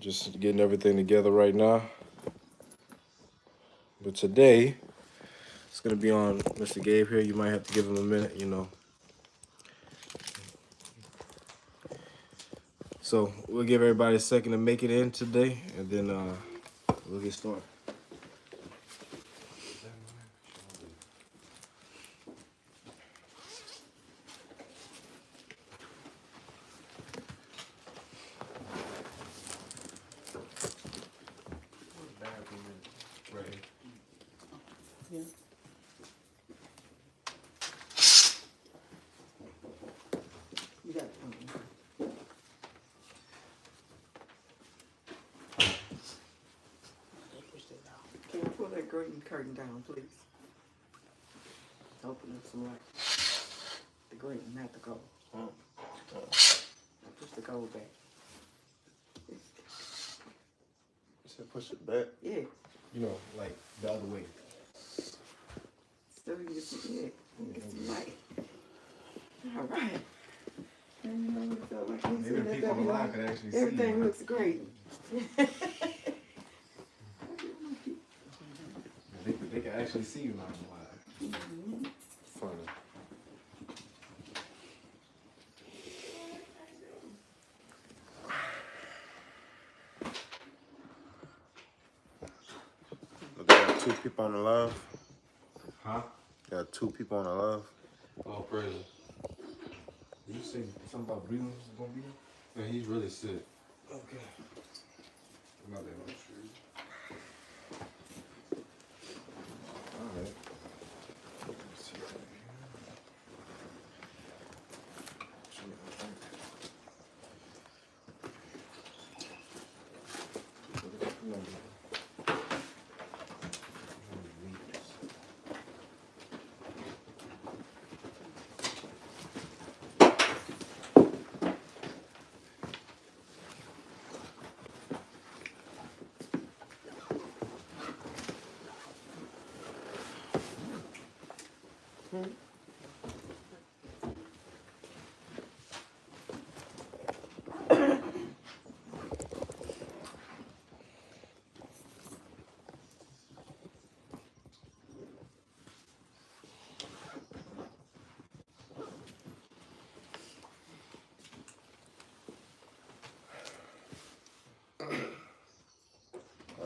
Just getting everything together right now. But today, it's gonna be on Mr. Gabe here. You might have to give him a minute, you know. So we'll give everybody a second to make it in today, and then we'll get started. Yeah. You got Can you pull that green curtain down, please? Open up some light. The green, not the gold. Push the gold back. You said push it back? Yeah. You know, like the other way. Still you get some, yeah. Get some light. All right. And you know what it felt like? Maybe the people on the line can actually see. Everything looks great. They can actually see you now in the line. Funny. Look, I got 2 people on the live. Huh? Got 2 people on the live. Oh, praise. Did you say something about breathing was gonna be here? Man, he's really sick. Okay. My bad. All right. Let's see right here.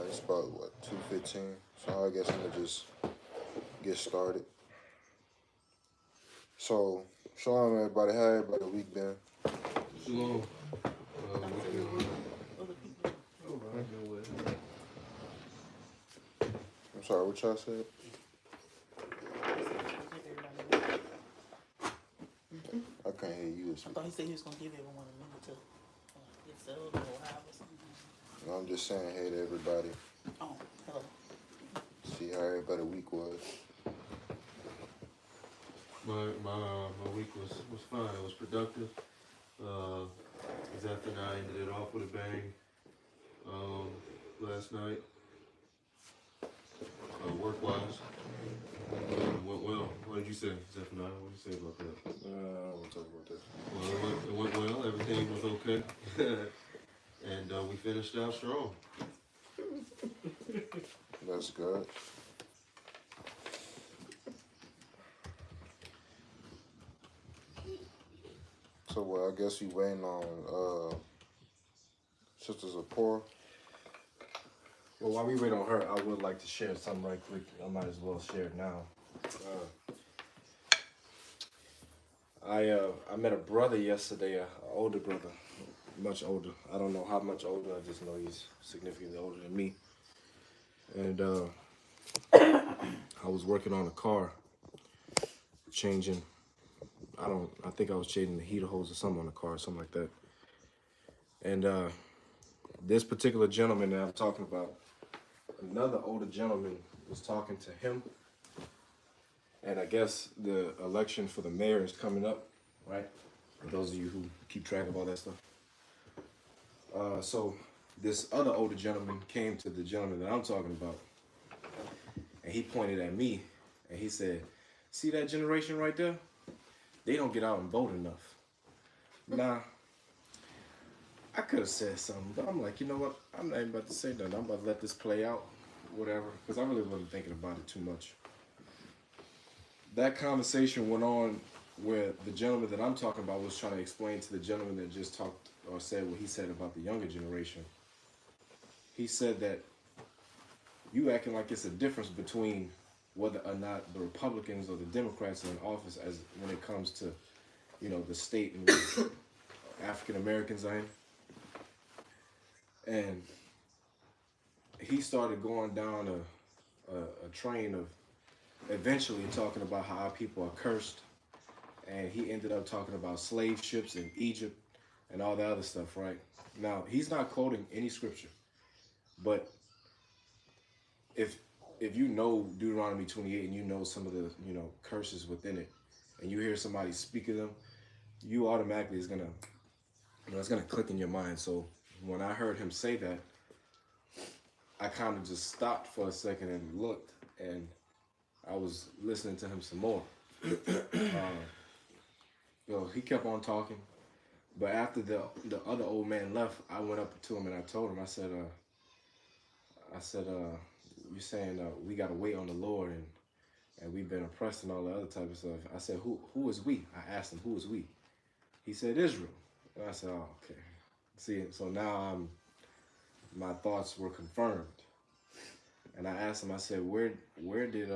It's about, what, 2:15? So I guess I'm going to just get started. So, shalom everybody. How everybody week been? Shalom. I'm sorry, what y'all said? I can't hear you. I thought he said he was going to give everyone a minute to get settled or have or something. No, I'm just saying hey to everybody. Oh, hello. See how everybody week was. My week was fine. It was productive. Zeph and I ended it off with a bang last night. Work-wise, went well. What did you say, Zeph and I? What did you say about that? I won't talk about that. Well, it went well. Everything was okay. And we finished out strong. That's good. So, well, I guess you waiting on Sisters of Poor. Well, while we wait on her, I would like to share something right quick. I might as well share it now. I met a brother yesterday, an older brother, much older. I don't know how much older. I just know he's significantly older than me. And I was working on a car, changing. I think I was changing the heater hose or something on the car, something like that. And this particular gentleman that I'm talking about, another older gentleman was talking to him. And I guess the election for the mayor is coming up, right? For those of you who keep track of all that stuff. So this other older gentleman came to the gentleman that I'm talking about. And he pointed at me and he said, "See that generation right there? They don't get out and vote enough." Now, I could have said something, but I'm like, you know what? I'm not even about to say nothing. I'm about to let this play out, whatever, because I really wasn't thinking about it too much. That conversation went on where the gentleman that I'm talking about was trying to explain to the gentleman that just talked or said what he said about the younger generation. He said that you acting like it's a difference between whether or not the Republicans or the Democrats are in office as when it comes to, the state in which African Americans are in. And he started going down a train of eventually talking about how our people are cursed. And he ended up talking about slave ships in Egypt and all that other stuff, right? Now, he's not quoting any scripture, but if you know Deuteronomy 28 and you know some of the curses within it, and you hear somebody speak of them, you automatically it's gonna click in your mind. So when I heard him say that, I kind of just stopped for a second and looked, and I was listening to him some more. He kept on talking, but after the other old man left, I went up to him and I told him, I said, you're saying we gotta wait on the Lord and we've been oppressed and all the other type of stuff. I said, who is we? I asked him, who is we? He said, Israel. And I said, oh, okay. See, so now my thoughts were confirmed. And I asked him, I said, where did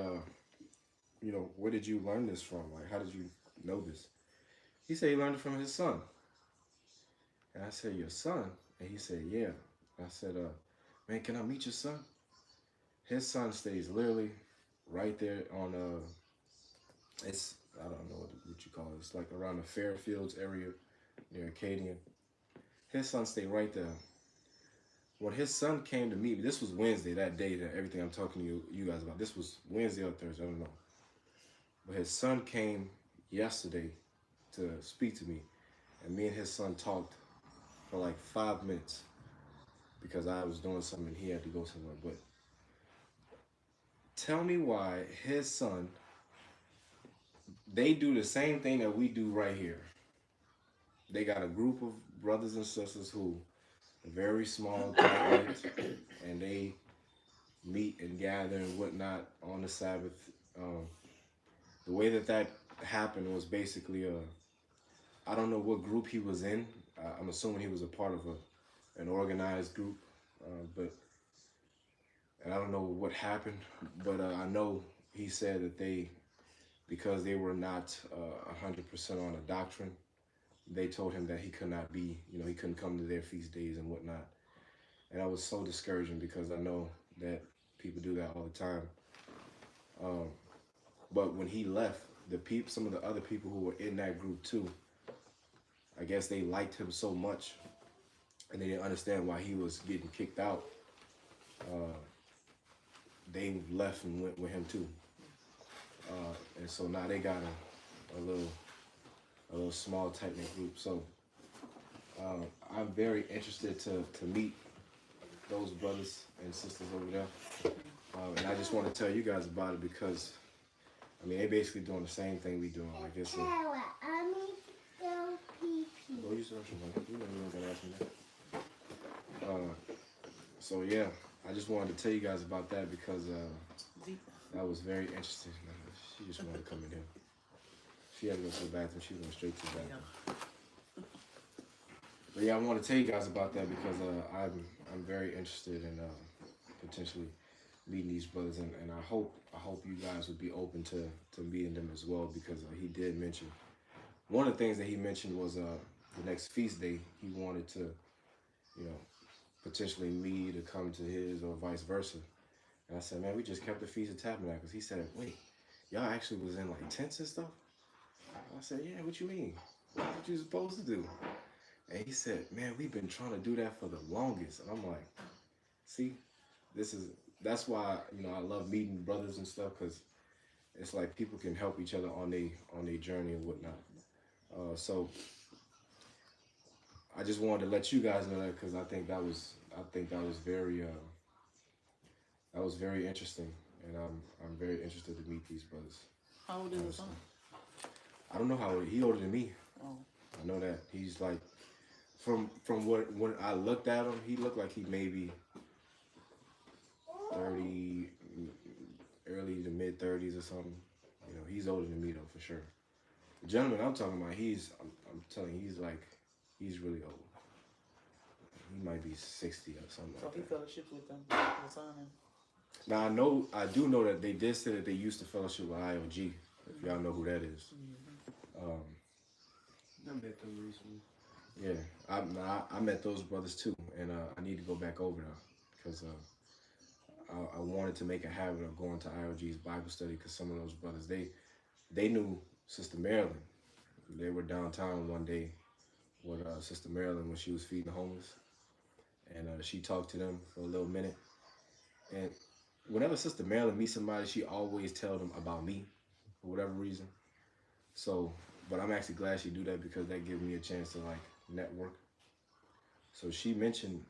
you learn this from? Like, how did you know this? He said he learned it from his son. And I said, your son? And he said, yeah. I said, man, can I meet your son? His son stays literally right there on it's, I don't know what you call it. It's like around the Fairfields area near Acadian. His son stayed right there. When his son came to meet me, this was Wednesday, that day that everything I'm talking to you guys about. This was Wednesday or Thursday, I don't know. But his son came yesterday to speak to me. And me and his son talked for like 5 minutes because I was doing something and he had to go somewhere. But tell me why his son, they do the same thing that we do right here. They got a group of brothers and sisters who are very small, tight-knit, and they meet and gather and whatnot on the Sabbath. The way that happened was basically I don't know what group he was in. I'm assuming he was a part of an organized group, and I don't know what happened, but I know he said that because they were not 100% on a doctrine, they told him that he could not be, he couldn't come to their feast days and whatnot. And that was so discouraging because I know that people do that all the time. But when he left, some of the other people who were in that group too, I guess they liked him so much and they didn't understand why he was getting kicked out. They left and went with him too. And so now they got a little small tight-knit group. So I'm very interested to meet those brothers and sisters over there. And I just want to tell you guys about it because, they basically doing the same thing we doing. Like it's I need to go pee-pee. Go use the restroom, you know you weren't gonna ask me that. So yeah, I just wanted to tell you guys about that because that was very interesting. She just wanted to come in here. She had to go to the bathroom. She went straight to the bathroom. But yeah, I want to tell you guys about that because I'm very interested in potentially meeting these brothers, and I hope you guys would be open to meeting them as well because he did mention one of the things that he mentioned was the next feast day he wanted to potentially me to come to his or vice versa. And I said, man, we just kept the Feast of Tabernacles. He said, wait, y'all actually was in like tents and stuff? I said, yeah, what you mean? What you supposed to do? And he said, man, we've been trying to do that for the longest. And I'm like, see, that's why, I love meeting brothers and stuff because it's like people can help each other on their journey and whatnot. So I just wanted to let you guys know that because I think that was very interesting, and I'm very interested to meet these brothers. How old is his son? I don't know how old he older than me. Oh. I know that he's like from what when I looked at him, he looked like he maybe 30, early to mid 30s or something. You know, he's older than me though for sure. The gentleman I'm talking about, I'm telling you, he's really old. He might be 60 or something So like he that. fellowships with them all the time. Now I do know that they did say that they used to fellowship with IOG. If y'all know who that is. I met them recently. Yeah, I met those brothers too, and I need to go back over there because I wanted to make a habit of going to IOG's Bible study because some of those brothers they knew Sister Marilyn. They were downtown one day with Sister Marilyn when she was feeding the homeless, and she talked to them for a little minute. And whenever Sister Marilyn meets somebody, she always tells them about me for whatever reason. So, but I'm actually glad she do that because that gives me a chance to like network. So she mentioned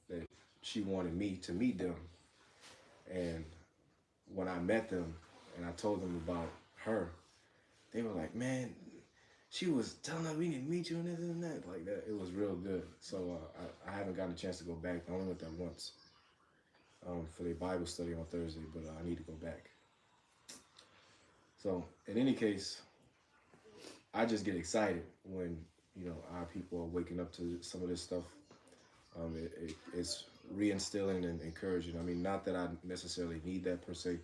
that she wanted me to meet them, and when I met them and I told them about her, they were like, "Man, she was telling us we need to meet you and this and that." Like that, it was real good. So I haven't gotten a chance to go back. I only went there once for their Bible study on Thursday, but I need to go back. So in any case, I just get excited when our people are waking up to some of this stuff. It's reinstilling and encouraging. I mean, not that I necessarily need that per se,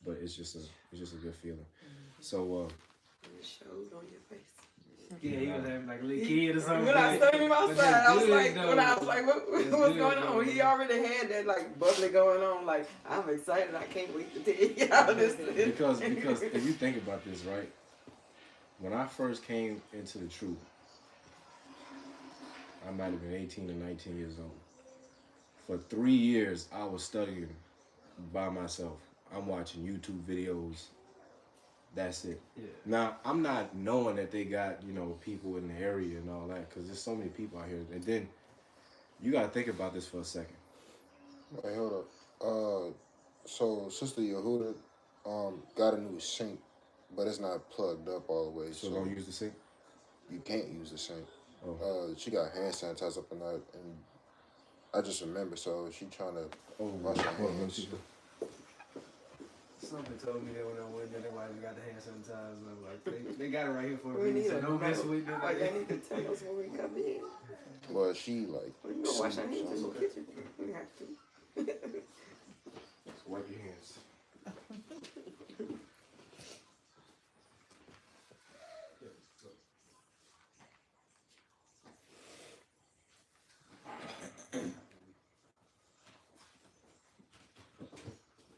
but it's just a good feeling. So It showed on your face. Yeah, he was having like a little kid or something. When I saw him outside, I was like, what's good, going on? though. He already had that like bubbly going on. Like, I'm excited. I can't wait to tell y'all this. because if you think about this, right? When I first came into the truth, I might have been 18 or 19 years old. For 3 years, I was studying by myself. I'm watching YouTube videos. That's it. Yeah. Now, I'm not knowing that they got, people in the area and all that, because there's so many people out here. And then, you got to think about this for a second. Wait, hold up. So Sister Yehuda got a new sink, but it's not plugged up all the way. So don't use the sink? You can't use the sink. Oh. She got hand sanitizer up in that, and I just remember. So she trying to wash her hold on, let me hands. see. Something told me that when I went there, they might have got the hand sanitizer. I'm like, they got it right here for a We reason. need So a don't mess with it. Like, they need to tell us when we come in. Well, she like. We can go wash our hands in the kitchen. We have to. Wipe your hands.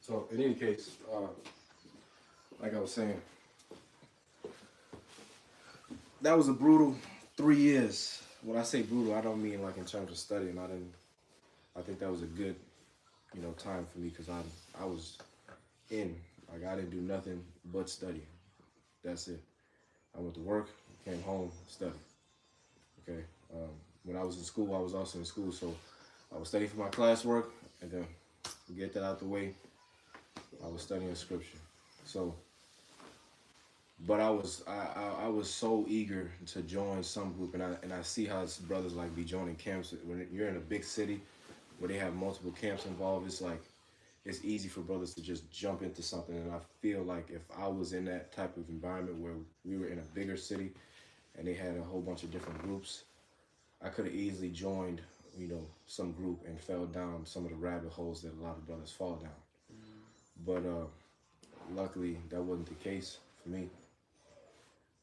So, in any case, like I was saying, that was a brutal 3 years. When I say brutal, I don't mean like in terms of studying. I think that was a good, time for me because I was in. Like I didn't do nothing but study. That's it. I went to work, came home, study. Okay. When I was in school, I was also in school, so I was studying for my classwork, and then get that out the way. I was studying scripture. So, but I was so eager to join some group, and I see how brothers like be joining camps when you're in a big city where they have multiple camps involved. It's like it's easy for brothers to just jump into something, and I feel like if I was in that type of environment where we were in a bigger city and they had a whole bunch of different groups, I could have easily joined, some group and fell down some of the rabbit holes that a lot of brothers fall down. But luckily that wasn't the case for me.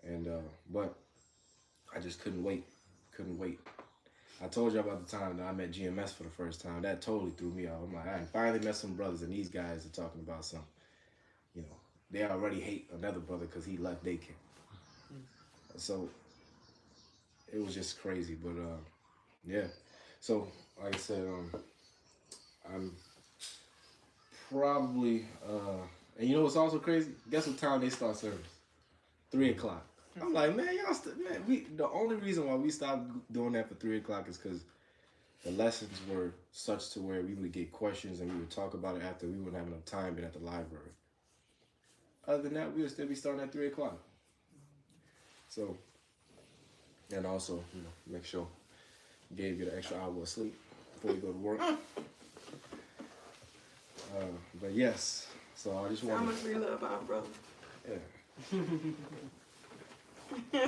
And but I just couldn't wait. I told you about the time that I met GMS for the first time. That totally threw me off. I'm like, I finally met some brothers, and these guys are talking about some, they already hate another brother because he left day camp. So it was just crazy. But yeah. So like I said, I'm probably and you know what's also crazy? Guess what time they start service? 3 o'clock. I'm like, man, the only reason why we stopped doing that for 3 o'clock is because the lessons were such to where we would get questions and we would talk about it after we wouldn't have enough time being at the library. Other than that, we would still be starting at 3 o'clock. So, and also, make sure gave you the extra hour of sleep before you go to work. But yes, so I just How want much we love our brother. yeah. Yeah.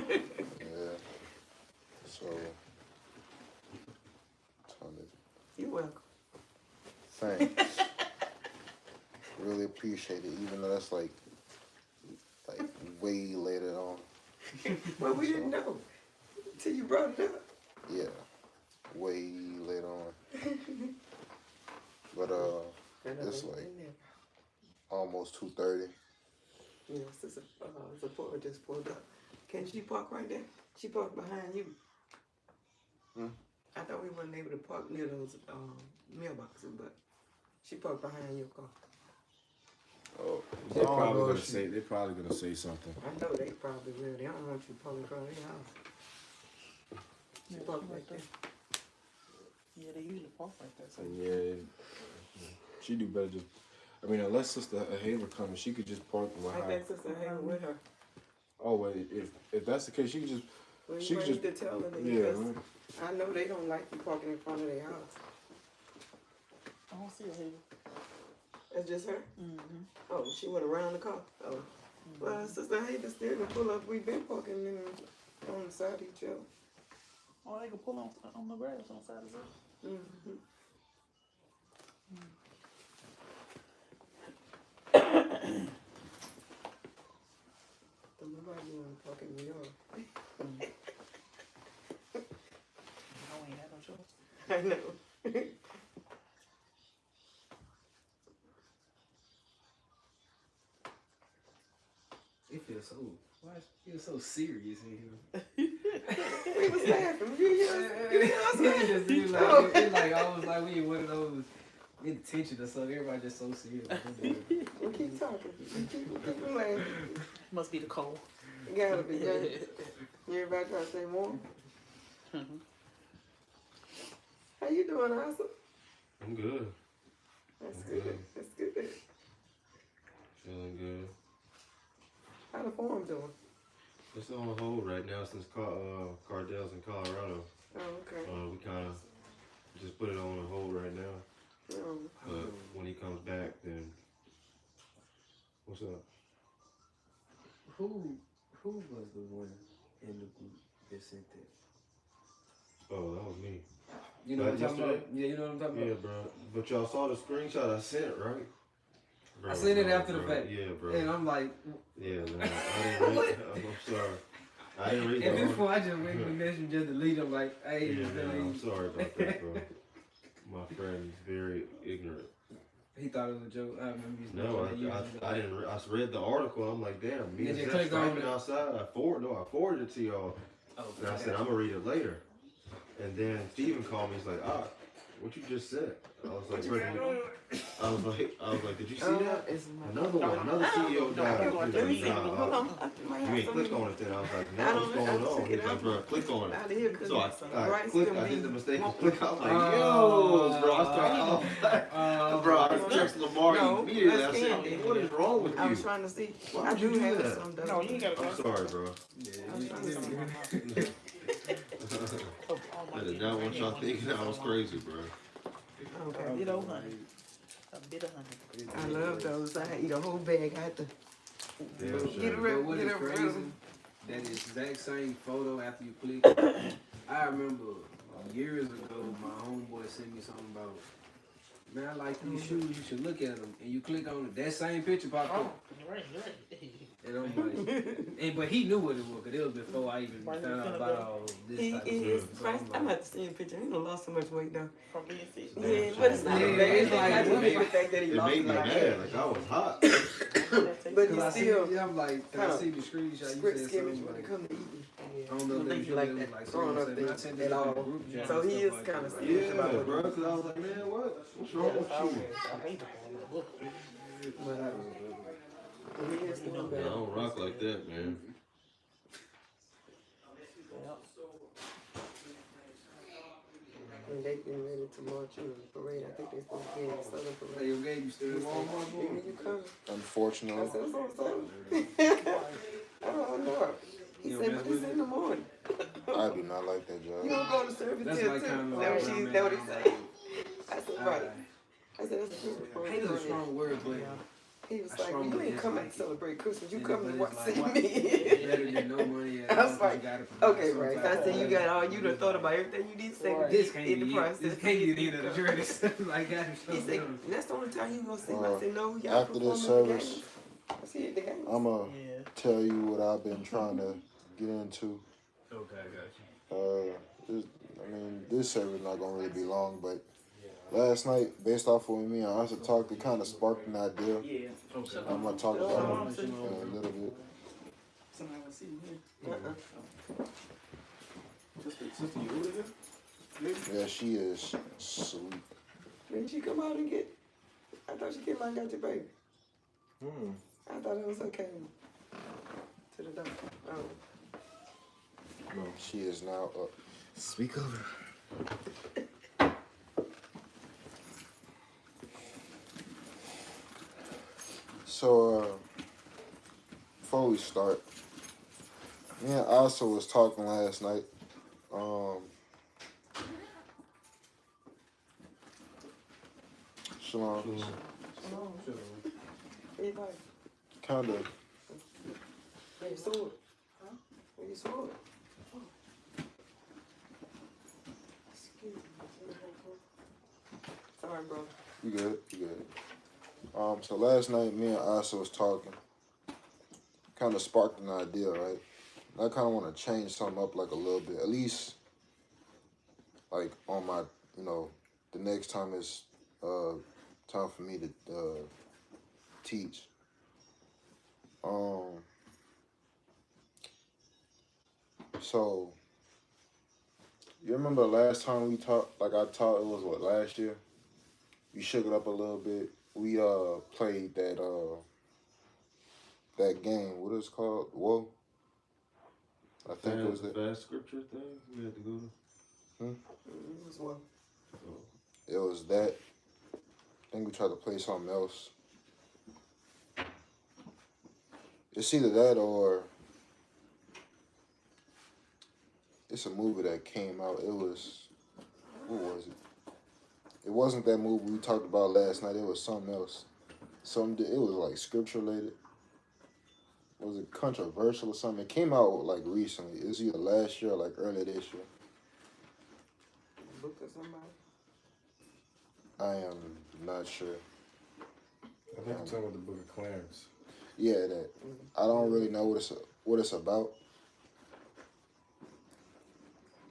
So, You're welcome. thanks. Really appreciate it, even though that's like way later on. Well, we didn't know till you brought it up. Yeah, way later on. But it's like almost 2:30. Yes, it's a Ford just pulled up. Can she park right there? She parked behind you. Hmm? I thought we wasn't able to park near those mailboxes, but she parked behind your car. Oh, They're oh, probably no, gonna she- say they're probably gonna say something. I know they probably will. They don't want you to park in front of their house. She parked right there. Yeah, they usually park like that. So. Yeah, she do better just. I mean, unless Sister Haver comes, she could just park I behind. think Sister Haven with her. Oh wait, if that's the case, she could just. Well, She you could might need to tell them Yeah, because right. I know they don't like you parking in front of their house. I don't see a hater. That's just her? Mm-hmm. Oh, she went around the car. Oh. Well, Sister Haven still can pull up. We've been parking on the side of each other. Oh, they can pull on the grass on the side of it. Mm-hmm. Don't nobody want to park in New York. I ain't got no choice. I know. It feels so. Why it feels so serious in here? We was laughing. You hear us laughing? It's like, it's like almost like we in one of those in tension or something. Everybody just so serious. We keep talking. Keep laughing. Must be the cold. It gotta be, yeah. Everybody try to say more. How you doing, Asa? I'm good. That's Okay. good. That's good. Feeling good. How the farm doing? It's on hold right now since Cardell's in Colorado. Oh, okay. We kind of just put it on a hold right now. Oh, But when he comes back, then what's up? Who was the one in the group that sent that? Oh, that was me. You know what I'm talking Yesterday? about? Yeah, you know what I'm talking Yeah, about? bro. But y'all saw the screenshot I sent, right? Bro, I seen it bro, after the bro. fact. Yeah, bro. And I'm like, Yeah, man. I didn't read. I'm sorry. I didn't read at the this point, I just went to the message just delete. I'm like, hey, Yeah, man. I'm man. sorry about that, bro. My friend is very ignorant. He thought it was a joke. I remember you No, saying I didn't. I read the article. I'm like, damn. Me Did and you Zach click on screaming it? outside. I forwarded it to y'all. Oh, And I said, I'm gonna read it later. And then Steven called me. He's like, what you just said? I was like, bro, I was like, did you see that? it's Another CEO died. He was Let me see. like, Hold nah, on. I might you have ain't click something on it then. I was like, I no, don't what's know. I going just on? took He's it like, out. bro, click on it. out of here because So I rice clicked. can I did be the mistake of wonky. click. I was like, yo, bro. Bro, I texted Lamar No, immediately. I that's said, candy. what is wrong with I was you? trying to see. Why I would you do do have that? some. No, you ain't got to I'm sorry, bro. I was trying to see. I did not want y'all thinking I was crazy, bro. Okay. A bit of honey. A bit of honey. I love those. I eat a whole bag. I had to Damn get sure. rid But what get is rid of crazy, them. that exact same photo after you click. I remember years ago, my homeboy sent me something about, man, I like these shoes, you should look at them. And you click on it, that same picture popped Oh, up. right. And I'm like, but he knew what it was, because it was before I even Right, found out finna about go. all this He type of is. stuff. So I'm I'm like, about to see a picture. He done lost so much weight though. From being sick. Yeah, but it's not Yeah, a bad. it's It's like- not just it the fact that he It lost made me like mad. that. Like I was hot. But cause you I see, still I'm like, can I kinda see the screenshot? You script said skimmage something when it like, comes to eating. I don't know if Believe it you was like that like throwing up something I things sent at it in all. the group chat So and he stuff is like kinda that. serious Yeah, about bro. Cause I was like, man, what's wrong with you? I hate the phone. But he is doing I better. don't rock like that, man. And they getting ready to march in the parade. I think they're supposed to be in the Southern Hey, Parade. your game, you still in Walmart, boy? When you come, I Unfortunately, said, it's on Southern. I don't know. He You said, don't but mess it's with in the morning. I do not like that You job. don't go to service That's till like 2. kind of That like what where she, I'm that at what he now. said. I said, Like, right. I said, that's a hate is a strong word, but He was I like, strongly you ain't come out dislike to it. celebrate Christmas. You And come but to it's watch like, see it's me. better than no money at I all was because like, you gotta provide okay, some right. type So I of said, you got all, you done it's thought like, about everything you need to say this in can't the be it. process. This to can't get be the end of the come. journey. Like, I He said, that's the only time he gonna see me. I said, no, y'all After this performing the service, games. I said, the games. I'm going to Yeah. tell you what I've been trying to get into. Okay, I got you. This service not going to really be long, but last night, based off of me and Asa talked, it kind of sparked an idea. Yeah. Okay. I'm going to talk about it Shalom. in a little bit. Somebody want to see me here. Sister Yehuda here? Yeah, she is sweet. Didn't she come out and get, I thought she came out and got your baby. I thought it was okay. To the doctor. Oh. No, she is now up. Speak of her. So, before we start, me and Asa was talking last night. Shalom. Where you like? Kind of. Where you sword? Huh? Where you sword? Excuse me. Sorry, bro. You good? You good. So last night, me and Asa was talking. Kind of sparked an idea, right? I kind of want to change something up like a little bit. At least, like, on my, the next time it's time for me to teach. So, you remember the last time we talked, like I taught, it was what, last year? We shook it up a little bit. We played that game. What is it called? Whoa. I think it was the that. fast scripture thing we had to go to. It was one. It was that. I think we tried to play something else. It's either that or it's a movie that came out. It was, what was it? It wasn't that movie we talked about last night. It was something else. It was like scripture related. Was it controversial or something? It came out like recently. It was either last year or like early this year. Book or somebody. I am not sure. I think you're talking about the Book of Clarence. Yeah, that. I don't really know what it's about.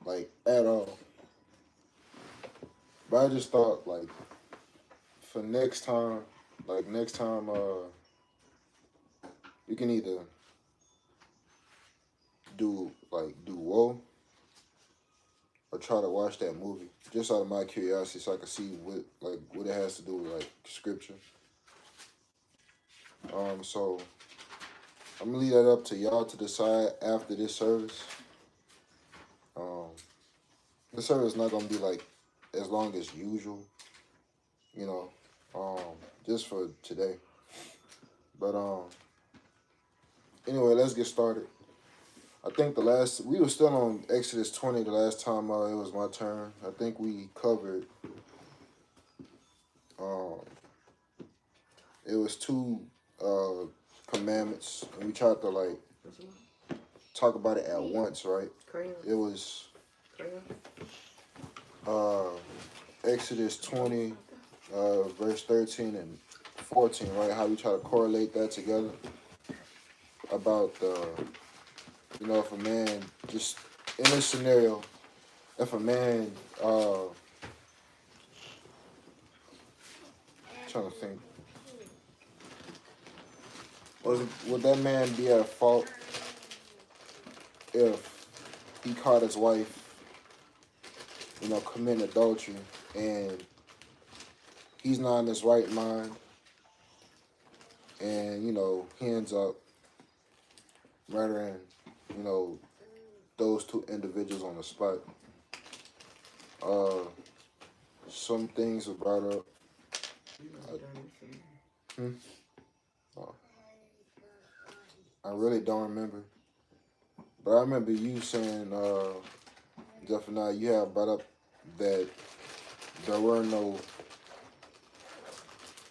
Like, at all. But I just thought, like, for next time, you can either do woe or try to watch that movie. Just out of my curiosity so I can see what it has to do with, like, scripture. So I'm gonna leave that up to y'all to decide after this service. This service is not gonna be like as long as usual, just for today. But anyway, let's get started. I think we were still on Exodus 20 the last time it was my turn. I think we covered it was 2 commandments, and we tried to like talk about it at once, right? Crayon. It was Crayon. Exodus 20, verse 13 and 14, right? How we try to correlate that together about if a man just in this scenario, if a man trying to think, would that man be at fault if he caught his wife, committing adultery, and he's not in his right mind, and he ends up murdering those 2 individuals on the spot. Some things were brought up. I really don't remember, But I remember you saying, Zephaniah, you had brought up that there were no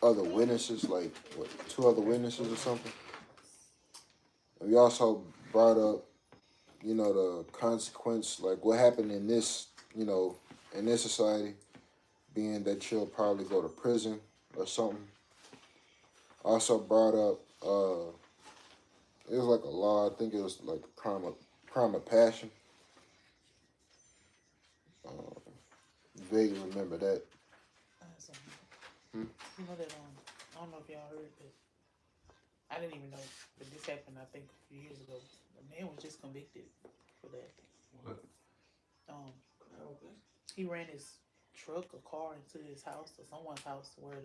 other witnesses, like what, 2 other witnesses or something. And we also brought up, the consequence, like what happened in this, in this society, being that you'll probably go to prison or something. Also brought up, it was like a law. I think it was like crime of passion. Vaguely remember that. You know that I don't know if y'all heard, but I didn't even know that this happened. I think a few years ago, a man was just convicted for that. What? He ran his truck or car into his house or someone's house where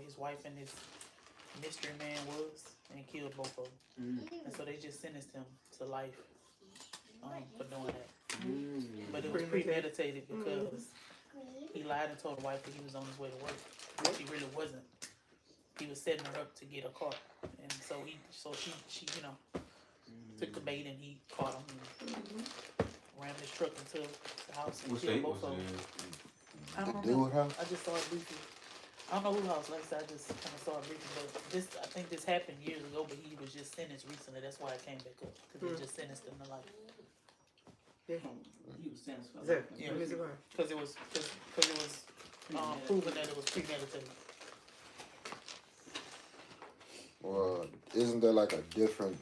his wife and his mystery man was, and killed both of them. And so they just sentenced him to life for doing that. But it was premeditated because he lied and told the wife that he was on his way to work, which he really wasn't. He was setting her up to get a car, and she took the bait and he caught him and rammed his truck into the house and What killed state both was of it them. in? I don't The know. dude house? I just saw it briefly. I don't know who house. Like I said, I just kind of saw it briefly. But I think this happened years ago, but he was just sentenced recently. That's why it came back up, because they just sentenced him to life. He was sentenced for Zach, life. Yeah. what is it about? Because it was proven that it was premeditated. Well, isn't there like a different,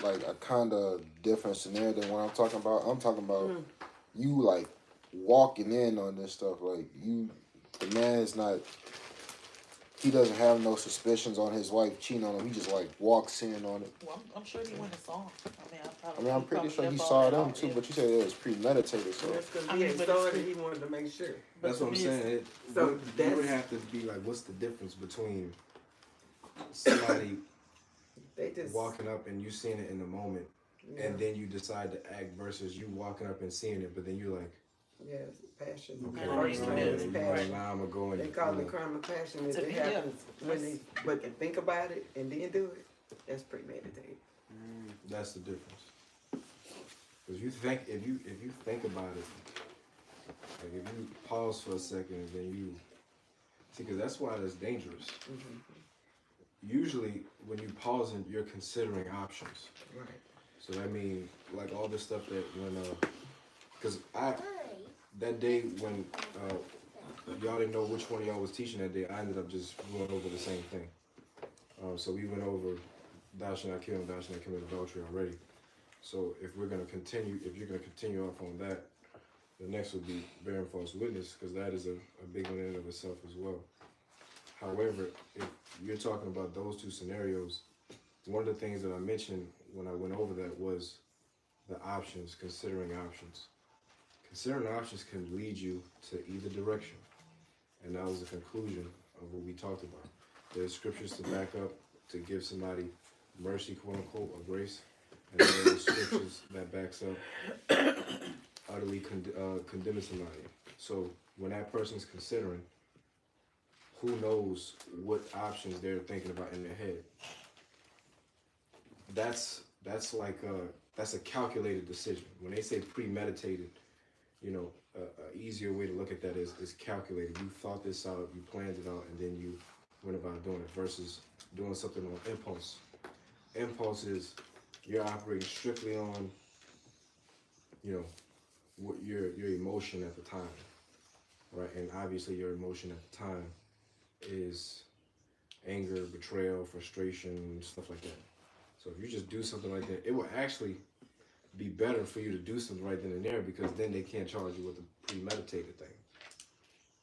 like a kind of different scenario than what I'm talking about? I'm talking about you like walking in on this stuff. Like the man is not. He doesn't have no suspicions on his wife cheating on him. He just like walks in on it. Well, I'm sure he went and saw him. I'm pretty probably sure he left all saw that them out, too. yeah. But you said it was premeditated, so That's because I he mean, had but saw it's it and he wanted to make sure. That's what I'm saying. So You that's- would have to be like, what's the difference between somebody They just walking up and you seeing it in the moment, yeah, and then you decide to act versus you walking up and seeing it, but then you're like, yes, passion. okay, Yeah, First thing is passion. now I'm gonna go and They call you it know, crime of passion if To it me, happens yeah. when they but can think about it and then do it. That's premeditated. that's the difference. Because you think if you think about it, like if you pause for a second and then you see, because that's why that's dangerous. Usually when you pause and you're considering options. Right. So that means like all this stuff that when because that day when y'all didn't know which one of y'all was teaching that day, I ended up just going over the same thing. So we went over thou shalt not kill and thou shalt not commit adultery already. So if you're gonna continue off on that, the next would be bearing false witness, because that is a big one in and of itself as well. However, if you're talking about those two scenarios, one of the things that I mentioned when I went over that was the options, considering options. Considering options can lead you to either direction. And that was the conclusion of what we talked about. There's scriptures to back up, to give somebody mercy, quote unquote, or grace. And then there's scriptures that backs up utterly condemning somebody. So when that person's considering, who knows what options they're thinking about in their head. That's like that's a calculated decision. When they say premeditated, you know, a easier way to look at that is calculated. You thought this out, you planned it out, and then you went about doing it versus doing something on impulse. Impulse is you're operating strictly on, you know, what your emotion at the time, right? And obviously your emotion at the time is anger, betrayal, frustration, stuff like that. So if you just do something like that, it will actually be better for you to do something right then and there, because then they can't charge you with a premeditated thing.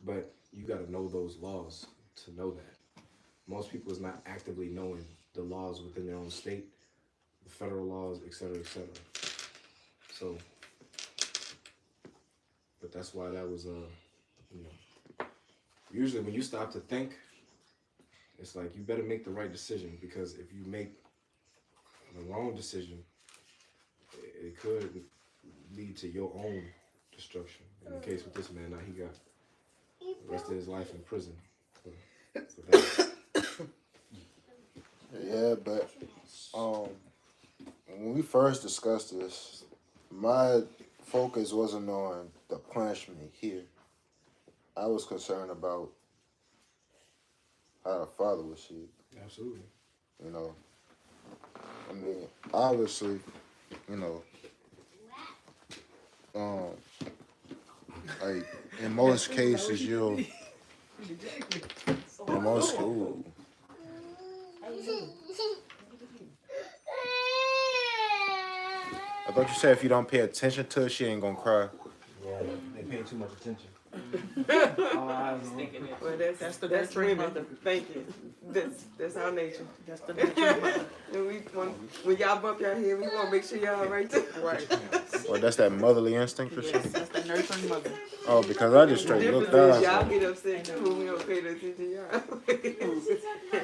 But you got to know those laws to know that. Most people is not actively knowing the laws within their own state, the federal laws, et cetera, et cetera. So, but that's why that was, you know, usually when you stop to think, it's like you better make the right decision, because if you make the wrong decision, it could lead to your own destruction. In the case with this man, now he got the rest of his life in prison for that. yeah. But when we first discussed this, my focus wasn't on the punishment here. I was concerned about how the father was shit. Absolutely. You know, I mean, obviously, you know, like in most cases, you'll in most ooh, I thought you said if you don't pay attention to it, she ain't gonna cry. Yeah, they pay too much attention. All eyes on Thinking that. Well, That's the that's nurturing women mother. thinking. That's our nature. That's the nurturing mother. And when y'all bump y'all head, we want to make sure y'all right there. Right. Or that's that motherly instinct for Yes, shit. that's the nurturing mother. Oh, because I just The straight difference looked out. is y'all So get upset too when we don't pay no attention to y'all.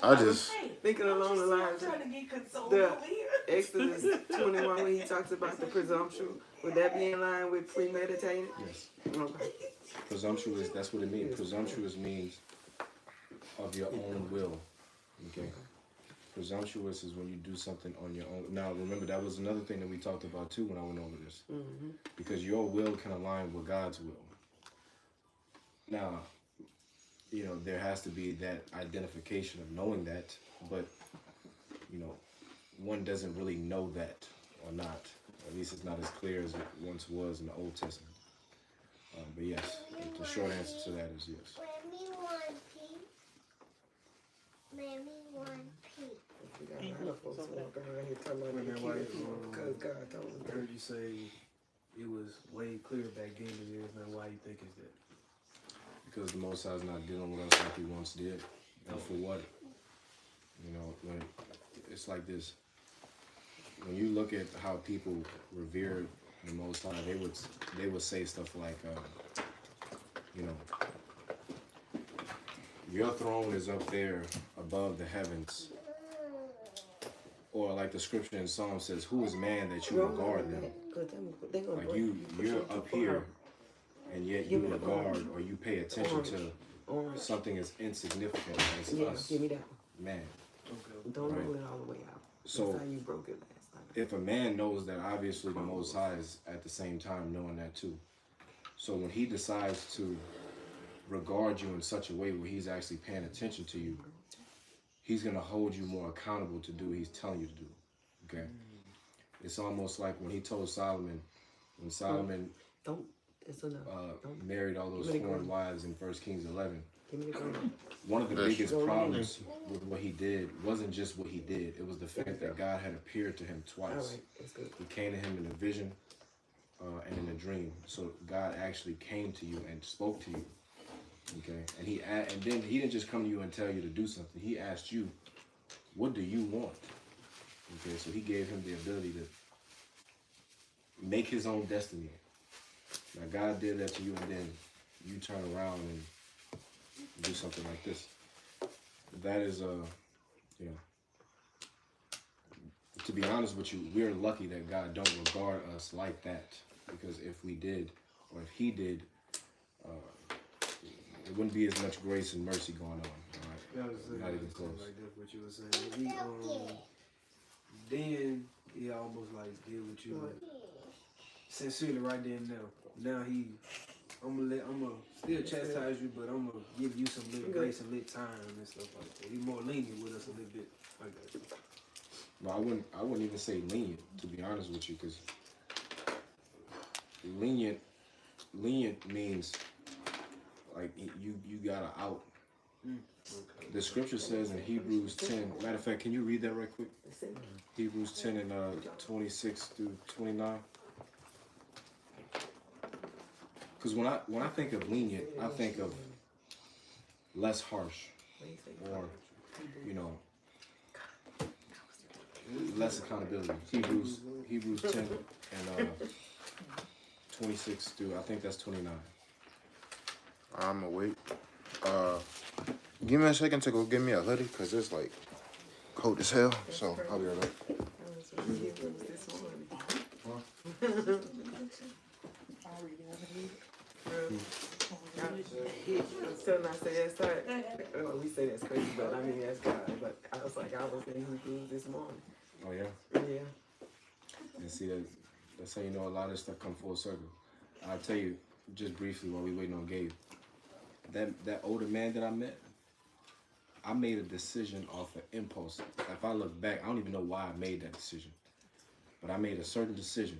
I just Thinking along the lines of the Exodus 21 when he talks about the presumption, would that be in line with premeditated? Yes. Okay. Presumptuous, that's what it means. Presumptuous means of your own will. Okay. Presumptuous is when you do something on your own. Now, remember, that was another thing that we talked about too when I went over this. Mm-hmm. Because your will can align with God's will. Now, you know, there has to be that identification of knowing that, but, you know, one doesn't really know that or not. At least it's not as clear as it once was in the Old Testament. But yes, the short answer to that is yes. Mammy want pee. Mammy want pee. We got a lot of folks walking around here talking about Wait a they minute, kids why- because God told I them. heard you say it was way clearer back then than it is now. Why you think is that? Because the Most High is not dealing with us like He once did. And for what? You know, when it's like this. When you look at how people revere the Most High, they would say stuff like, you know, your throne is up there above the heavens. Or like the scripture in Psalm says, who is man that you regard them? Like you're up here, and yet you regard or you pay attention to something as insignificant as Yeah, us, give me that. man. Okay. Don't Right. roll it all the way out. So That's how you broke it last time. if a man knows that, obviously the Most High is at the same time knowing that too. So when He decides to regard you in such a way where He's actually paying attention to you, He's gonna hold you more accountable to do what He's telling you to do. Okay? It's almost like when He told Solomon, when Solomon Don't. It's enough. married all those foreign wives in 1 Kings 11. Give me the gun. One of the That's biggest true. problems with what he did wasn't just what he did. It was the fact that God had appeared to him All twice. right. That's good. He came to him in a vision and in a dream. So God actually came to you and spoke to you. Okay, and then He didn't just come to you and tell you to do something. He asked you, "What do you want?" Okay, so He gave him the ability to make his own destiny. Now God did that to you, and then you turn around and do something like this. That is you know, to be honest with you, we're lucky that God don't regard us like that, because if we did, or if He did, it wouldn't be as much grace and mercy going on. All right? That was Not even close. like that's what you were saying. Then he almost like deal with you sincerely right then and now. Now I'm gonna still chastise you, but I'm gonna give you some little grace and little time and stuff like that. He's more lenient with us a little bit. Like that. No, I wouldn't even say lenient, to be honest with you, because lenient means like you got an out. Okay. The scripture says in Hebrews 10. Matter of fact, can you read that right quick? Hebrews 10 and 26 through 29. Because when I think of lenient, I think of less harsh, or you know, less accountability. Hebrews 10 and 26 through, I think that's 29. I'm gonna wait. Give me a second to go get me a hoodie, cause it's like cold as hell. So I'll be right back. I'll read it when I read it. So I say that's right. Oh, we say that's crazy, but I mean that's God. But I was in Hebrews this morning. Oh yeah. Yeah. And see that That's how you know a lot of this stuff come full circle. I'll tell you just briefly while we waiting on Gabe. That older man that I met, I made a decision off of impulse. If I look back, I don't even know why I made that decision. But I made a certain decision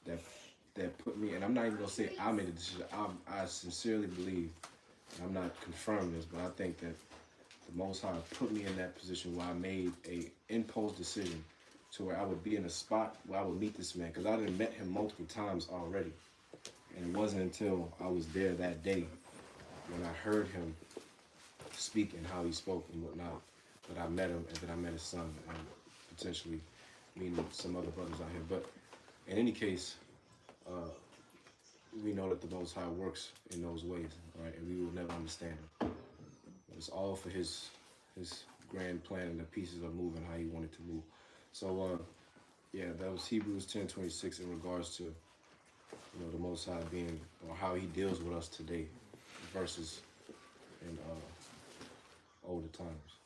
that put me, and I'm not even gonna say I made a decision. I sincerely believe, and I'm not confirming this, but I think that the Most High put me in that position where I made a impulse decision to where I would be in a spot where I would meet this man, because I done met him multiple times already. And it wasn't until I was there that day when I heard him speak and how he spoke and whatnot that I met him, and then I met his son, and potentially meeting some other brothers out here. But in any case, we know that the Most High works in those ways, right? And we will never understand him. But it's all for his grand plan, and the pieces are moving how he wanted to move. So, yeah, that was Hebrews 10:26 in regards to, you know, the Most High being, or how he deals with us today versus in older times.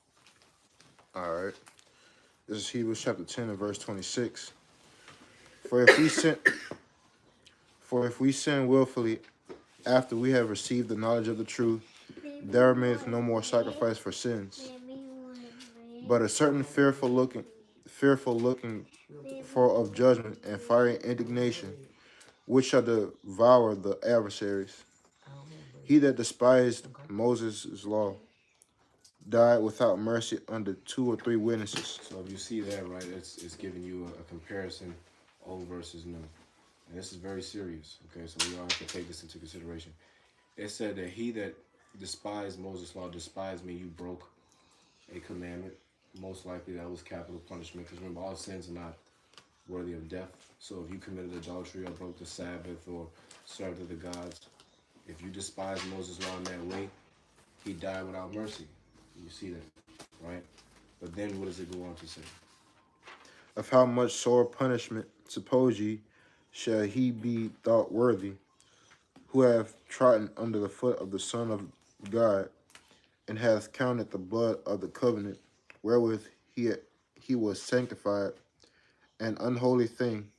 All right. This is Hebrews chapter 10 and verse 26. For if we sin willfully after we have received the knowledge of the truth, there remaineth no more sacrifice for sins, but a certain fearful looking for of judgment and fiery indignation, which shall devour the adversaries. He that despised Moses' law died without mercy under 2 or 3 witnesses. So if you see that, right, it's giving you a comparison, old versus new. And this is very serious, okay? So we all have to take this into consideration. It said that he that despised Moses' law, despised me, you broke a commandment. Most likely that was capital punishment, because remember, all sins are not worthy of death. So if you committed adultery or broke the Sabbath or served other gods, if you despise Moses' law in that way, he died without mercy. You see that, right? But then what does it go on to say? Of how much sore punishment, suppose ye, shall he be thought worthy, who hath trodden under the foot of the Son of God, and hath counted the blood of the covenant, wherewith he was sanctified, an unholy thing,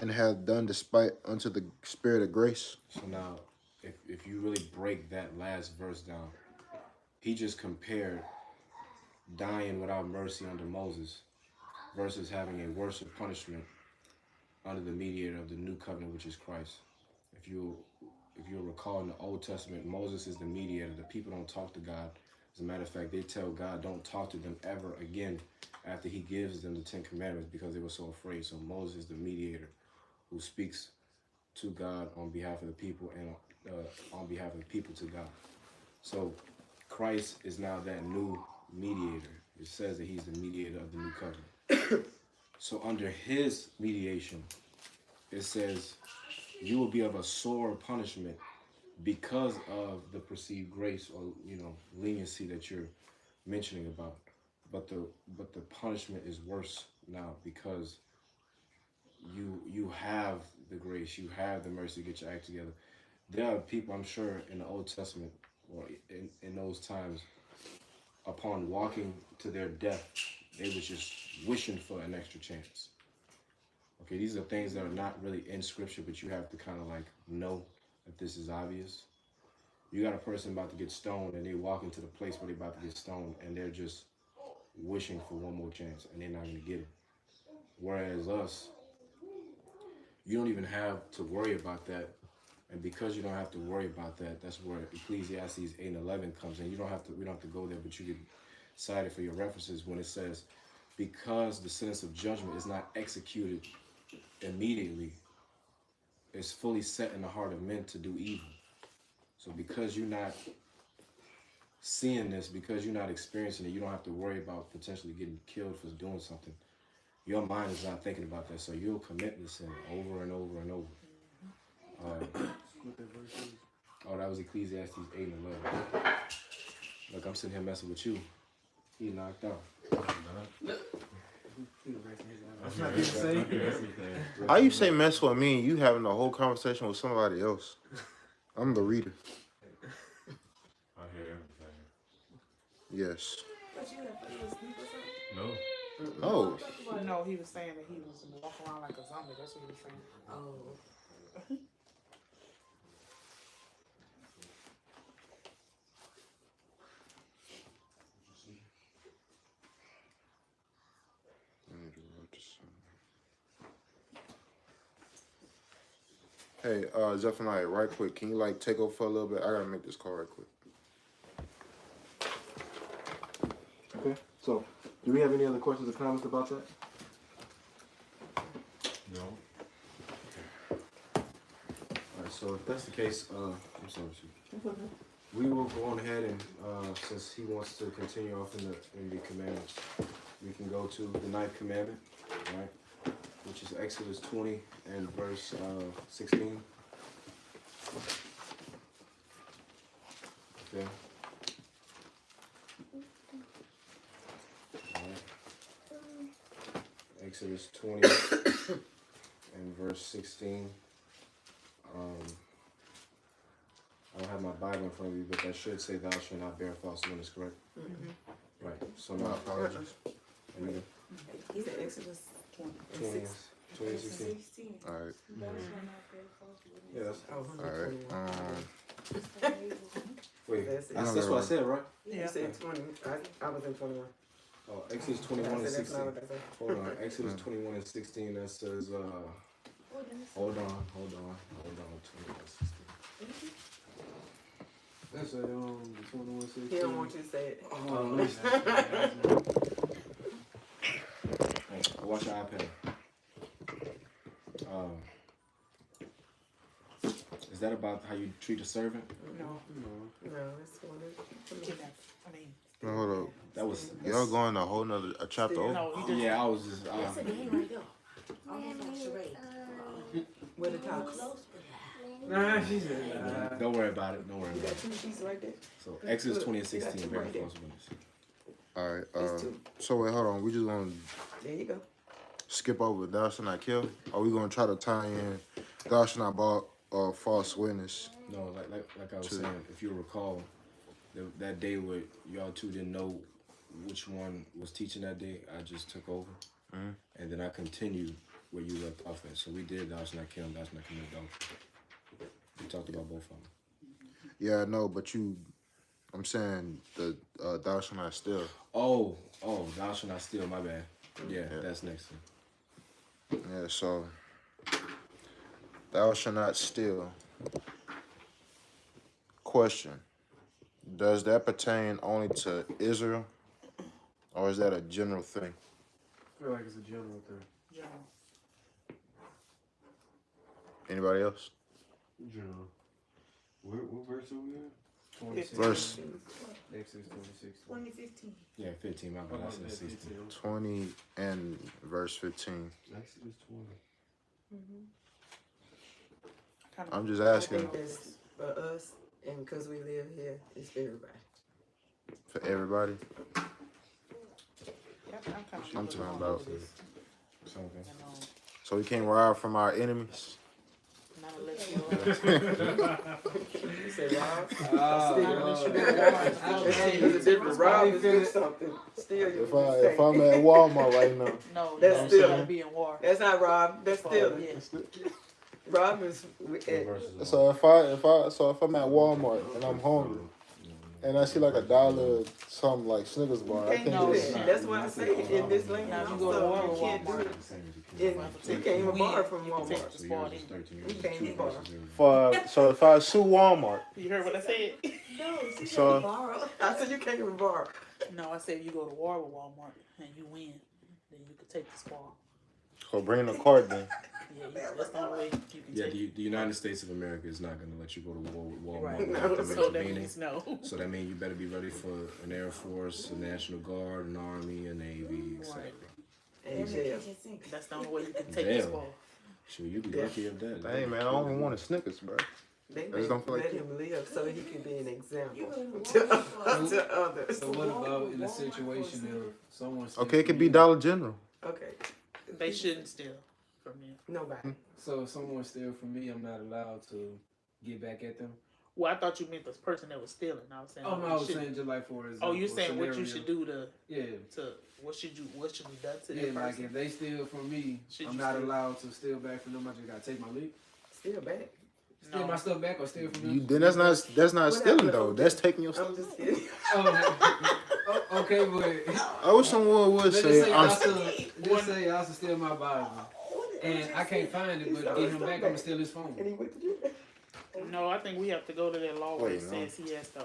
and hath done despite unto the Spirit of grace? So now, if you really break that last verse down, he just compared dying without mercy under Moses versus having a worse punishment under the mediator of the new covenant, which is Christ. If you'll recall, in the Old Testament, Moses is the mediator. The people don't talk to God. As a matter of fact, they tell God don't talk to them ever again after he gives them the 10 Commandments because they were so afraid. So Moses is the mediator who speaks to God on behalf of the people and on behalf of the people to God. So Christ is now that new mediator. It says that he's the mediator of the new covenant. So under his mediation, it says you will be of a sore punishment because of the perceived grace or, you know, leniency that you're mentioning about. But the punishment is worse now because you have the grace, you have the mercy to get your act together. There are people, I'm sure, in the Old Testament or in those times, upon walking to their death, they was just wishing for an extra chance. Okay, these are things that are not really in scripture, but you have to kind of like know that this is obvious. You got a person about to get stoned and they walk into the place where they're about to get stoned and they're just wishing for one more chance and they're not going to get it. Whereas us, you don't even have to worry about that. And because you don't have to worry about that, that's where Ecclesiastes 8 and 11 comes in. We don't have to go there, but you can cite it for your references when it says, because the sentence of judgment is not executed immediately, it's fully set in the heart of men to do evil. So because you're not seeing this, because you're not experiencing it, you don't have to worry about potentially getting killed for doing something. Your mind is not thinking about that, so you'll commit the sin over and over and over. Oh, that was Ecclesiastes 8 and 11. Look, I'm sitting here messing with you. He knocked out. How you say mess with me and you having a whole conversation with somebody else? I'm the reader. I hear everything. Yes. But you have fallen asleep or something? No. No. No, he was saying that he was walking around like a zombie. That's what he was saying. Oh. Hey, Zephaniah, right quick, can you like take over for a little bit? I gotta make this call right quick. Okay. So, do we have any other questions or comments about that? No. Alright, so if that's the case, I'm sorry, Chief. We will go on ahead and, since he wants to continue off in the commandments, we can go to the 9th commandment, right? Which is Exodus 20 and verse 16. Okay. Alright. Exodus 20 and verse 16. I don't have my Bible in front of me, but that should say thou shalt not bear false witness, correct? Mm-hmm. Right. So My now, apologies. He said Exodus 20 and 16. Alright. Yeah, that's, Oh, Alright. wait, That's it. that's what I said, right? You said 20. I was in 21. Oh, Exodus 21 and I said that's 16. not what I said. Hold on, Exodus 21 and 16, that says, hold on, 21 and 16. That's the 21 16. He don't want you to say it. Oh, listen. Hey, watch your iPad. Is that about how you treat a servant? No. No, it's one of Kidnap. I mean, No, hold up. That was, Y'all going a whole nother chapter over? no, he just. yeah, I was just, That's a name right there. Almost like charade. where the top. Close Nah, she said, don't worry about it, don't worry You about got it. 2 pieces right there. So, Exodus 20 and You got 16, two bear right there. false witness. Alright, It's 2. so wait, hold on. We just gonna There you go. skip over thou shalt not kill? Or we gonna try to tie in thou shalt not bear false witness? No, like I was True. saying, if you recall, that day where y'all two didn't know which one was teaching that day, I just took over. Mhm. And then I continued where you left off at. So we did thou shalt not kill, thou shalt not commit adultery. We talked about both of them. Yeah, I know, but I'm saying the thou shalt not steal. Oh, thou shalt not steal, my bad. Yeah, Yeah. that's next. Yeah, so thou shalt not steal. Question: does that pertain only to Israel, or is that a general thing? I feel like it's a general thing. General. Anybody else? General. What verse are we in? 26. Verse Exodus 26. 2015. Yeah, 15, my bad. I said 16. 20 and verse 15. Exodus 20. Kind I'm just I asking think that's for us, and because we live here, it's for everybody. for everybody. Yep, I'm kind of. I'm talking about- Something. So we can't rob from our enemies. Not unless you're. You say Rob? Oh, It's a different Rob is doing something. Still, you If I'm at Walmart right now, No, That's you still- gotta be in war. That's not Rob. That's still. Yeah. Rob is. What verse is so if I'm at Walmart and I'm hungry and I see like $1 something like Snickers bar, I Can't can't do just that. That's why I say in this language. Now, if you go to war with can't do Walmart, it. You can't even borrow from You can take Walmart. the spoiled in. You can't even borrow. so if I sue Walmart, You heard what I said? No, she So- said borrow. I said you can't even borrow. No, I said you go to war with Walmart and you win, then you could take the spoil. so bring the cart then. Yeah, that's the only way you can Yeah, take the United States of America is not going to let you go to war with Walmart. Right. without them So that intervening. means no. So that means you better be ready for an Air Force, a National Guard, an Army, a Navy, etc. Right. And jail. That's the only way you can take Damn. the spoil. Sure, you be lucky of that. Hey man, I only want a Snickers, bro. They I just don't feel like let him live so he can be an example You go to to, war. to others. So what about in a situation if someone steals Okay, it could from be you? Dollar General. Okay. They shouldn't steal from you. Nobody. So if someone steals from me, I'm not allowed to get back at them. Well, I thought you meant the person that was stealing. I was saying. Oh no, I was saying just like for example. Oh, you saying what you scenario. should do to? Yeah. To what should be done to Yeah, that like person? if they steal from me, Should I'm you not steal? allowed to steal back from them. I just gotta take my leave. Still back. Steal my stuff back or steal from them. You then that's not What stealing happened? though. That's taking your stuff. I'm just kidding. Oh, okay, but I wish someone would let's just say say I'm. y'all say y'all should steal my Bible, and I can't find it, but to get him back, I'm gonna steal his phone. And he went to jail. No, I think we have to go to that law where it Wait, no. says he has to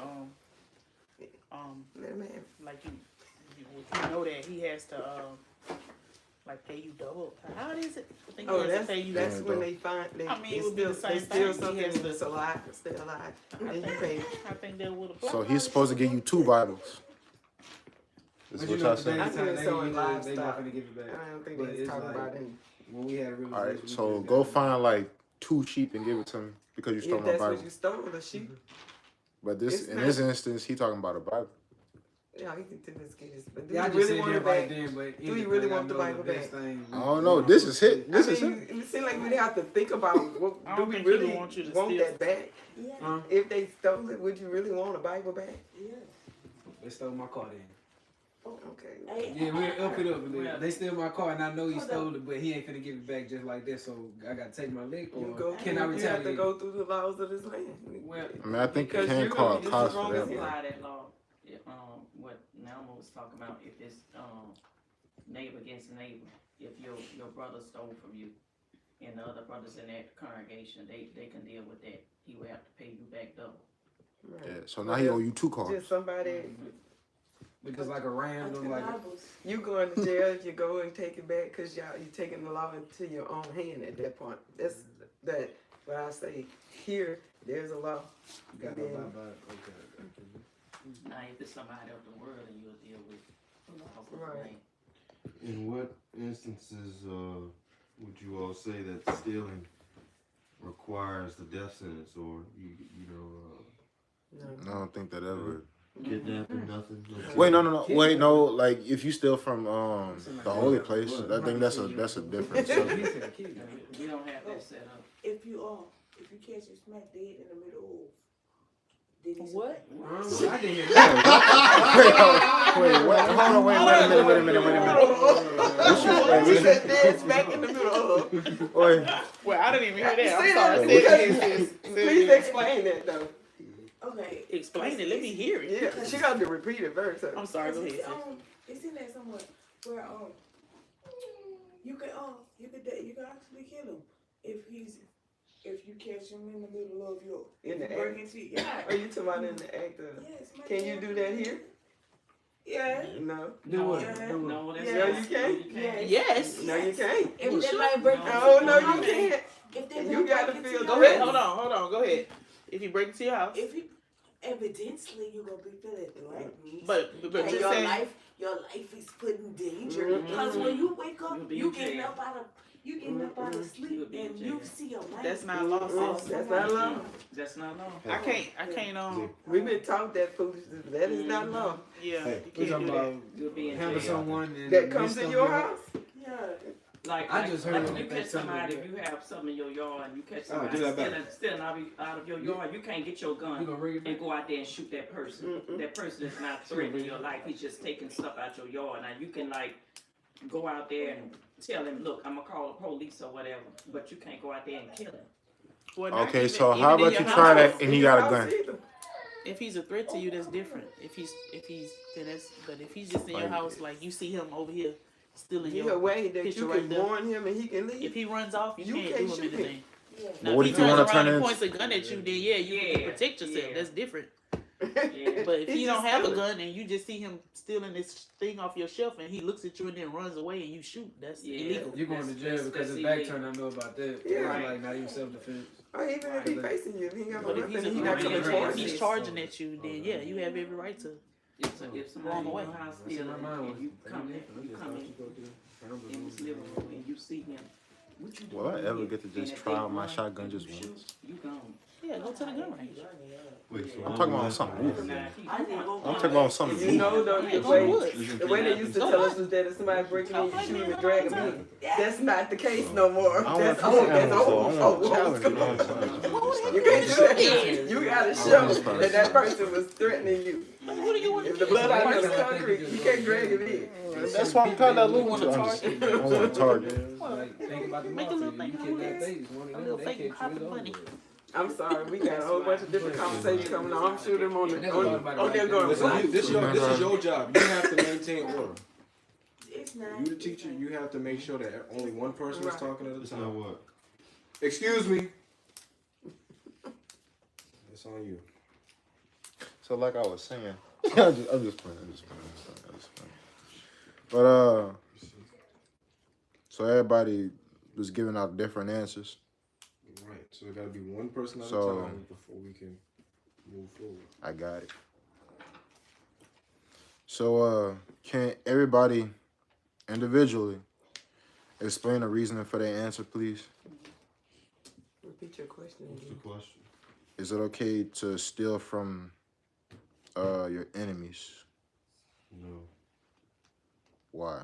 Man, like you know that he has to like pay you double. How is it? I think he has to pay you. that's Yeah, when though. they find they, I mean, they it would be the steal same they steal thing. something He has to- that's alive, still alive, and you pay. I think that would apply. So he's supposed to give you 2 Bibles. Is But what you know, y'all today, saying? I think it's so in they not livestock. gonna give it back. I don't think But they was it's talking like- about any. When we had a real All right, so go find like 2 sheep and give it to me because you stole If my that's what Bible. you stole, the sheep. But this It's in not- this instance, he talking about a Bible. Yeah, he can do this kids. But do Yeah, I you just really said want that it right back? then, but Do you really want the Bible back? I don't know. This is it. This is I it. mean, it seems like we'd have to think about what I do don't we think he would really want you to want steal. that back? Yeah. If they stole it, would you really want a Bible back? Yeah. They stole my car then. Oh, okay. Hey, Yeah, we'll up it up a little. Well- They steal my car and I know he Hold stole it, but he ain't finna give it back just like that. So I gotta take my lick, You or go. can I You have to retaliate? go through the laws of this land. Well, I mean, I think you Because can you call gonna a be cost just for wrong that. as hell. but- apply that law. What Nalma was talking about, if it's neighbor against neighbor, if your brother stole from you, and the other brothers in that congregation, they can deal with that. He will have to pay you back double. Right. Yeah, so now he owe you 2 cars. Just somebody, Because like a random, like you going to jail if you go and take it back because you taking the law into your own hand at that point. That's that. But I say here, there's a law. got And no then- okay. Now, if it's somebody of the world, then you'll deal with the laws of the Right. land. In what instances would you all say that stealing requires the death sentence, or you know No. I don't think that ever. kidnapping, nothing? Wait, no. Wait, no. Like if you steal from the holy place, I think that's a different He subject. said kid. We don't have that set up. if you catch him smack dead in the middle of, then he's What? I didn't hear that. Wait, what? Hold on, wait a minute. You said dead smack in the middle of. Wait, Well, I didn't even hear You that. see I'm sorry. that? Say it again, sis. Please explain that though. Okay. Explain it. Let me hear it. Yeah, she got to repeat it first. I'm sorry. Go ahead. It's, sis. it's in there somewhere where you can actually kill him if you catch him in the middle of your In the break act. into Are you talking about in the act of? Yes, my Can you dad- do that here? Yeah. No. Do what? Yeah. Do what? No, that's Yeah. No, not- you can't. Yes. Yes. No, you can't. If they Sure. might break Oh no, you if they- can't. If they You might gotta break into feel- your Go Go ahead. house, Hold on. Go ahead. If you break into your house, If you evidently you're gonna be feeling threatened. but and you're your saying life is put in danger Mhm. because when you wake up, You'll be you in getting jail. up out of You'll sleep be in and jail. you see your life. that's not law, Mm-mm. sis. That's not law. That's not law. I can't. We've been taught that foolishness. That is not law. Yeah, Hey, you we can't talking do that. about You'll be in handle jail. someone and That comes mess in up your house. Yeah. I just heard like that if you they catch tell me somebody, that. if you have something in your yard and you catch Oh, somebody do that back. stealing out of your yard, you can't get your You gun gonna bring it back? and go out there and shoot that person. Mm-mm. That person is not threatening your life. He's just taking stuff out your yard. Now you can like go out there and tell him, look, I'm gonna call the police or whatever, but you can't go out there and kill him. Well, not okay. even- So even how in about your you house. try that and he In your got a house gun? either. If he's a threat to you, that's different. If he's then that's. But if he's just in your Like- house, like you see him over here stealing Either your. way that picture you right can there. warn him and he can leave. If he runs off, you, You can't can't do him shoot him. anything. Yeah. Now, But what if if he you turns wanna around turn and it points a gun at you, then yeah, you Yeah, can protect yourself. yeah. That's different. Yeah. But if He you don't just have a stealing. gun and you just see him stealing this thing off your shelf and he looks at you and then runs away and you shoot, that's Yeah. illegal. You're going to jail That's- because that's his back illegal. turned. I know about that. Yeah. It's like not even self-defense. Or even if he facing you, if he ain't got no But if weapon, he's, he a, not coming coming towards towards if you. he's charging at you, then yeah, you have every right to. If somebody in your house That's in my stealing mind. and you come in his living room and you see him, what you doing? Will I ever here? get to And just if try they out my run shotgun and you just shoot, once? You gone. Yeah, go to the gun range. Wait, so I'm talking about something moving. I I'm talking about something You moving. know, though, Yeah, the go way, to Woods. the way they used to tell us was that if somebody breaking in, you shoot him and drag him in. That's not the case no more. I That's want old. to That's old. I want to challenge school. it. You can't do that. You gotta show that that person was threatening you. Like, what do you want? If the blood out of the concrete, you can't drag him in. That's why I'm telling that little one to target. I want a target. Like, think about the Make a mafia. little You thing kidnap on this. babies. One A of little them, they fake catch copper you, it's over bunny. with. I'm sorry, we got a whole bunch of different conversations coming on. I'm sure them on That's the a lot about it on right there there. going. Listen, this is your job. You have to maintain order. It's not. You the teacher, you have to make sure that only one person is Right. talking at a It's not time. what? Excuse me. It's on you. So like I was saying, I'm just playing. But so everybody was giving out different answers. Right. So it gotta be one person at So- a time before we can move forward. I got it. So can everybody individually explain the reasoning for their answer, please? Repeat your question What's the again. question? Is it okay to steal from your enemies? No. Why?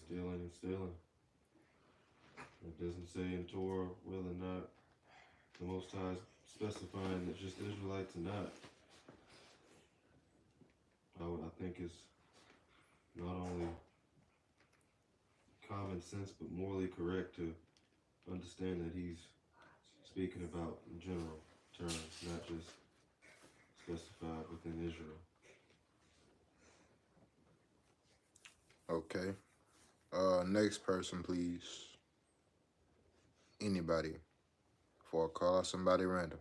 Stealing and stealing. It doesn't say in Torah whether or not the Most High is specifying that just Israelites or not. I think it's not only common sense but morally correct to understand that he's speaking about in general terms, not just specified within Israel. Okay. Next person, please. Anybody. Before I call out somebody random.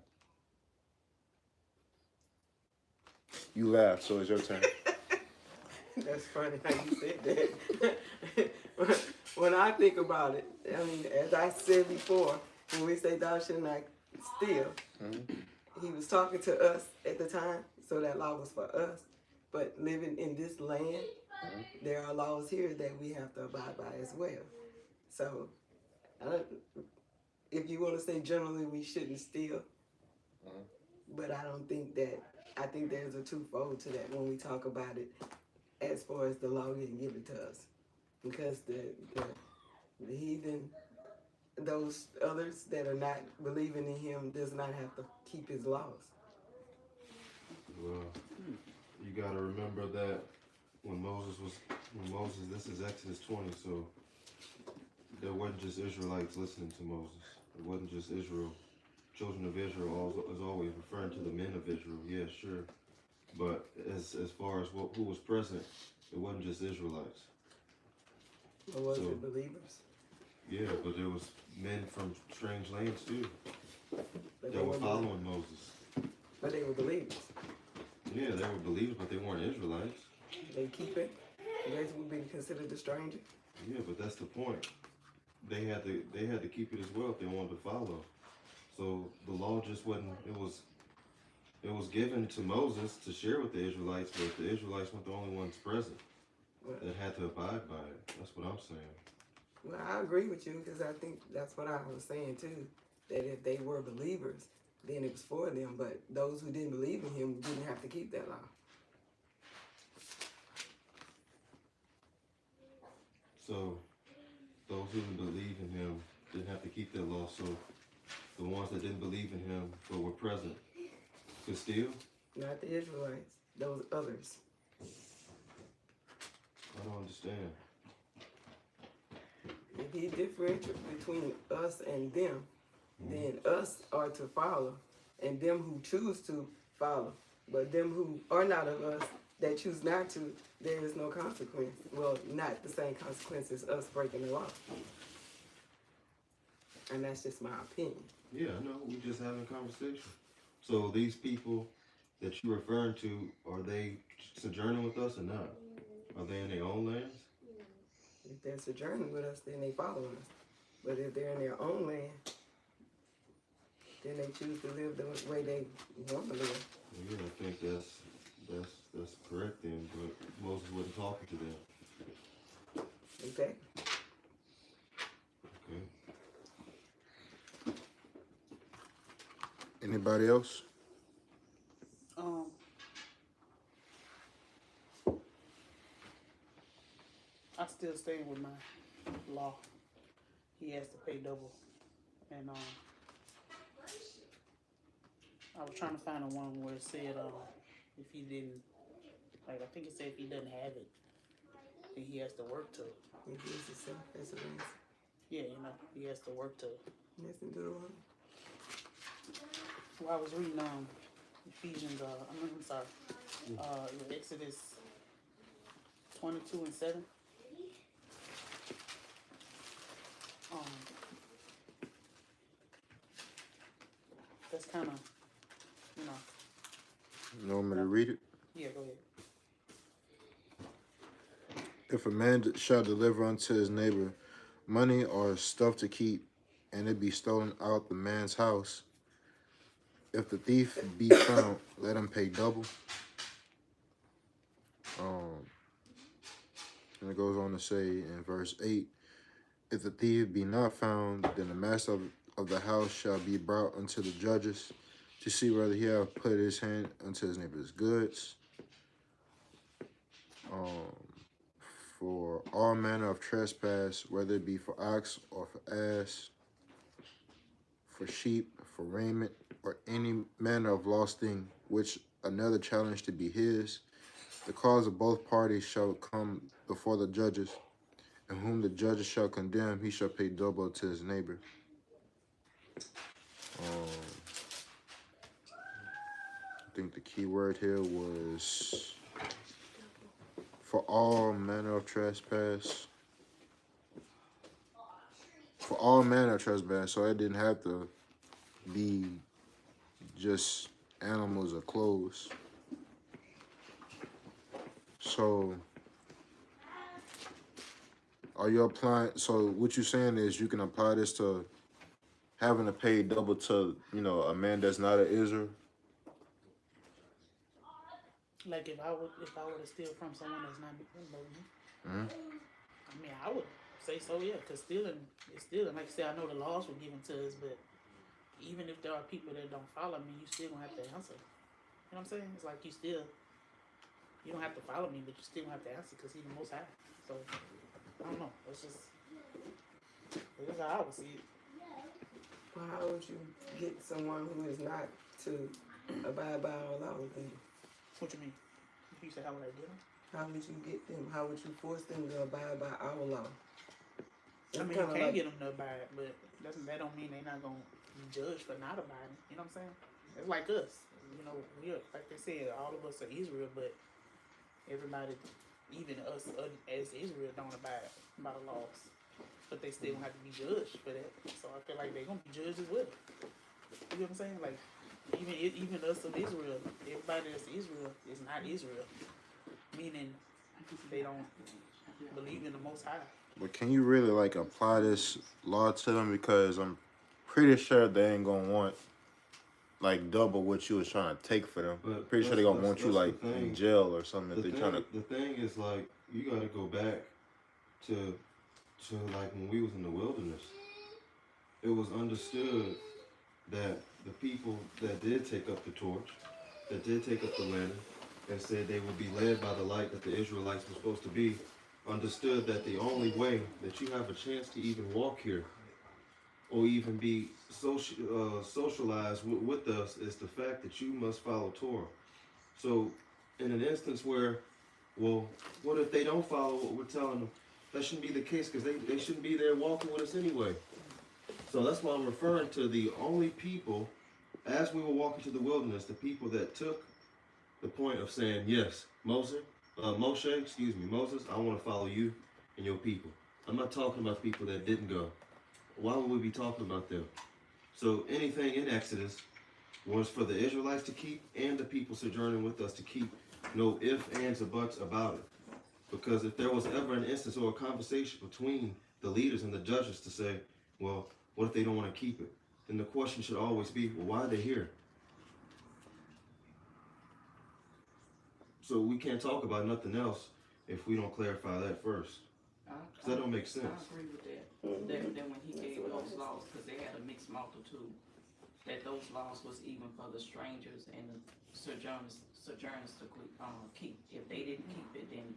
You laugh, so it's your turn. That's funny how you said that. When I think about it, I mean, as I said before, when we say thou shalt not steal, he was talking to us at the time, so that law was for us. But living in this land, there are laws here that we have to abide by as well. So, if you want to say generally we shouldn't steal, but I don't think that, I think there's a twofold to that when we talk about it as far as the law didn't give it to us. Because the heathen, those others that are not believing in him does not have to keep his laws. Well, you got to remember that when Moses, this is Exodus 20, so there wasn't just Israelites listening to Moses. It wasn't just Israel. Children of Israel is always referring to the men of Israel. Yeah, sure. But as far as who was present, it wasn't just Israelites. Or was So- it believers? Yeah, but there was men from strange lands too But that they were were following Moses. But they were believers. Yeah, they were believers, but they weren't Israelites. They keep it. They would be considered a stranger. Yeah, but that's the point. They had to keep it as well if they wanted to follow. So the law just wasn't. It was given to Moses to share with the Israelites, but the Israelites weren't the only ones present that had to abide by it. That's what I'm saying. Well, I agree with you because I think that's what I was saying too. That if they were believers, then it was for them. But those who didn't believe in him didn't have to keep that law. So those who didn't believe in him didn't have to keep that law. So the ones that didn't believe in him but were present could steal. Not the Israelites, those others. I don't understand. If he differentiates between us and them, then us are to follow, and them who choose to follow. But them who are not of us, that choose not to, there is no consequence. Well, not the same consequence as us breaking the law. And that's just my opinion. Yeah, I know. We're just having a conversation. So these people that you're referring to, are they sojourning with us or not? Are they in their own lands? If they're sojourning with us, then they follow us. But if they're in their own land, then they choose to live the way they want to live. Yeah, I think that's correct then, but Moses wasn't talking to them. Okay? Okay. Anybody else? I still stay with my law. He has to pay double, and I was trying to find the one where it said if he didn't, like I think it said if he doesn't have it, then he has to work to it. He gives himself as a ransom. Yeah, he has to work to it. Listen to the one. Well, I was reading Ephesians. I'm sorry. Exodus 22:7. That's kind of, You want me to read it? Yeah, go ahead. If a man shall deliver unto his neighbor money or stuff to keep, and it be stolen out the man's house, if the thief be found, let him pay double. And it goes on to say in verse 8, if the thief be not found, then the master of the house shall be brought unto the judges to see whether he have put his hand unto his neighbor's goods. For all manner of trespass, whether it be for ox or for ass, for sheep, for raiment, or any manner of lost thing, which another challenge to be his, the cause of both parties shall come before the judges, and whom the judges shall condemn, he shall pay double to his neighbor. I think the key word here was for all manner of trespass. For all manner of trespass, so it didn't have to be just animals or clothes. So, are you applying? So, what you're saying is you can apply this to having to pay double to, a man that's not an Israel. Like if I were to steal from someone that's not me, I mean, I would say so, yeah, because stealing is stealing. Like I said, I know the laws were given to us, but even if there are people that don't follow me, you still gonna have to answer. You know what I'm saying? It's like you don't have to follow me, but you still have to answer because he's the Most High. So, I don't know. That's how I would see it. Well, how would you get someone who is not to abide by our laws then? What you mean? You say how would I get them? How would you get them? How would you force them to abide by our law? I mean, you can get them to abide, but that don't mean they're not gonna be judged for not abiding. You know what I'm saying? It's like us. We're like they said, all of us are Israel, but everybody, even us as Israel, don't abide by the laws. But they still have to be judged for that. So I feel like they're gonna be judged as well. You know what I'm saying? Like even us of Israel, everybody that's Israel is not Israel, meaning they don't believe in the Most High. But can you really apply this law to them? Because I'm pretty sure they ain't gonna want double what you was trying to take for them. But pretty sure they gonna want you in jail or something if they trying to. The thing is you gotta go back to when we was in the wilderness. It was understood that the people that did take up the torch, that did take up the lantern, and said they would be led by the light that the Israelites were supposed to be, understood that the only way that you have a chance to even walk here or even be socialized with us is the fact that you must follow Torah. So in an instance where, well, what if they don't follow what we're telling them? That shouldn't be the case because they shouldn't be there walking with us anyway. So that's why I'm referring to the only people, as we were walking to the wilderness, the people that took the point of saying, yes, Moses, I want to follow you and your people. I'm not talking about people that didn't go. Why would we be talking about them? So anything in Exodus was for the Israelites to keep and the people sojourning with us to keep. No ifs, ands, or buts about it. Because if there was ever an instance or a conversation between the leaders and the judges to say, well, what if they don't want to keep it? Then the question should always be, well, why are they here? So we can't talk about nothing else if we don't clarify that first. Because that don't make sense. I agree with that. That when he gave those laws, because they had a mixed multitude. that those laws was even for the strangers and the sojourners to keep. If they didn't keep it, then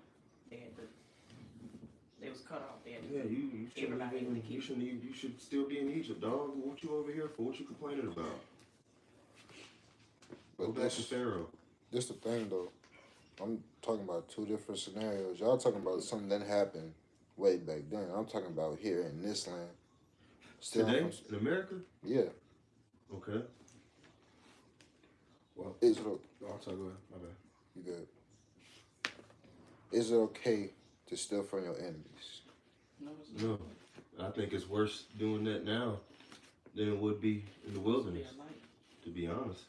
they was cut off there. Yeah, you shouldn't Everybody even, had to keep you should still be in Egypt, dog. What you over here for? What you complaining about? Go But back to Pharaoh. this the thing though. I'm talking about two different scenarios. Y'all talking about something that happened way back then. I'm talking about here in this land. Still Today in America? yeah. Okay. Well, Is it I'll talk about my bad. you good? Is it okay to steal from your enemies? No, I think it's worse doing that now than it would be in the wilderness. To be honest,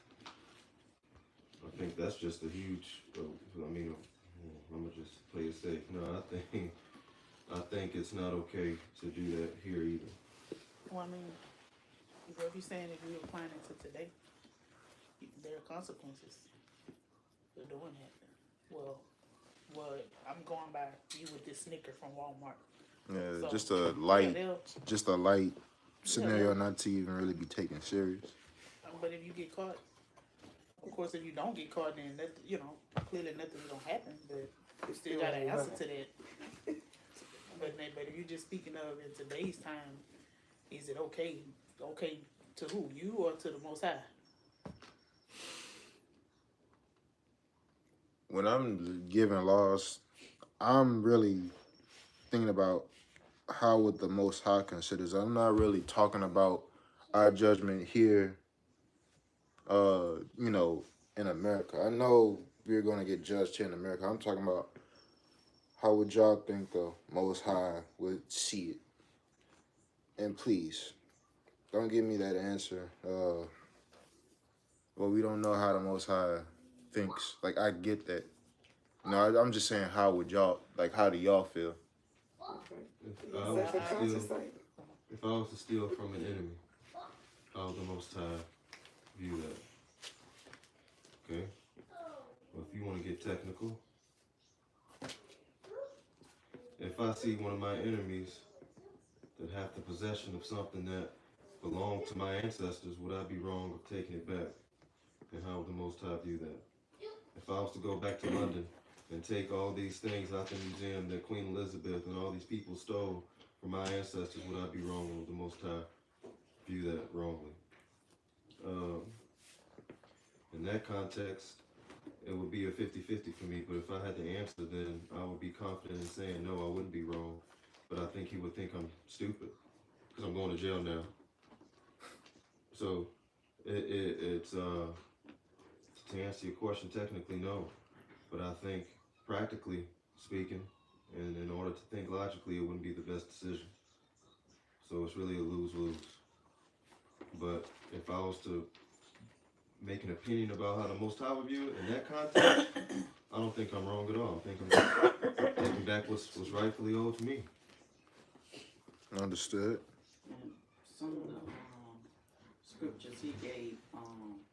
I think that's just a huge. I mean, I'm gonna just play it safe. No, I think it's not okay to do that here either. Well, I mean, if you're saying if you're applying it to today, there are consequences for doing that. Well, I'm going by you with this Snicker from Walmart. Yeah, So, just a light, yeah, scenario, they'll- not to even really be taken serious. But if you get caught, of course, if you don't get caught, then that, clearly nothing's gonna happen. But you still got an answer to that. But if you're just speaking of in today's time, is it okay? Okay to who? You or to the Most High? When I'm giving laws, I'm really thinking about how would the Most High considers. I'm not really talking about our judgment here, in America. I know we're going to get judged here in America. I'm talking about how would y'all think the Most High would see it. And please, don't give me that answer. Well, we don't know how the Most High thinks. Like, I get that. No, I'm just saying, how would y'all, how do y'all feel? If I was to steal from an enemy, how would the Most High view that? Okay? Well, if you want to get technical, if I see one of my enemies that have the possession of something that belonged to my ancestors, would I be wrong of taking it back? And how would the Most High view that? If I was to go back to London and take all these things out the museum that Queen Elizabeth and all these people stole from my ancestors, would I be wrong or would the Most High view that wrongly? In that context, it would be a 50-50 for me, but if I had to answer, then I would be confident in saying, no, I wouldn't be wrong. But I think he would think I'm stupid, because I'm going to jail now. So, it's to answer your question, technically, no. But I think, practically speaking, and in order to think logically, it wouldn't be the best decision. So it's really a lose-lose. But if I was to make an opinion about how the Most High would view it in that context, I don't think I'm wrong at all. I think I'm taking back what's rightfully owed to me. Understood. And some of the scriptures he gave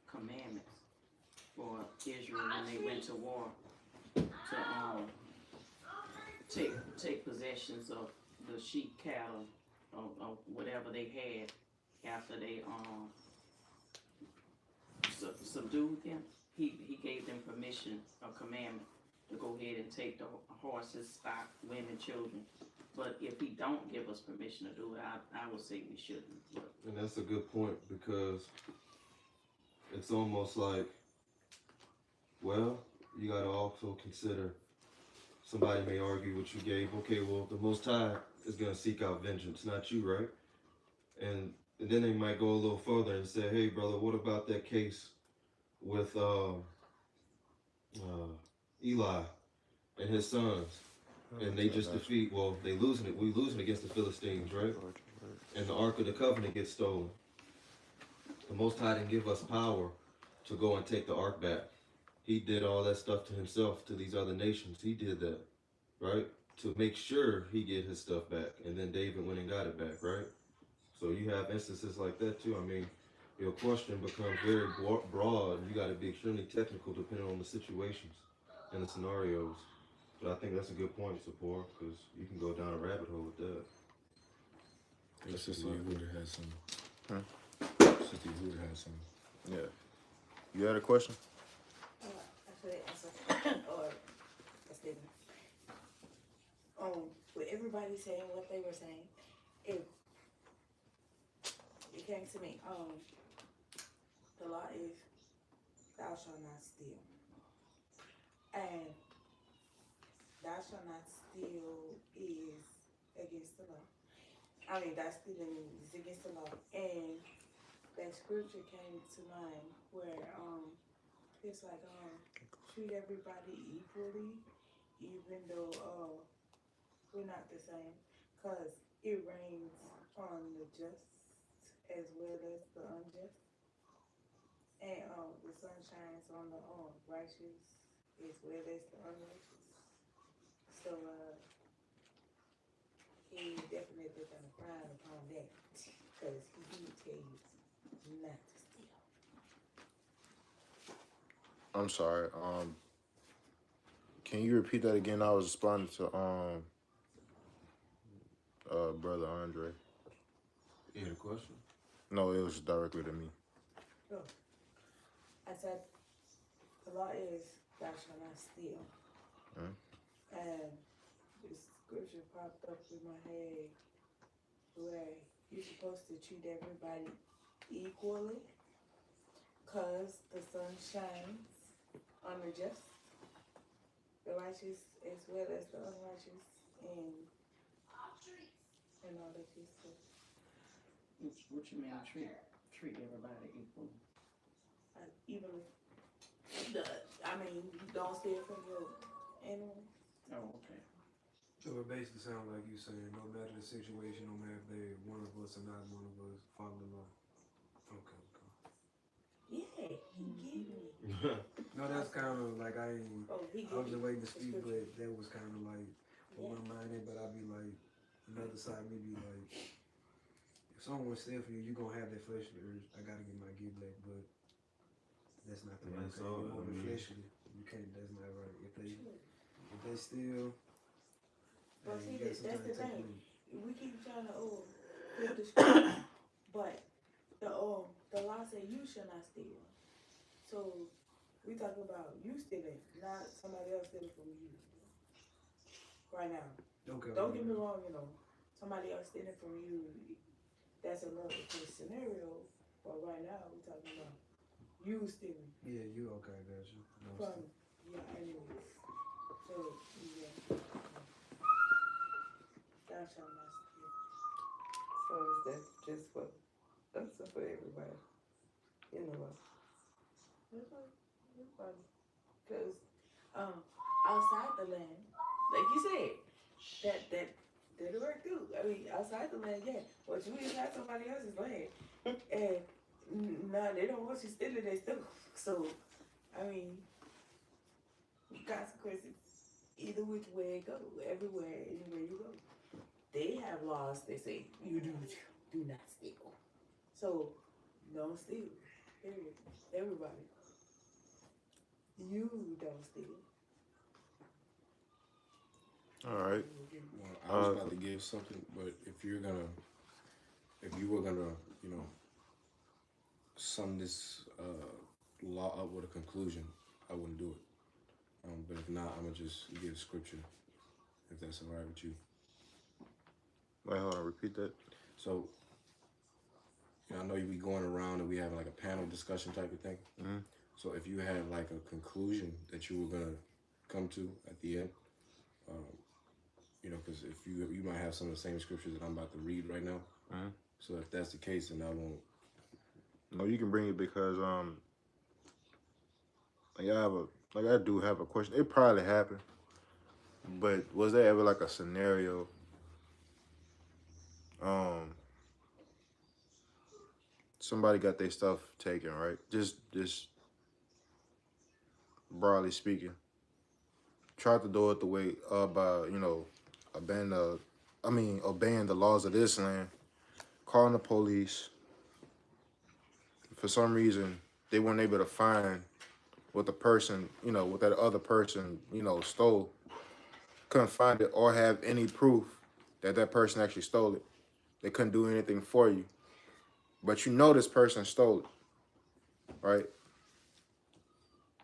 commandments for Israel when they went to war to take possessions of the sheep, cattle, or whatever they had after they subdued them. He gave them permission, a commandment, to go ahead and take the horses, stock, women, children. But if he don't give us permission to do it, I would say we shouldn't. But And that's a good point, because it's almost like, well, you got to also consider, somebody may argue what you gave. Okay, well, the Most High is going to seek out vengeance, not you, right? And then they might go a little further and say, hey, brother, what about that case with Eli and his sons? And they just defeat, well, we losing against the Philistines, right? And the Ark of the Covenant gets stolen. The Most High didn't give us power to go and take the Ark back. He did all that stuff to himself, to these other nations. He did that, right? To make sure he get his stuff back. And then David went and got it back, right? So you have instances like that too. I mean, your question becomes very broad, and you got to be extremely technical depending on the situations and the scenarios. But I think that's a good point, Sapor, because you can go down a rabbit hole with that. It's just you would have had some Sister Yehuda has some. Yeah. You had a question? Actually, answer. Or, excuse me. With everybody saying what they were saying, if it came to me, the law is thou shalt not steal. And thou shalt not steal is against the law. I mean, that stealing is against the law. And that scripture came to mind where it's like treat everybody equally, even though we're not the same, cause it rains on the just as well as the unjust, and the sun shines on the righteous as well as the unrighteous. So he definitely gonna frown upon that, cause he did tell you not to steal. I'm sorry. Can you repeat that again? I was responding to brother Andre. You had a question? No, it was directly to me. So I said the law is thou shalt not steal. And this scripture popped up in my head where you're supposed to treat everybody equally, cause the sun shines on the just, the righteous as well as the unrighteous, and all that you said. What you mean treat everybody equally? Evenly. I mean, you don't steal from your animals. Oh, okay. So it basically sounds like you saying no matter the situation, no matter if they're one of us or not one of us, follow the law. Okay. Yeah, he get me. No, that's kind of like I was just waiting to speak, Scripture. but that was kind of like put my mind in. But I'd be like, another side me be like, if someone steal from you, you gonna have that fleshly urge. I gotta get my gift back, but that's not the Yeah, right so, thing. You I want the mean- fleshly, you can't. That's not right. If they steal, But hey, see, you got that's some time the to take thing. leave. We keep trying to flip the script, but the law say you shall not steal. So we talking about you stealing, not somebody else stealing from you. Right now, Okay. don't get me wrong. Somebody else stealing from you. That's another case scenario. But right now, we talking about you stealing Yeah, you okay? Got you. No, from your enemies. So yeah, thou shalt not steal. So that's just for us or for everybody. You know what? Everybody. Because outside the land, like you said, that'll work too. I mean, outside the land, yeah. But you is not somebody else's land. And no, they don't want you stealing their stuff. So, I mean, consequences either which way it go, everywhere, anywhere you go. They have laws that say you do not steal. So, don't steal. Period. Everybody. You don't steal. All right. Well, I was about to give something, but if you were gonna, sum this law up with a conclusion, I wouldn't do it. But if not, I'm gonna just give scripture, if that's all right with you. Wait, hold on. Repeat that. So, I know you be going around and we having like a panel discussion type of thing. Mm-hmm. So if you had like a conclusion that you were gonna come to at the end, because if you might have some of the same scriptures that I'm about to read right now. Mm-hmm. So if that's the case, then I won't. No, you can bring it because I do have a question. It probably happened, but was there ever like a scenario? Somebody got their stuff taken, right? Just broadly speaking, tried to do it the way by obeying the laws of this land, calling the police. For some reason, they weren't able to find what the person, what that other person, stole. Couldn't find it or have any proof that that person actually stole it. They couldn't do anything for you. but you know this person stole it, right?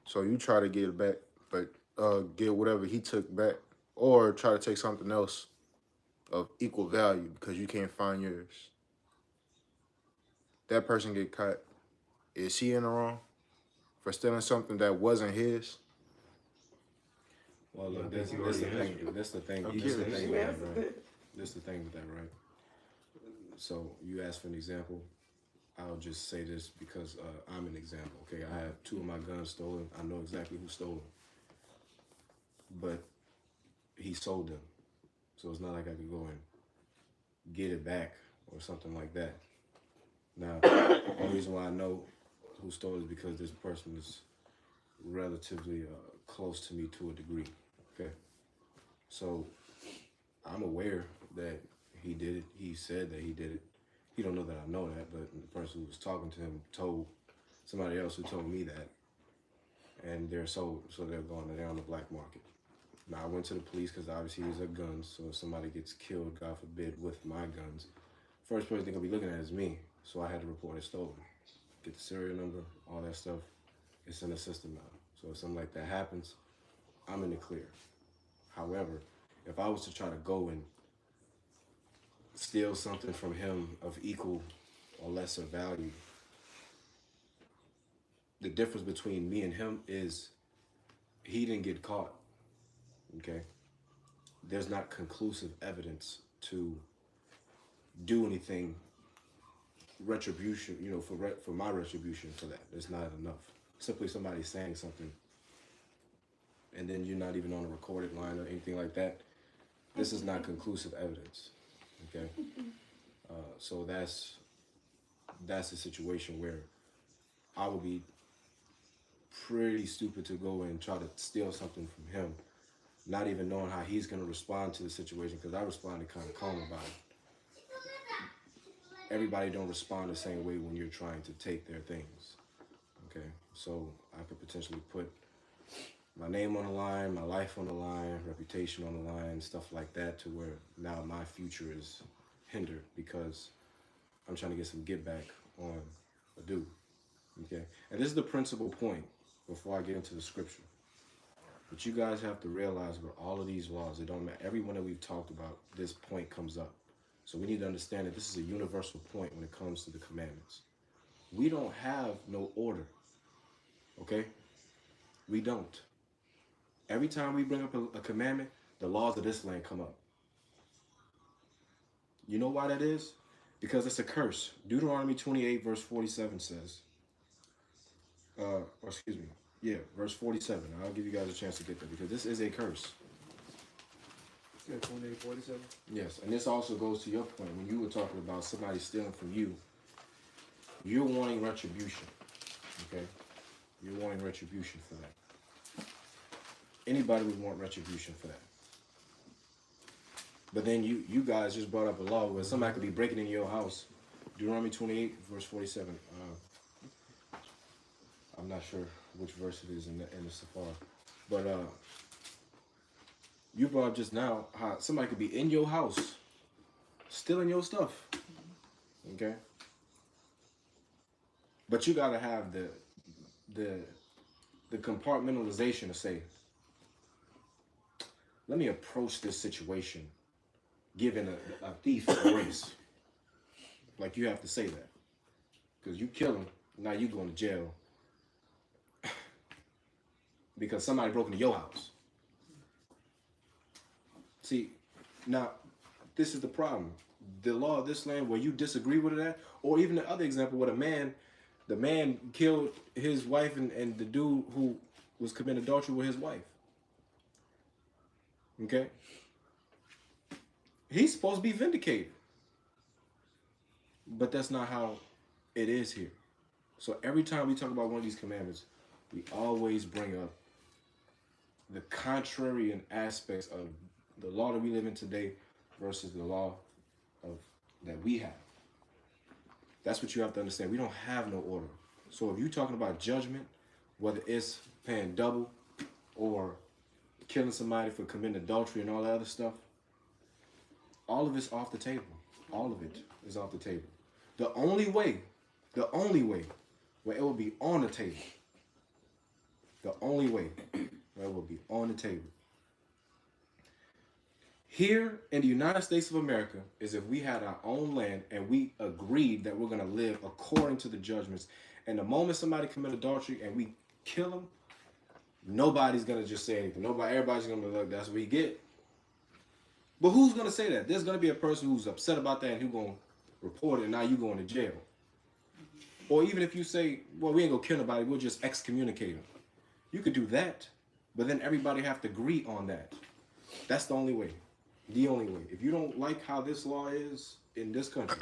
So you try to get it back, but get whatever he took back, or try to take something else of equal value because you can't find yours. That person get caught. Is he in the wrong for stealing something that wasn't his? Well, Yeah, I look, think this you the already thing. answered This the thing. Okay. This the thing with that, Answered right? it. This the thing with that, right? So you asked for an example. I'll just say this because I'm an example. Okay, I had 2 of my guns stolen. I know exactly who stole them, but he sold them, so it's not like I could go and get it back or something like that. Now, the only reason why I know who stole it is because this person is relatively close to me to a degree. Okay, so I'm aware that he did it. He said that he did it. He don't know that I know that, but the person who was talking to him told somebody else who told me that, and they're sold, so they're on the black market. Now I went to the police because obviously these are guns, so if somebody gets killed, God forbid, with my guns, first person they're gonna be looking at is me. So I had to report it stolen, get the serial number, all that stuff. It's in the system now. So if something like that happens, I'm in the clear. However, if I was to try to go and steal something from him of equal or lesser value, the difference between me and him is he didn't get caught. Okay, there's not conclusive evidence to do anything retribution, for my retribution for that. It's not enough. Simply somebody saying something and then you're not even on a recorded line or anything like that. This is not conclusive evidence. Okay, so that's a situation where I would be pretty stupid to go and try to steal something from him, not even knowing how he's going to respond to the situation, because I responded kind of calm about it. Everybody don't respond the same way when you're trying to take their things. Okay, so I could potentially put my name on the line, my life on the line, reputation on the line, stuff like that, to where now my future is hindered because I'm trying to get some get back on a dude. Okay, and this is the principal point before I get into the scripture. But you guys have to realize with all of these laws, it don't matter. Every one that we've talked about, this point comes up. So we need to understand that this is a universal point when it comes to the commandments. We don't have no order. Okay? We don't. Every time we bring up a commandment, the laws of this land come up. You know why that is? Because it's a curse. Deuteronomy 28 verse 47 says, verse 47. I'll give you guys a chance to get there because this is a curse. Yeah, 28:47. Yes, and this also goes to your point when you were talking about somebody stealing from you. You're wanting retribution, okay? You're wanting retribution for that. Anybody would want retribution for that. But then you guys just brought up a law where somebody could be breaking into your house. Deuteronomy 28 verse 47. I'm not sure which verse it is in the Safari, but you brought up just now how somebody could be in your house, stealing your stuff. Okay? But you gotta have the compartmentalization to say, let me approach this situation giving a thief a grace. Like you have to say that. Because you kill him, now you going to jail because somebody broke into your house. See, now, this is the problem. The law of this land where you disagree with it, or even the other example where the man killed his wife and the dude who was committing adultery with his wife. Okay? He's supposed to be vindicated. But that's not how it is here. So every time we talk about one of these commandments, we always bring up the contrarian aspects of the law that we live in today versus the law that we have. That's what you have to understand. We don't have no order. So if you're talking about judgment, whether it's paying double or killing somebody for committing adultery and all that other stuff, all of it's off the table. All of it is off the table. the only way where it will be on the table, the only way where it will be on the table here in the United States of America is if we had our own land and we agreed that we're going to live according to the judgments. And the moment somebody commit adultery and we kill them, nobody's going to just say anything. Everybody's going to be like, that's what we get. But who's going to say that? There's going to be a person who's upset about that and who's going to report it, and now you going to jail. Or even if you say, well, we ain't going to kill nobody, we'll just excommunicate them. You could do that, but then everybody have to agree on that. That's the only way. The only way. If you don't like how this law is in this country,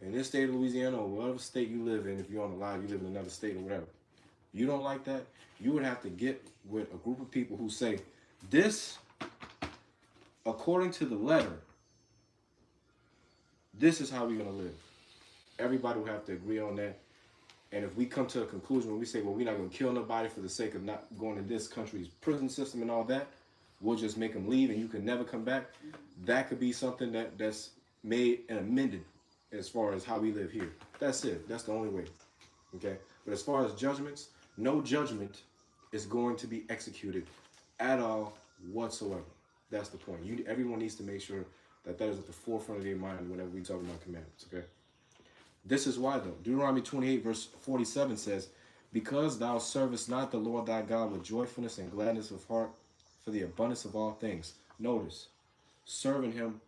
in this state of Louisiana or whatever state you live in, if you're on the line, you live in another state or whatever, you don't like that, you would have to get with a group of people who say, this, according to the letter, this is how we're going to live. Everybody will have to agree on that. And if we come to a conclusion where we say, well, we're not going to kill nobody for the sake of not going to this country's prison system and all that, we'll just make them leave and you can never come back. That could be something that's made and amended as far as how we live here. That's it. That's the only way. Okay? But as far as judgments, no judgment is going to be executed at all whatsoever. That's the point. Everyone needs to make sure that is at the forefront of their mind whenever we talk about commandments. Okay? This is why, though. Deuteronomy 28, verse 47 says, because thou servest not the Lord thy God with joyfulness and gladness of heart, for the abundance of all things. Notice, serving him,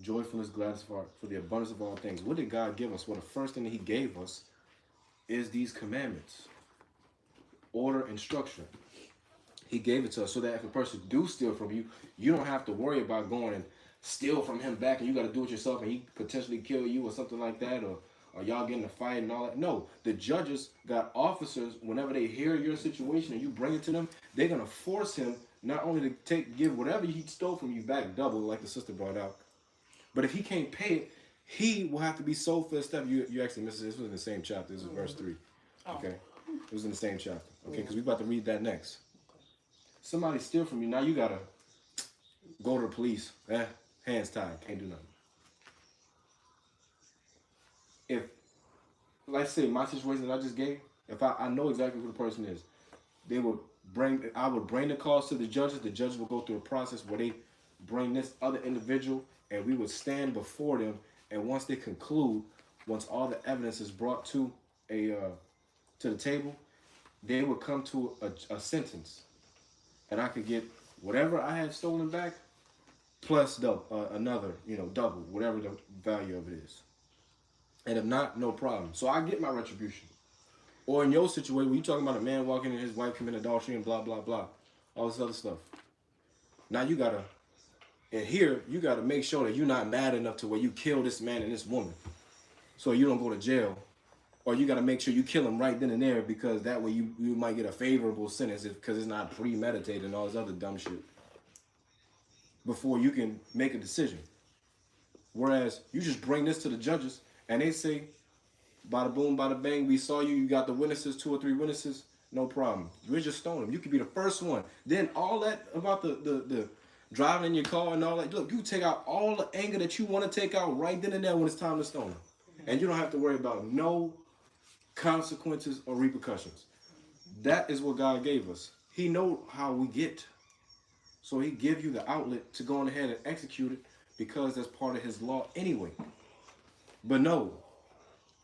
joyfulness, gladness of heart, for the abundance of all things. What did God give us? Well, the first thing that he gave us is these commandments. Order and structure. He gave it to us so that if a person do steal from you, you don't have to worry about going and steal from him back and you got to do it yourself and he potentially kill you or something like that, or y'all getting a fight and all that. No, the judges got officers, whenever they hear your situation and you bring it to them, they're going to force him not only to give whatever he stole from you back double, like the sister brought out, but if he can't pay it, he will have to be sold for the stuff. You actually missed it. This was in the same chapter. This is verse 3. Okay? It was in the same chapter. Okay? Because we're about to read that next. Somebody steal from you, now you got to go to the police. Hands tied. Can't do nothing. If, let's say, my situation that I just gave, if I know exactly who the person is, I would bring the cause to the judges will go through a process where they bring this other individual and we would stand before them, and once they conclude, once all the evidence is brought to the table, they would come to a sentence, and I could get whatever I had stolen back plus another, double, whatever the value of it is. And if not, no problem. So I get my retribution. Or in your situation, when you're talking about a man walking in, his wife committing adultery and blah, blah, blah, all this other stuff. Now you gotta make sure that you're not mad enough to where you kill this man and this woman so you don't go to jail. Or you gotta make sure you kill him right then and there, because that way you might get a favorable sentence because it's not premeditated and all this other dumb shit before you can make a decision. Whereas you just bring this to the judges and they say, bada boom, bada bang, we saw you got the witnesses, 2 or 3 witnesses, no problem. We're just stoning them. You could be the first one. Then all that about the driving in your car and all that, look, you take out all the anger that you want to take out right then and there when it's time to stone them. And you don't have to worry about no consequences or repercussions. That is what God gave us. He know how we get. So he give you the outlet to go on ahead and execute it because that's part of his law anyway. But no,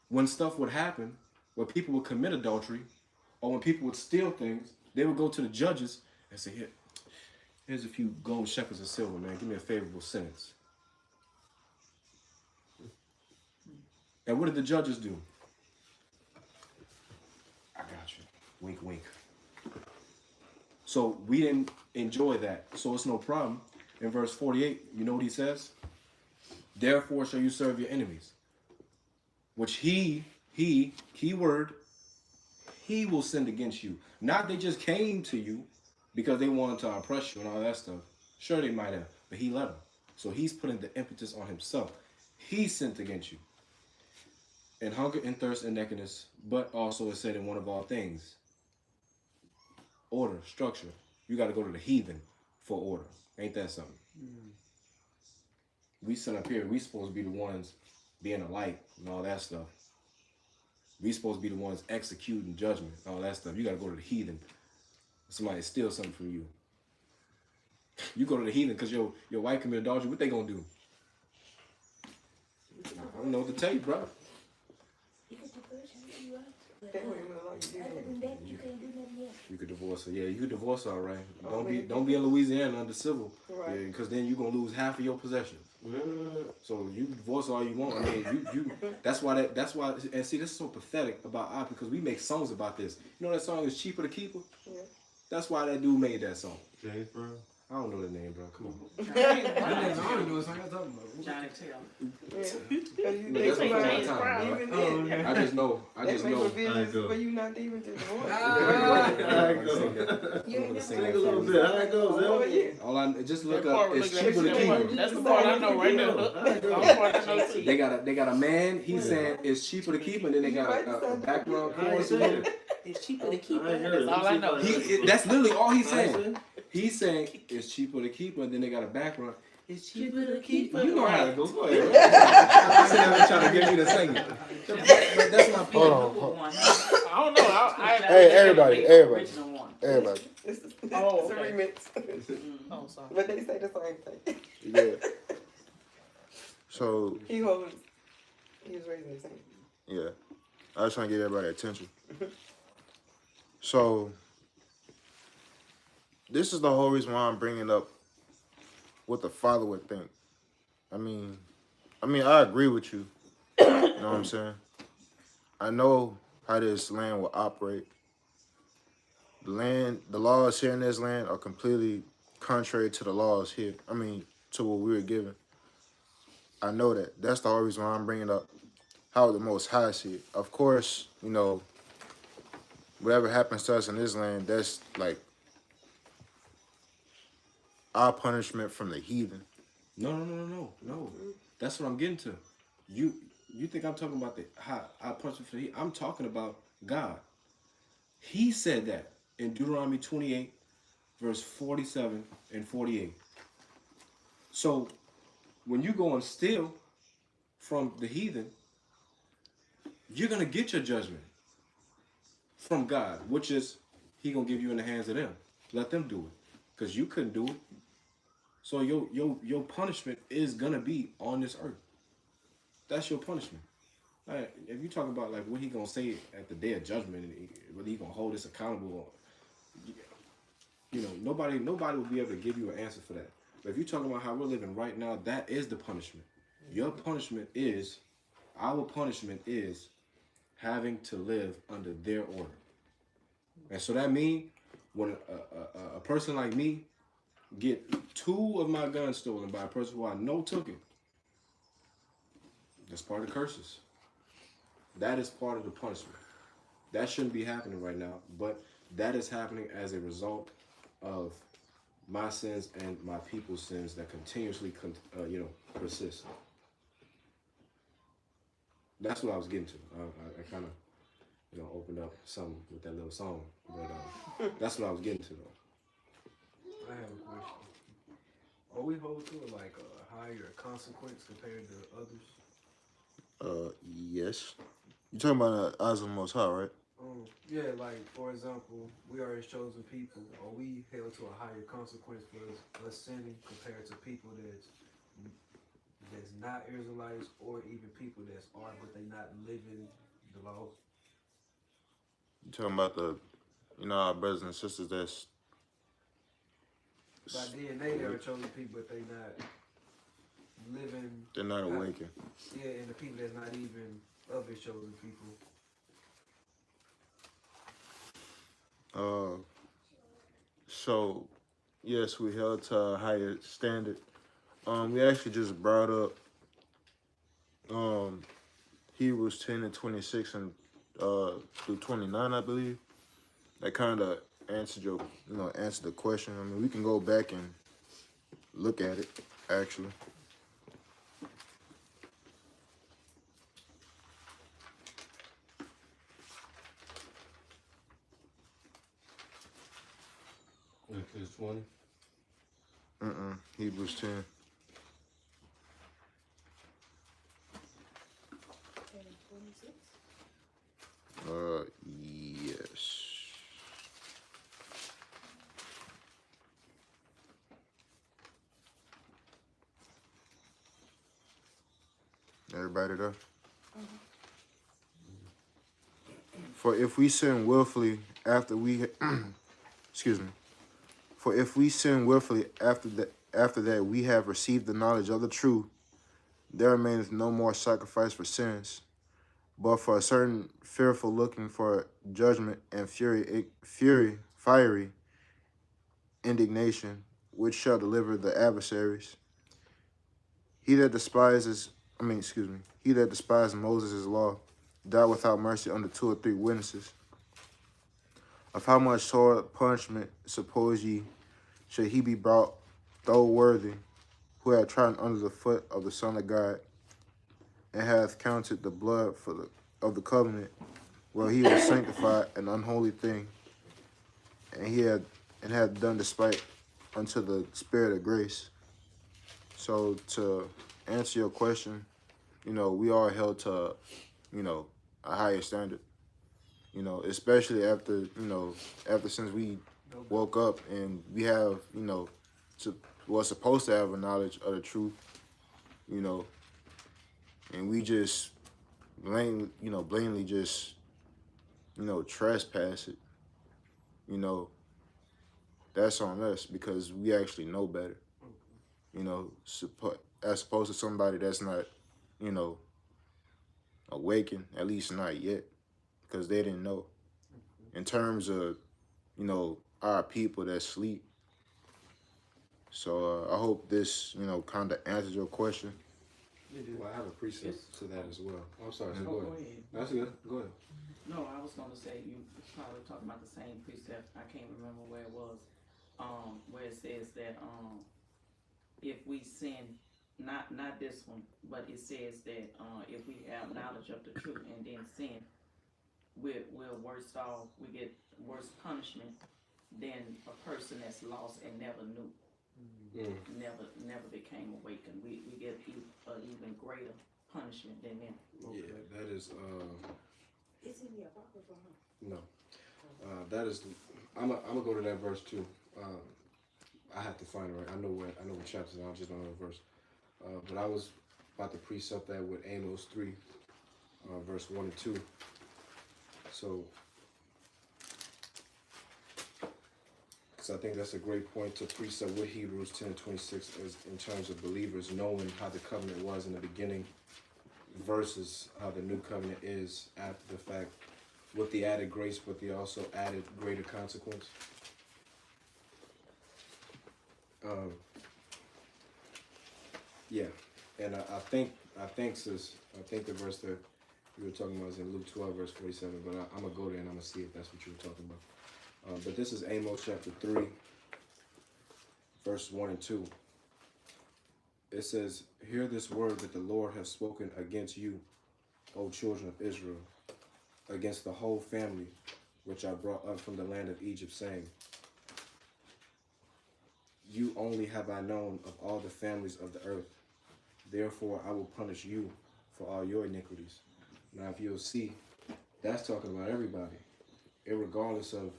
when stuff would happen, where people would commit adultery, or when people would steal things, they would go to the judges and say, here's a few gold shekels of silver, man. Give me a favorable sentence. And what did the judges do? I got you. Wink, wink. So we didn't enjoy that. So it's no problem. In verse 48, you know what he says? Therefore shall you serve your enemies. Which he, keyword, he will send against you. Not they just came to you because they wanted to oppress you and all that stuff. Sure, they might have, but he let them. So he's putting the impetus on himself. He sent against you. And hunger and thirst and nakedness, but also it said in one of all things. Order, structure. You got to go to the heathen for order. Ain't that something? We sit up here, we supposed to be the ones being a light and all that stuff. We supposed to be the ones executing judgment, all that stuff. You got to go to the heathen. Somebody steal something from you. You go to the heathen because your wife committed adultery. What they gonna do? I don't know what to tell you, bro. You can divorce her, you right? But, That way, you other than that, you can't do nothing else. You could divorce her. Yeah, you could divorce her, all right. Don't be in Louisiana under civil, Right. yeah, because then you're gonna lose half of your possessions. So you can divorce all you want. I mean, you. That's why. And see, this is so pathetic about us because we make songs about this. You know that song is "Cheaper to Keep Her." Yeah. That's why that dude made that song. James Brown. I don't know the name, bro. Come on. I don't know what I'm talking about. Johnny Taylor. Yeah. Look, that's before my James time, Brown. bro. Even then, I just know. that make provisions go. for you not to even to divorce. You ain't never Sing heard a little that bit. song. How it goes, Oh, yeah. All I just look That part up. It's look cheaper to like- keep her. That's the part I know right there. That's the only part I know too. They got a man. He's saying it's cheaper to keep her. And then they got a background chorus. in it. It's cheaper to keep I ain't her. heard it. That's all I know. That's literally all he's saying. He's saying it's cheaper to keep her. And then they got a background. It's cheaper to keep her. You know how to go. Go ahead. I'm sitting there trying to get me to sing it. But that's my point. Hold on. One. I don't know. I Hey, everybody, everybody. Original one. Everybody. It's a okay. remix. Oh, sorry. But they say the same thing. Yeah. So He was raising his hand. yeah, I was trying to get everybody attention. So this is the whole reason why I'm bringing up what the father would think. I mean, I agree with you. You know what I'm saying? I know how this land will operate. The laws here in this land are completely contrary to the laws here. I mean, to what we were given. I know that. That's the whole reason why I'm bringing up how the Most High see it. Of course, you know, whatever happens to us in this land, that's like our punishment from the heathen. No. That's what I'm getting to. You think I'm talking about how I punishment for the heat? I'm talking about God. He said that in Deuteronomy 28, verse 47 and 48. So when you go and steal from the heathen, you're gonna get your judgment from God, which is He gonna give you in the hands of them. Let them do it, because you couldn't do it. So your punishment is gonna be on this earth. That's your punishment. Like, if you talk about like what He gonna say at the day of judgment, and whether He gonna hold us accountable, you know, nobody will be able to give you an answer for that. But if you're talking about how we're living right now, that is the punishment. Your punishment is, our punishment is having to live under their order. And so that means when a person like me get 2 of my guns stolen by a person who I know took it, that's part of the curses. That is part of the punishment. That shouldn't be happening right now, but that is happening as a result of my sins and my people's sins that continuously, persist. That's what I was getting to. I kind of, opened up some with that little song, but that's what I was getting to, though. I have a question. Are we hold to like a higher consequence compared to others? Yes. You talking about as of the Most High, right? Yeah, like for example, we are His chosen people. Are we held to a higher consequence for us sinning compared to people that's not Israelites, or even people that's are but they not living the laws? You talking about our brothers and sisters that's By DNA, they are chosen people, but they not living. they're not awakened. Yeah, and the people that's not even of His chosen people. So yes, we held to a higher standard. We actually just brought up Hebrews 10 and 26 and through 29, I believe. That kind of answered answered the question. I mean, we can go back and look at it, actually. Exodus 20. Hebrews 10. 26. Yes. Everybody there? For if we sin willfully after we, excuse me. For if we sin willfully after that we have received the knowledge of the truth, there remaineth no more sacrifice for sins, but for a certain fearful looking for judgment and fiery indignation, which shall deliver the adversaries. He that despised Moses' law, died without mercy under 2 or 3 witnesses. Of how much sore punishment suppose ye should he be brought, though worthy, who hath trodden under the foot of the Son of God, and hath counted the blood of the covenant, where he was sanctified an unholy thing, and had done despite unto the Spirit of grace. So to answer your question, we are held to, a higher standard. Especially after since we woke up and we have, was supposed to have a knowledge of the truth, and we just blatantly just, trespass it, that's on us because we actually know better, as opposed to somebody that's not, awakened, at least not yet, because they didn't know. In terms of, our people that sleep. So I hope this, kind of answers your question. Well, I have a precept to that as well. I'm sorry. Oh, Go ahead. That's good. Go ahead. No, I was gonna say you probably talking about the same precept. I can't remember where it was. Where it says that if we sin, not this one, but it says that if we have knowledge of the truth and then sin, we're worse off. We get worse punishment than a person that's lost and never knew, never became awakened. We get an even greater punishment than them. Yeah, that is. It's in the Apocrypha, huh? No, that is. I'm gonna go to that verse too. I have to find it right. I know what chapters. I just don't know the verse. But I was about to precept that with Amos 3, verse 1 and 2. So, because I think that's a great point to precept with Hebrews 10:26 as in terms of believers knowing how the covenant was in the beginning versus how the new covenant is after the fact, with the added grace, but the also added greater consequence. Yeah, and I think sis, I think the verse that you were talking about is in Luke 12 verse 47. But I'm gonna go there and I'm gonna see if that's what you were talking about. But this is Amos chapter 3, verse 1 and 2. It says, "Hear this word that the Lord has spoken against you, O children of Israel, against the whole family which I brought up from the land of Egypt, saying, you only have I known of all the families of the earth. Therefore I will punish you for all your iniquities." Now if you'll see, that's talking about everybody, irregardless of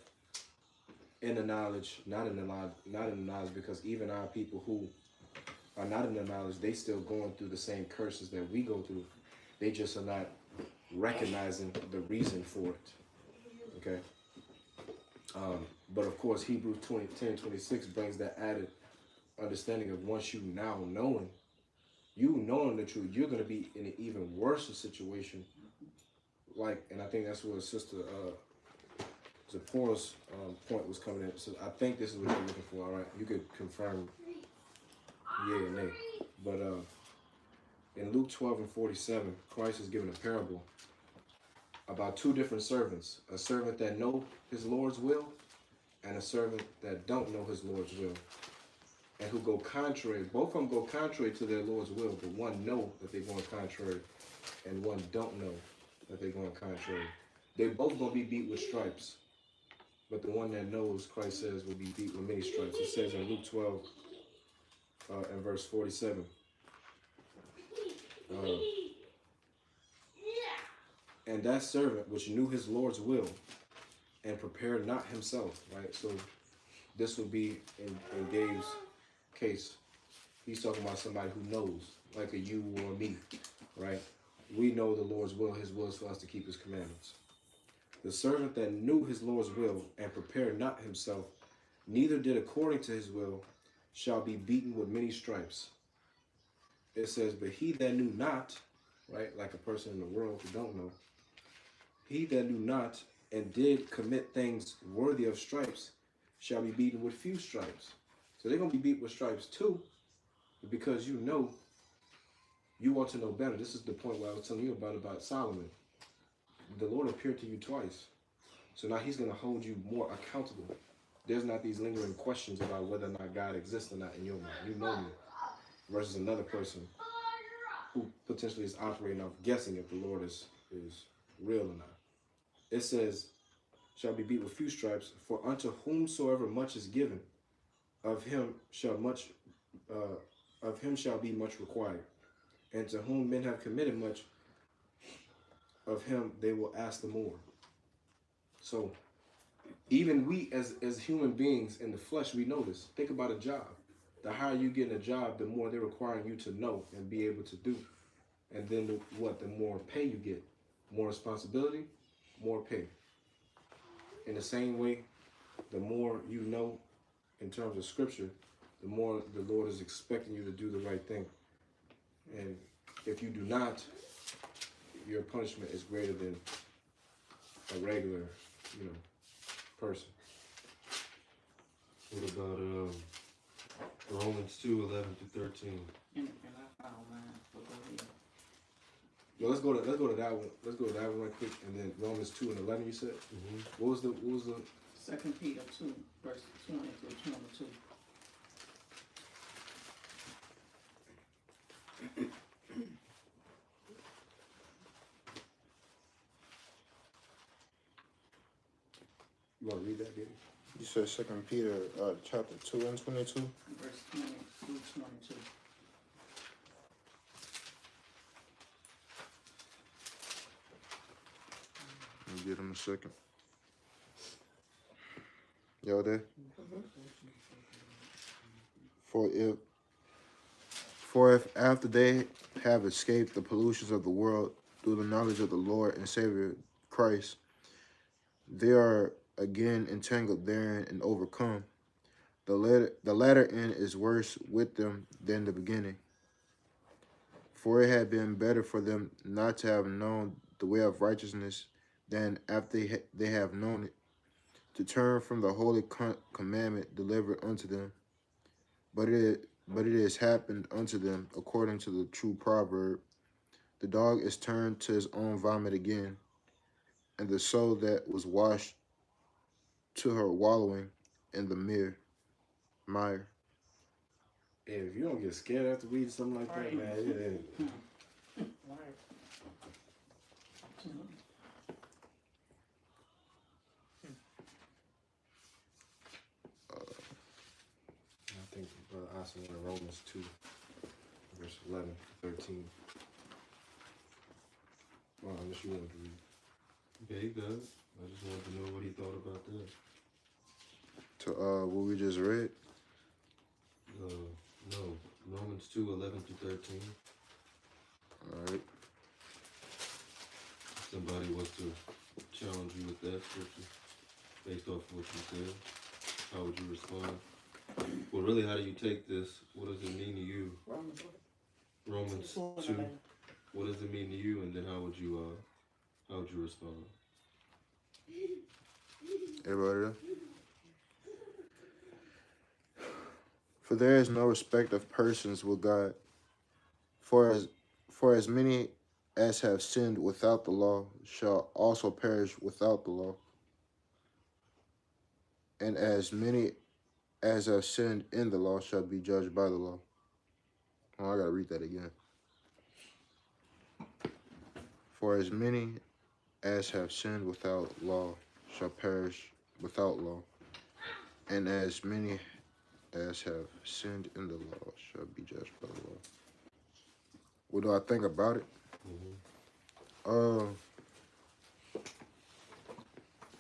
in the knowledge, not in the knowledge, because even our people who are not in the knowledge, they still going through the same curses that we go through. They just are not recognizing the reason for it. Okay? But of course, Hebrews 10:26 brings that added understanding of once you now knowing the truth, you're going to be in an even worse situation. And I think that's where Sister Zipporah's point was coming in. So I think this is what you're looking for. All right, you could confirm yea or nay. But in Luke 12:47, Christ is giving a parable about two different servants: a servant that know his Lord's will, and a servant that don't know his Lord's will, and who go contrary. Both of them go contrary to their Lord's will, but one know that they're going contrary, and one don't know that they're going contrary. They both gonna be beat with stripes, but the one that knows, Christ says, will be beat with many stripes. It says in Luke 12 and verse 47. And that servant which knew his Lord's will and prepared not himself, right? So this would be in Gabe's case. He's talking about somebody who knows, like a you or me, right? We know the Lord's will. His will is for us to keep his commandments. The servant that knew his Lord's will and prepared not himself, neither did according to his will, shall be beaten with many stripes. It says, but he that knew not, right, like a person in the world who don't know, he that knew not and did commit things worthy of stripes shall be beaten with few stripes. So they're going to be beat with stripes too, because you know, you want to know better. This is the point where I was telling you about Solomon. The Lord appeared to you twice. So now he's going to hold you more accountable. There's not these lingering questions about whether or not God exists or not in your mind. You know me. Versus another person who potentially is operating off guessing if the Lord is real or not. It says, shall be beat with few stripes, for unto whomsoever much is given, of him shall be much required. And to whom men have committed much, of him they will ask the more. So even we as human beings in the flesh, we know this. Think about a job. The higher you get in a job, the more they're requiring you to know and be able to do. And then the more pay you get. More responsibility, more pay. In the same way, the more you know in terms of scripture, the more the Lord is expecting you to do the right thing. And if you do not, your punishment is greater than a regular, person. What about Romans 2:11-13? And I found mine, but go ahead. Well, let's go to that one. Let's go to that one right quick, and then Romans 2:11. You said. Mm-hmm. What was the? 2 Peter 2, verse 20 through 22. You want to read that, baby? You said 2 Peter chapter 2 and 22? Verse 20 through 22. Let me get him a second. Y'all there? For if after they have escaped the pollutions of the world through the knowledge of the Lord and Savior Christ, they are again entangled therein and overcome. The latter end is worse with them than the beginning. For it had been better for them not to have known the way of righteousness than after they have known it, to turn from the holy commandment delivered unto them. But it has happened unto them according to the true proverb, the dog is turned to his own vomit again, and the soul that was washed to her wallowing in the mire. Yeah, if you don't get scared after reading something like that, man, Right. I think Brother Austin went to Romans 2, verse 11-13. Well, unless you want to read. Yeah, he does. I just wanted to know what he thought about that. To what we just read. No. Romans 2:11-13. All right. If somebody was to challenge you with that scripture based off of what you said, how would you respond? Well, really, how do you take this? What does it mean to you? Romans 2. What does it mean to you? And then how would you respond? Everybody there? For there is no respect of persons with God. For as many as have sinned without the law shall also perish without the law. And as many as have sinned in the law shall be judged by the law. Oh, I gotta read that again. For as many as have sinned without law shall perish without law. And as many as have sinned in the law shall be judged by the law. What do I think about it? Mm-hmm.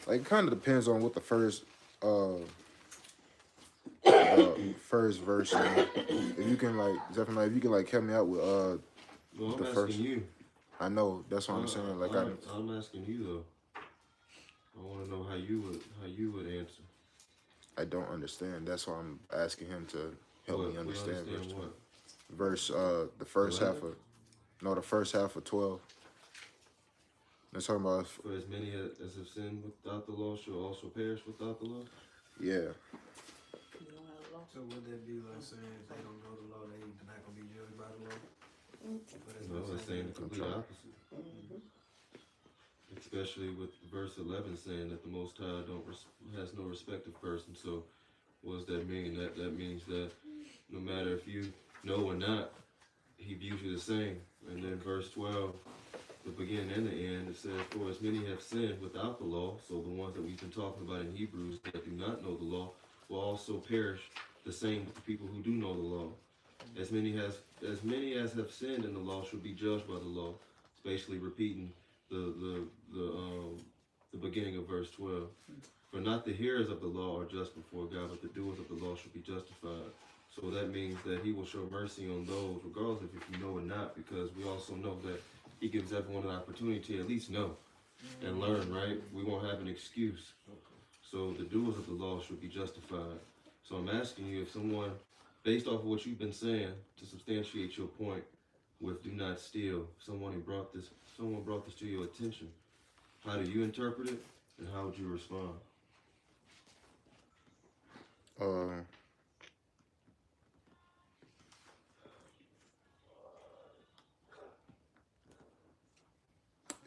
like it kind of depends on what the first verse is. If you can like definitely if you can like help me out with Well, I'm the asking first. you. I know that's what I'm saying. Like I'm asking you though. I want to know how you would answer. I don't understand. That's why I'm asking him to help me understand. What? Verse the first 11? half of no the first half of 12. They're talking about For as many as have sinned without the law shall also perish without the law. yeah. You don't have a law. So would that be like saying if they don't know the law, they're not gonna be judged by the law? But that's No, not it's saying the complete opposite. Especially with verse 11 saying that the Most High has no respect of person. So, what does that mean? That means that no matter if you know or not, He views you the same. And then verse 12, the beginning and the end, it says, "For as many have sinned without the law," so the ones that we've been talking about in Hebrews that do not know the law, will also perish. The same with the people who do know the law. As many as have sinned in the law shall be judged by the law. It's basically repeating the beginning of verse 12. For not the hearers of the law are just before God, but the doers of the law shall be justified. So that means that He will show mercy on those, regardless if you know or not, because we also know that He gives everyone an opportunity to at least know and learn, right? We won't have an excuse. So the doers of the law should be justified. So I'm asking you, if someone, based off of what you've been saying, to substantiate your point with do not steal, someone brought this to your attention, how do you interpret it, and how would you respond? I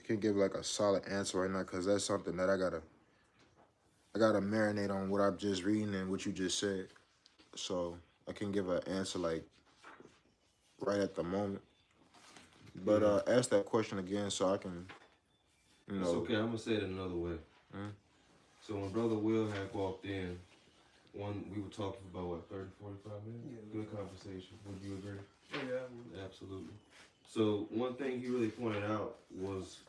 can't give like a solid answer right now because that's something that I gotta marinate on what I'm just reading and what you just said. So I can give an answer like right at the moment. But ask that question again so I can, you It's know. okay, I'm gonna say it another way. So when Brother Will had walked in, we were talking for about what, 30, 45 minutes? Yeah. Good conversation. Would you agree? Yeah. Absolutely. So one thing he really pointed out was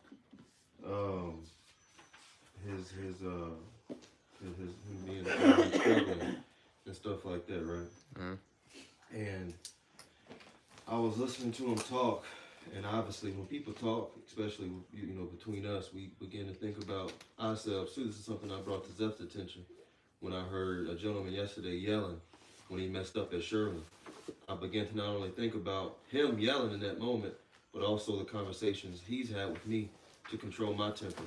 him being struggling and stuff like that, right? And I was listening to him talk, and obviously when people talk, especially between us, we begin to think about ourselves too. This is something I brought to Zeph's attention when I heard a gentleman yesterday yelling when he messed up at Sherman. I began to not only think about him yelling in that moment, but also the conversations he's had with me to control my temper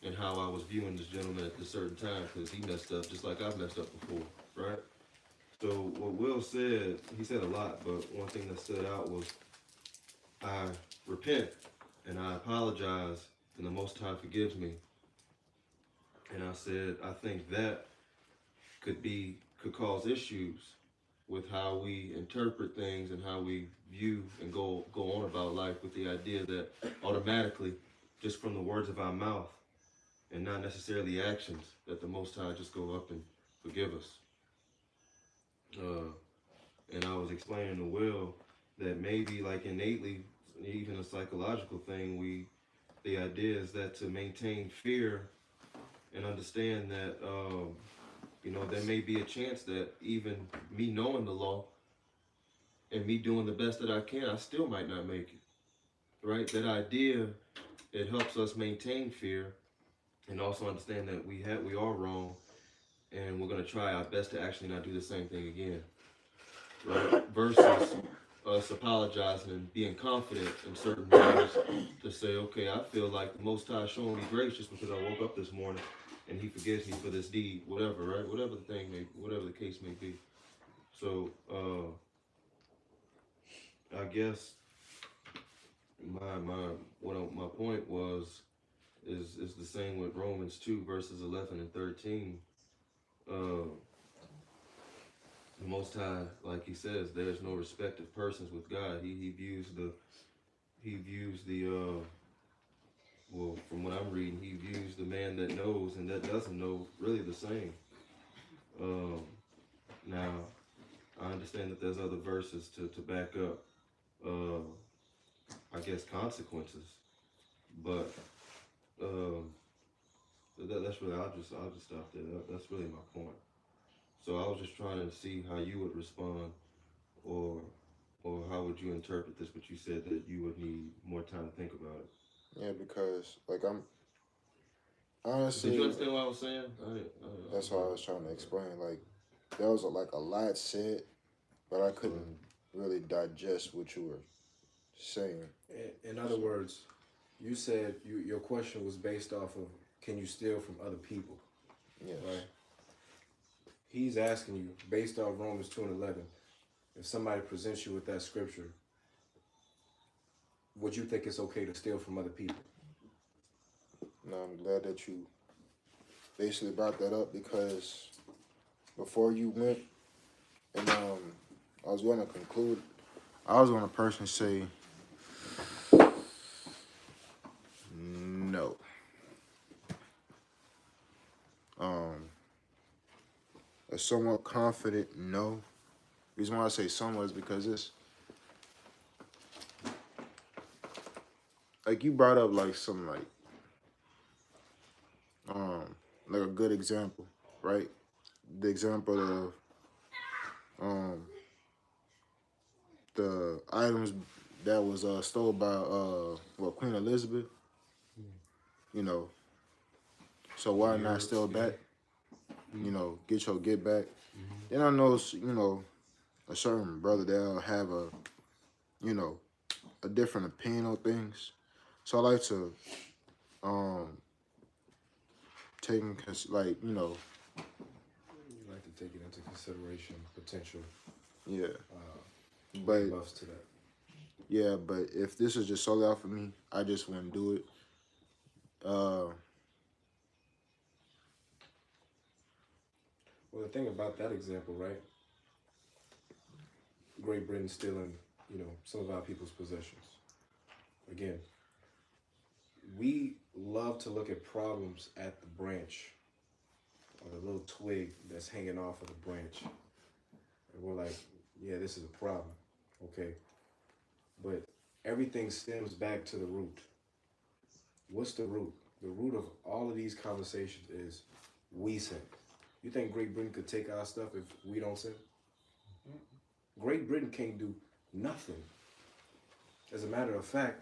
and how I was viewing this gentleman at this certain time, because he messed up just like I've messed up before, right? So what Will said, he said a lot, but one thing that stood out was, I repent and I apologize and the Most High forgives me. And I said, I think that could cause issues with how we interpret things and how we view and go on about life, with the idea that automatically, just from the words of our mouth and not necessarily actions, that the Most High just go up and forgive us. And I was explaining to Will that maybe like innately, even a psychological thing, the idea is that to maintain fear and understand that there may be a chance that even me knowing the law and me doing the best that I can, I still might not make it, right? That idea, it helps us maintain fear and also understand that we are wrong, and we're going to try our best to actually not do the same thing again, right? Versus us apologizing and being confident in certain ways to say, okay, I feel like the Most High showing me grace just because I woke up this morning and He forgives me for this deed, whatever, right? Whatever the case may be. So, I guess my point is the same with Romans 2 verses 11 and 13. The Most High, like He says, there's no respect of persons with God. He views the well, from what I'm reading, He views the man that knows and that doesn't know really the same. Now, I understand that there's other verses to back up, I guess, consequences. But That's really, I'll just stop there. That's really my point. So I was just trying to see how you would respond, or how would you interpret this? But you said that you would need more time to think about it. Yeah, because like I'm Did you honestly, understand what I was saying? that's what I was trying to explain. Like there was like a lot said, but I couldn't really digest what you were saying. In other words, you said your question was based off of can you steal from other people, Yes. right? He's asking you based off Romans 2:11. If somebody presents you with that scripture, would you think it's okay to steal from other people? No, I'm glad that you basically brought that up because before you went and I was going to conclude. I was going to personally say no. A somewhat confident no. The reason why I say somewhat is because it's like you brought up like some like a good example, right? The example of the items that was stole by Queen Elizabeth, you know. So why not steal back? You know, get back. Then I know a certain brother that'll have a different opinion on things. So I like to take You like to take it into consideration potential yeah. But buffs to that. yeah, but if this is just solely out for me, I just wouldn't do it. Well, the thing about that example, right? Great Britain stealing, some of our people's possessions. Again, we love to look at problems at the branch or the little twig that's hanging off of the branch. And we're like, yeah, this is a problem. Okay. But everything stems back to the root. What's the root? The root of all of these conversations is we sin. You think Great Britain could take our stuff if we don't sin? Great Britain can't do nothing. As a matter of fact,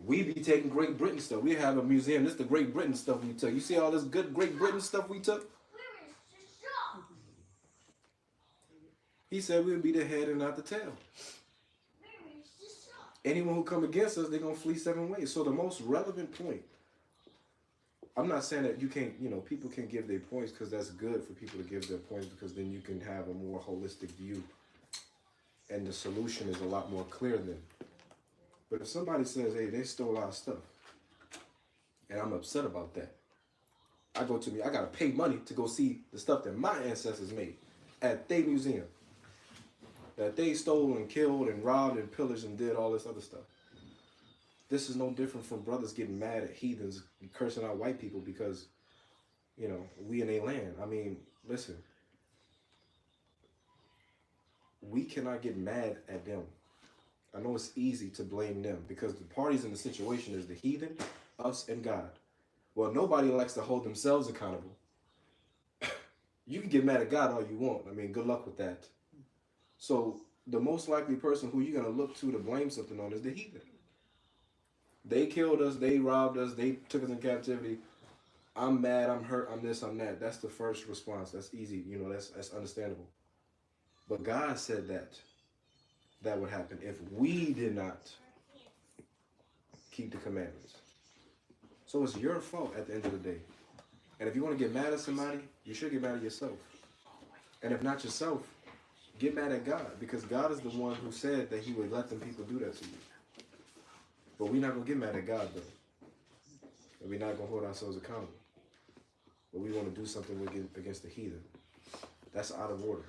we be taking Great Britain stuff. We have a museum. This is the Great Britain stuff we took. You see all this good Great Britain stuff we took? He said we would be the head and not the tail. Anyone who come against us, they're going to flee 7 ways. So the most relevant point, I'm not saying that you can't, people can give their points because that's good for people to give their points because then you can have a more holistic view. And the solution is a lot more clear then. But if somebody says, hey, they stole our stuff, and I'm upset about that, I got to pay money to go see the stuff that my ancestors made at their museum. That they stole and killed and robbed and pillaged and did all this other stuff. This is no different from brothers getting mad at heathens cursing out white people because, we in their land. I mean, listen. We cannot get mad at them. I know it's easy to blame them because the parties in the situation is the heathen, us, and God. Well, nobody likes to hold themselves accountable. You can get mad at God all you want. I mean, good luck with that. So the most likely person who you're going to look to blame something on is the heathen. They killed us. They robbed us. They took us in captivity. I'm mad. I'm hurt. I'm this. I'm that. That's the first response. That's easy. That's understandable. But God said that would happen if we did not keep the commandments. So it's your fault at the end of the day. And if you want to get mad at somebody, you should get mad at yourself. And if not yourself, get mad at God because God is the one who said that he would let them people do that to you. But we're not going to get mad at God though. And we're not going to hold ourselves accountable. But we want to do something against the heathen. That's out of order.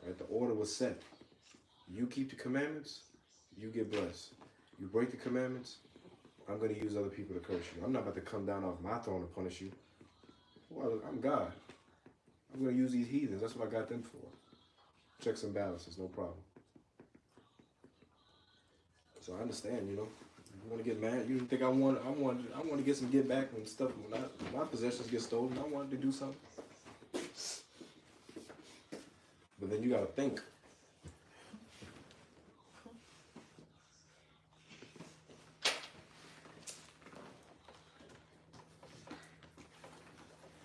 Right? The order was set. You keep the commandments, you get blessed. You break the commandments, I'm going to use other people to curse you. I'm not about to come down off my throne to punish you. Well, I'm God. I'm going to use these heathens. That's what I got them for. Checks and balances, no problem. So I understand, You want to get mad? You think I want to get some get back and stuff. When my possessions get stolen, I wanted to do something. But then you gotta think.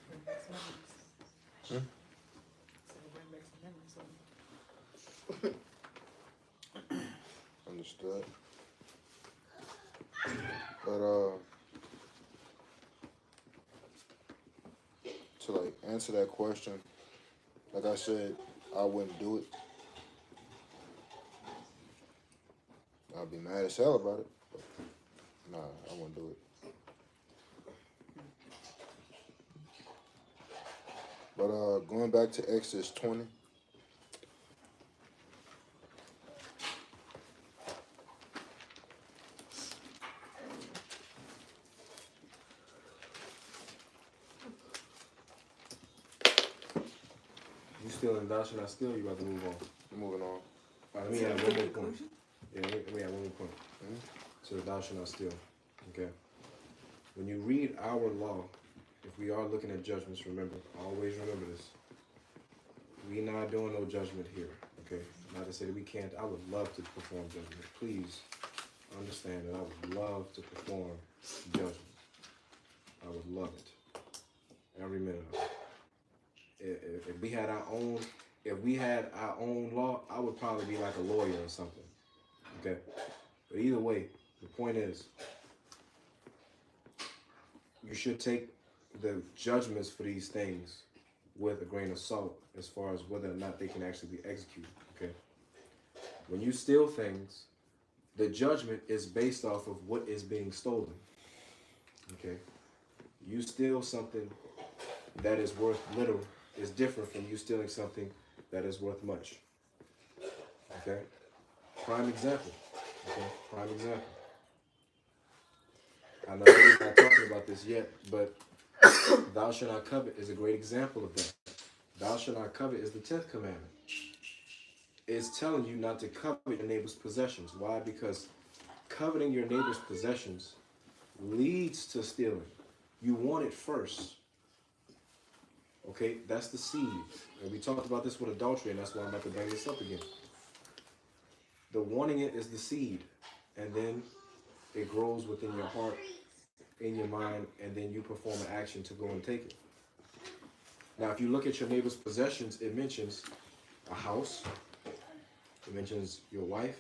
Bring back some memories. So bring back some memories. Understood. But to like answer that question, like I said, I wouldn't do it. I'd be mad as hell about it. But nah, I wouldn't do it. But going back to Exodus 20. You still in thou shalt not steal, you about to move on. Moving on. All right, let me add one more point. Yeah, let me add one more point. So thou shalt not steal. Okay. When you read our law, if we are looking at judgments, remember, always remember this. We not doing no judgment here. Okay. Not to say that we can't. I would love to perform judgment. Please understand that I would love to perform judgment. I would love it. Every minute of it. If we had our own law, I would probably be like a lawyer or something. Okay. But either way, the point is, you should take the judgments for these things with a grain of salt as far as whether or not they can actually be executed. Okay. When you steal things, the judgment is based off of what is being stolen. Okay. You steal something that is worth little is different from you stealing something that is worth much. Okay? Prime example. Okay? Prime example. I know we're not talking about this yet, but thou shalt not covet is a great example of that. Thou shalt not covet is the 10th commandment. It's telling you not to covet your neighbor's possessions. Why? Because coveting your neighbor's possessions leads to stealing. You want it first. Okay, that's the seed. And we talked about this with adultery, and that's why I'm about to bring this up again. The wanting it is the seed, and then it grows within your heart, in your mind, and then you perform an action to go and take it. Now, if you look at your neighbor's possessions, it mentions a house. It mentions your wife.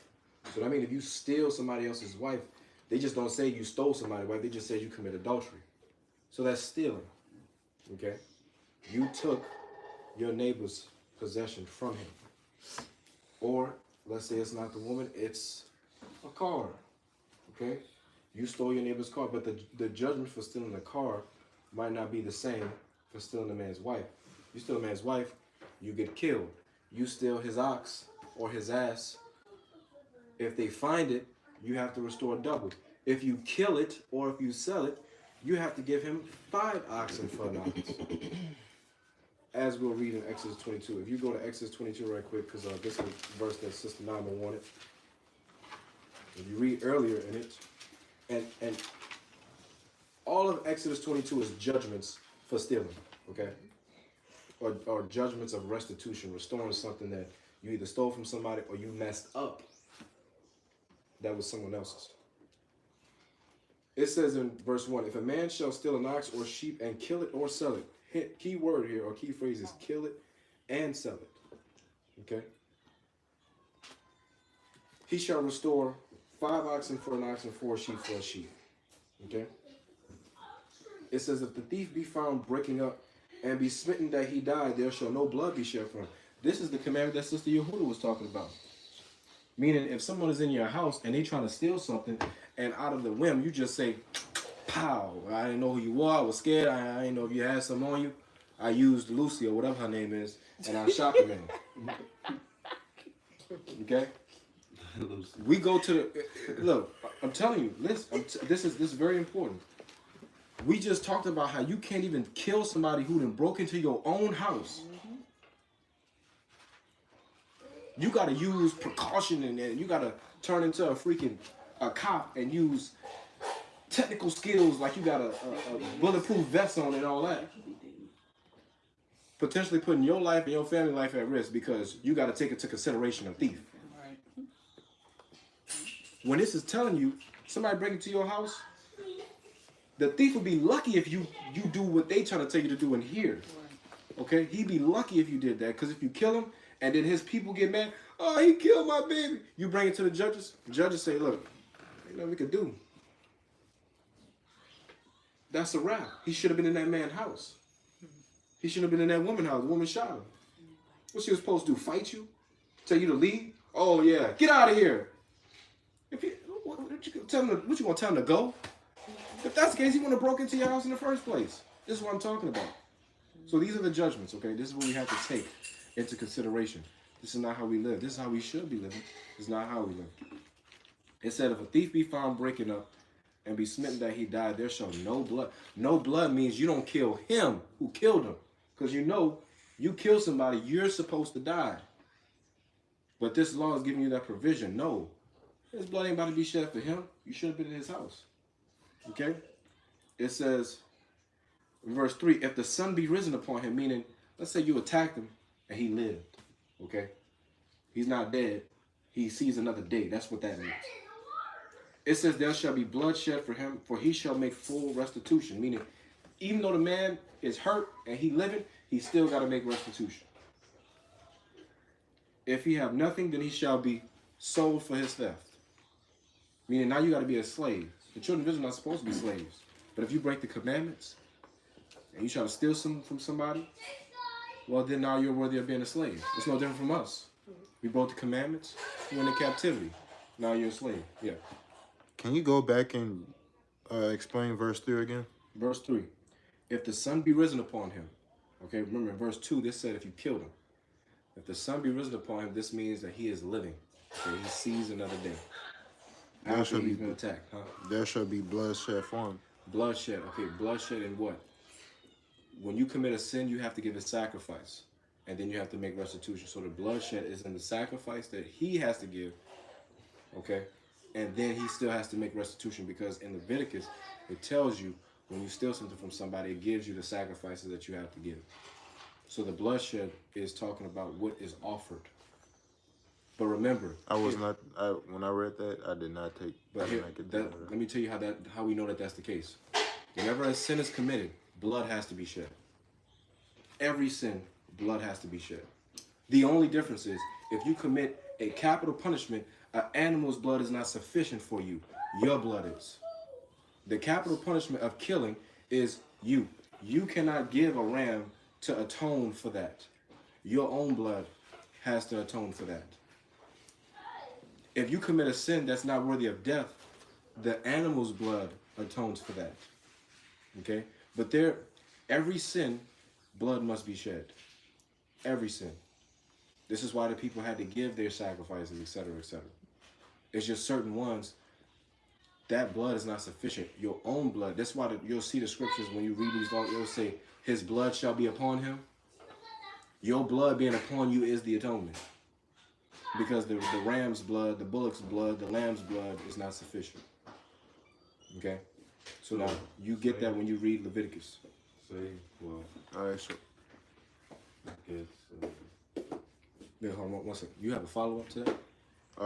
So, I mean, if you steal somebody else's wife, they just don't say you stole somebody's wife. They just say you commit adultery. So that's stealing. Okay? You took your neighbor's possession from him. Or, let's say it's not the woman, it's a car. Okay? You stole your neighbor's car, but the judgment for stealing a car might not be the same for stealing a man's wife. You steal a man's wife, you get killed. You steal his ox or his ass. If they find it, you have to restore double. If you kill it or if you sell it, you have to give him 5 oxen for an ox. As we'll read in Exodus 22. If you go to Exodus 22 right quick, because this is a verse that Sister Nama wanted. If you read earlier in it, and all of Exodus 22 is judgments for stealing, okay? Or judgments of restitution, restoring something that you either stole from somebody or you messed up that was someone else's. It says in verse 1, if a man shall steal an ox or sheep and kill it or sell it, key word here or key phrase is kill it and sell it. Okay? He shall restore 5 oxen for an ox and 4 sheep for a sheep. Okay? It says if the thief be found breaking up and be smitten that he died, there shall no blood be shed from him. This is the commandment that Sister Yehuda was talking about. Meaning if someone is in your house and they trying to steal something and out of the whim you just say, pow, I didn't know who you were, I was scared, I didn't know if you had some on you. I used Lucy or whatever her name is and I shot the man. Okay? We go to the, look, I'm telling you, this is very important. We just talked about how you can't even kill somebody who done broke into your own house. You got to use precaution and you got to turn into a freaking a cop and use technical skills like you got a bulletproof vest on and all that, potentially putting your life and your family life at risk because you got to take into consideration a thief. Right. When this is telling you somebody break into your house, the thief would be lucky if you do what they trying to tell you to do in here. Okay, he'd be lucky if you did that, because if you kill him and then his people get mad, oh, he killed my baby, you bring it to the judges. The judges say, look, ain't nothing we can do. That's a wrap. He should have been in that man's house. He should have been in that woman's house. The woman shot him. What she was supposed to do? Fight you? Tell you to leave? Oh yeah, get out of here. If you, what you tell him? What you gonna tell him to go? If that's the case, he wouldn't have broke into your house in the first place. This is what I'm talking about. So these are the judgments, okay? This is what we have to take into consideration. This is not how we live. This is how we should be living. This is not how we live. It said, if a thief be found breaking up and be smitten that he died, there shall no blood. No blood means you don't kill him who killed him. Because you know, you kill somebody, you're supposed to die. But this law is giving you that provision. No, his blood ain't about to be shed for him. You should have been in his house. Okay? It says, in verse 3, if the sun be risen upon him, meaning, let's say you attacked him and he lived, okay? He's not dead. He sees another day. That's what that means. It says, there shall be blood shed for him, for he shall make full restitution, meaning, even though the man is hurt and he living, he still got to make restitution. If he have nothing, then he shall be sold for his theft. Meaning, now you got to be a slave. The children of Israel are not supposed to be slaves. But if you break the commandments, and you try to steal some from somebody, well, then now you're worthy of being a slave. It's no different from us. We broke the commandments, you went into captivity. Now you're a slave. Yeah. Can you go back and explain verse 3 again? Verse 3. If the sun be risen upon him. Okay, remember in verse 2, this said if you killed him. If the sun be risen upon him, this means that he is living. Okay, he sees another day. After he's been attacked. Huh? There shall be blood shed for him. Bloodshed. Okay, bloodshed in what? When you commit a sin, you have to give a sacrifice. And then you have to make restitution. So the bloodshed is in the sacrifice that he has to give. Okay? And then he still has to make restitution, because in Leviticus, it tells you when you steal something from somebody, it gives you the sacrifices that you have to give. So the bloodshed is talking about what is offered. But remember, when I read that, I did not take. But here, let me tell you how we know that that's the case. Whenever a sin is committed, blood has to be shed. Every sin, blood has to be shed. The only difference is if you commit a capital punishment, an animal's blood is not sufficient for you. Your blood is. The capital punishment of killing is you. You cannot give a ram to atone for that. Your own blood has to atone for that. If you commit a sin that's not worthy of death, the animal's blood atones for that. Okay? But every sin, blood must be shed. Every sin. This is why the people had to give their sacrifices, etc., etc. It's just certain ones, that blood is not sufficient. Your own blood. That's why you'll see the scriptures when you read these laws, it'll say, his blood shall be upon him. Your blood being upon you is the atonement. Because the ram's blood, the bullock's blood, the lamb's blood is not sufficient. Okay? So now, you get that when you read Leviticus. Well, All right, so I guess. Yeah, hold on one second. You have a follow-up to that?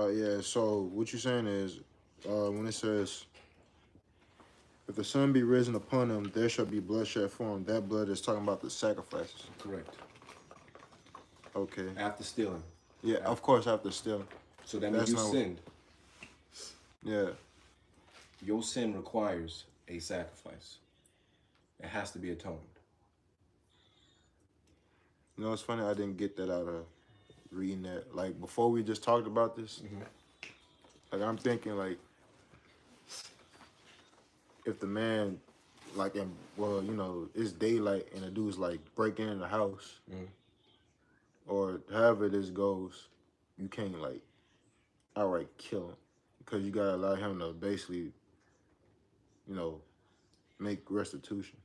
yeah. So what you're saying is, when it says, if the sun be risen upon him, there shall be blood shed for him. That blood is talking about the sacrifices. Correct. Okay. After stealing. Yeah, of course, after stealing. So that means you sinned. Yeah. Your sin requires a sacrifice. It has to be atoned. You know, it's funny, I didn't get that out of reading that. Like, before we just talked about this, like, I'm thinking, like, if the man, like, it's daylight and the dude's, like, breaking in the house, or however this goes, you can't, like, outright kill him. Because you got to allow him to basically, make restitution.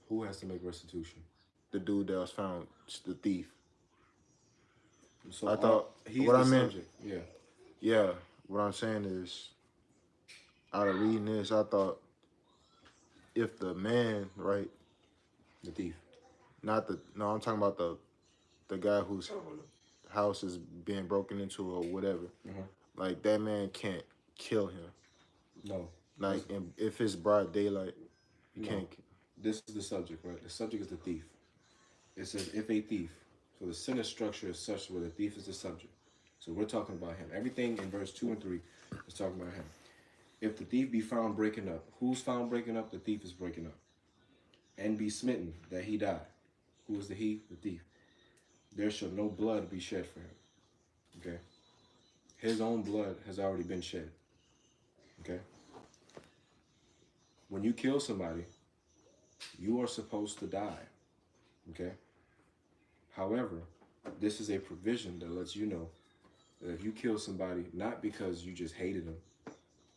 Who has to make restitution? The dude that was found, the thief. So I thought he's what the I meant. subject. Yeah. Yeah, what I'm saying is, out of reading this, I thought if the man, right, The thief. not the no, I'm talking about the guy whose house is being broken into or whatever. Mhm. Like that man can't kill him. No. Like and if it's broad daylight, you No. can't. This is the subject, right? The subject is the thief. It says if a thief. So the sentence structure is such where the thief is the subject. So we're talking about him. Everything in verse 2 and 3 is talking about him. If the thief be found breaking up, who's found breaking up? The thief is breaking up. And be smitten that he die. Who is the he? The thief. There shall no blood be shed for him. Okay? His own blood has already been shed. Okay? When you kill somebody, you are supposed to die. Okay? However, this is a provision that lets you know that if you kill somebody, not because you just hated them,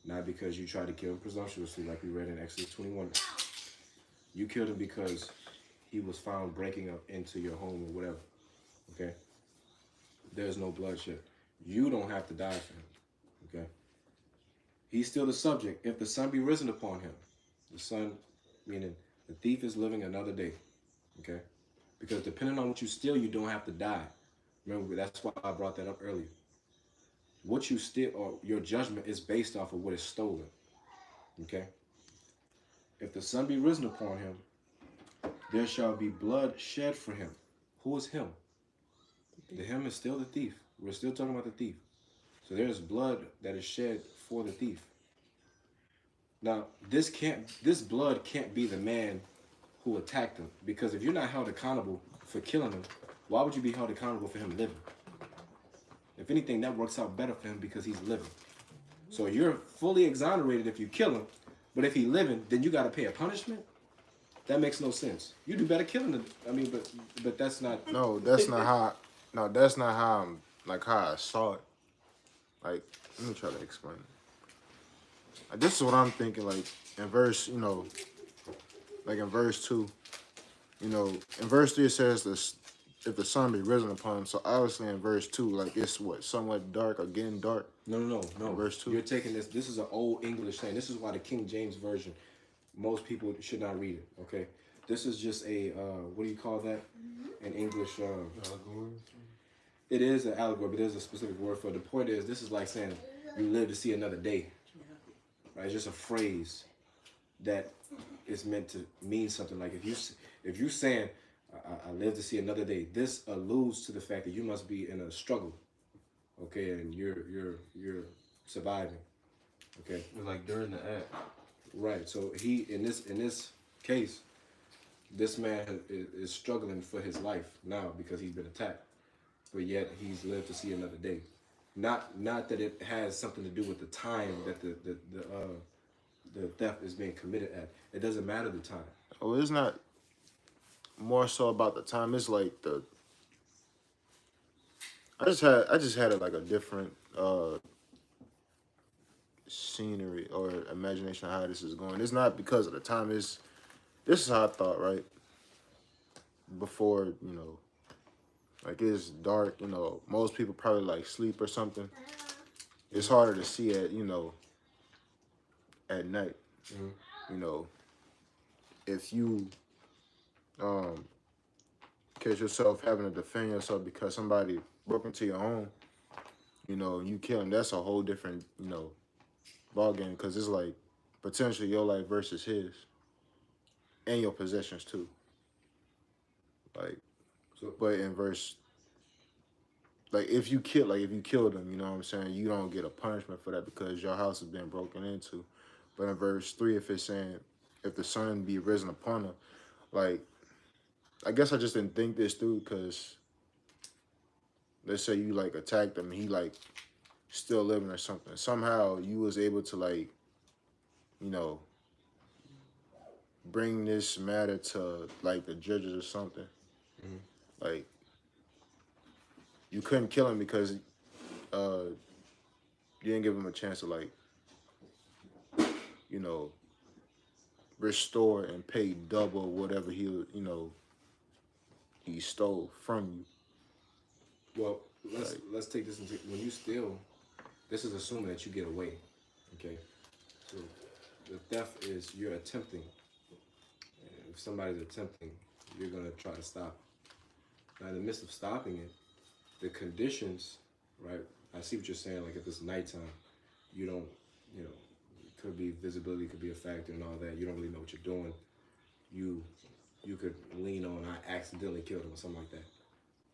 not because you tried to kill him presumptuously like we read in Exodus 21, you killed him because he was found breaking up into your home or whatever. Okay? There's no bloodshed. You don't have to die for him. Okay? He's still the subject. If the sun be risen upon him, the sun, meaning the thief is living another day. Okay? Because depending on what you steal, you don't have to die. Remember, that's why I brought that up earlier. What you steal, or your judgment, is based off of what is stolen. Okay? If the sun be risen upon him, there shall be blood shed for him. Who is him? The him is still the thief. We're still talking about the thief. So there's blood that is shed for the thief. Now, this blood can't be the man who attacked him, because if you're not held accountable for killing him, why would you be held accountable for him living? If anything, that works out better for him because he's living. So you're fully exonerated if you kill him, but if he's living, then you got to pay a punishment? That makes no sense. You do better killing him. I mean, but that's not. No, that's not how. No, that's not how I'm like how I saw it. Like, let me try to explain. This is what I'm thinking. Like in verse, like in verse 2, in verse 3 it says this: if the sun be risen upon him. So obviously in verse 2, like it's what somewhat dark or getting dark. No. Verse 2. You're taking this. This is an old English saying. This is why the King James version, most people should not read it. Okay, this is just a what do you call that in English? Allegory? It is an allegory, but there's a specific word for it. The point is, this is like saying you live to see another day. Right? It's just a phrase that is meant to mean something. Like if you saying I live to see another day, this alludes to the fact that you must be in a struggle. Okay, and you're surviving. Okay, It's like during the act. right. So he in this case, this man is struggling for his life now because he's been attacked, but yet he's lived to see another day. Not that it has something to do with the time that the theft is being committed at. It doesn't matter the time. Oh, it's not more so about the time. It's like I just had it like a different scenery or imagination of how this is going. It's not because of the time. This is how I thought, right? Before, like it's dark, most people probably like sleep or something. It's harder to see at at night. Mm-hmm. If you catch yourself having to defend yourself because somebody broke into your home, you kill him, that's a whole different, ball game, because it's like potentially your life versus his and your possessions too. Like, So, but in verse, like if you killed him, you know what I'm saying, you don't get a punishment for that because your house has been broken into. But in verse 3, if it's saying, if the sun be risen upon him, like, I guess I just didn't think this through, because let's say you like attacked him and he like still living or something. Somehow you was able to like, bring this matter to like the judges or something. Like you couldn't kill him because you didn't give him a chance to like, restore and pay double whatever he stole from you. well, let's take this into when you steal. This is assuming that you get away. Okay, So the theft is you're attempting. If somebody's attempting, you're gonna try to stop it. Now, in the midst of stopping it, the conditions, right? I see what you're saying. Like if it's nighttime, you don't, you know, it could be visibility, could be a factor and all that. You don't really know what you're doing. You could lean on I accidentally killed him or something like that.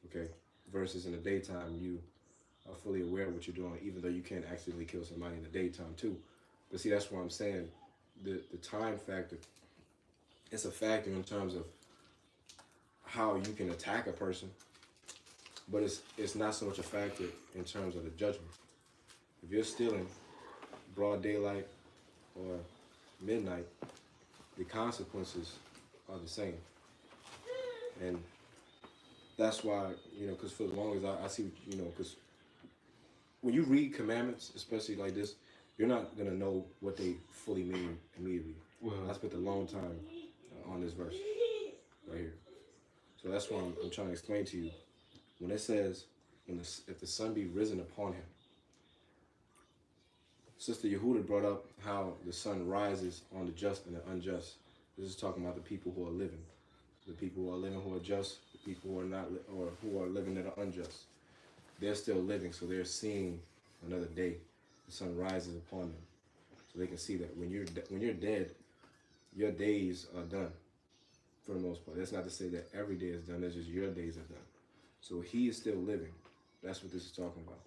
Okay. Versus in the daytime, you are fully aware of what you're doing, even though you can't accidentally kill somebody in the daytime too. But see, that's what I'm saying. The time factor, it's a factor in terms of how you can attack a person, but it's not so much a factor in terms of the judgment. If you're stealing broad daylight or midnight, the consequences are the same. And that's why, because for as long as I see, because when you read commandments, especially like this, you're not going to know what they fully mean immediately. Well, I spent a long time on this verse right here. So that's why I'm trying to explain to you. When it says, if the sun be risen upon him, Sister Yehuda brought up how the sun rises on the just and the unjust. This is talking about the people who are living. The people who are living who are just, the people who are not, or who are living that are unjust. They're still living, so they're seeing another day. The sun rises upon them, so they can see that when you're dead, your days are done, for the most part. That's not to say that every day is done. That's just your days are done. So he is still living. That's what this is talking about.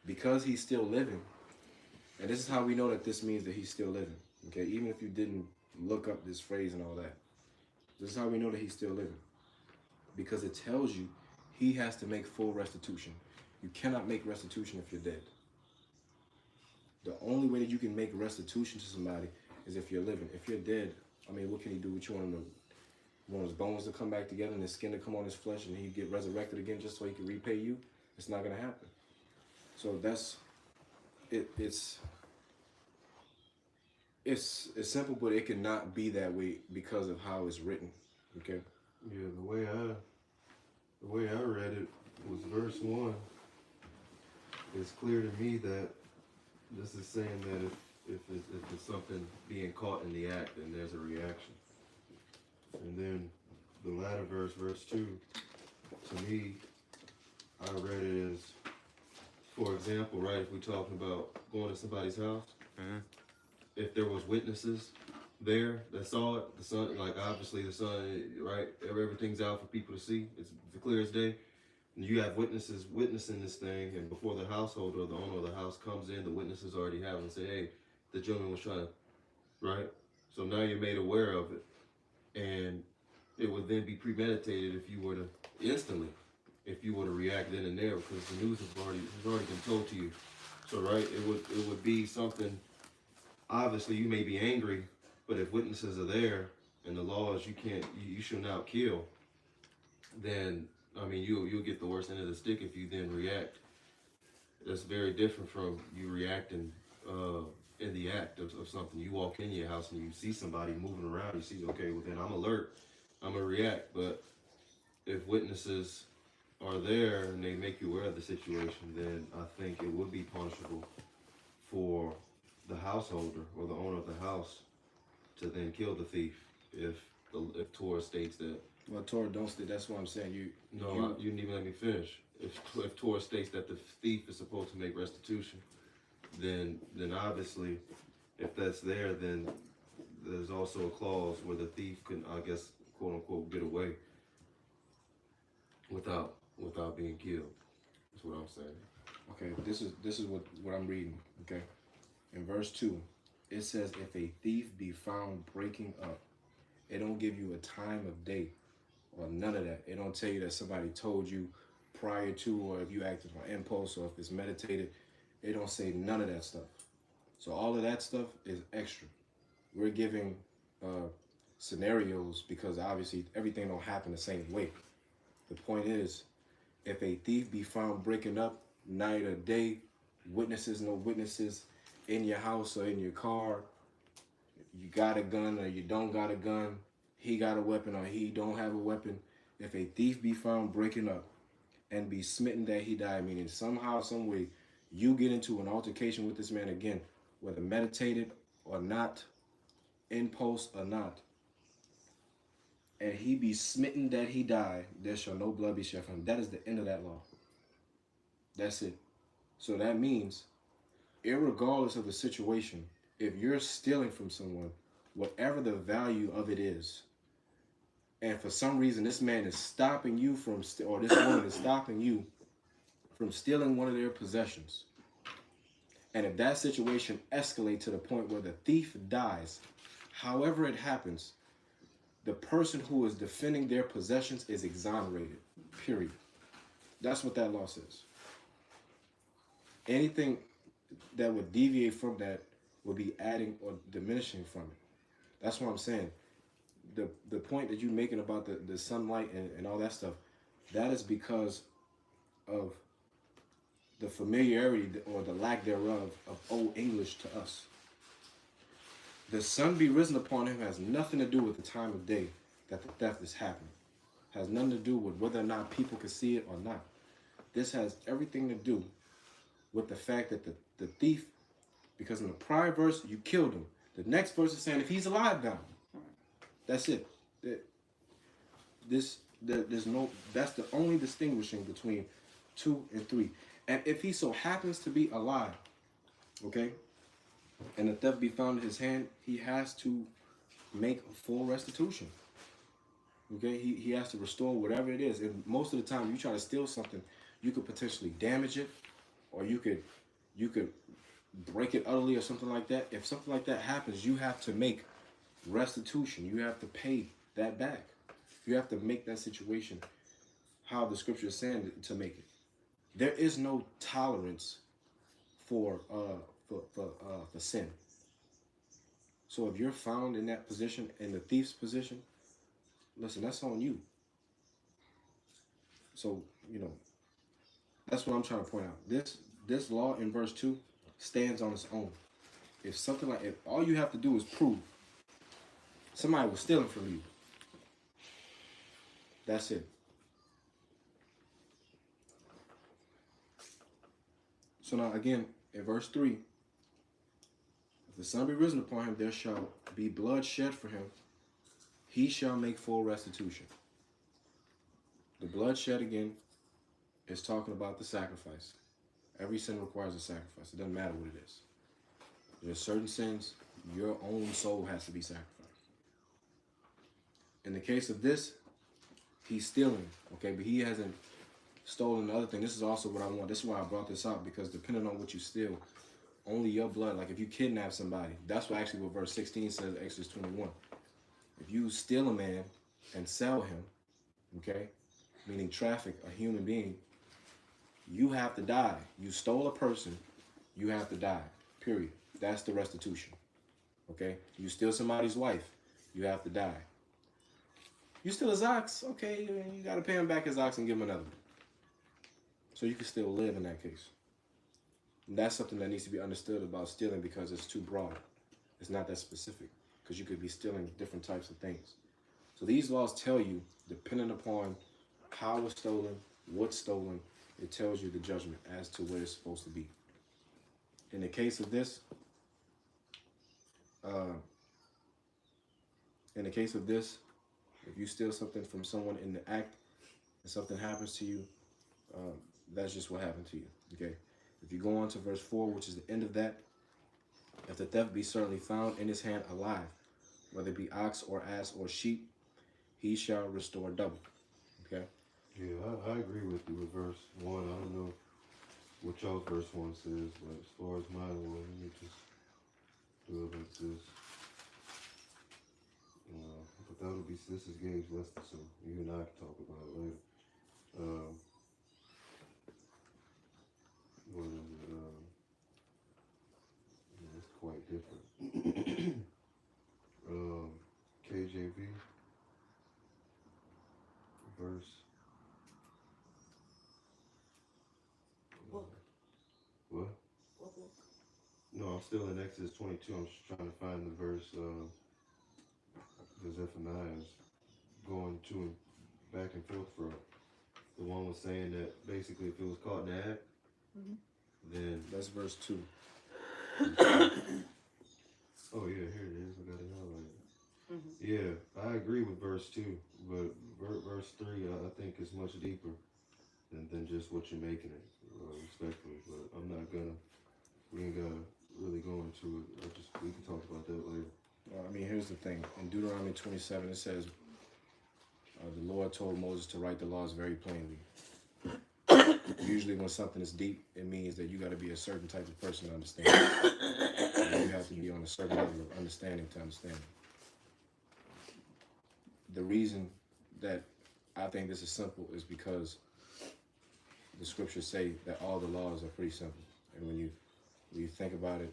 Because he's still living, and this is how we know that this means that he's still living. Okay, even if you didn't look up this phrase and all that, this is how we know that he's still living. Because it tells you he has to make full restitution. You cannot make restitution if you're dead. The only way that you can make restitution to somebody is if you're living. If you're dead, I mean, what can he do? What you want him to, you want his bones to come back together and his skin to come on his flesh and he get resurrected again just so he can repay you? It's not going to happen. So that's it. It's simple, but it cannot be that way because of how it's written. Okay. yeah, the way I read it was verse 1. It's clear to me that this is saying that if it's something being caught in the act, then there's a reaction. And then the latter verse, verse 2, to me, I read it as, for example, right, if we're talking about going to somebody's house, if there was witnesses there that saw it, the sun, like obviously the sun, right, everything's out for people to see, it's clear as day. And you have witnesses witnessing this thing, and before the household or the owner of the house comes in, the witnesses already have it and say, hey, the gentleman was trying to, right? So now you're made aware of it. And it would then be premeditated if you were to instantly, if you were to react then and there, because the news has already been told to you. So right, it would be something. Obviously, you may be angry, but if witnesses are there and the law is you shall not kill, then I mean you'll get the worst end of the stick if you then react. That's very different from you reacting in the act of something. You walk in your house and you see somebody moving around. You see, okay, well then I'm alert. I'm gonna react. But if witnesses are there and they make you aware of the situation, then I think it would be punishable for the householder or the owner of the house to then kill the thief if Torah states that. Well, Torah don't state. That's what I'm saying. You didn't even let me finish. If Torah states that the thief is supposed to make restitution, then obviously, if that's there, then there's also a clause where the thief can, I guess, quote unquote, get away without being killed. That's what I'm saying. Okay, this is what I'm reading. Okay, in verse 2, it says, "If a thief be found breaking up," it don't give you a time of day or none of that. It don't tell you that somebody told you prior to, or if you acted on impulse, or if it's meditated. It don't say none of that stuff. So all of that stuff is extra. We're giving scenarios because obviously everything don't happen the same way. The point is, if a thief be found breaking up night or day, witnesses, no witnesses, in your house or in your car, you got a gun or you don't got a gun, he got a weapon or he don't have a weapon. If a thief be found breaking up and be smitten that he died, meaning somehow, some way, you get into an altercation with this man again, whether meditated or not, in post or not, and he be smitten that he die, there shall no blood be shed from him. That is the end of that law. That's it. So that means, irregardless of the situation, if you're stealing from someone, whatever the value of it is, and for some reason this man is stopping you from, or this woman is stopping you from stealing one of their possessions, and if that situation escalates to the point where the thief dies, however it happens, the person who is defending their possessions is exonerated. Period. That's what that law says. Anything that would deviate from that would be adding or diminishing from it. That's what I'm saying. The point that you're making about the sunlight and all that stuff, that is because of the familiarity or the lack thereof of Old English to us. The sun be risen upon him has nothing to do with the time of day that the theft is happening. Has nothing to do with whether or not people can see it or not. This has everything to do with the fact that the thief, because in the prior verse, you killed him. The next verse is saying if he's alive now. That's it. There's no, that's the only distinguishing between 2 and 3. And if he so happens to be alive, okay, and the theft be found in his hand, he has to make a full restitution. Okay, he has to restore whatever it is. And most of the time, you try to steal something, you could potentially damage it, or you could break it utterly or something like that. If something like that happens, you have to make restitution. You have to pay that back. You have to make that situation how the scripture is saying to make it. There is no tolerance for sin. So if you're found in that position, in the thief's position, listen, that's on you. So, that's what I'm trying to point out. This law in verse 2 stands on its own. If all you have to do is prove somebody was stealing from you, that's it. So now again, in verse 3, if the sun be risen upon him, there shall be blood shed for him. He shall make full restitution. The blood shed again is talking about the sacrifice. Every sin requires a sacrifice. It doesn't matter what it is. There's certain sins, your own soul has to be sacrificed. In the case of this, he's stealing, okay, but he hasn't stolen the other thing. This is also what I want. This is why I brought this up, because depending on what you steal, only your blood, like if you kidnap somebody, that's what verse 16 says, Exodus 21. If you steal a man and sell him, okay, meaning traffic a human being, you have to die. You stole a person, you have to die, period. That's the restitution, okay? You steal somebody's wife, you have to die. You steal his ox, okay, you got to pay him back his ox and give him another one. So you can still live in that case. And that's something that needs to be understood about stealing, because it's too broad. It's not that specific, because you could be stealing different types of things. So these laws tell you, depending upon how it's stolen, what's stolen, it tells you the judgment as to where it's supposed to be. In the case of this, if you steal something from someone in the act and something happens to you, that's just what happened to you, okay? If you go on to verse 4, which is the end of that, if the theft be certainly found in his hand alive, whether it be ox or ass or sheep, he shall restore double, okay? Yeah, I agree with you with verse 1. I don't know what y'all's verse 1 says, but as far as mine was, let me just do it like this. But that would be, this is Gabe's lesson, so you and I can talk about it later. What is it? It's quite different. KJV, verse. Book. What? What book? No, I'm still in Exodus 22. I'm just trying to find the verse. Because Zephaniah is going to and back and forth for the one was saying that basically if it was caught in the act, then That's verse 2. Oh yeah, here it is. I got it highlighted. Mhm. Yeah, I agree with verse 2, but verse 3 I think is much deeper than just what you're making it, respectfully. But I'm not gonna. We ain't gotta really go into it. We can talk about that later. Well, I mean, here's the thing. In Deuteronomy 27, it says, the Lord told Moses to write the laws very plainly. Usually when something is deep, it means that you got to be a certain type of person to understand it. And you have to be on a certain level of understanding to understand it. The reason that I think this is simple is because the scriptures say that all the laws are pretty simple. And when you think about it,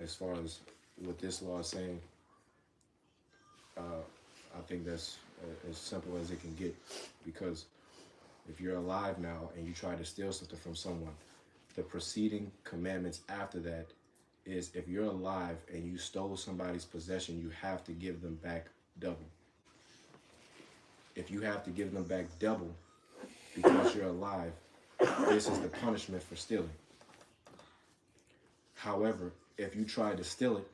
as far as what this law is saying, I think that's as simple as it can get. Because if you're alive now and you try to steal something from someone, the preceding commandments after that is if you're alive and you stole somebody's possession, you have to give them back double. If you have to give them back double because you're alive, this is the punishment for stealing. However, if you tried to steal it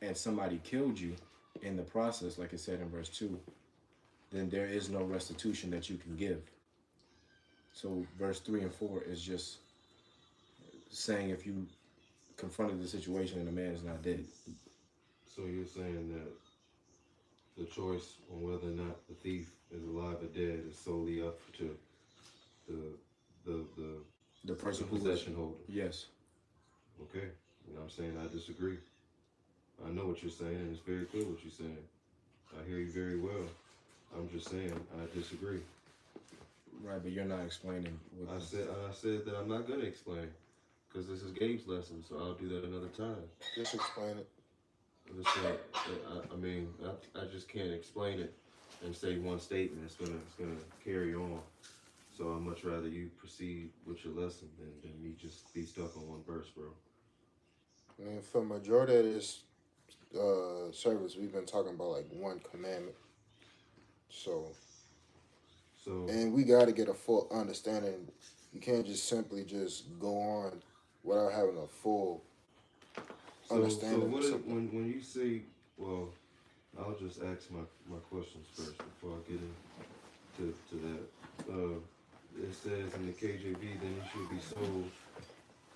and somebody killed you in the process, like it said in verse 2, then there is no restitution that you can give. So verse 3 and 4 is just saying if you confronted the situation and the man is not dead. So you're saying that the choice on whether or not the thief is alive or dead is solely up to The person who possession holder. Yes. Okay. You know what I'm saying? I disagree. I know what you're saying, and it's very clear what you're saying. I hear you very well. I'm just saying I disagree. Right, but you're not explaining what I said that I'm not gonna explain because this is Gabe's lesson, so I'll do that another time. Just explain it. I just can't explain it and say one statement. It's gonna carry on. So I'd much rather you proceed with your lesson than me just be stuck on one verse, bro. I mean, for majority of this service, we've been talking about like one commandment. So, and we got to get a full understanding. You can't just simply just go on without having a full understanding. So when you say, well, I'll just ask my questions first before I get into that. It says in the KJV, then he should be sold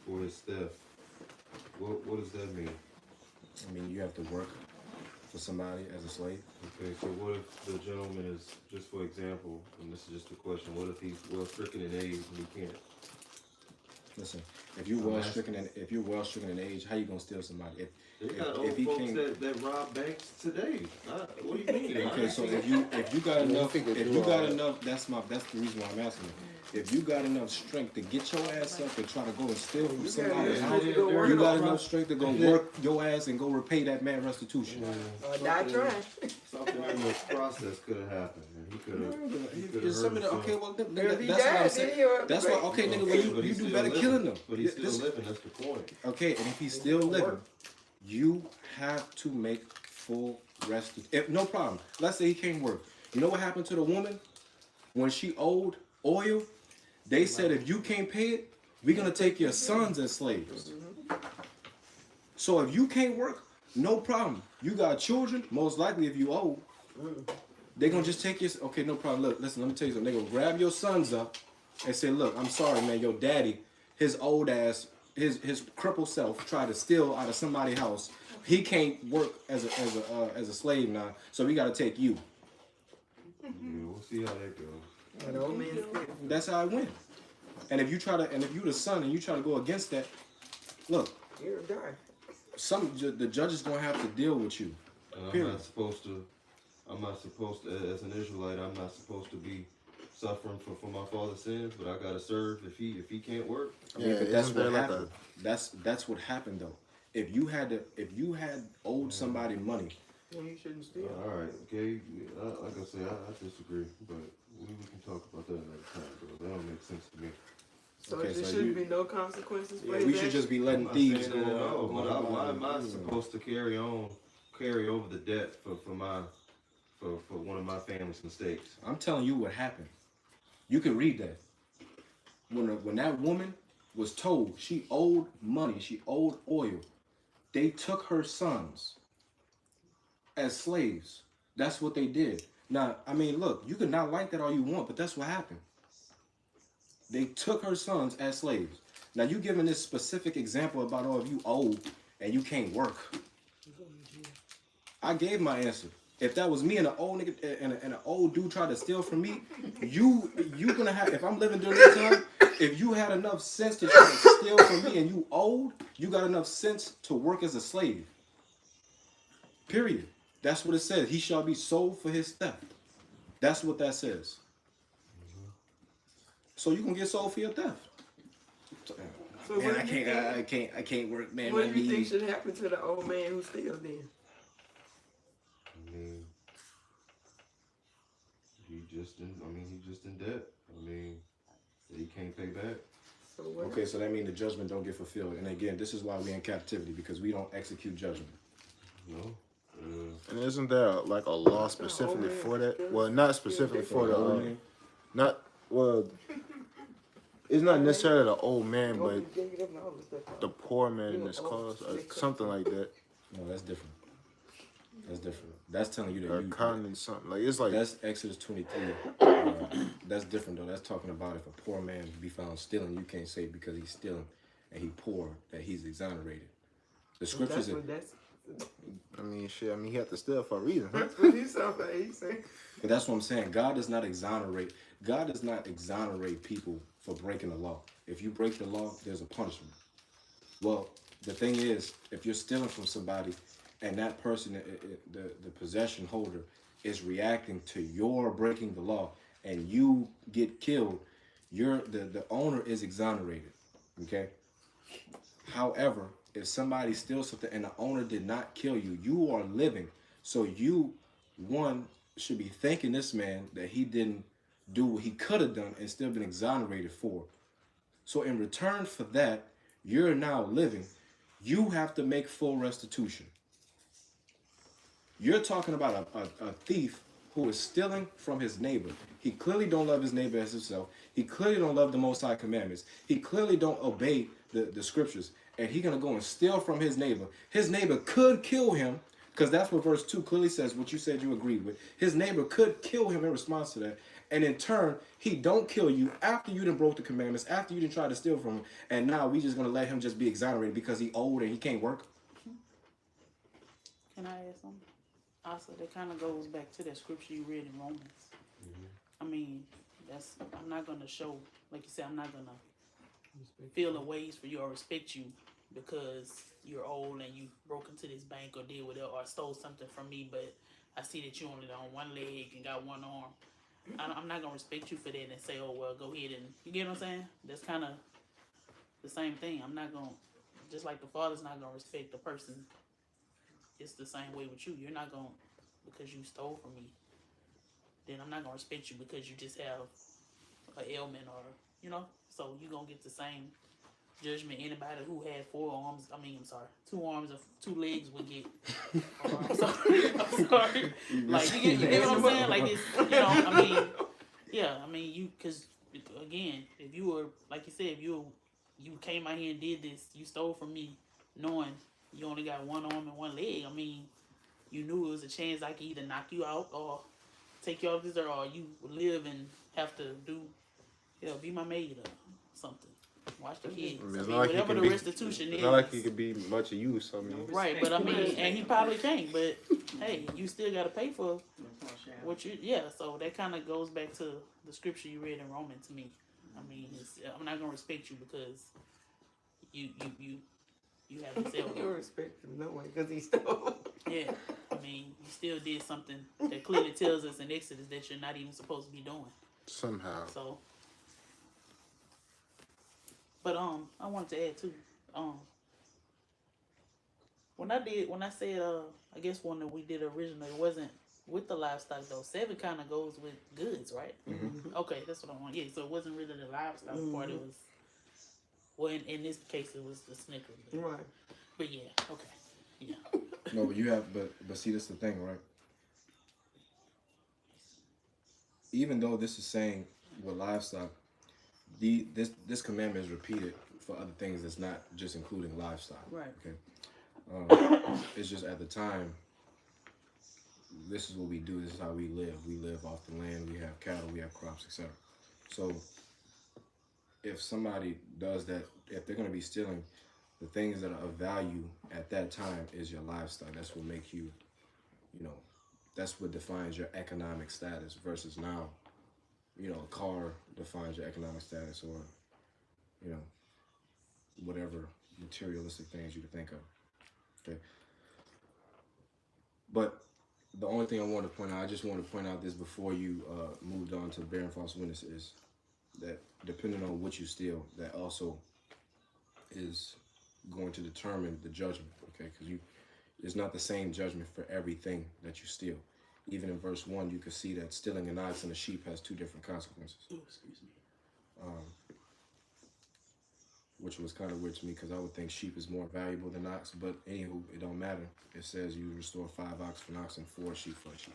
for his theft. What does that mean? I mean, you have to work for somebody as a slave. Okay, so what if the gentleman is, just for example, and this is just a question, what if he's well stricken in age and he can't? Listen, if you're well stricken in age, how you gonna steal somebody? They got old folks that rob banks today. What do you mean? Okay, so if you got enough, that's the reason why I'm asking you. If you got enough strength to get your ass up and try to go and steal from somebody's house, you got enough strength to go work your ass and go repay that man restitution. Not trying. Something in the process could have happened, and he could have. Okay, well, If he that's what I'm died, saying. then That's why. Okay, nigga, well, you do better killing them. But he's still living. That's the point. Okay, and if he's still living, you have to make full restitution. No problem. Let's say he can't work. You know what happened to the woman when she owed oil? They said if you can't pay it, we're gonna take your sons as slaves. So if you can't work, no problem. You got children, most likely if you owe, they're gonna just take your, okay, no problem. Look, listen, let me tell you something. They're gonna grab your sons up and say, look, I'm sorry, man, your daddy, his old ass, his crippled self tried to steal out of somebody's house. He can't work as a slave now, so we gotta take you. Yeah, we'll see how that goes. That's how it went. And if you the son and you try to go against that, look, You're done. the judge is gonna have to deal with you. I'm not supposed to, as an Israelite, I'm not supposed to be suffering for my father's sins, but I gotta serve if he can't work. I mean, but that's what happened. That's what happened though. If you had owed somebody money. Well, you shouldn't steal. All right, okay. Like I said, I disagree, but we can talk about that another time, bro. That don't make sense to me. So Okay, there so shouldn't be no consequences for we should just be letting thieves go. No, but why am I supposed to carry over the debt for one of my family's mistakes? I'm telling you what happened. You can read that. When that woman was told she owed money, she owed oil, They took her sons as slaves. That's what they did. Now, I mean, look, you can not like that all you want, but that's what happened. They took her sons as slaves. Now, you giving this specific example about, oh, if you old and you can't work. I gave my answer. If that was me and an old nigga and an old dude tried to steal from me, you gonna have. If I'm living during this time, if you had enough sense to try to steal from me and you old, you got enough sense to work as a slave. Period. That's what it says. He shall be sold for his theft. That's what that says. So you can get sold for your theft. So Man, what I do you think? I can't work, man. What My do you think knees. should happen to the old man who steals then? I mean, he just in debt. I mean, he can't pay back. So what? Okay, so that means the judgment don't get fulfilled. And again, this is why we're in captivity, because we don't execute judgment. No. And isn't there like a law specifically for that? Well, not specifically for the not well. It's not necessarily the old man, but the poor man in this cause, or something like that. No, that's different. That's different. That's telling you that Or you. counting something like it's like That's Exodus 23. That's different though. That's talking about if a poor man be found stealing, you can't say because he's stealing and he poor that he's exonerated. The scriptures. I mean, shit. I mean, he had to steal for a reason. Huh? That's what he sounds like. He's saying. But that's what I'm saying. God does not exonerate. God does not exonerate people for breaking the law. If you break the law, there's a punishment. Well, the thing is, if you're stealing from somebody and that person, the possession holder, is reacting to your breaking the law and you get killed, the owner is exonerated. Okay? However, if somebody steals something and the owner did not kill you, you are living. So you, one, should be thanking this man that he didn't do what he could have done and still been exonerated for. So in return for that, you're now living. You have to make full restitution. You're talking about a thief who is stealing from his neighbor. He clearly don't love his neighbor as himself. He clearly don't love the Most High commandments. He clearly don't obey the scriptures. And he's going to go and steal from his neighbor. His neighbor could kill him, because that's what verse 2 clearly says, what you said you agreed with. His neighbor could kill him in response to that. And in turn, he don't kill you after you done broke the commandments, after you done tried to steal from him. And now we just going to let him just be exonerated because he old and he can't work. Can I add something? Also, that kind of goes back to that scripture you read in Romans. I mean, I'm not going to show, like you said, I'm not going to feel the ways for you or respect you because you're old and you broke into this bank or did whatever or stole something from me, but I see that you only on one leg and got one arm. I'm not going to respect you for that and say, oh, well, go ahead and, you get what I'm saying? That's kind of the same thing. I'm not going to, just like the father's not going to respect the person, it's the same way with you. You're not going to, because you stole from me, then I'm not going to respect you because you just have an ailment or, you know? So you're going to get the same judgment anybody who had 2 arms of 2 legs would get. I'm sorry. Like, you get what I'm saying? Like, it's, you know, I mean, yeah, I mean, you, because, again, if you were, like you said, if you came out here and did this, you stole from me knowing you only got 1 arm and 1 leg, I mean, you knew it was a chance I could either knock you out or take you off this earth, or you would live and have to do, you know, be my maid or something. Watch the kids. I mean, whatever the restitution is. It's not like he could be much of use. I mean, right, but I mean, and he probably can't. But hey, you still got to pay for what you. Yeah, so that kind of goes back to the scripture you read in Romans to me. I mean, I'm not gonna respect you because you haven't You sold. don't respect him no way because he stole. Yeah, I mean, you still did something that clearly tells us in Exodus that you're not even supposed to be doing. somehow. So, but I wanted to add too. When I said I guess when we did originally, it wasn't with the livestock though. 7 kind of goes with goods, right? Mm-hmm. Okay, that's what I want. Yeah, so it wasn't really the livestock part. It was, well, in this case, it was the Snickers. Right. But yeah, okay, yeah. No, but you have, but see, this is the thing, right? Even though this is saying with livestock, this commandment is repeated for other things that's not just including livestock. Right. Okay. It's just at the time, this is what we do. This is how we live. We live off the land. We have cattle. We have crops, etc. So if somebody does that, if they're going to be stealing, the things that are of value at that time is your livestock. That's what makes you, you know, that's what defines your economic status versus now, you know, a car defines your economic status or, you know, whatever materialistic things you could think of. Okay. But the only thing I want to point out, I just want to point out this before you moved on to bearing false witness, is that depending on what you steal, that also is going to determine the judgment, okay? Because it's not the same judgment for everything that you steal. Even in verse 1, you can see that stealing an ox and a sheep has two different consequences. Which was kind of weird to me because I would think sheep is more valuable than ox, but anywho, it don't matter. It says you restore 5 ox for an ox and 4 sheep for a sheep.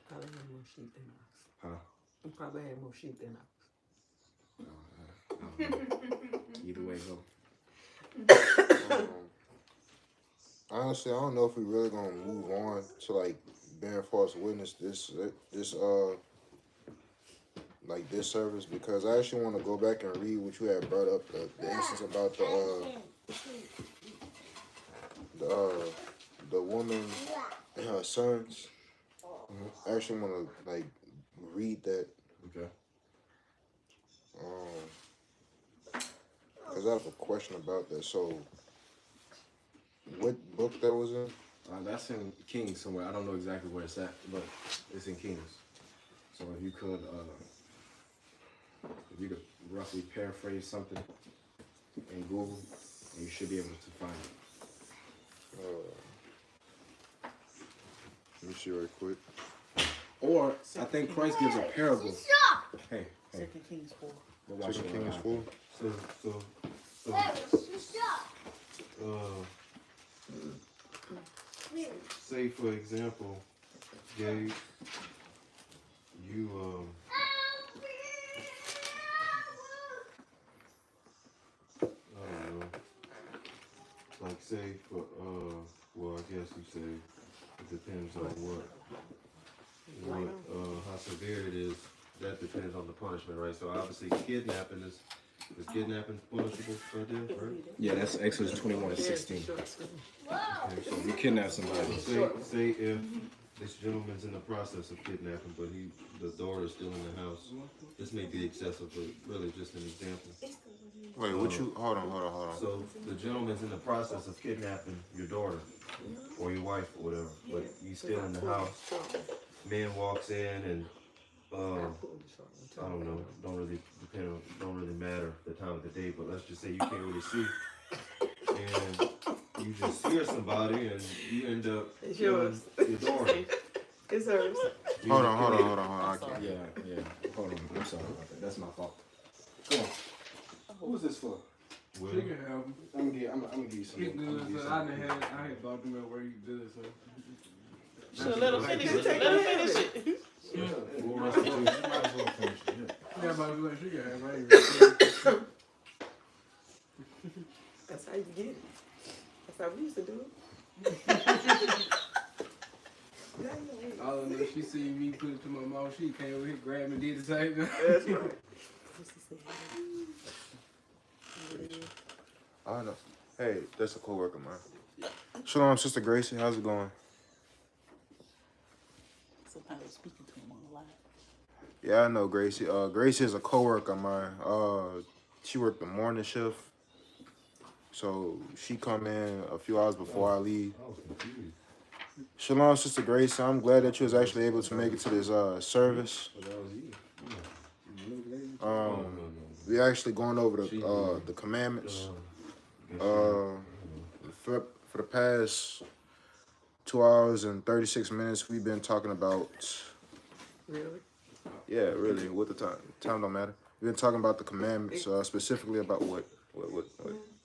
Probably had more sheep than ox. Huh? We probably had more sheep than ox. I don't know. Either way, go. Honestly, I don't know if we really gonna move on to like bearing false witness this service, because I actually want to go back and read what you had brought up, the instance about the woman and her sons. I actually want to like read that. Okay. Because I have a question about that. So, what book that was in? That's in Kings somewhere. I don't know exactly where it's at, but it's in Kings. So if you could roughly paraphrase something in Google, you should be able to find it. Let me see right quick. Or I think Christ gives a parable. Hey. 2 Kings 4. Second Kings 4. Say for example, Gabe, you I don't know, like say for well, I guess you say it depends on how severe it is. That depends on the punishment, right? So obviously kidnapping is kidnapping punishable right there, right? Yeah, that's Exodus 21:16. Okay, so you kidnap somebody. Say if this gentleman's in the process of kidnapping, but the daughter is still in the house. This may be excessive, but really just an example. Wait, hold on. So the gentleman's in the process of kidnapping your daughter or your wife or whatever, but he's still in the house. Man walks in and I don't know, don't really matter the time of the day, but let's just say you can't really see and you just hear somebody and you end up It's yours. Your daughter. It's hers. Hold on. Yeah. Hold on. I'm sorry about that. That's my fault. Come on. What was this for? Well, She can have them. I'm gonna give you some. It's good, so I had bought them at where you good, so. Should let her finish it. Let her finish it. Full restitution. Might as well finish it. Yeah, but she can have right. That's how you get it. That's how we used to do it. All I know, she see me put it to my mouth, she came over here, grabbed me, and did the same thing. That's right. I don't know. Hey, that's a coworker, man. Shalom, Sister Gracie. How's it going? Sometimes I'm speaking to him on the line. Yeah, I know Gracie. Gracie is a coworker of mine. She worked the morning shift, so she come in a few hours before I leave. I was confused. Shalom, Sister Gracie. I'm glad that you was actually able to make it to this service. We actually going over the commandments. For the past 2 hours and 36 minutes, we've been talking about. Really? Yeah, really. What the time? Time don't matter. We've been talking about the commandments, specifically about what?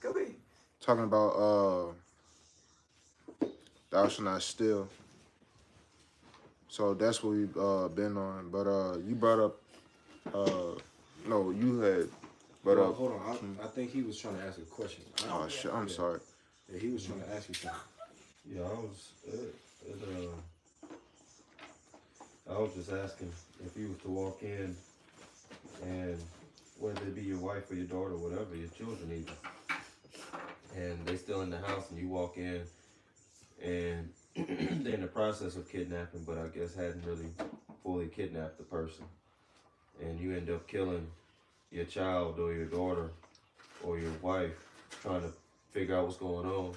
Go ahead. Talking about thou shalt not steal. So that's what we've been on. But you brought up. No, you had. But hold on. I think he was trying to ask a question. Oh shit! I'm sorry. Yeah, he was trying to ask you something. Yeah, I was just asking if you was to walk in and whether it be your wife or your daughter, whatever, your children even, and they still in the house and you walk in and they're in the process of kidnapping, but I guess hadn't really fully kidnapped the person, and you end up killing your child or your daughter or your wife, trying to figure out what's going on.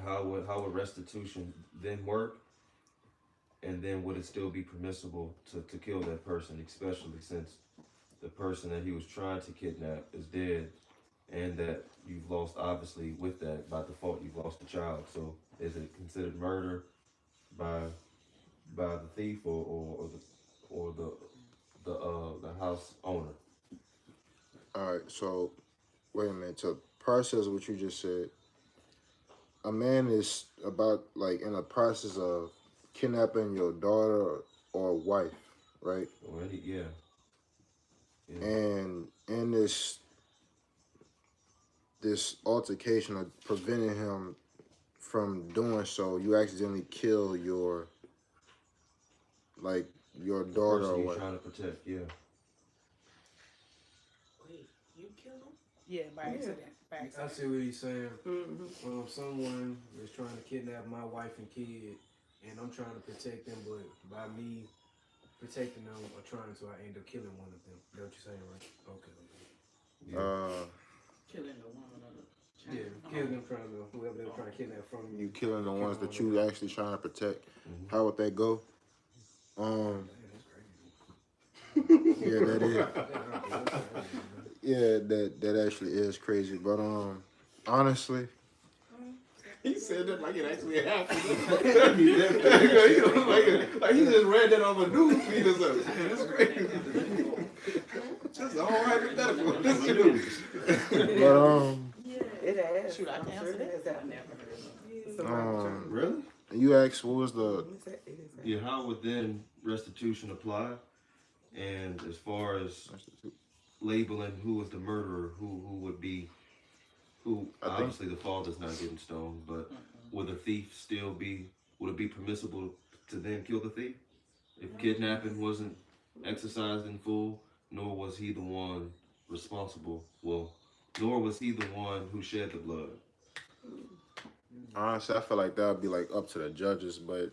How would restitution then work? And then would it still be permissible to kill that person, especially since the person that he was trying to kidnap is dead, and that you've lost, obviously, with that, by default, you've lost the child. So is it considered murder by the thief or the house owner? All right, so wait a minute. To process what you just said, a man is about like in the process of kidnapping your daughter or wife, right? Or any, yeah. And in this altercation of preventing him from doing so, you accidentally kill your The daughter person or you're wife. trying to protect, yeah. Wait, you killed him? Yeah, by accident. By I accident. see what he's saying. Mm-hmm. Someone is trying to kidnap my wife and kid, and I'm trying to protect them, but by me protecting them or trying to, I end up killing one of them. That's what you're saying, right? Okay. Yeah. Killing the woman or the Yeah, child. killing them, trying to whoever they're trying to kidnap from You killing the ones that you actually trying to protect. Mhm. How would that go? Man, that's crazy. Yeah, that is. Yeah, that actually is crazy. But honestly, He said that like it actually happened. That'd be different. Like he just read that on a news feed or something. Man, that's crazy. That's a whole hypothetical. This is news. but It has. Shoot, I I'm can sure answer it has I happened. never heard of it. Somebody trying Really? you asked what was the to- It is happening. Yeah, how would then restitution apply? And as far as labeling who was the murderer, who would be, who I think- obviously the father's not getting stoned, but would the thief still be, would it be permissible to then kill the thief? If kidnapping wasn't exercised in full, nor was he the one responsible, well, nor was he the one who shed the blood. honestly, I feel like that would be like up to the judges, but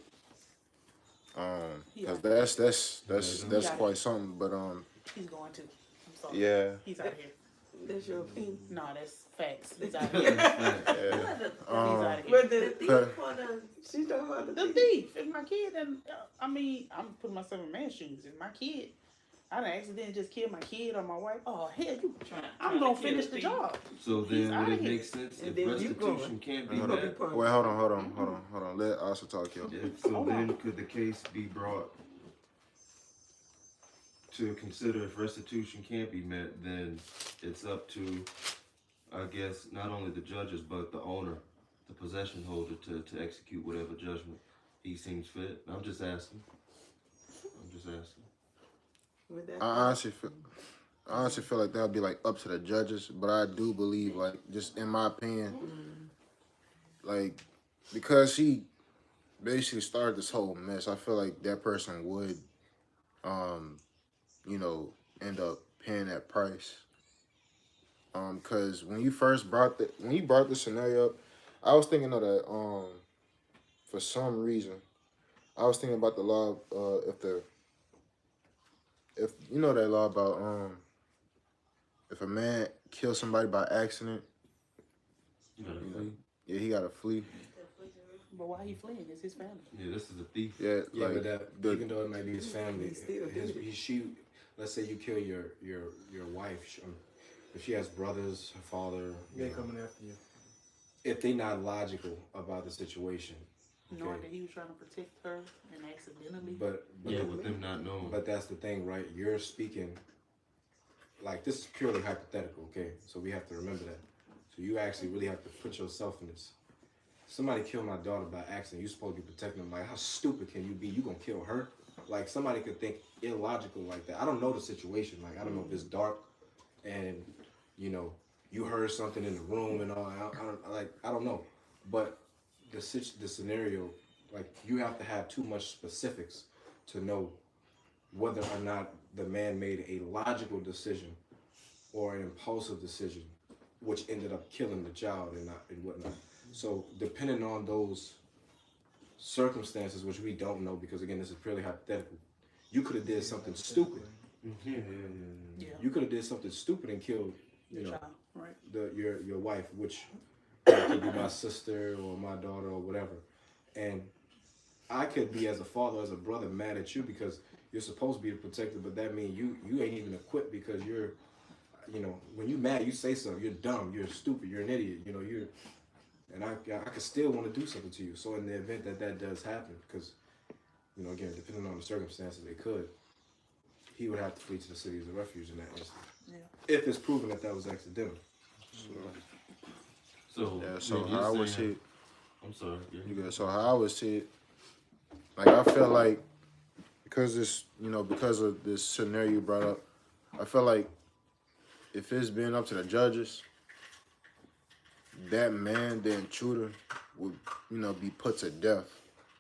Yeah. because that's Yeah. quite something. But He's going to. I'm sorry. yeah, He's out of here. That's your opinion. No, that's facts. He's out of here. yeah. He's out of here. But the thief Okay. for she's talking about The the thief. thief. If my kid, and I mean, I'm putting myself in man's shoes. If my kid, I done accidentally just killed my kid or my wife. Oh hell, you! I'm gonna finish the job. So He's then outta would it here. make sense And if then you restitution going. can't be Hold gonna be met? punished. Wait, hold on. Let Asa talk, yo. So then could the case be brought to consider if restitution can't be met, then it's up to, I guess, not only the judges, but the owner, the possession holder to execute whatever judgment he seems fit. I'm just asking. With that I honestly feel like that would be like up to the judges, but I do believe, like, just in my opinion, like, because he basically started this whole mess, I feel like that person would, end up paying that price. Because when you brought the scenario up, I was thinking of that. For some reason, I was thinking about the law. If you know that law about if a man kills somebody by accident, You gotta you know, flee. yeah, he gotta flee. But why he fleeing? It's his family. Yeah, this is a thief. Yeah, Yeah, like but that even though it might be his family, He still did it. she, let's say you kill your wife, if she has brothers, her father, They're coming after you. if they not logical about the situation, Knowing that he was trying to protect her and accidentally. but Yeah, with them not knowing. But that's the thing, right? You're speaking, like, this is purely hypothetical, okay? So we have to remember that. So you actually really have to put yourself in this. Somebody killed my daughter by accident. You're supposed to be protecting them. Like, how stupid can you be? You gonna kill her? Like, somebody could think illogical like that. I don't know the situation. Like, I don't know if it's dark and, you heard something in the room and all. I don't know, but the scenario, like you have to have too much specifics to know whether or not the man made a logical decision or an impulsive decision, which ended up killing the child and whatnot. So depending on those circumstances, which we don't know, because again, this is purely hypothetical, you could have did something stupid. Yeah. You could have did something stupid and killed, Your child, right? your wife, which could be my sister or my daughter or whatever. And I could be, as a father, as a brother, mad at you because you're supposed to be the protector, but that means you ain't even equipped because you're, when you mad, you say something. You're dumb. You're stupid. You're an idiot. And I could still want to do something to you. So in the event that does happen, because, again, depending on the circumstances, it could, he would have to flee to the city as a refuge in that instance. Yeah. If it's proven that was accidental. So how I would see it. I'm sorry. Yeah. You good? So how I would see it. Like I feel like because of this scenario you brought up, I feel like if it's been up to the judges, that man, the intruder, would be put to death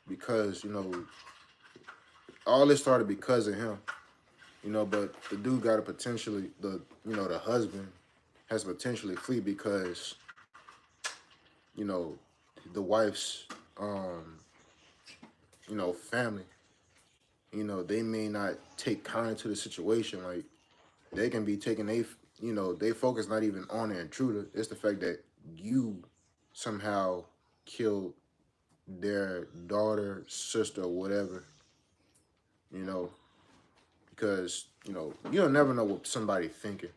because all this started because of him. But the dude got to potentially the husband has potentially flee because the wife's family, they may not take kindly to the situation. Like they can be taking they focus not even on the intruder. It's the fact that you somehow killed their daughter, sister, or whatever. Because you'll never know what somebody thinking.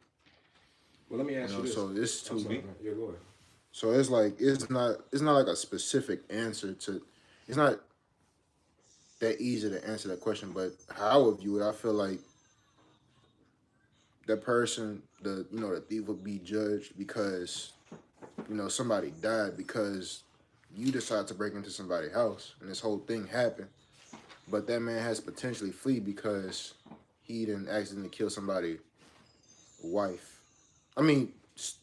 Well, let me ask you this. So it's too deep. Yeah, go ahead. So it's like it's not like a specific answer to. It's not that easy to answer that question. But how I would view it, I feel like that person, the thief, would be judged because somebody died because you decided to break into somebody's house and this whole thing happened. But that man has potentially flee because he didn't accidentally kill somebody's wife. I mean,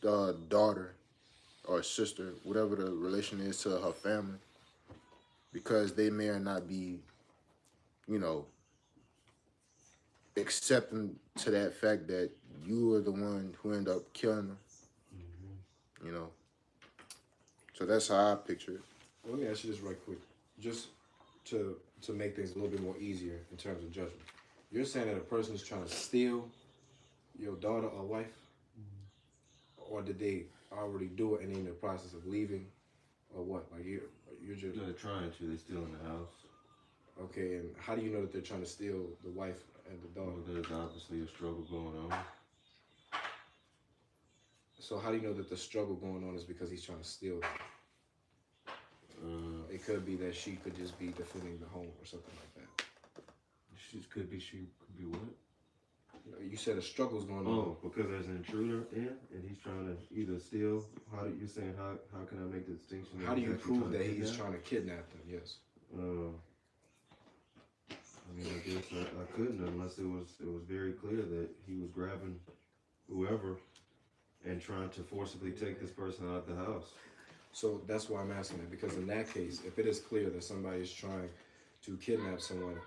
daughter or sister, whatever the relation is to her family, because they may or not be, accepting to that fact that you were the one who ended up killing them. So that's how I picture it. Let me ask you this right quick, just to make things a little bit more easier in terms of judgment. You're saying that a person is trying to steal your daughter or wife, or did they already do it and in the process of leaving, or what? Like you're just They're trying to. They're still in the house. Okay, and how do you know that they're trying to steal the wife and the daughter? Well, there's obviously a struggle going on. So how do you know that the struggle going on is because he's trying to steal them? It could be that she could just be defending the home or something like that. She could be what? You said a struggle's going on. Oh, because there's an intruder in, and he's trying to either steal. How can I make the distinction? How do you prove that he's trying to kidnap them? Yes. I guess I couldn't unless it was very clear that he was grabbing whoever and trying to forcibly take this person out of the house. So that's why I'm asking that, because in that case, if it is clear that somebody is trying to kidnap someone,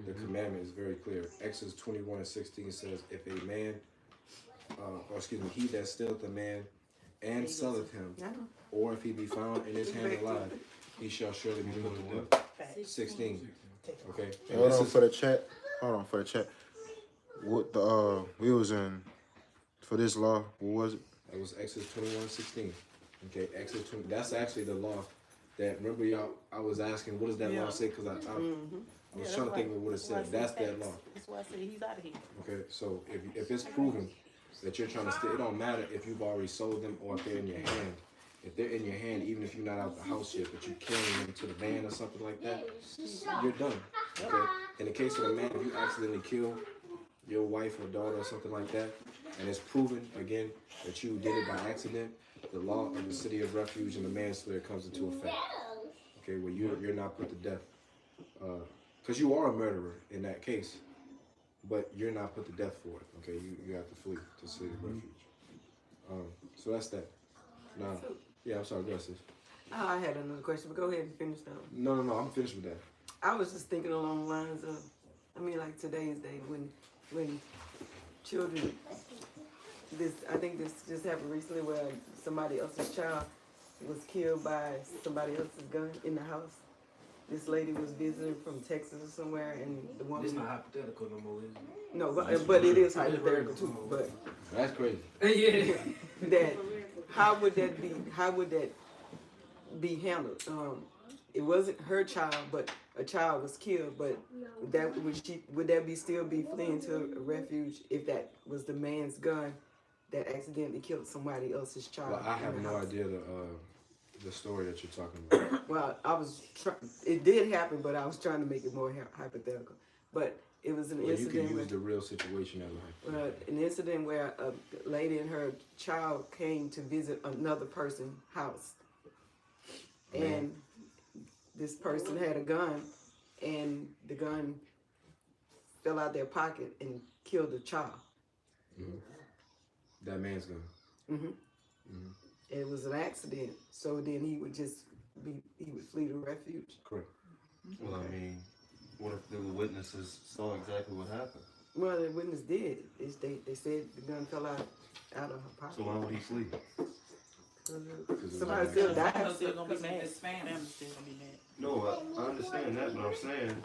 the commandment is very clear. Exodus 21:16 says, if a man, he that stealeth a man and selleth him, or if he be found in his hand alive, he shall surely be put to death. 16. Okay. Hold on for the chat. What we was in for this law? What was it? It was Exodus 21:16. Okay, Exodus 20. That's actually the law that, remember y'all, I was asking, what does that law say? Because I was trying to think of what it said. That's that law. That's why I said he's out of here. Okay, so if it's proven that you're trying to steal, it don't matter if you've already sold them or if they're in your hand. If they're in your hand, even if you're not out the house yet, but you're carrying them to the van or something like that, you're done. Okay. In the case of a man, if you accidentally kill your wife or daughter or something like that, and it's proven again that you did it by accident, the law of the city of refuge and the manslayer comes into effect. Okay, where you're not put to death, because you are a murderer in that case, but you're not put to death for it. Okay, you have to flee to the city of refuge. So that's that. Now, yeah, I'm sorry, go ahead, sis. I had another question, but go ahead and finish that one. No, I'm finished with that. I was just thinking along the lines of, like today's day when children, I think this just happened recently where somebody else's child was killed by somebody else's gun in the house. This lady was visiting from Texas or somewhere, and the woman. It's not hypothetical no more, is it? No, but it is hypothetical too. But That's crazy. Yeah. that how would that be? How would that be handled? It wasn't her child, but a child was killed. But would that be still be fleeing to a refuge if that was the man's gun that accidentally killed somebody else's child? Well, I have no idea the story that you're talking about. Well, it did happen, but I was trying to make it more hypothetical. But it was an Well, you incident. can use the real situation as a An incident where a lady and her child came to visit another person's house, and this person had a gun, and the gun fell out their pocket and killed the child. Mm-hmm. That man's gun. Mm-hmm. Mm-hmm. It was an accident, so then he would flee to refuge. Correct. Well, I mean, what if the witnesses saw exactly what happened? Well, the witness did. They said the gun fell out of her pocket. So why would he flee? Somebody still died. Family's still gonna be mad. His family. Family's still gonna be mad. No, I understand that, but I'm saying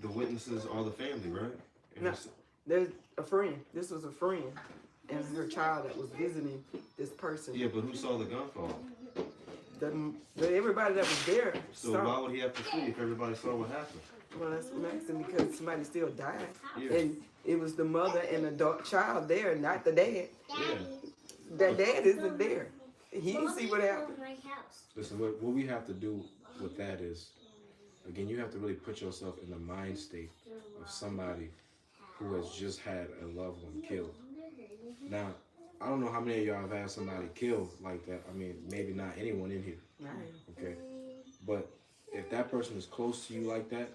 the witnesses are the family, right? And No. it's- There's a friend. This was a friend and her child that was visiting this person. yeah, but who saw the gun fall? Everybody that was there So saw. why would he have to flee if everybody saw what happened? Well, that's what I'm asking, because somebody still died. Yeah. And it was the mother and the child there, not the dad. Yeah. The dad isn't there. He didn't see what happened. Listen, what we have to do with that is, again, you have to really put yourself in the mind state of somebody who has just had a loved one killed. Now, I don't know how many of y'all have had somebody killed like that. I mean, maybe not anyone in here, Right. okay? But if that person is close to you like that,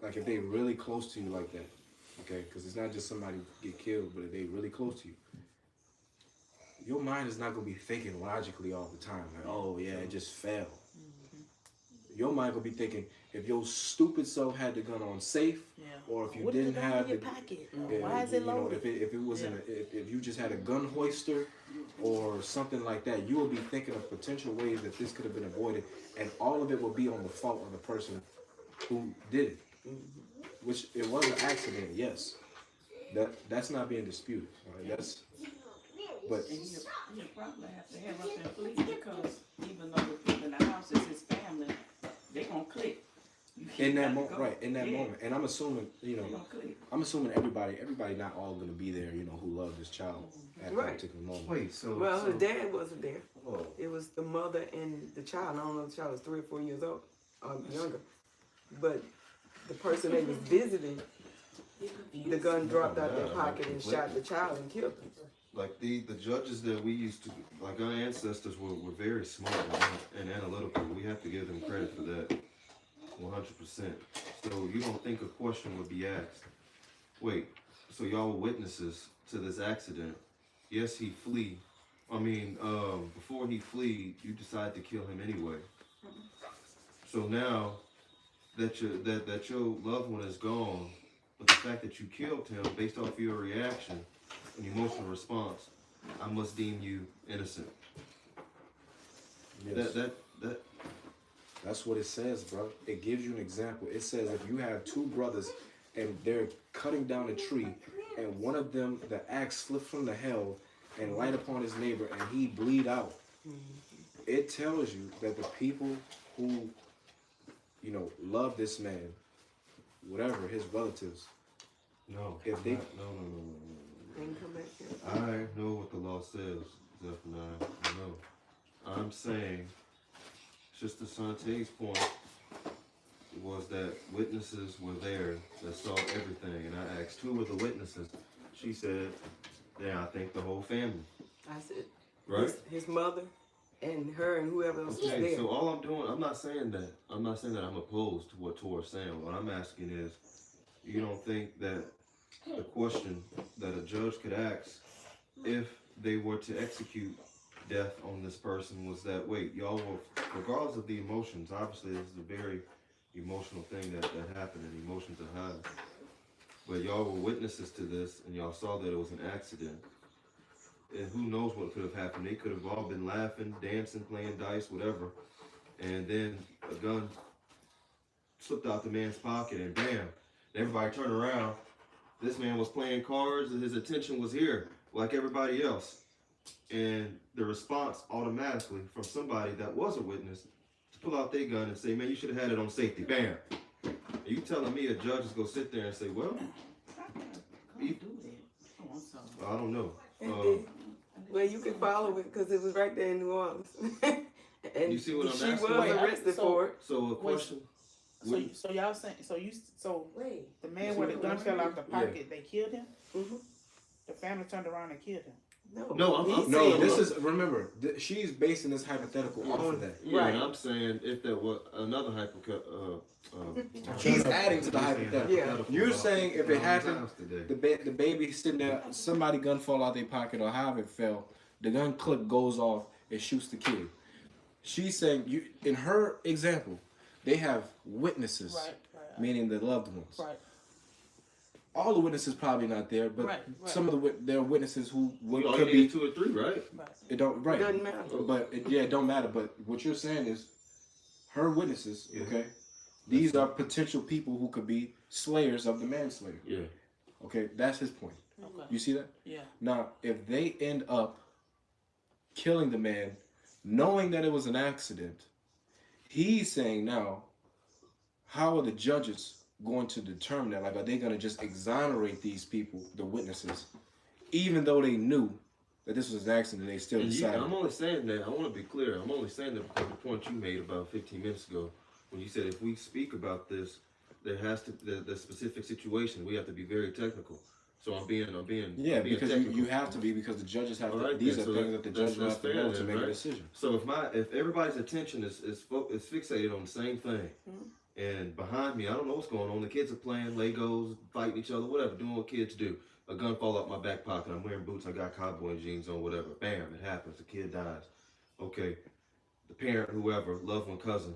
like if they really close to you like that, okay? Because it's not just somebody get killed, but if they really close to you, your mind is not going to be thinking logically all the time. Like, oh, yeah, it just fell. Your mind going to be thinking, if your stupid self had the gun on safe, Yeah. or if you What didn't is the gun have in the... your pocket? Yeah, Why is it you know, loaded? if it was if you just had a gun hoister or something like that, you would be thinking of potential ways that this could have been avoided, and all of it would be on the fault of the person who did it. Which it was an accident, yes. That's not being disputed. Right? That's but And you probably have to have up and flee because even though the people in the house is his family, they gonna click. in that moment, right? In that moment, and I'm assuming, They gonna click. I'm assuming everybody not all gonna be there, who loved this child at that Right. particular moment. Wait, so Well, the dad wasn't there. oh, It was the mother and the child. I don't know if the child was 3 or 4 years old, or younger. But the person they was visiting, the gun dropped out their pocket and shot the child and killed him. like the judges that we used to, like our ancestors were very smart and analytical. We have to give them credit for that, 100%. So you don't think a question would be asked? Wait, so y'all were witnesses to this accident? Yes, he flee. I mean, before he flee, you decide to kill him anyway. So now that your loved one is gone, but the fact that you killed him based off your reaction and emotional response, I must deem you innocent. Yes. That That's what it says, bro. It gives you an example. It says if you have two brothers and they're cutting down a tree, and one of them, the axe slipped from the helve and light upon his neighbor, and he bleed out. It tells you that the people who, love this man, whatever his relatives, no, If they- no. They can come back here. I know what the law says, Zephaniah. I know. I'm saying, Sister Sante's point was that witnesses were there that saw everything, and I asked who were the witnesses. She said, "Yeah, I think the whole family." I said, Right? his mother and her and whoever else was Okay, there. so all I'm doing, I'm not saying that I'm opposed to what Torah's saying. What I'm asking is, you don't think that the question that a judge could ask, if they were to execute death on this person was that, wait, y'all were, regardless of the emotions, obviously this is a very emotional thing that happened and emotions are high. But y'all were witnesses to this and y'all saw that it was an accident. And who knows what could have happened. They could have all been laughing, dancing, playing dice, whatever. And then a gun slipped out the man's pocket and bam, everybody turned around. This man was playing cards and his attention was here like everybody else. And the response automatically from somebody that was a witness to pull out their gun and say, man, you should have had it on safety. Bam. Are you telling me a judge is going to sit there and say, well, Can't do that. Oh, I'm sorry. I don't know. Well, you can follow it because it was right there in New Orleans. And You see what I'm she asking? was Wait, arrested for it. So a question. So y'all saying, so Wait. the man where the gun fell out the pocket, they killed him? Mhm. The family turned around and killed him? No, I'm He No, said this it. is, remember, she's basing this hypothetical off of that. Yeah, Right. and I'm saying if there was another hypothetical, He's adding to the hypothetical. Yeah. You're saying if it happened, today. the baby sitting there, somebody gun fall out their pocket or however it fell, the gun clip goes off, it shoots the kid. She's saying, you in her example, they have witnesses, Right. meaning the loved ones. Right. All the witnesses probably not there, but Right. some of there are witnesses who We could only be. need 2 or 3, right? It don't right. It doesn't matter. But it don't matter. But what you're saying is, her witnesses, Yeah. okay, these are potential people who could be slayers of the manslayer. Yeah. Okay, that's his point. Okay. You see that? Yeah. Now, if they end up killing the man, knowing that it was an accident, he's saying now, how are the judges going to determine that? Like, are they going to just exonerate these people, the witnesses, even though they knew that this was an accident? They still And decided. I'm only saying that, I want to be clear, I'm only saying that because the point you made about 15 minutes ago, when you said if we speak about this, there has to, the specific situation, we have to be very technical. So I'm being Yeah, because technical. you have to be, because the judges have to. All right, These then, are so things that the that's- judges have to that's know fair to then, make a right? decision. So if everybody's attention is fixated on the same thing, and behind me, I don't know what's going on. The kids are playing Legos, fighting each other, whatever, doing what kids do. A gun fall out my back pocket. I'm wearing boots. I got cowboy jeans on, whatever. Bam, it happens. The kid dies. Okay, the parent, whoever, loved one, cousin,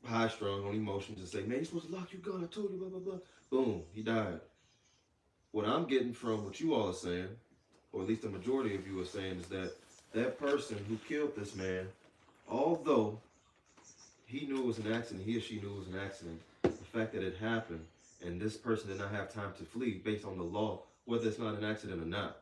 high strung on emotions, and say, man, you're supposed to lock your gun. I told you, blah blah blah. Boom, he died. What I'm getting from what you all are saying, or at least the majority of you are saying, is that that person who killed this man, although he knew it was an accident, he or she knew it was an accident, the fact that it happened and this person did not have time to flee based on the law, whether it's not an accident or not,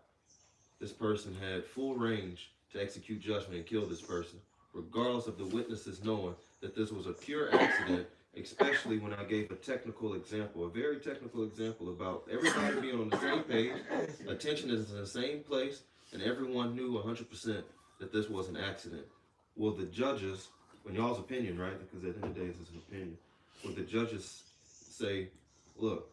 this person had full range to execute judgment and kill this person, regardless of the witnesses knowing that this was a pure accident. Especially when I gave a technical example, a very technical example about everybody being on the same page, attention is in the same place, and everyone knew 100% that this was an accident. Will the judges, in y'all's opinion, right, because at the end of the day this is an opinion, will the judges say, look,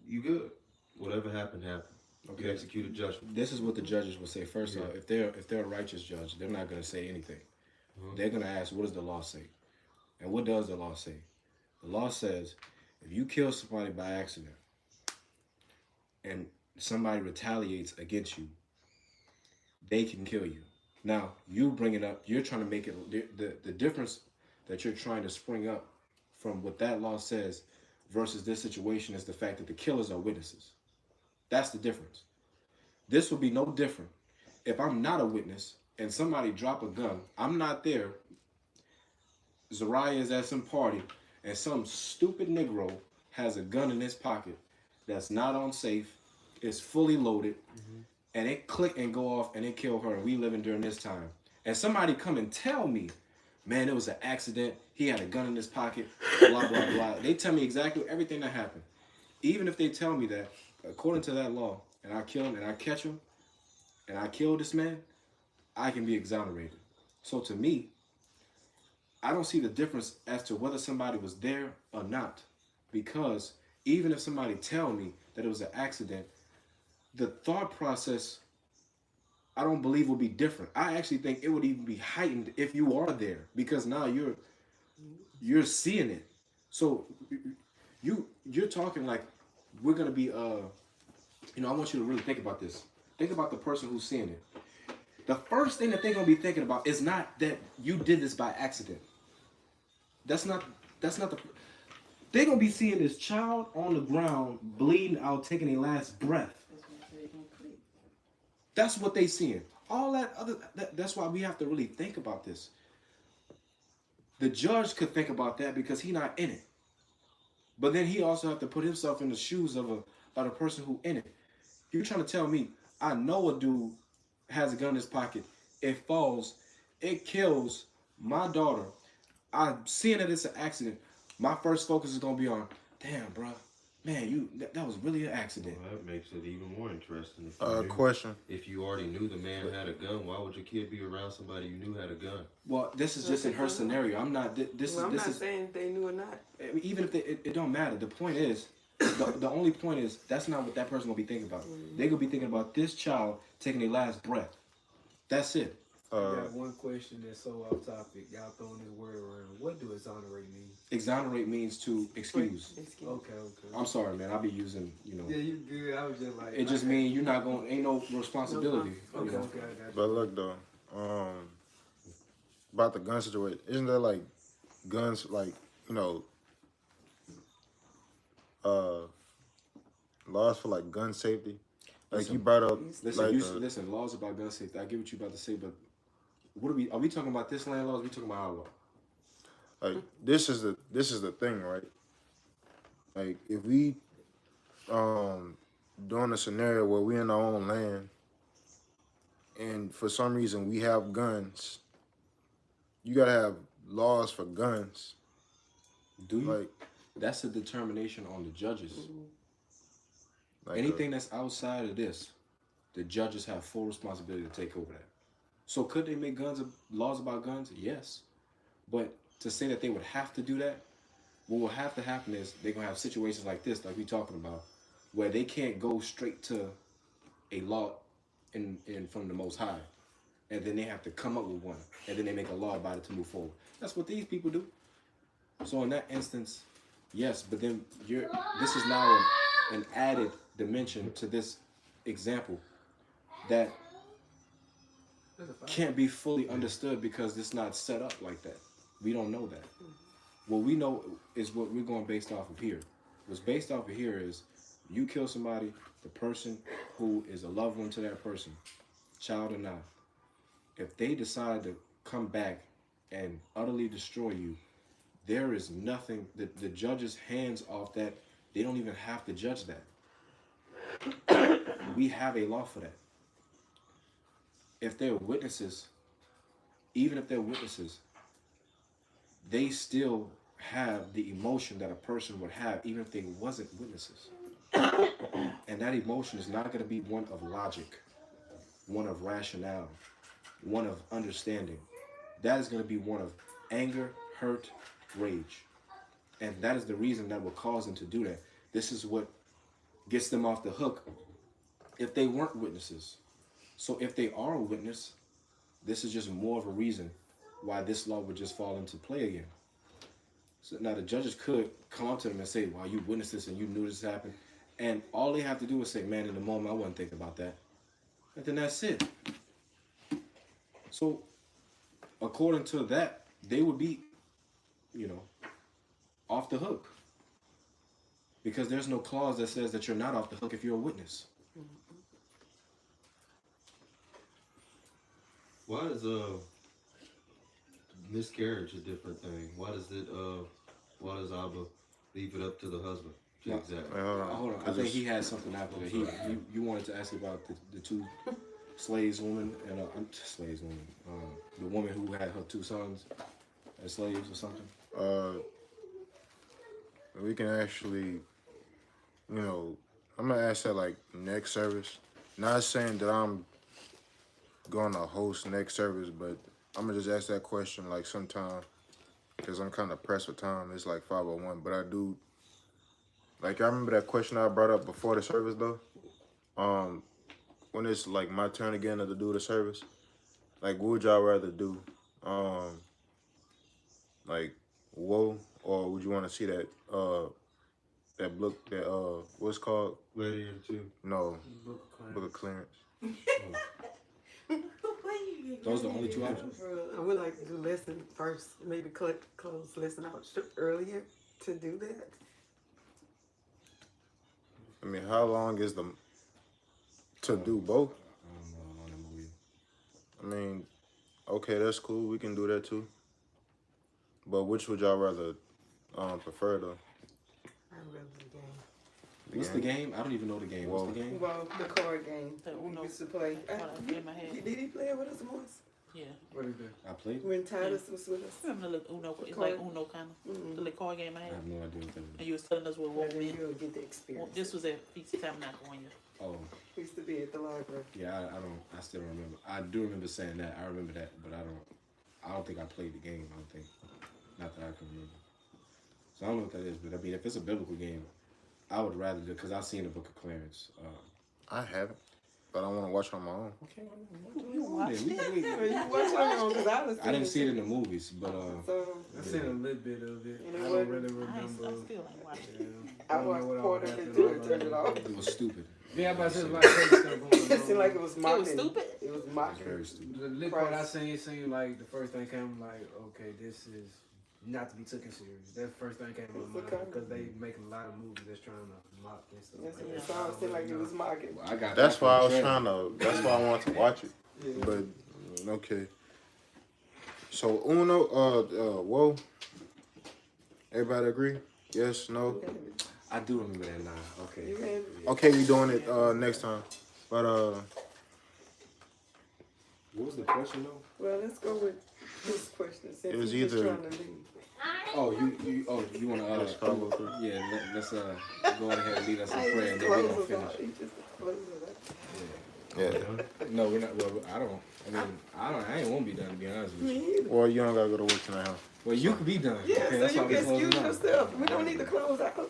you good, whatever happened, happened. You Okay. executed judgment. This is what the judges will say. First off, if they're a righteous judge, they're not going to say anything. They're going to ask, what does the law say? And what does the law say? The law says, if you kill somebody by accident and somebody retaliates against you, they can kill you. Now, you bring it up, you're trying to make it, the difference that you're trying to spring up from what that law says versus this situation is the fact that the killers are witnesses. That's the difference. This would be no different if I'm not a witness and somebody drop a gun. I'm not there. Zariah is at some party and some stupid Negro has a gun in his pocket that's not on safe, is fully loaded, and it click and go off and it kill her, and we living during this time. And somebody come and tell me, man, it was an accident, he had a gun in his pocket, blah, blah, blah. They tell me exactly everything that happened. Even if they tell me that, according to that law, and I kill him and I catch him, and I kill this man, I can be exonerated. So to me, I don't see the difference as to whether somebody was there or not, because even if somebody tell me that it was an accident, the thought process, I don't believe will be different. I actually think it would even be heightened if you are there, because now you're seeing it. So you're talking like we're gonna be I want you to really think about this. Think about the person who's seeing it. The first thing that they're gonna be thinking about is not that you did this by accident. That's not the. They're gonna be seeing this child on the ground bleeding out, taking a last breath. That's what they seeing. All that other. That's why we have to really think about this. The judge could think about that because he's not in it. But then he also have to put himself in the shoes of a person who in it. You're trying to tell me I know a dude has a gun in his pocket. It falls. It kills my daughter. I'm seeing that it's an accident. My first focus is gonna be on, damn, bro, man, that was really an accident. Well, that makes it even more interesting. Question. If you already knew the man had a gun, why would your kid be around somebody you knew had a gun? Well, this is just in her scenario. I'm not. I'm not saying if they knew or not. Even if it don't matter. The point is, the only point is that's not what that person gonna be thinking about. They gonna be thinking about this child taking their last breath. That's it. I got one question that's so off topic. Y'all throwing this word around. What do exonerate mean? Exonerate means to excuse. Okay. I'm sorry, man. I'll be using, Yeah, you good. I was just like. It just means you're not going. Ain't no responsibility. Okay, you know? okay, I got you. But look though, about the gun situation, isn't there like guns like laws for like gun safety? Like Listen, you brought up. Listen, listen. Laws about gun safety. I get what you about to say, but what are we talking about? This land laws? We talking about our law? Like this is the thing, right? Like if we doing a scenario where we in our own land and for some reason we have guns, you gotta have laws for guns. Do you? Like that's a determination on the judges. like Anything that's outside of this, the judges have full responsibility to take over that. So could they make laws about guns? Yes. But to say that they would have to do that, what will have to happen is they're going to have situations like this, like we talking about, where they can't go straight to a law in from the Most High. And then they have to come up with one. And then they make a law about it to move forward. That's what these people do. So in that instance, yes, but then this is now an added dimension to this example that can't be fully understood because it's not set up like that. We don't know that. What we know is what we're going based off of here. What's based off of here is you kill somebody, the person who is a loved one to that person, child or not, if they decide to come back and utterly destroy you, there is nothing, the judge's hands off that, they don't even have to judge that. We have a law for that. If they're witnesses, even if they're witnesses, they still have the emotion that a person would have even if they wasn't witnesses. And that emotion is not going to be one of logic, one of rationale, one of understanding. That is going to be one of anger, hurt, rage. And that is the reason that will cause them to do that. This is what gets them off the hook if they weren't witnesses. So if they are a witness, this is just more of a reason why this law would just fall into play again. So now the judges could come up to them and say, well, you witnessed this and you knew this happened. And all they have to do is say, man, in the moment, I wasn't thinking about that. And then that's it. So according to that, they would be, off the hook. Because there's no clause that says that you're not off the hook if you're a witness. Why is miscarriage a different thing? Why does Abba leave it up to the husband? No, Exactly. hold on. I think he had something after that. You wanted to ask about the two slaves woman and the woman who had her two sons as slaves or something. We can actually, I'm gonna ask that like next service. Not saying that I'm gonna host next service, but I'm gonna just ask that question like sometime because I'm kind of pressed for time. It's like 5:01, but I do. Like I remember that question I brought up before the service though. When it's like my turn again to do the service, like what would y'all rather do? Like woe, or would you want to see that that book that what's called? Gladiator 2. No, Book of Clarence. Those are the only 2 options. I would like to do lesson first, maybe close lesson out earlier to do that. I mean, how long is the to do both? I don't know on the movie. I mean, okay, that's cool. We can do that too. But which would y'all rather prefer though? I remember the game. What's the game? I don't even know the game. What's the game? Well, the card game The Uno. we used to play. In my head. Did he play it with us once? Yeah. What is that? I played. When Titus was with us. Remember the little Uno? It's like Uno kind of. The little card game I I had. have no idea what that is. And you was telling us what And won't then win. you'll get the experience. This was at Feast of Tabernacle one year. Oh, We used to be at the library. yeah. I still don't remember. I do remember saying that. I remember that, but I don't think I played the game. I don't think. Not that I can remember. So I don't know what that is, but I mean, if it's a biblical game, I would rather do because I've seen the Book of Clarence. I haven't, but I want to watch it on my own. Okay, you watch it. You watch it on your own, 'cause I didn't see it in the movies, but So I seen a little bit of it. You know I what? don't really I remember. still ain't watching it. Yeah. I don't know watched what all part of it happened too all and turned it off. it was stupid. Yeah, but there's a lot of crazy stuff going on. It seemed like it was mocking. was stupid? It was It was mocking. very stupid. The little part I seen, it seemed like the first thing came like, okay, this is not to be taken serious. That's the first thing came to my mind because they make a lot of movies that's trying to mock this stuff. Yes, it sounded seemed like it was mocking. Well, I got That's that why I from was the trying to. That's why I wanted to watch it. Yeah. But okay. So Uno, whoa. Everybody agree? Yes, no. I do remember that now. Okay. You had, Okay, we doing it next time. But What was the question though? well, let's go with this question since It was he's just either- trying to leave. Oh, you want to let's follow through. yeah, let's go ahead and lead us in He prayer and just then we're gonna closes finish. out. He just closes out. Yeah. No, we're not. Well, I ain't won't be done to be honest with you. Me either. Well, you don't gotta go to work tonight, huh? Well, you could be done. Yeah, Okay, so that's you why can we're closing excuse out. yourself. We don't need to close out.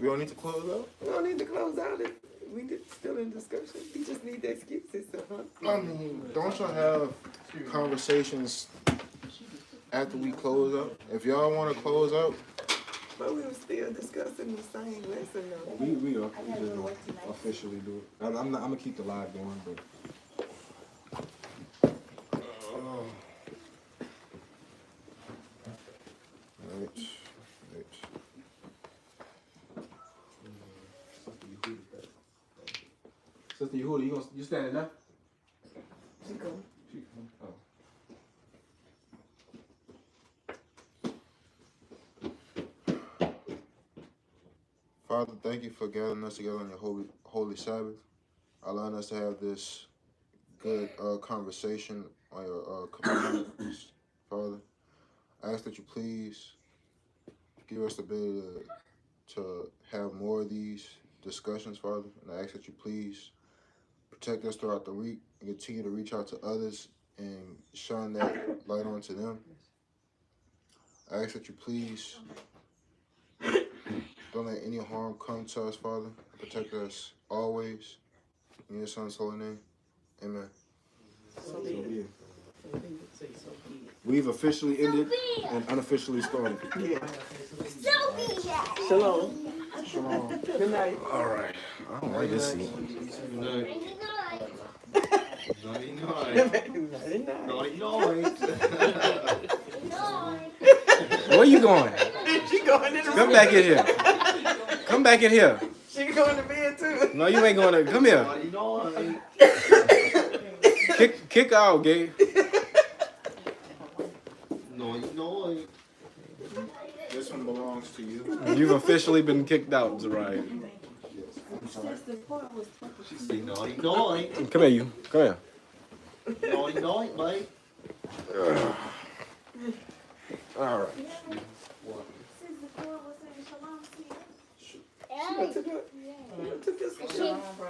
We don't need to close out. We don't need to close out if we still in discussion. He just need to excuse himself, huh? I mean, don't y'all have conversations after we close out? If y'all want to close out, But we were still discussing the same lesson though. We are. We just don't officially do it. I'm gonna keep the live going, but. Sister Yehuda, you standing up? She go. Oh. Father, thank you for gathering us together on your holy Sabbath, allowing us to have this good conversation on your commandments, Father. I ask that you please give us the ability to have more of these discussions, Father, and I ask that you please protect us throughout the week and continue to reach out to others and shine that light onto them. I ask that you please don't let any harm come to us, Father. Protect us always. In your Son's holy name. Amen. So be it. We've officially ended and unofficially started. Yeah. So be it. Shalom. Shalom. Good night. All right. I don't like this seat. Good night. Good night. Where you going? She going in the Come room. back in here. Come back in here. She going to bed too. No, you ain't going to. Come here. Kick out, Gabe. This one belongs to you. You've officially been kicked out, Zariah. Come here, you. Come here. All right.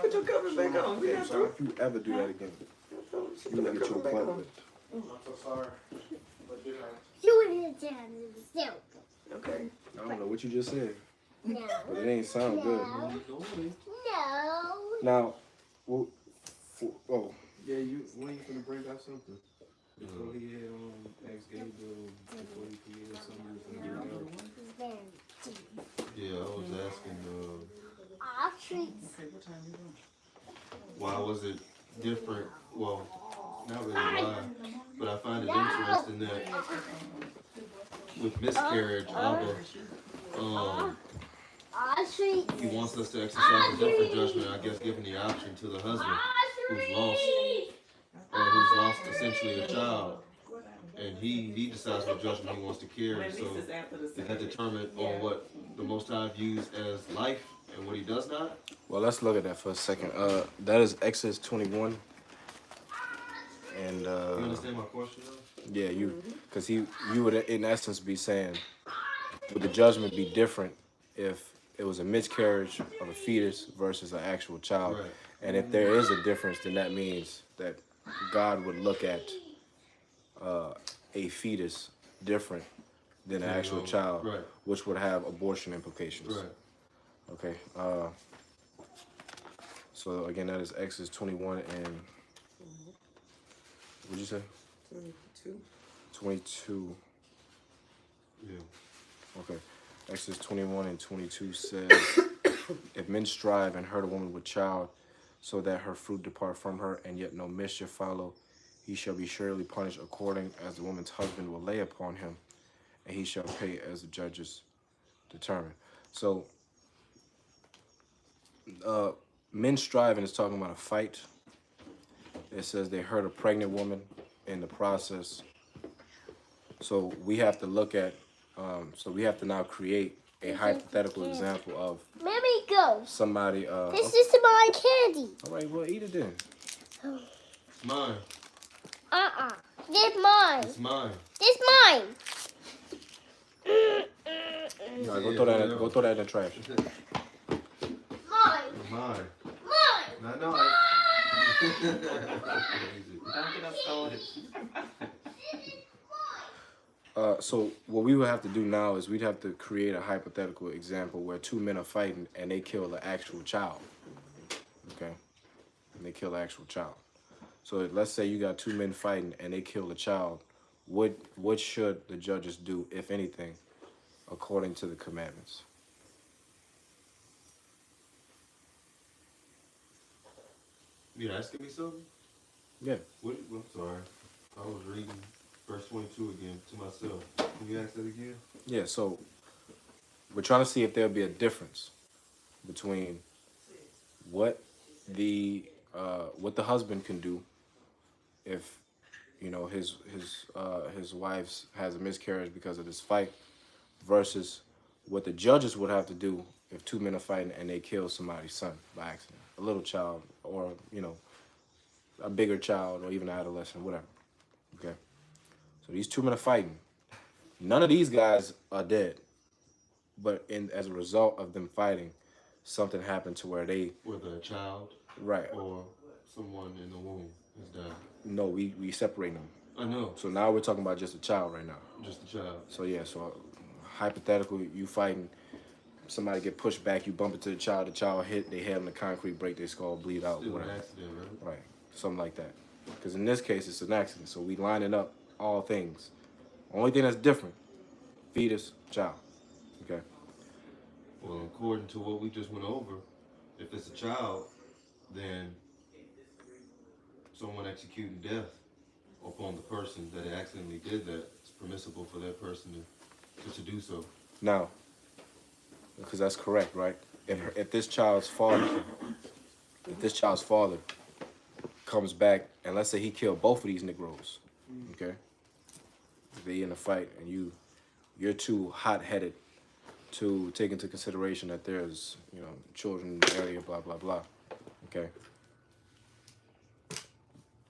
Put your cover back on. Yeah, So if you ever do that again, she you put will her get your cover back butt on. whipped. I'm so sorry. But good night. You would have done it. Okay. I don't know what you just said, No. but it ain't sound good. No. Now, well, oh, Yeah, when you finna bring out something? Before he had asked Gabriel before he created something he was finna bring out. Very deep. Yeah, I was asking, All treats. Okay, what time you doing? why was it different? Well, not really why, but I find it interesting that with miscarriage, Abba, he wants us to exercise a different judgment, I guess, giving the option to the husband who's lost essentially a child, and he decides what judgment he wants to carry. So is that determined on what the Most High views as life and what he does not? Well, let's look at that for a second. That is Exodus 21, and You understand my question though? yeah, because you would in essence be saying, would the judgment be different if it was a miscarriage of a fetus versus an actual child? Right. And if there is a difference, then that means that God would look at a fetus different than an actual child, right. which would have abortion implications. Right. Okay. So again, that is Exodus 21 and what'd you say? 22. 22. Yeah. Okay. Exodus 21 and 22 says, if men strive and hurt a woman with child, so that her fruit depart from her, and yet no mischief follow, he shall be surely punished according as the woman's husband will lay upon him, and he shall pay as the judges determine. So, men striving is talking about a fight. It says they hurt a pregnant woman in the process. So we have to look at, we have to now create a hypothetical example of Let me go. somebody. This is my candy. All right, well, eat it then. It's mine. This mine. It's mine. This mine. All right, go throw that in the trash. Mine. It's mine. Mine. No. Don't get us started. So what we would have to do now is we'd have to create a hypothetical example where two men are fighting and they kill the actual child. Okay? And they kill the actual child. So let's say you got two men fighting and they kill the child. What should the judges do, if anything, according to the commandments? You asking me something? Yeah. I'm sorry. I was reading verse 22 again to myself. Can you ask that again? Yeah, so we're trying to see if there'll be a difference between what the husband can do if his wife has a miscarriage because of this fight versus what the judges would have to do if two men are fighting and they kill somebody's son by accident, a little child or a bigger child or even an adolescent, whatever. Okay, so these two men are fighting. None of these guys are dead, but as a result of them fighting, something happened to where they Whether a child right or someone in the womb has died. No, we separate them. I know. So now we're talking about just a child right now. Just a child. So yeah, so hypothetical, you fighting, somebody get pushed back, you bump into the child hit their head on the concrete, break their skull, bleed out, Still an whatever. accident, right? Right, something like that. Because in this case, it's an accident. So we lining up all things. Only thing that's different, fetus, child. Okay. Well, according to what we just went over, if it's a child, then someone executing death upon the person that accidentally did that, it's permissible for that person to do so. Now, because that's correct, right? If this child's father comes back and let's say he killed both of these Negroes, okay? They in a fight and you're too hot-headed to take into consideration that there's children in the area, blah blah blah. Okay.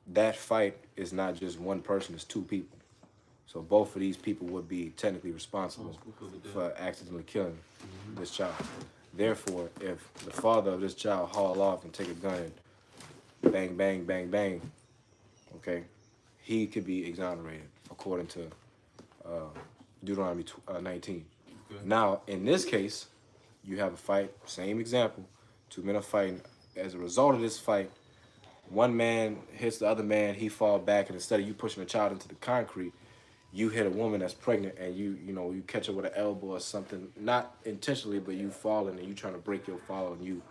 That fight is not just one person; it's two people. So both of these people would be technically responsible for accidentally killing this child. Therefore, if the father of this child haul off and take a gun and bang, bang, bang, bang, okay, he could be exonerated according to Deuteronomy 19. Okay. Now, in this case, you have a fight, same example, two men are fighting. As a result of this fight, one man hits the other man, he fall back, and instead of you pushing the child into the concrete, you hit a woman that's pregnant and you catch her with an elbow or something, not intentionally, but you falling and you trying to break your fall and you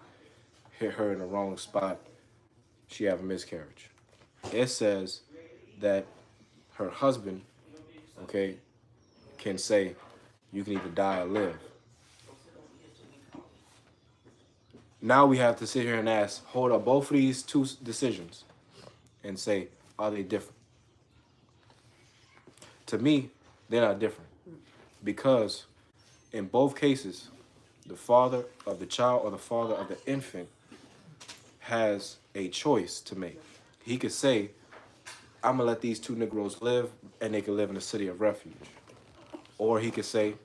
hit her in the wrong spot. she have a miscarriage. It says that her husband, okay, can say, you can either die or live. Now we have to sit here and ask, hold up, both of these two decisions and say, are they different? To me, they're not different. Because in both cases, the father of the child or the father of the infant has a choice to make. He could say, I'm going to let these two Negroes live and they can live in a city of refuge. Or he could say,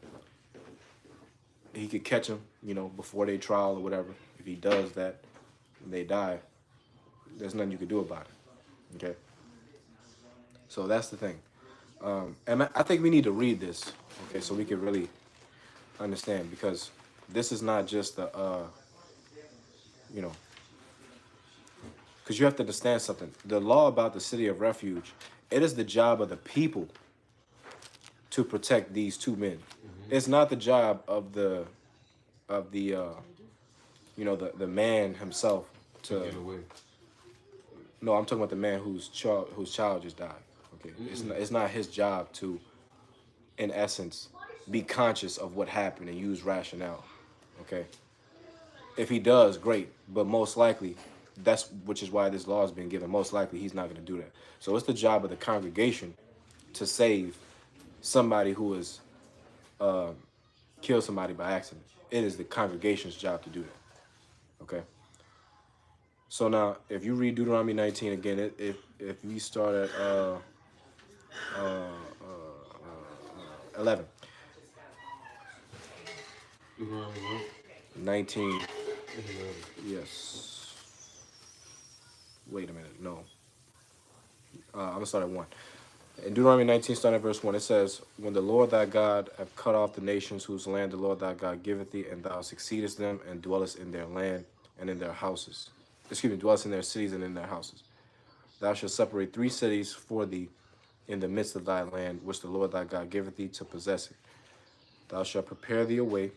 he could catch them, you know, before they trial or whatever. If he does that and they die, there's nothing you can do about it. Okay? So that's the thing. And I think we need to read this, okay, so we can really understand, because this is not just a, you know, because you have to understand something. The law about the city of refuge, it is the job of the people to protect these two men. It's not the job of the you know, the man himself to get away. No, I'm talking about the man whose child just died. Okay, it's not his job to, in essence, be conscious of what happened and use rationale. Okay, if he does, great, but most likely, which is why this law has been given. Most likely, he's not going to do that. So it's the job of the congregation to save somebody who has killed somebody by accident. It is the congregation's job to do that. Okay. So now, if you read Deuteronomy 19 again, if we start at 11, Deuteronomy what? 19, yes. Wait a minute, no. I'm gonna start at 1. In Deuteronomy 19, starting at verse 1, it says, when the Lord thy God hath cut off the nations whose land the Lord thy God giveth thee, and thou succeedest them, and dwellest in their land and in their houses. Dwellest in their cities and in their houses. Thou shalt separate 3 cities for thee in the midst of thy land, which the Lord thy God giveth thee to possess it. Thou shalt prepare thee a way,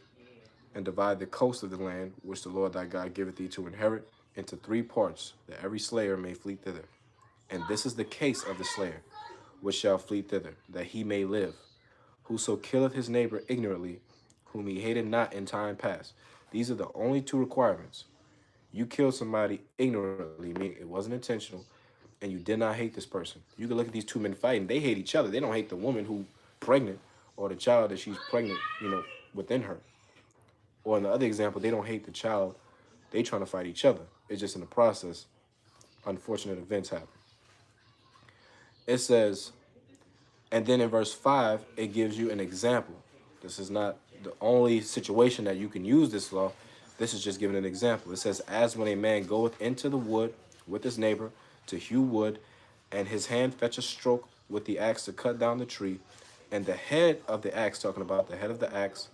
and divide the coast of the land, which the Lord thy God giveth thee to inherit, into 3 parts, that every slayer may flee thither. And this is the case of the slayer, which shall flee thither, that he may live. Whoso killeth his neighbor ignorantly, whom he hated not in time past. These are the only 2 requirements. You killed somebody ignorantly, meaning it wasn't intentional, and you did not hate this person. You can look at these 2 men fighting. They hate each other. They don't hate the woman who's pregnant or the child that she's pregnant, you know, within her. Or in the other example, they don't hate the child. They trying to fight each other. It's just in the process, unfortunate events happen. It says, and then in verse 5, it gives you an example. This is not the only situation that you can use this law. This is just giving an example. It says, as when a man goeth into the wood with his neighbor to hew wood, and his hand fetch a stroke with the axe to cut down the tree, and the head of the axe, talking about the head of the axe,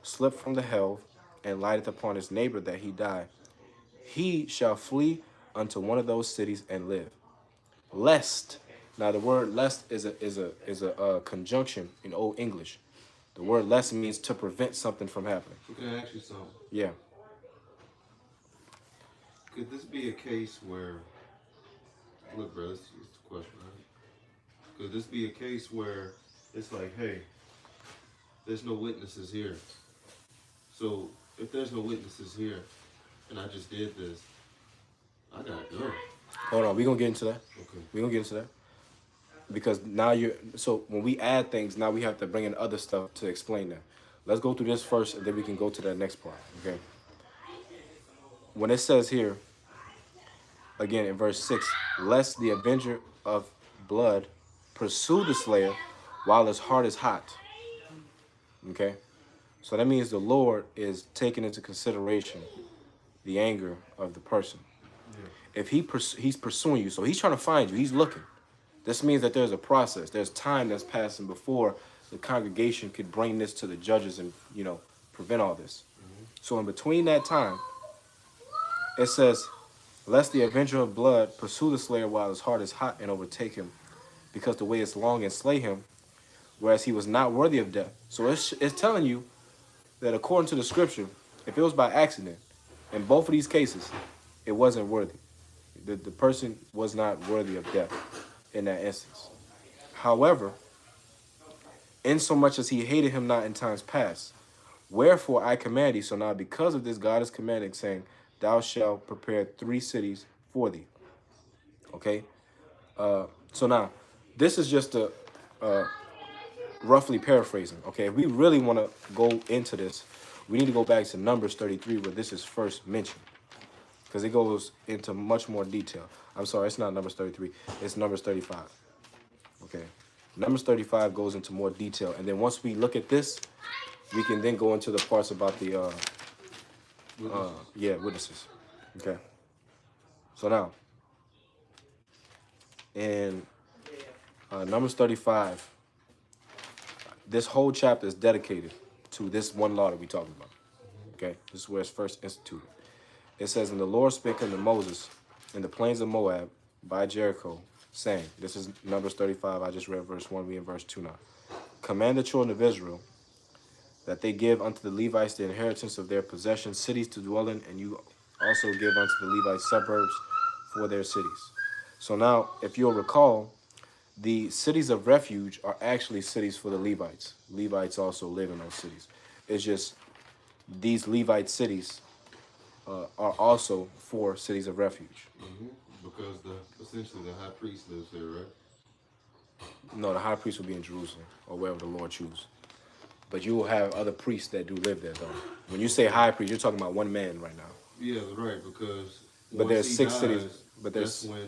slip from the helve, and lighteth upon his neighbor that he die, he shall flee unto one of those cities and live. Lest, now the word lest is a conjunction in Old English. The word lest means to prevent something from happening. Can I ask you something? Yeah. Could this be a case where, look, bro, this is the question, right? Could this be a case where it's like, hey, there's no witnesses here. So if there's no witnesses here, and I just did this, I gotta go. Hold on, we're going to get into that. Okay. We're going to get into that. Because now so when we add things, now we have to bring in other stuff to explain that. Let's go through this first, and then we can go to that next part, okay? When it says here, again in verse 6, lest the avenger of blood pursue the slayer while his heart is hot, okay? So that means the Lord is taking into consideration the anger of the person. Yeah. If he's pursuing you, so he's trying to find you, he's looking. This means that there's a process. There's time that's passing before the congregation could bring this to the judges and, you know, prevent all this. Mm-hmm. So in between that time, it says, lest the avenger of blood pursue the slayer while his heart is hot and overtake him, because the way is long, and slay him, whereas he was not worthy of death. So it's telling you that according to the scripture, if it was by accident, in both of these cases, it wasn't worthy. the person was not worthy of death in that instance. However, insomuch as he hated him not in times past, wherefore I command thee. So now because of this, God is commanding, saying, thou shalt prepare 3 cities for thee. Okay? So now, this is just a roughly paraphrasing. Okay, if we really want to go into this, we need to go back to Numbers 33, where this is first mentioned, because it goes into much more detail. I'm sorry, it's not Numbers 33, it's Numbers 35. Okay, Numbers 35 goes into more detail, and then once we look at this, we can then go into the parts about the witnesses. Okay, so now in Numbers 35, this whole chapter is dedicated to this one law that we're talking about. Okay, this is where it's first instituted. It says, and the Lord spake unto Moses in the plains of Moab by Jericho, saying, this is Numbers 35, I just read verse 1, we in verse 2 now. Command the children of Israel that they give unto the Levites the inheritance of their possession, cities to dwell in, and you also give unto the Levites suburbs for their cities. So now, if you'll recall, the cities of refuge are actually cities for the Levites. Levites also live in those cities. It's just these Levite cities are also for cities of refuge. Because essentially the high priest lives there, right? No, the high priest will be in Jerusalem or wherever the Lord chooses. But you will have other priests that do live there, though. When you say high priest, you're talking about one man right now. Yeah, right, because but there's 6 dies, cities. But that's there's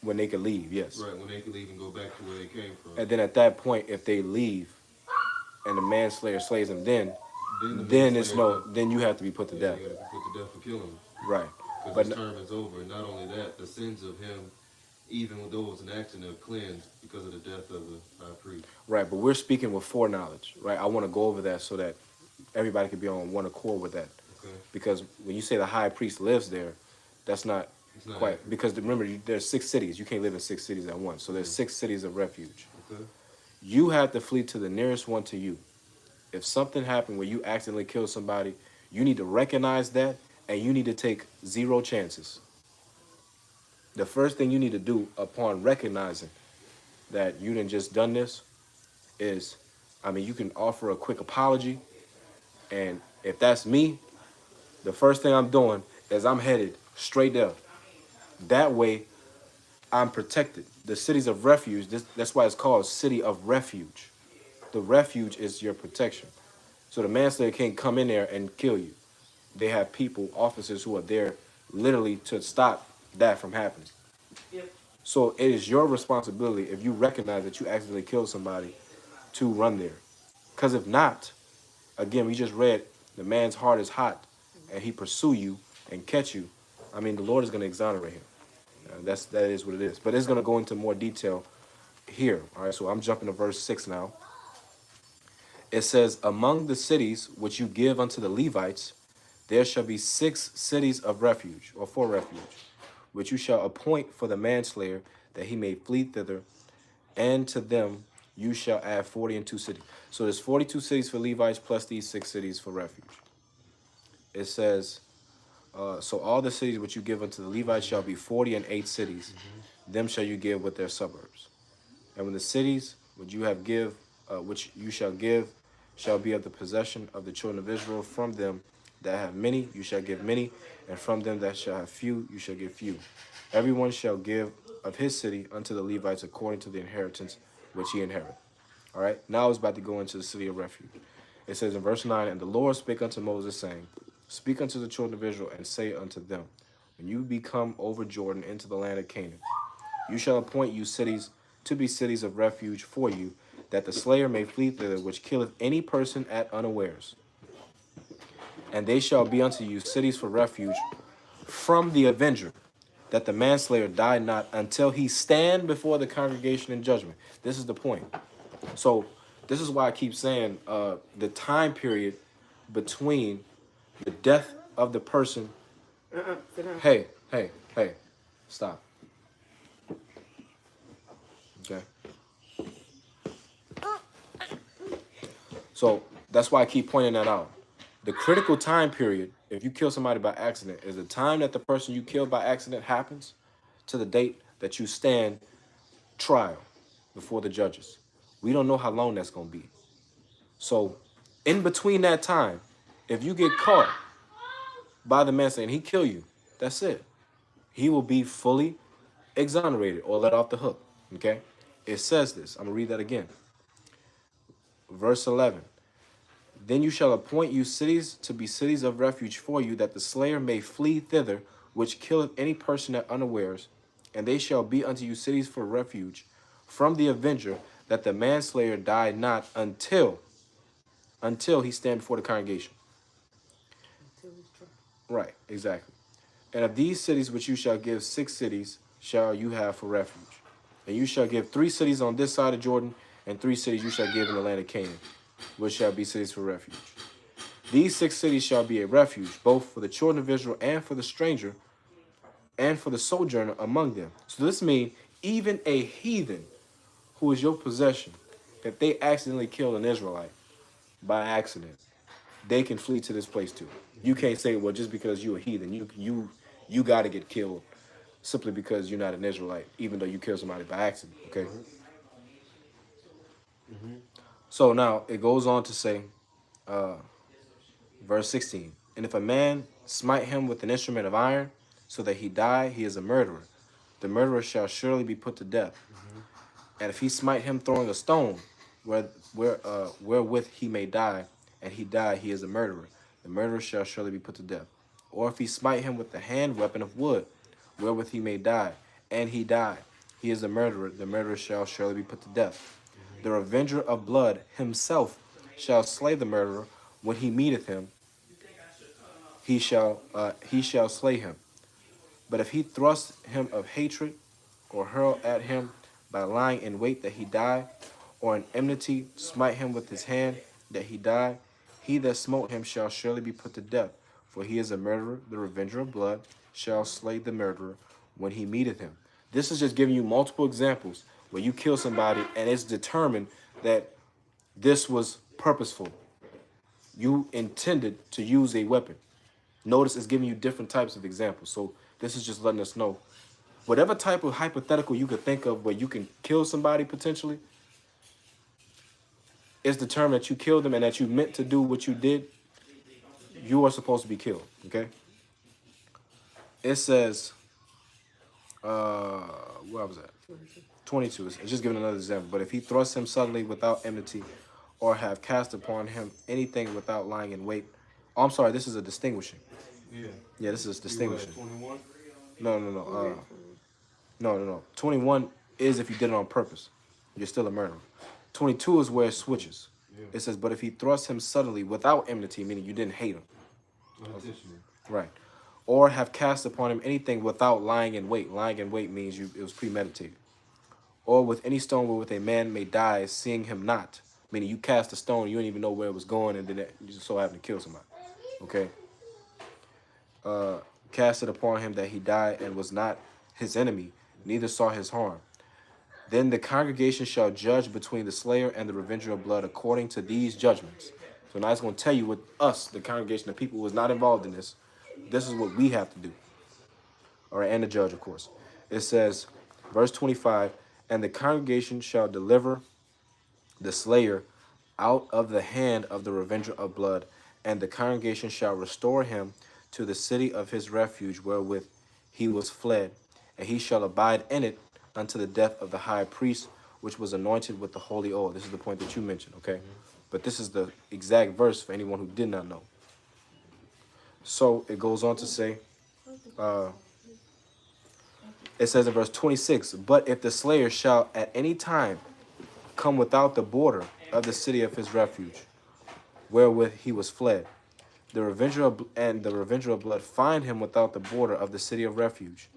when they can leave, yes. Right, when they can leave and go back to where they came from. And then at that point, if they leave and the manslayer slays them, then you have to be put to death. You have to be put to death for killing him. Right. Because his term is over. And not only that, the sins of him, even though it was an action, are cleansed because of the death of the high priest. Right, but we're speaking with foreknowledge, right? I want to go over that so that everybody can be on one accord with that. Okay. Because when you say the high priest lives there, that's not quite accurate. Because remember, there's 6 cities. You can't live in 6 cities at once. So there's 6 cities of refuge. Okay. You have to flee to the nearest one to you. If something happened where you accidentally killed somebody, you need to recognize that, and you need to take 0 chances. The first thing you need to do upon recognizing that you done just done this is, you can offer a quick apology, and if that's me, the first thing I'm doing is I'm headed straight there. That way, I'm protected. The cities of refuge, that's why it's called city of refuge. The refuge is your protection. So the manslayer can't come in there and kill you. They have people, officers who are there literally to stop that from happening. Yep. So it is your responsibility, if you recognize that you accidentally killed somebody, to run there. Because if not, again, we just read, the man's heart is hot, and he pursue you and catch you. The Lord is going to exonerate him. That is what it is. But it's going to go into more detail here. All right, so I'm jumping to verse 6 now. It says, among the cities which you give unto the Levites, there shall be 6 cities of refuge, or for refuge, which you shall appoint for the manslayer, that he may flee thither, and to them you shall add 42 cities. So there's 42 cities for Levites, plus these 6 cities for refuge. It says, so all the cities which you give unto the Levites shall be 48 cities. Them shall you give with their suburbs. And when the cities which you shall give shall be of the possession of the children of Israel, from them that have many you shall give many, and from them that shall have few you shall give few. Everyone shall give of his city unto the Levites according to the inheritance which he inherit. All right, now it's about to go into the city of refuge. It says in verse 9, and the Lord spake unto Moses, saying, speak unto the children of Israel, and say unto them, when you be come over Jordan into the land of Canaan, you shall appoint you cities to be cities of refuge for you, that the slayer may flee thither, which killeth any person at unawares. And they shall be unto you cities for refuge from the avenger, that the manslayer die not until he stand before the congregation in judgment. This is the point. So this is why I keep saying the time period between the death of the person. Sit down. Hey, stop. Okay. So that's why I keep pointing that out. The critical time period if you kill somebody by accident, is the time that the person you killed by accident happens to the date that you stand trial before the judges. We don't know how long that's going to be. So in between that time, if you get caught by the man saying he kill you, that's it. He will be fully exonerated or let off the hook. Okay? It says this. I'm going to read that again. Verse 11. Then you shall appoint you cities to be cities of refuge for you, that the slayer may flee thither, which killeth any person at unawares. And they shall be unto you cities for refuge from the avenger, that the manslayer die not until he stand before the congregation. Right, exactly. And of these cities which you shall give, 6 cities shall you have for refuge. And you shall give 3 cities on this side of Jordan, and 3 cities you shall give in the land of Canaan, which shall be cities for refuge. These 6 cities shall be a refuge, both for the children of Israel and for the stranger, and for the sojourner among them. So this means even a heathen who is your possession, if they accidentally killed an Israelite by accident, they can flee to this place too. You can't say, well, just because you're a heathen, you got to get killed simply because you're not an Israelite, even though you killed somebody by accident. Okay. So now it goes on to say, verse 16, and if a man smite him with an instrument of iron, so that he die, he is a murderer. The murderer shall surely be put to death. And if he smite him throwing a stone, wherewith he may die, and he die, he is a murderer. The murderer shall surely be put to death. Or if he smite him with the hand weapon of wood, wherewith he may die, and he die, he is a murderer. The murderer shall surely be put to death. The revenger of blood himself shall slay the murderer. When he meeteth him, he shall slay him. But if he thrust him of hatred, or hurl at him by lying in wait that he die, or in enmity smite him with his hand that he die, he that smote him shall surely be put to death, for he is a murderer. The revenger of blood shall slay the murderer when he meeteth him. This is just giving you multiple examples where you kill somebody and it's determined that this was purposeful. You intended to use a weapon. Notice it's giving you different types of examples. So this is just letting us know whatever type of hypothetical you could think of where you can kill somebody potentially, it's determined that you killed them and that you meant to do what you did. You are supposed to be killed. Okay. It says, where was that? 22. It's just giving another example. But if he thrusts him suddenly without enmity, or have cast upon him anything without lying in wait. Oh, I'm sorry. This is a distinguishing. Yeah, this is distinguishing. 21? No. 21 is if you did it on purpose. You're still a murderer. 22 is where it switches. Yeah. It says, but if he thrusts him suddenly without enmity, meaning you didn't hate him. Right. Or have cast upon him anything without lying in wait. Lying in wait means it was premeditated. Or with any stone wherewith a man may die, seeing him not. Meaning you cast a stone, you didn't even know where it was going, and then you just so happened to kill somebody. Okay. Cast it upon him that he died and was not his enemy, neither saw his harm. Then the congregation shall judge between the slayer and the revenger of blood according to these judgments. So now it's going to tell you what us, the congregation, the people who was not involved in this, this is what we have to do. All right, and the judge, of course. It says, verse 25, and the congregation shall deliver the slayer out of the hand of the revenger of blood, and the congregation shall restore him to the city of his refuge wherewith he was fled, and he shall abide in it unto the death of the high priest, which was anointed with the holy oil. This is the point that you mentioned, okay? But this is the exact verse for anyone who did not know. So it goes on to say, it says in verse 26, but if the slayer shall at any time come without the border of the city of his refuge, wherewith he was fled, the revenger of blood find him without the border of the city of refuge.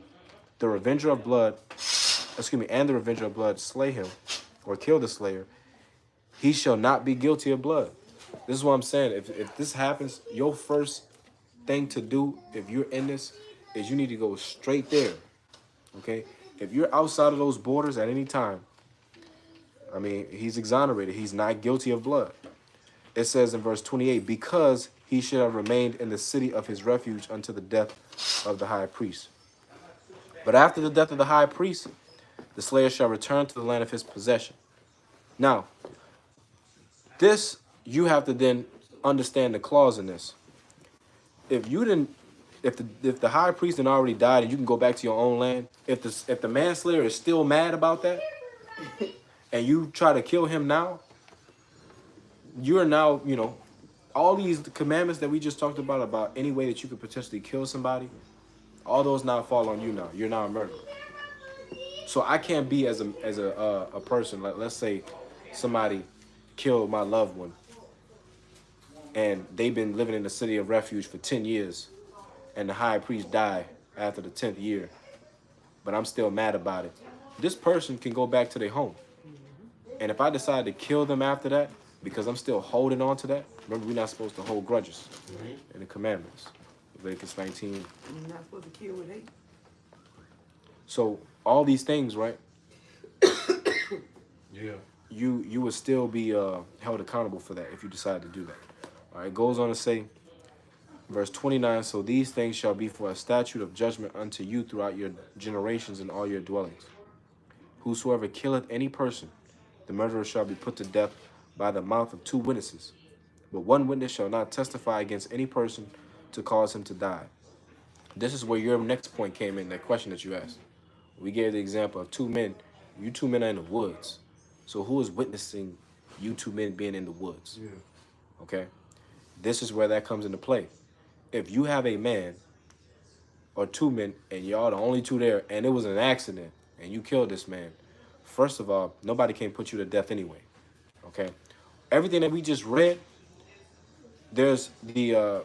The revenger of blood, and the revenger of blood slay him, or kill the slayer, he shall not be guilty of blood. This is what I'm saying. If this happens, your first thing to do, if you're in this, is you need to go straight there. Okay? If you're outside of those borders at any time, I mean, he's exonerated. He's not guilty of blood. it says in verse 28, because he should have remained in the city of his refuge until the death of the high priest. But after the death of the high priest, the slayer shall return to the land of his possession. Now, this, you have to then understand the clause in this. If you didn't, if the high priest had already died and you can go back to your own land, if the manslayer is still mad about that, and you try to kill him now, you are now, all these commandments that we just talked about any way that you could potentially kill somebody, all those now fall on you now. You're now a murderer. So I can't be as a person, like let's say somebody killed my loved one and they've been living in the city of refuge for 10 years and the high priest died after the 10th year, but I'm still mad about it. This person can go back to their home. And if I decide to kill them after that, because I'm still holding on to that, remember we're not supposed to hold grudges in the commandments. Leviticus 19. You're not supposed to kill with hate. So all these things, right? Yeah. You would still be held accountable for that if you decide to do that. All right, it goes on to say, verse 29, so these things shall be for a statute of judgment unto you throughout your generations in all your dwellings. Whosoever killeth any person, the murderer shall be put to death by the mouth of 2 witnesses. But 1 witness shall not testify against any person to cause him to die. This is where your next point came in, that question that you asked. We gave the example of 2 men. You 2 men are in the woods. So who is witnessing you 2 men being in the woods? Yeah. Okay? This is where that comes into play. If you have a man or 2 men and y'all the only 2 there and it was an accident and you killed this man, first of all, nobody can put you to death anyway. Okay? Everything that we just read, there's the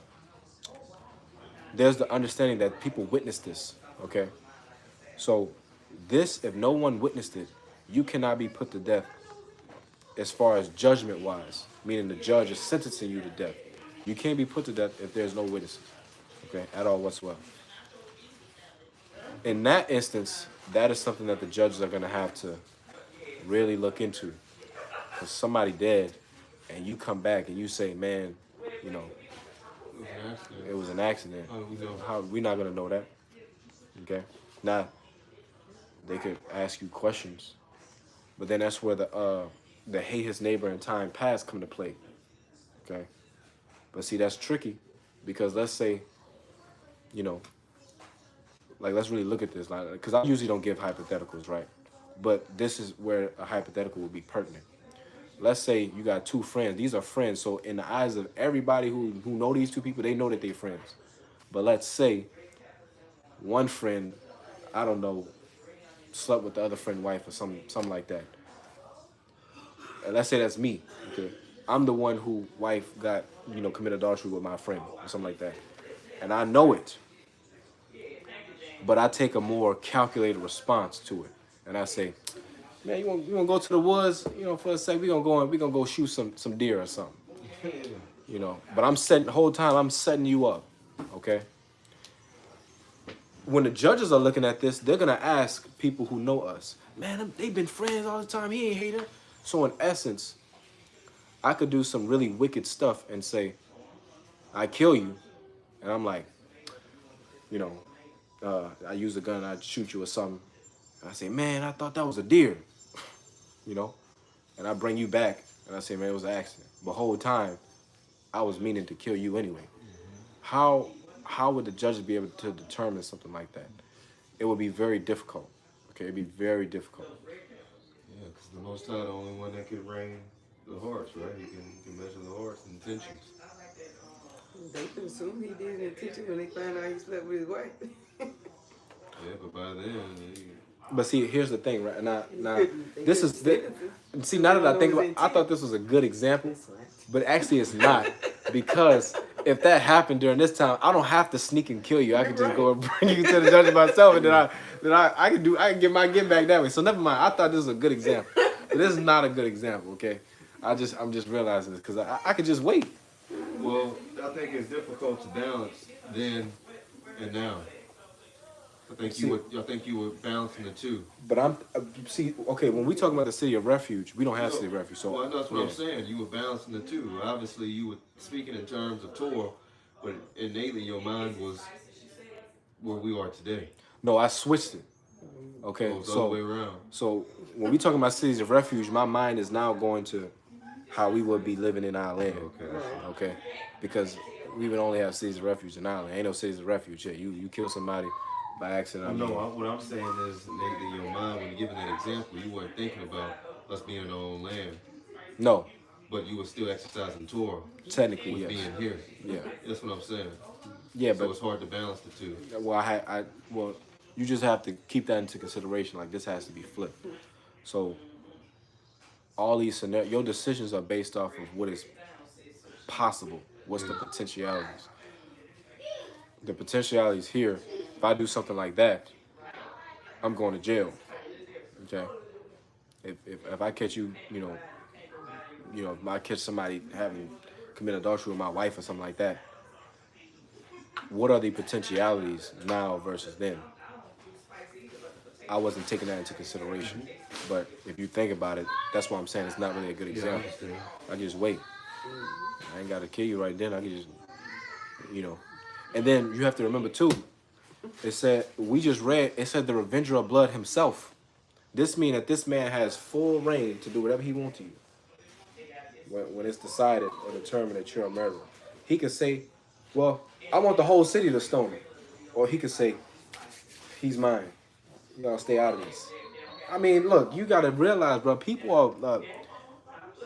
understanding that people witnessed this. Okay? So this, if no one witnessed it, you cannot be put to death as far as judgment wise, meaning the judge is sentencing you to death. You can't be put to death if there's no witnesses, okay, at all whatsoever. In that instance, that is something that the judges are going to have to really look into. Because somebody dead and you come back and you say, man, it was an accident. How we're not going to know that, okay? Now, they could ask you questions, but then that's where the hate his neighbor in time past come to play, okay? But see, that's tricky because let's say, let's really look at this, like, because I usually don't give hypotheticals, right? But this is where a hypothetical would be pertinent. Let's say you got 2 friends. These are friends, so in the eyes of everybody who know these 2 people, they know that they're friends. But let's say one friend, I don't know, slept with the other friend's wife or something like that. And let's say that's me, okay? I'm the one who wife got, committed adultery with my friend or something like that. And I know it. But I take a more calculated response to it. And I say, man, you want to go to the woods, for a sec, we gonna go shoot some deer or something. But the whole time I'm setting you up, okay? When the judges are looking at this, they're gonna ask people who know us, man, they've been friends all the time, he ain't hate her. So in essence, I could do some really wicked stuff and say, I kill you, and I'm like, I use a gun, I'd shoot you or something. And I say, man, I thought that was a deer, and I bring you back, and I say, man, it was an accident. But the whole time, I was meaning to kill you anyway. How would the judges be able to determine something like that? It would be very difficult. Okay, it'd be very difficult. Yeah, because the Most High, the only one that can reign the hearts, right? He can measure the heart's intentions. They can assume he did it intentionally when they found out he slept with his wife. Yeah, but by then, But see, here's the thing, right? Now this is see. Now that I think about it, I thought this was a good example, but actually it's not, because if that happened during this time, I don't have to sneak and kill you. I can just go and bring you to the judge myself, and then I can get my get back that way. So never mind. I thought this was a good example, but this is not a good example. Okay, I'm just realizing this because I could just wait. well, I think it's difficult to balance then and now. I think you were balancing the two. But see, okay, when we talk about the city of refuge, we don't have city of refuge. So Well, that's what I'm saying. You were balancing the two. Obviously, you were speaking in terms of Torah, but innately your mind was where we are today. no, I switched it. Okay, Oh, it's the other way around. So when we talking about cities of refuge, my mind is now going to how we would be living in our land. Okay, because we would only have cities of refuge in Ireland. Ain't no cities of refuge here. You kill somebody by accident. What I'm saying is, innately your mind, when you're giving that example, you weren't thinking about us being in our own land. No. But you were still exercising Torah. Technically, with yes. being here. Yeah. That's what I'm saying. Yeah, so but it's hard to balance the two. Well, you just have to keep that into consideration. Like, this has to be flipped. So all these scenarios, your decisions are based off of what is possible. What's the potentialities? The potentialities here. If I do something like that, I'm going to jail. Okay. If I catch you, if I catch somebody having committed adultery with my wife or something like that, what are the potentialities now versus then? I wasn't taking that into consideration. But if you think about it, that's why I'm saying it's not really a good example. I just wait. I ain't got to kill you right then. I can just, And then you have to remember, too, it said, it said the Revenger of Blood himself. This means that this man has full reign to do whatever he wants to you. When it's decided or determined that you're a murderer. He could say, well, I want the whole city to stone him. Or he could say, he's mine. You gotta stay out of this. I mean, look, you gotta realize, bro, people are,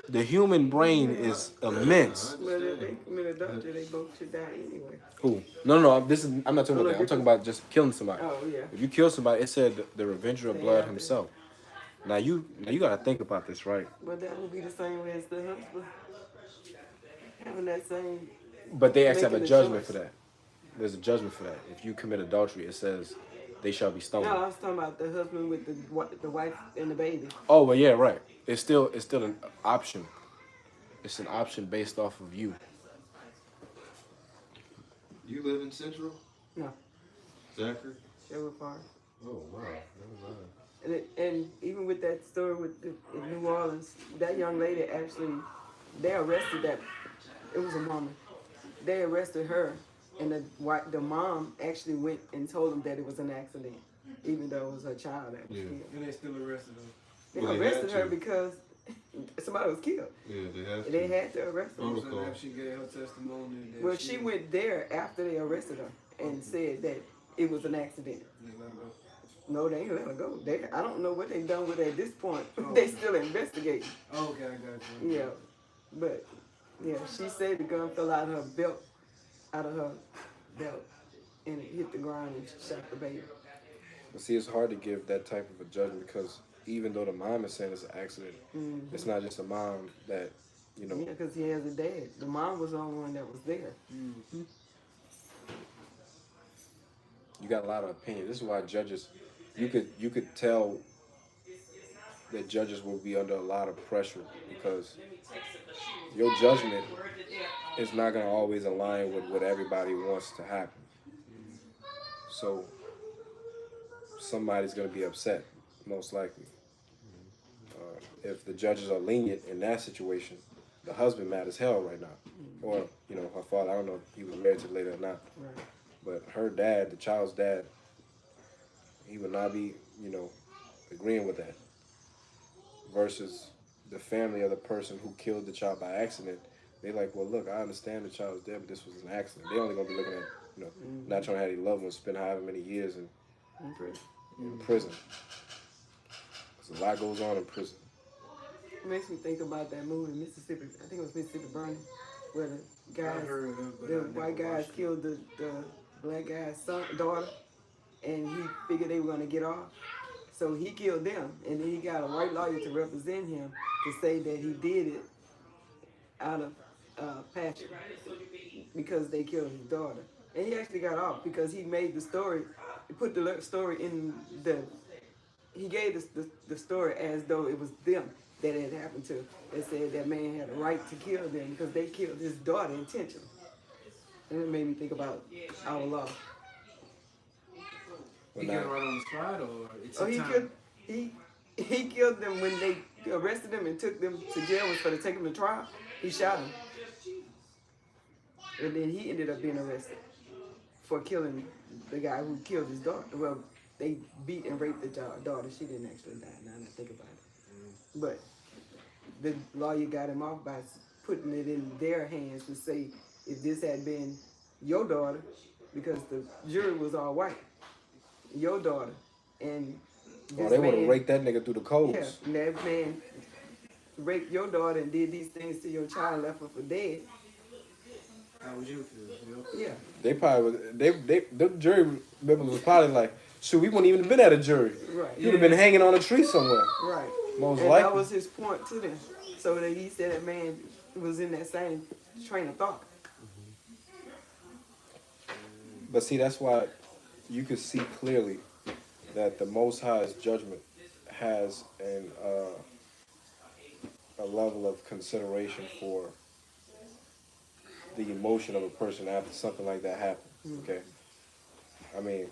the human brain is immense. But if they commit adultery, they both should die anyway. Who? No, I'm not talking about that. I'm talking about just killing somebody. Oh, yeah. If you kill somebody, it said the Revenger of Blood himself. Now you gotta think about this, right? But that would be the same way as the husband. Having that same. But they actually have a judgment for that. There's a judgment for that. If you commit adultery, it says they shall be stoned. No, I was talking about the husband with the wife and the baby. Oh, well, yeah, right. It's still an option. It's an option based off of you. You live in Central? No. Zachary? Sherwood Park. Oh, wow. And even with that story in New Orleans, that young lady actually, they arrested that. It was a woman. They arrested her, and the mom actually went and told them that it was an accident, even though it was her child that was killed. And they still arrested her. They arrested her because somebody was killed. Yeah, they had to arrest her. So after she gave her testimony. Well, she went there after they arrested her and said that it was an accident. They let her go. No, they ain't let her go. I don't know what they've done with her at this point. They still investigating. Oh, okay, I got you. Yeah, but yeah, she said the gun fell out of her belt, and it hit the ground and shot the baby. But see, it's hard to give that type of a judgment because even though the mom is saying it's an accident, it's not just a mom that, Yeah, because he has a dad. The mom was the only one that was there. You got a lot of opinion. This is why judges, you could tell that judges will be under a lot of pressure because your judgment is not going to always align with what everybody wants to happen. So somebody's going to be upset, most likely. If the judges are lenient in that situation, the husband mad as hell right now. Or, her father, I don't know if he was married to the lady or not. Right. But her dad, the child's dad, he would not be, agreeing with that. Versus the family of the person who killed the child by accident. They like, well, look, I understand the child's dead, but this was an accident. They only gonna be looking at, not trying to have any loved ones spend however many years in prison. There's a lot goes on in prison. It makes me think about that movie, Mississippi. I think it was Mississippi Burning, where the white guys killed the black guy's daughter, and he figured they were gonna get off. So he killed them, and then he got a white lawyer to represent him to say that he did it out of passion because they killed his daughter. And he actually got off because he made the story, he put the story in he gave the story as though it was them that it happened to. They said that man had a right to kill them because they killed his daughter intentionally. And it made me think about our law. He got right on the spot, or it Oh, took he time? killed he killed them when they arrested him and took them to jail was for to take him to trial. He shot him, and then he ended up being arrested for killing the guy who killed his daughter. Well, they beat and raped the daughter. She didn't actually die. Now that I think about it, but the lawyer got him off by putting it in their hands to say if this had been your daughter, because the jury was all white, your daughter, and Oh, this they would have man, raked that nigga through the coals. yeah, and that man raped your daughter and did these things to your child and left her for dead. How would you feel? Yeah, They probably was, the jury members was probably like, shoot, we wouldn't even have been at a jury. right, You'd have been hanging on a tree somewhere. right. Most And likely. that was his point to them. So that he said that man was in that same train of thought. But see, that's why you could see clearly that the Most High's judgment has a level of consideration for the emotion of a person after something like that happens. Okay, I mean,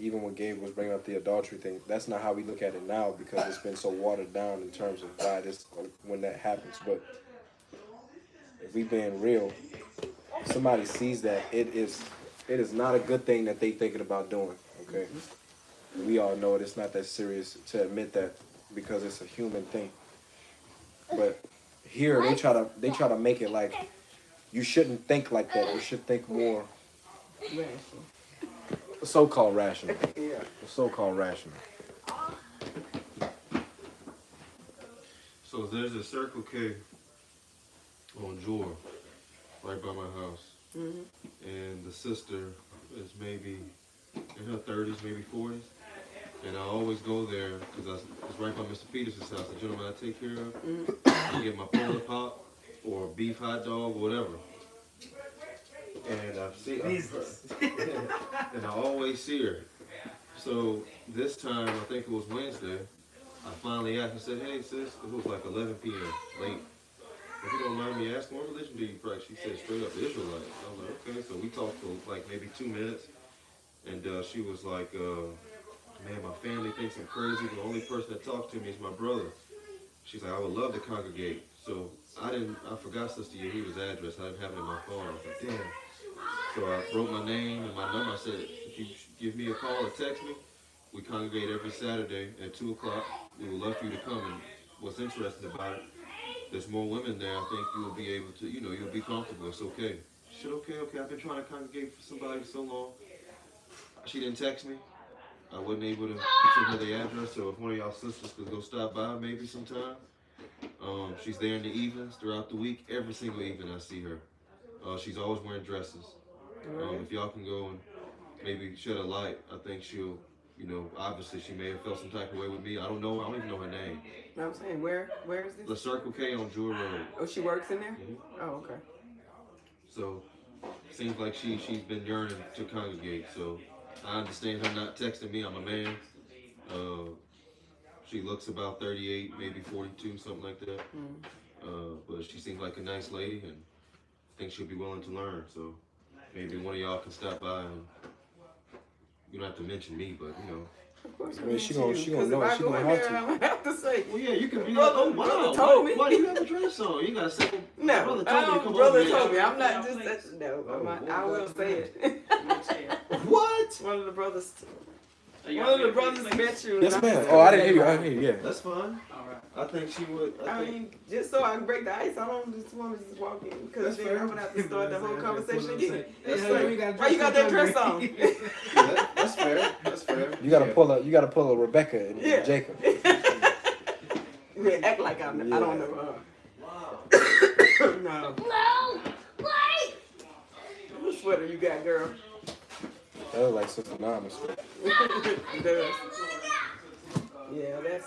even when Gabe was bringing up the adultery thing, that's not how we look at it now because it's been so watered down in terms of why this when that happens. But if we being real, if somebody sees that, it is not a good thing that they thinking about doing. Okay, we all know it. It's not that serious to admit that because it's a human thing. But here they try to make it like you shouldn't think like that. You should think more Rational. so-called rational. Yeah. So-called rational. So there's a Circle K on Jor, right by my house. Mhm. And the sister is maybe in her 30s, maybe 40s. And I always go there because it's right by Mr. Peterson's house, the gentleman I take care of. I get my Polar Pop or beef hot dog or whatever. And I see and I always see her. So this time, I think it was Wednesday, I finally asked and said, hey sis, it was like 11 p.m. late. If you don't mind me asking, what religion do you practice? She said straight up Israelite. I was like, okay. So we talked for like maybe 2 minutes. And she was like, man, my family thinks I'm crazy. The only person that talks to me is my brother. She's like, I would love to congregate. So I forgot Sister Yehuda's address. I didn't have it in my phone. I was like, damn. So I wrote my name and my number. I said, if you give me a call or text me, we congregate every Saturday at 2 o'clock. We would love for you to come. And what's interesting about it, there's more women there. I think you will be able to, you'll be comfortable. It's okay. She said, okay. I've been trying to congregate for somebody so long. She didn't text me. I wasn't able to send her the address, so if one of y'all sisters could go stop by maybe sometime. She's there in the evenings throughout the week. Every single evening I see her. She's always wearing dresses. If y'all can go and maybe shed a light, I think she'll, obviously she may have felt some type of way with me. I don't know. I don't even know her name. I'm saying, where is this? The Circle K on Jewel Road. Oh, she works in there? Mm-hmm. Oh, okay. So, seems like she's been yearning to congregate. So, I understand her not texting me. I'm a man. She looks about 38, maybe 42, something like that. But she seems like a nice lady, and I think she'll be willing to learn. So, maybe one of y'all can stop by, and you don't have to mention me, but Of course, I mean, she gonna know. She gonna have have to. to. I'm gonna have to say. well, yeah, you can be Brother- like, oh brother wow, told me. why do you have a dress on? You gotta say, No, brother told me to come brother over here. told me. I'm not just no. Oh, I will say it. What? One of the brothers. Are y'all One of the ready for brothers this? met you. Yes, and ma'am. said, Oh, I didn't hear you. I didn't hear you. Yeah. That's fine. All right. I think she would. I mean, just so I can break the ice, I don't just want to just walk in because That's then fair. I would have to start the whole conversation again. That's Like, fair. why you got that dress on? That's fair. That's fair. You gotta pull a Rebecca and Yeah. Jacob. Yeah, act like I don't know her. No. No! Wait! What sweater you got, girl? That was like Sister Namas. It does. Yeah, that's.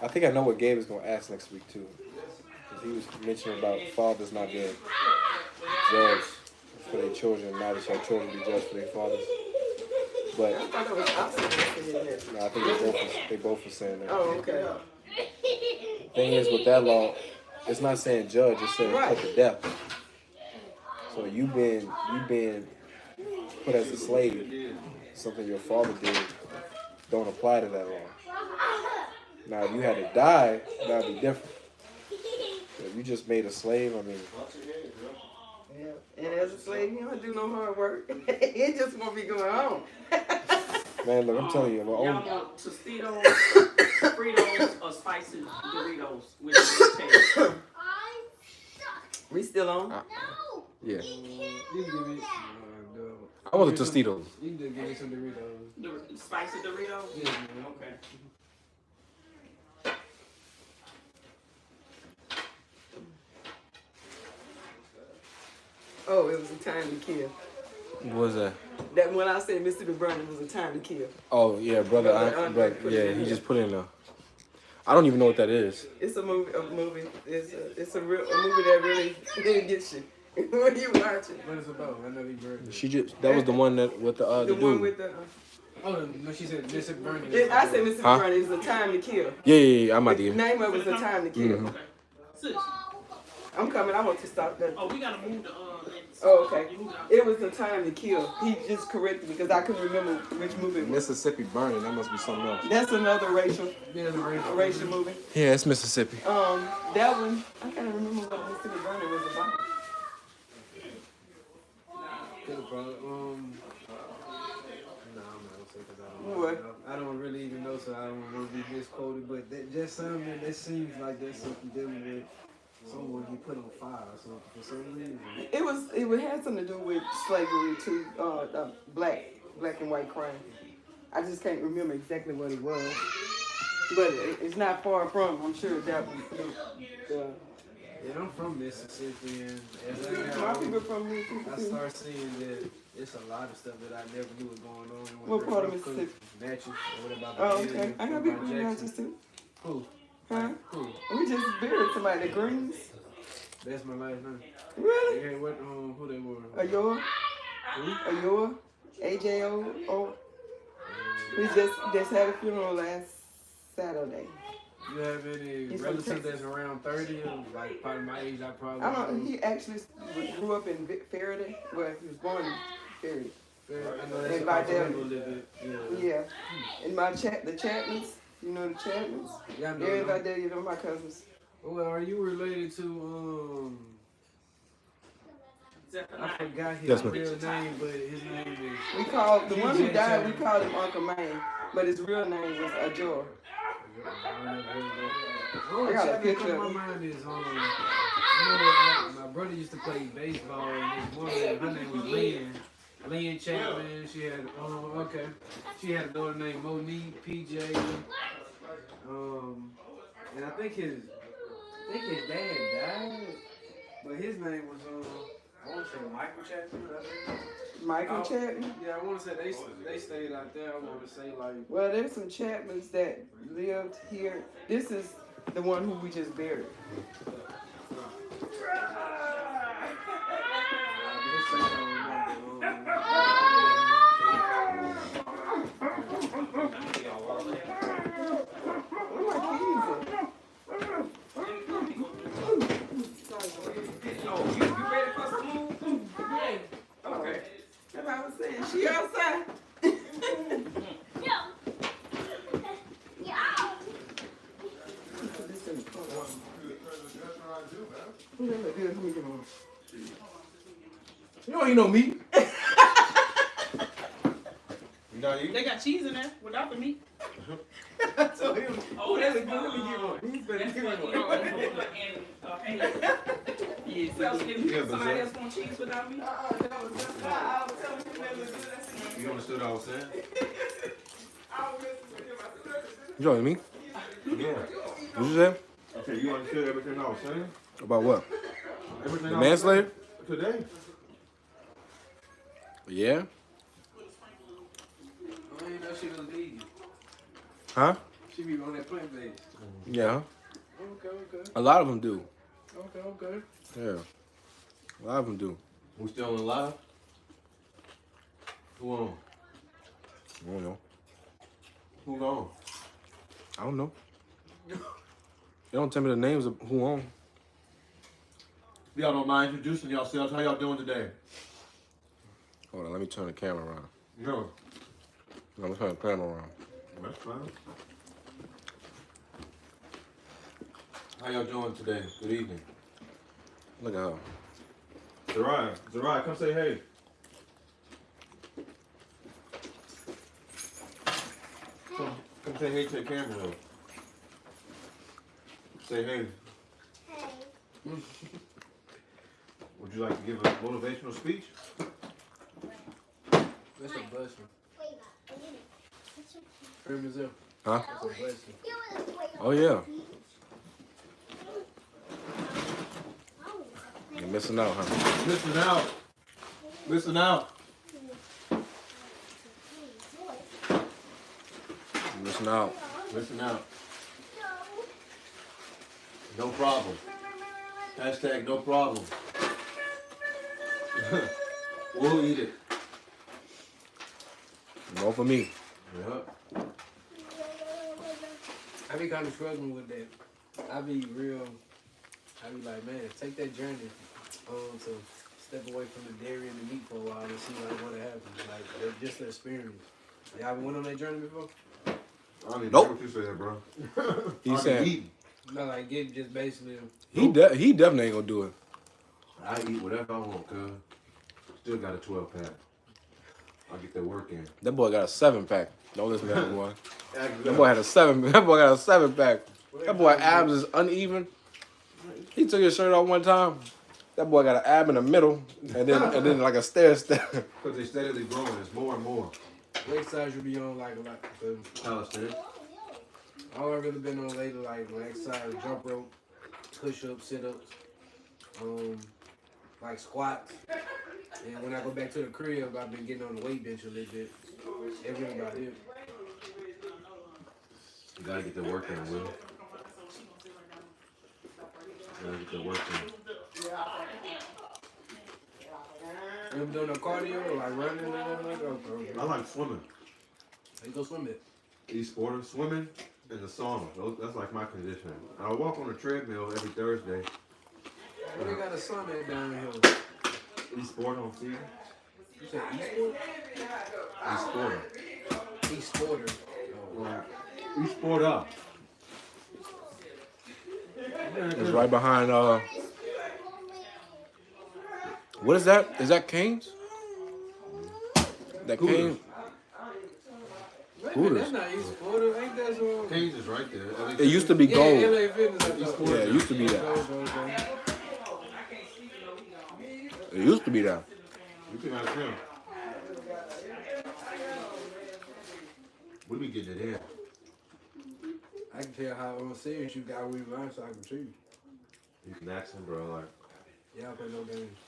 I think I know what Gabe is gonna ask next week too. 'Cause he was mentioning about fathers not being judged for their children. Now that your children be judged for their fathers. But I thought it was opposite saying that. no, I think they both were saying that. Oh, okay. Thing is, with that law, it's not saying judge, it's saying Right. put to death. So you been put as a slave. something your father did don't apply to that law. Now, if you had to die, that'd be different. If you just made a slave, I mean, Yeah. And as a slave, you don't do no hard work. It just won't be going on. man, look, I'm telling you, my Y'all own. want Tostitos, Fritos, or spicy Doritos with the taste? We still on? Yeah, You can give me. I want the Tostitos. You can just give me some Doritos. The spicy Doritos? Yeah, man. Okay. Oh, it was a time to kill. What was that? That when I said Mississippi Burning was a time to kill. Oh yeah, brother. Andre put it Yeah, in he here. just put in a. I don't even know what that is. It's a movie. It's a movie that really gets you when you watch it. What is it about? I know he burned. That was the one that with the The one dude. with the. Oh, no, she said Mississippi Burning. I said Mississippi Huh? Burning is a time to kill. Yeah. I'm out The here. name of it was a time to kill. Mhm. Sis, I'm coming. I want to stop that. oh, we gotta move the Oh, okay. It was a time to kill. He just corrected me because I couldn't remember which movie it was. Mississippi Burning. That must be something else. That's another racial movie. Yeah, it's Mississippi. That one I can't remember what Mississippi Burning was about. No, I'm not gonna say because I don't What? know. I don't really even know, so I don't want to be misquoted. But that just something that seems like that's something dealing with someone he put on fire or something for some reason. It had something to do with slavery too, black and white crime. I just can't remember exactly what it was, but it's not far from. I'm sure that was Yeah, I'm from Mississippi, and as I my got people older, from Mississippi. I start seeing that it's a lot of stuff that I never knew was going on. What part of Mississippi? Natchez, or what about Oh, the okay. I got people from Natchez too. Who? Huh? Who? We just buried somebody. The Greens. That's my last name. Really? Yeah, what? Who they were? Ayor? Ayor? AJO? We just had a funeral last Saturday. You have any He's from relatives Texas. that's around 30 or like probably my age? I probably. I don't. He actually grew up in Faraday. Well, he was born in Faraday. I know that's And a by couple them- people live it. Yeah. Yeah. And the Chapmans. You know the Chapmans. Yeah, I know. Everybody there, you know my cousins. Well, are you related to I forgot his Yes, ma'am. real name, but his name is. We called the one who PJ died. We Chapman. called him Uncle Man, but his real name was Ayor. Oh, I got a Chapman picture come of to him. my mind is you know, my brother used to play baseball, and his woman, her name was Lynn. Lynn Chapman. She had she had a daughter named Monique, PJ. And I think his dad died, but his name was I want to say Michael Chapman. I think. Michael Chapman. Yeah, I want to say they stayed out there. I want to say like. Well, there's some Chapmans that lived here. This is the one who we just buried. Okay. That's what I was saying. She outside. You don't eat no meat. You not eating? They got cheese in there without the meat. I told him. Oh, that's Let me give one. He's better That's give what, one. you know, and Yes, so it is. if somebody else want cheese without meat? I was telling him that was good. I said, You understood what I was saying? I was messing with him. I said, You joining me? Yeah. What you say? Okay, you understood everything I was saying? About what? Everything The I was manslayer? saying today? Yeah. I ain't know she was vegan. Huh? She be on that plant based. Yeah. Okay. A lot of them do. Okay. Yeah. A lot of them do. We still alive? Who on? I don't know. Who gone? I don't know. They don't tell me the names of who on. Y'all don't mind introducing yourselves. How y'all doing today? Hold on, let me turn the camera around. No. I'm trying to plan around. That's fine. How y'all doing today? Good evening. Look at her. Zariah, come say hey. Come say hey to the camera though. Say hey. Hey. Would you like to give a motivational speech? That's a blessing. Wait a minute. Heard me, Zell? Huh? That's a blessing. Oh yeah. You're missing out, huh? Listen out. Listen out. You're missing out. Listen out. No problem. Hashtag no problem. We'll eat it. No for me. Yep. I be kind of struggling with that. I be like, man, take that journey to step away from the dairy and the meat for a while and see like what happens. Like just the experience. Y'all ever went on that journey before? I don't even Nope. know what you said, bro. He I said be eating. No, like get just basically. he definitely ain't gonna do it. I eat whatever I want, cuz. Still got a 12 pack. I'll get that work in. That boy got a 7-pack. Don't listen to that boy. Act That boy had a 7. That boy got a 7-pack. That boy abs is uneven. He took his shirt off one time. That boy got an ab in the middle, and then like a stair step. Because they steadily growing. It's more and more. What exercise you be on like a lot? Calisthenics. All I've really been on lately like exercise, jump rope, push ups, sit ups, like squats. And when I go back to the crib, I've been getting on the weight bench a little bit. That's really about it. You gotta get the work in, Will. You gotta get the work in. You ever doing no cardio or like running or anything like that? I like swimming. You go swim it. E-sporter, swimming, and the sauna. That's like my conditioning. I walk on the treadmill every Thursday. Well, they got a summit down here. E-sport on TV. You said e-sport? E-sporter. E-sporter. E-sport up. It's right behind. What is that? Is that Cane's? That Cane's. Wait, Hooters. that's not e-sporter. Ain't that so? Cane's is right there. It used to be Yeah, gold. LA Fitness. I thought. Yeah, it used to be that. Okay. It used to be that. You can ask him. We be getting it in. I can tell how serious you got with mine, so I can treat you. You can ask him, bro. Like, Y'all play no games.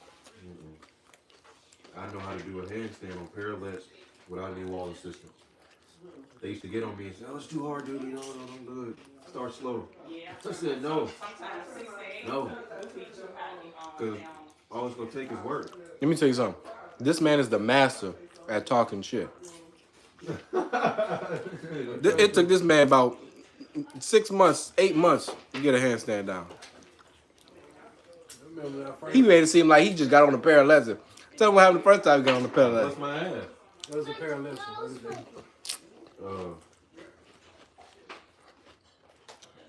I know how to do a handstand on parallettes without any wall assistance. They used to get on me and say, "Oh, it's too hard, dude. No, I'm good. Start slow." I said, "No, no, because all it's gonna take is work." Let me tell you something. This man is the master at talking shit. It took this man about 6 months, 8 months to get a handstand down. I remember when I first. He made it seem like he just got on the parallels. Tell him what happened the first time he got on the parallels. That's my ass. That was a parallel. What is that?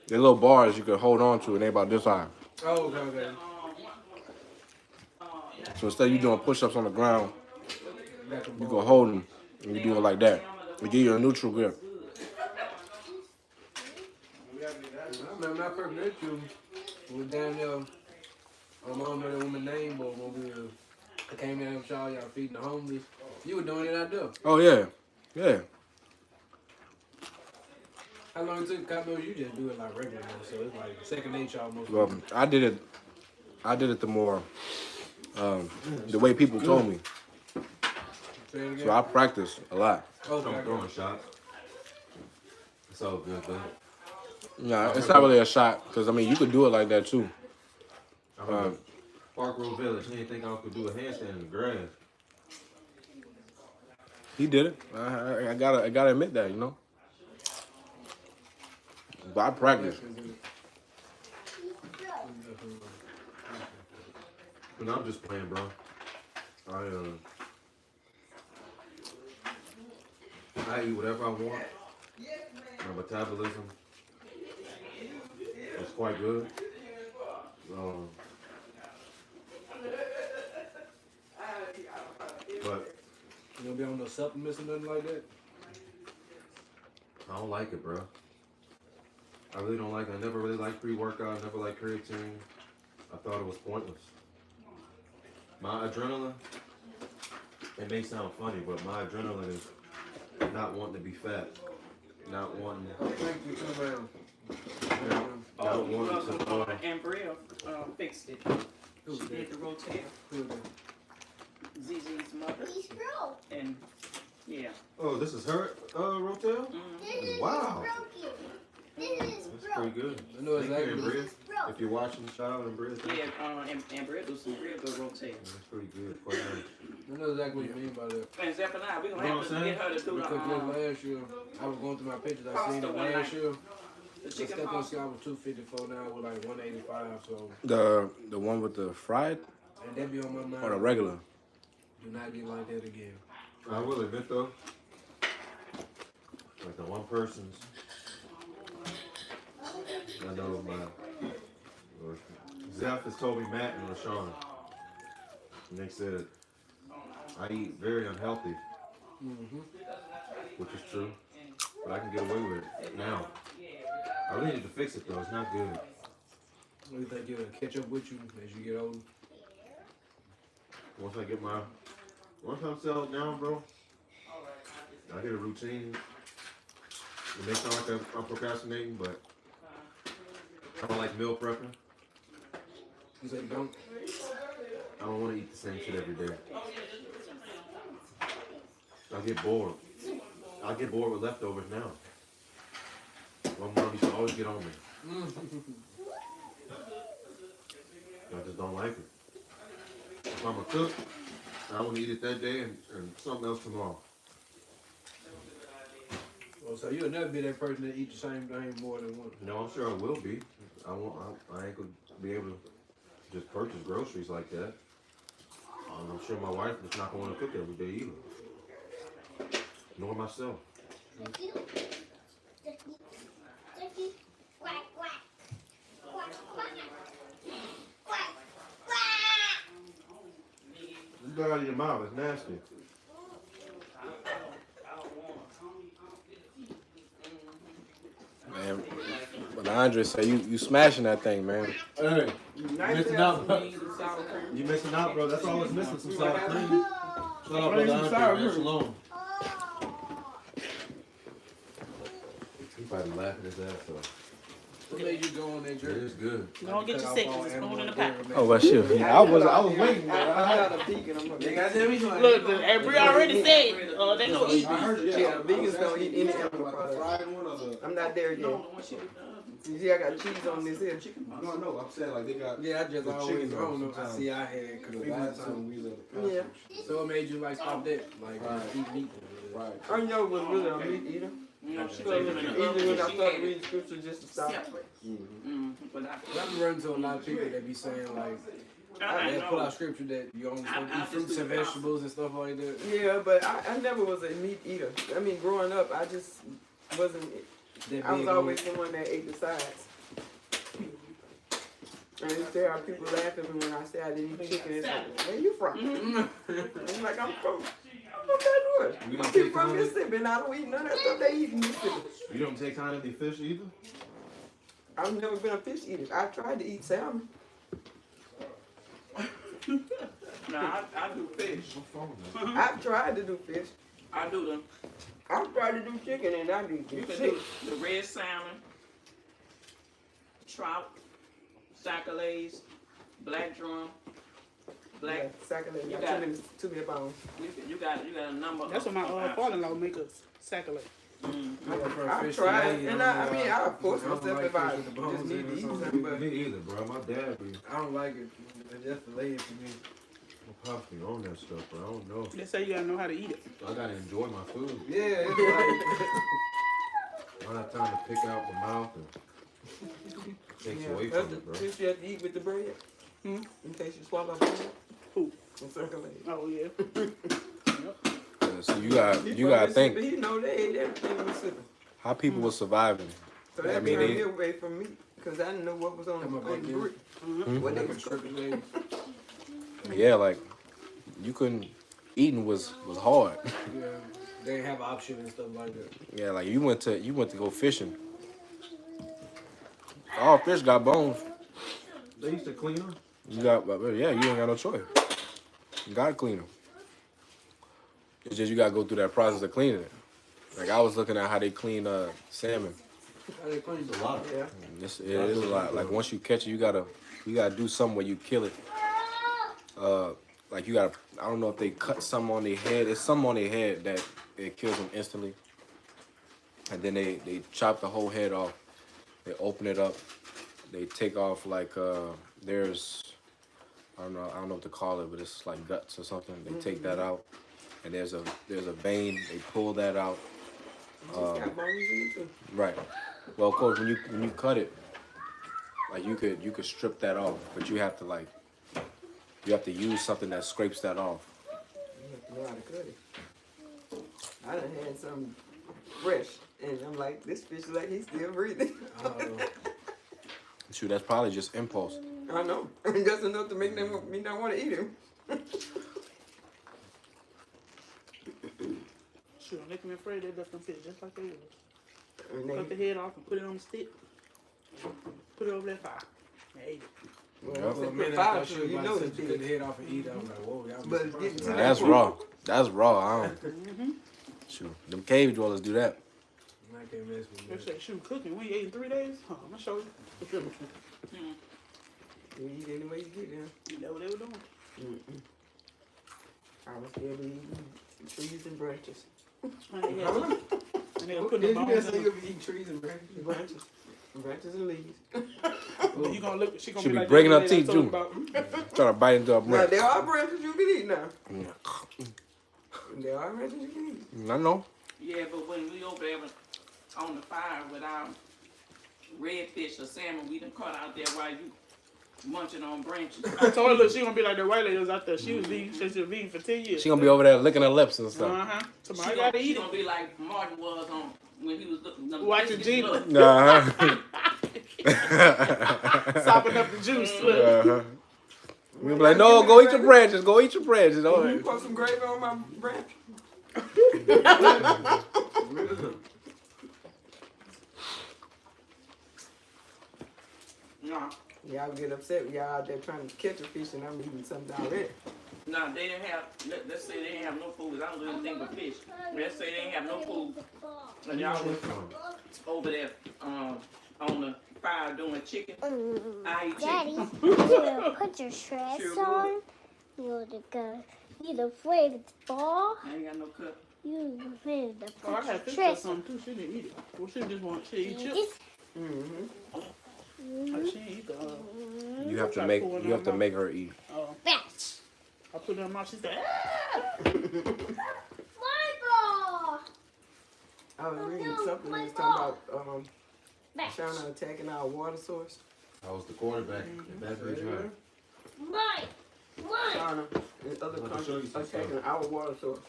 They're little bars you could hold on to, and they about this high. Oh, okay. So instead of you doing push-ups on the ground, Back and you forth. can hold them, and you do it like that. It give you a neutral grip. I remember when I first met you, we were down there. I don't know that woman's name, but when I came down with y'all feeding the homeless. You were doing it out there. Oh yeah, yeah. How long it took? I know you just do it like regular, so it's like second nature almost. Well, I did it the more, the way people told me. Say it again. So I practiced a lot. I'm throwing shots. It's all good, though. Yeah, it's not really a shot, because I mean you could do it like that too. I remember Park Road Village. He didn't think I could do a handstand in the grass. He did it. I gotta admit that, you know. But I practiced. But I'm just playing, bro. I eat whatever I want. My metabolism is quite good. But You don't be on no supplements or nothing like that? I don't like it, bro. I really don't like it. I never really liked pre-workout. I never liked creatine. I thought it was pointless. My adrenaline, it may sound funny, but my adrenaline is not wanting to be fat. Not wanting Thank you too, man. I don't want to, And Bria fixed it. Who's She that? did the rotel. Who's that? ZZ's mother. He's broke. And yeah. Oh, this is her rotel? This is Wow. broken. This is That's pretty broke. good. I know Thank you, exactly. Bria. This is broke. If you're watching the child and Bria, thank you. Yeah, and Bria do some real good rotel. That's pretty good. Quite nice. I know exactly what you mean by that. And Zephaniah, we're gonna You know have to what I'm get her to do Because the last year, I was going through my pictures. I seen Pasta it one last night. year. the The chicken step on pasta. scale was 254 now with like 185. So, The one with the fried and that be on my mind. or the regular? Do not get like that again. I will admit though, like the one person's, I know Zeph has told me Matt and Rashawn, and they said I eat very unhealthy, which is true, but I can get away with it now. I really need to fix it though. It's not good. What do you think it'll catch up with you as you get older? Once I'm settled down, bro, I get a routine. It may sound like I'm procrastinating, but I don't like meal prepping. You say you don't? I don't want to eat the same shit every day. I get bored. I get bored with leftovers now. My mom used to always get on me. I just don't like it. If I'm a cook, I want to eat it that day and something else tomorrow. Well, so you'll never be that person that eat the same thing more than once. No, I'm sure I will be. I ain't gonna be able to just purchase groceries like that. I'm sure my wife is not gonna want to cook every day either. Nor myself. Turkey. Quack, quack. Quack, quack. Quack, quack. You got out of your mouth. It's nasty. Man, but Andre said you smashing that thing, man. Hey, Nice missing to out, have bro. some beans and sour cream. You missing out, bro. That's all it's missing. Some sour cream. Oh. Shut up, brother Andre. Man. Shalom. He probably laughing his ass off. What made you go on that It journey? is good. Go and get your seconds. It's spoon in the pot. Oh, well, shit. I was waiting. I got a vegan. I'm They a got that reason. Look, and Brie already said they gonna eat. I heard you. Yeah, vegans don't eat any animal products. fried one or the? I'm not there yet. No, the one she did. You see, I got cheese on this here. No, I'm saying like they got. Yeah, I just The always, chicken I don't know. I sometimes. see I had confusion. Yeah. So it made you like stop that, like eat meat. Right. I know was really a meat eater. No, she So put even them in the when oven. I She started had reading it scripture just to stop. separate. But I've run into a lot of people that be saying like, I they pull know. out scripture that you only supposed to I eat fruits just and do vegetables and stuff like that. Yeah, but I never was a meat eater. I mean, growing up, I just wasn't. That I was big always the one that ate the sides. And there are people laughing at me when I say I didn't eat chicken. It's like, where you from? I'm like, I'm from Baton You Rouge. don't I'm take from honey? Mississippi, and I don't eat none of that stuff they eat in Mississippi. You don't take kind of the fish either? I've never been a fish eater. I tried to eat salmon. No, I do fish. What's wrong with that? I've tried to do fish. I do them. I've tried to do chicken, and I do You can sick. do the red salmon, trout, sacalets, black drum, black. Saccharin. You Got got too many pounds. You got a number. That's what my father-in-law make us saccalate. I prefer I fish tried, fillet, and I mean, I force myself if I just need to eat something, but Me either, bro. My dad be I don't like it. That's filet for me. pops me on that stuff, bro. I don't know. They say you gotta know how to eat it. I gotta enjoy my food. Yeah, it's like I don't have time to pick out my mouth and takes away that's from the it, bro. fish you have to eat with the bread. Hmm? In case you swallow bread. Who? And circulate. Oh yeah. So you gotta think He know they ate everything in Mississippi. how people were surviving. So that I mean, turned they- me away from meat because I didn't know what was on Come on, the baby. brick. Hmm? What they Like a was turkey leg. Yeah, like you couldn't. Eating was hard. Yeah, they have options and stuff like that. Yeah, like you went to go fishing. All fish got bones. They used to clean them. You got you ain't got no choice. You gotta clean them. It's just you gotta go through that process of cleaning it. Like I was looking at how they clean salmon. How they clean It's a lot. Yeah. It is a lot. Like once you catch it, you gotta do something where you kill it. Like you gotta. I don't know if they cut some on their head. It's some on their head that it kills them instantly. And then they chop the whole head off. They open it up. They take off like there's I don't know what to call it, but it's like guts or something. They take that out, and there's a vein. They pull that out. Just got bones in it too. Right. Well, of course, when you cut it, like you could strip that off, but you have to use something that scrapes that off. You have to know how to cut it. I done had some fresh, and I'm like, this fish is like he's still breathing. Shoot, that's probably just impulse. I know. That's enough to make me not want to eat him. Shoot, don't make me afraid they left them fish just like they was. And they, Cut the head off and put it on the stick. Put it over that fire. And ate it. well, Yeah. if they For a minute, put I fire thought to she it, was you about know to it's say you cut the dead. head off and eat it. I was like, whoa, y'all But was getting to Nah, that that's point- raw. That's raw. I don't. Shoot, them cave dwellers do that. I can't mess with They that. say, shoot, cooking, we ate in 3 days? Huh, I'm gonna show you. You eat any way you get there. You know what they were doing. I was still eating trees and branches. And they had- and they were putting Did the you bones just say in you them. be eating trees and branches? Branches and leaves. You gonna look, she gonna She be be like breaking that her lady I teeth, told too. about. Trying to bite into a Now, branch. there are branches you can eat now. There are branches you can eat. I know. Yeah, but when we over there on the fire with our redfish or salmon, we done caught out there while you munching on branches. I told her, look, she gonna be like the white lady was out there. She was vegan, she was vegan for 10 years. She gonna be over there licking her lips and stuff. Uh-huh. She Tomorrow I gonna, gotta she eat gonna it. be like Martin was on when he was looking. Watching Gina. Uh-huh. Sopping up the juice. Look. Uh-huh. We'll be like, no, go eat your branches. Go eat your branches. All Can you right. put some gravy on my branch? Nah, Y'all get upset when y'all out there trying to catch a fish and I'm eating something already. nah, they didn't have. Let's say they didn't have no food. I don't do anything but fish. Let's say they didn't have no food, and y'all was over there on the fire doing chicken. I eat Daddy, chicken. you will put your dress Sure on. You're the girl. You're afraid of the ball. I ain't got no cup. You're afraid of the Oh, I put had your fish or dress on. something too. She didn't eat it. Well, she just want, she eat chips. This- Mm-hmm. Like, she ain't eat the, You have to make her eat. Batch. I put it in her mouth, she said, Michael! I was reading something that was Michael! talking about Batch. China attacking our water source. I was the quarterback. Baton Rouge High. Mike! Mike! China and other I'm gonna show you countries some attacking our water source.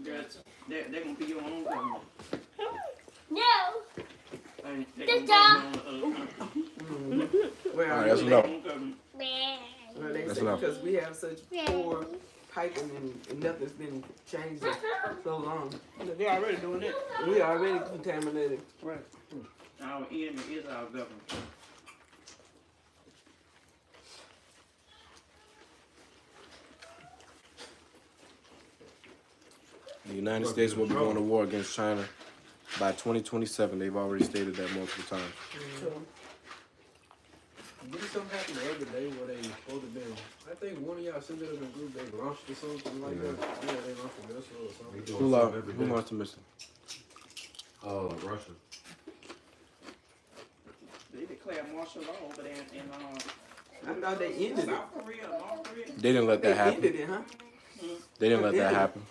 They're gonna be your own government. No! And they Good gonna job. be your own country. Mm-hmm. Well, All right, I that's know enough. Their own government. well, they That's say enough. because we have such poor piping and nothing's been changed in so long. they already doing it. We already contaminated. Right. Our enemy is our government. The United States will be going to war against China by 2027. They've already stated that multiple times. Didn't something happen the other day where they supposed to be? I think one of y'all sent it in a group. They launched or something like that. Yeah, they launched a missile or They something. doing Who something every day. lost the mission? Russia. They declare martial law over there in I thought they ended it. South Korea, North Korea. They didn't let They that happen. ended it, huh? They didn't let that happen.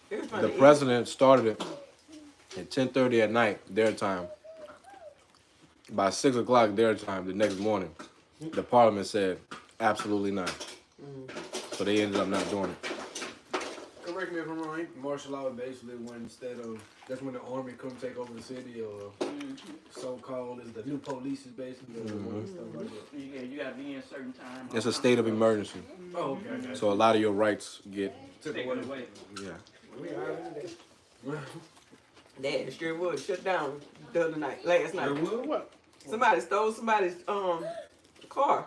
They was trying The to end president started it at 10:30 at night, their time. By 6 o'clock their time the next morning, the parliament said absolutely not. So they ended up not doing it. correct me if I'm wrong. Martial law is basically when instead of that's when the army come take over the city, or so-called is the new police is basically stuff like that. You gotta be in a certain time. It's a state of emergency. Oh, okay. So a lot of your rights get, Taken away. yeah. We already there. Dad, Sherwood shut down the other night, last night. What? Somebody stole somebody's car.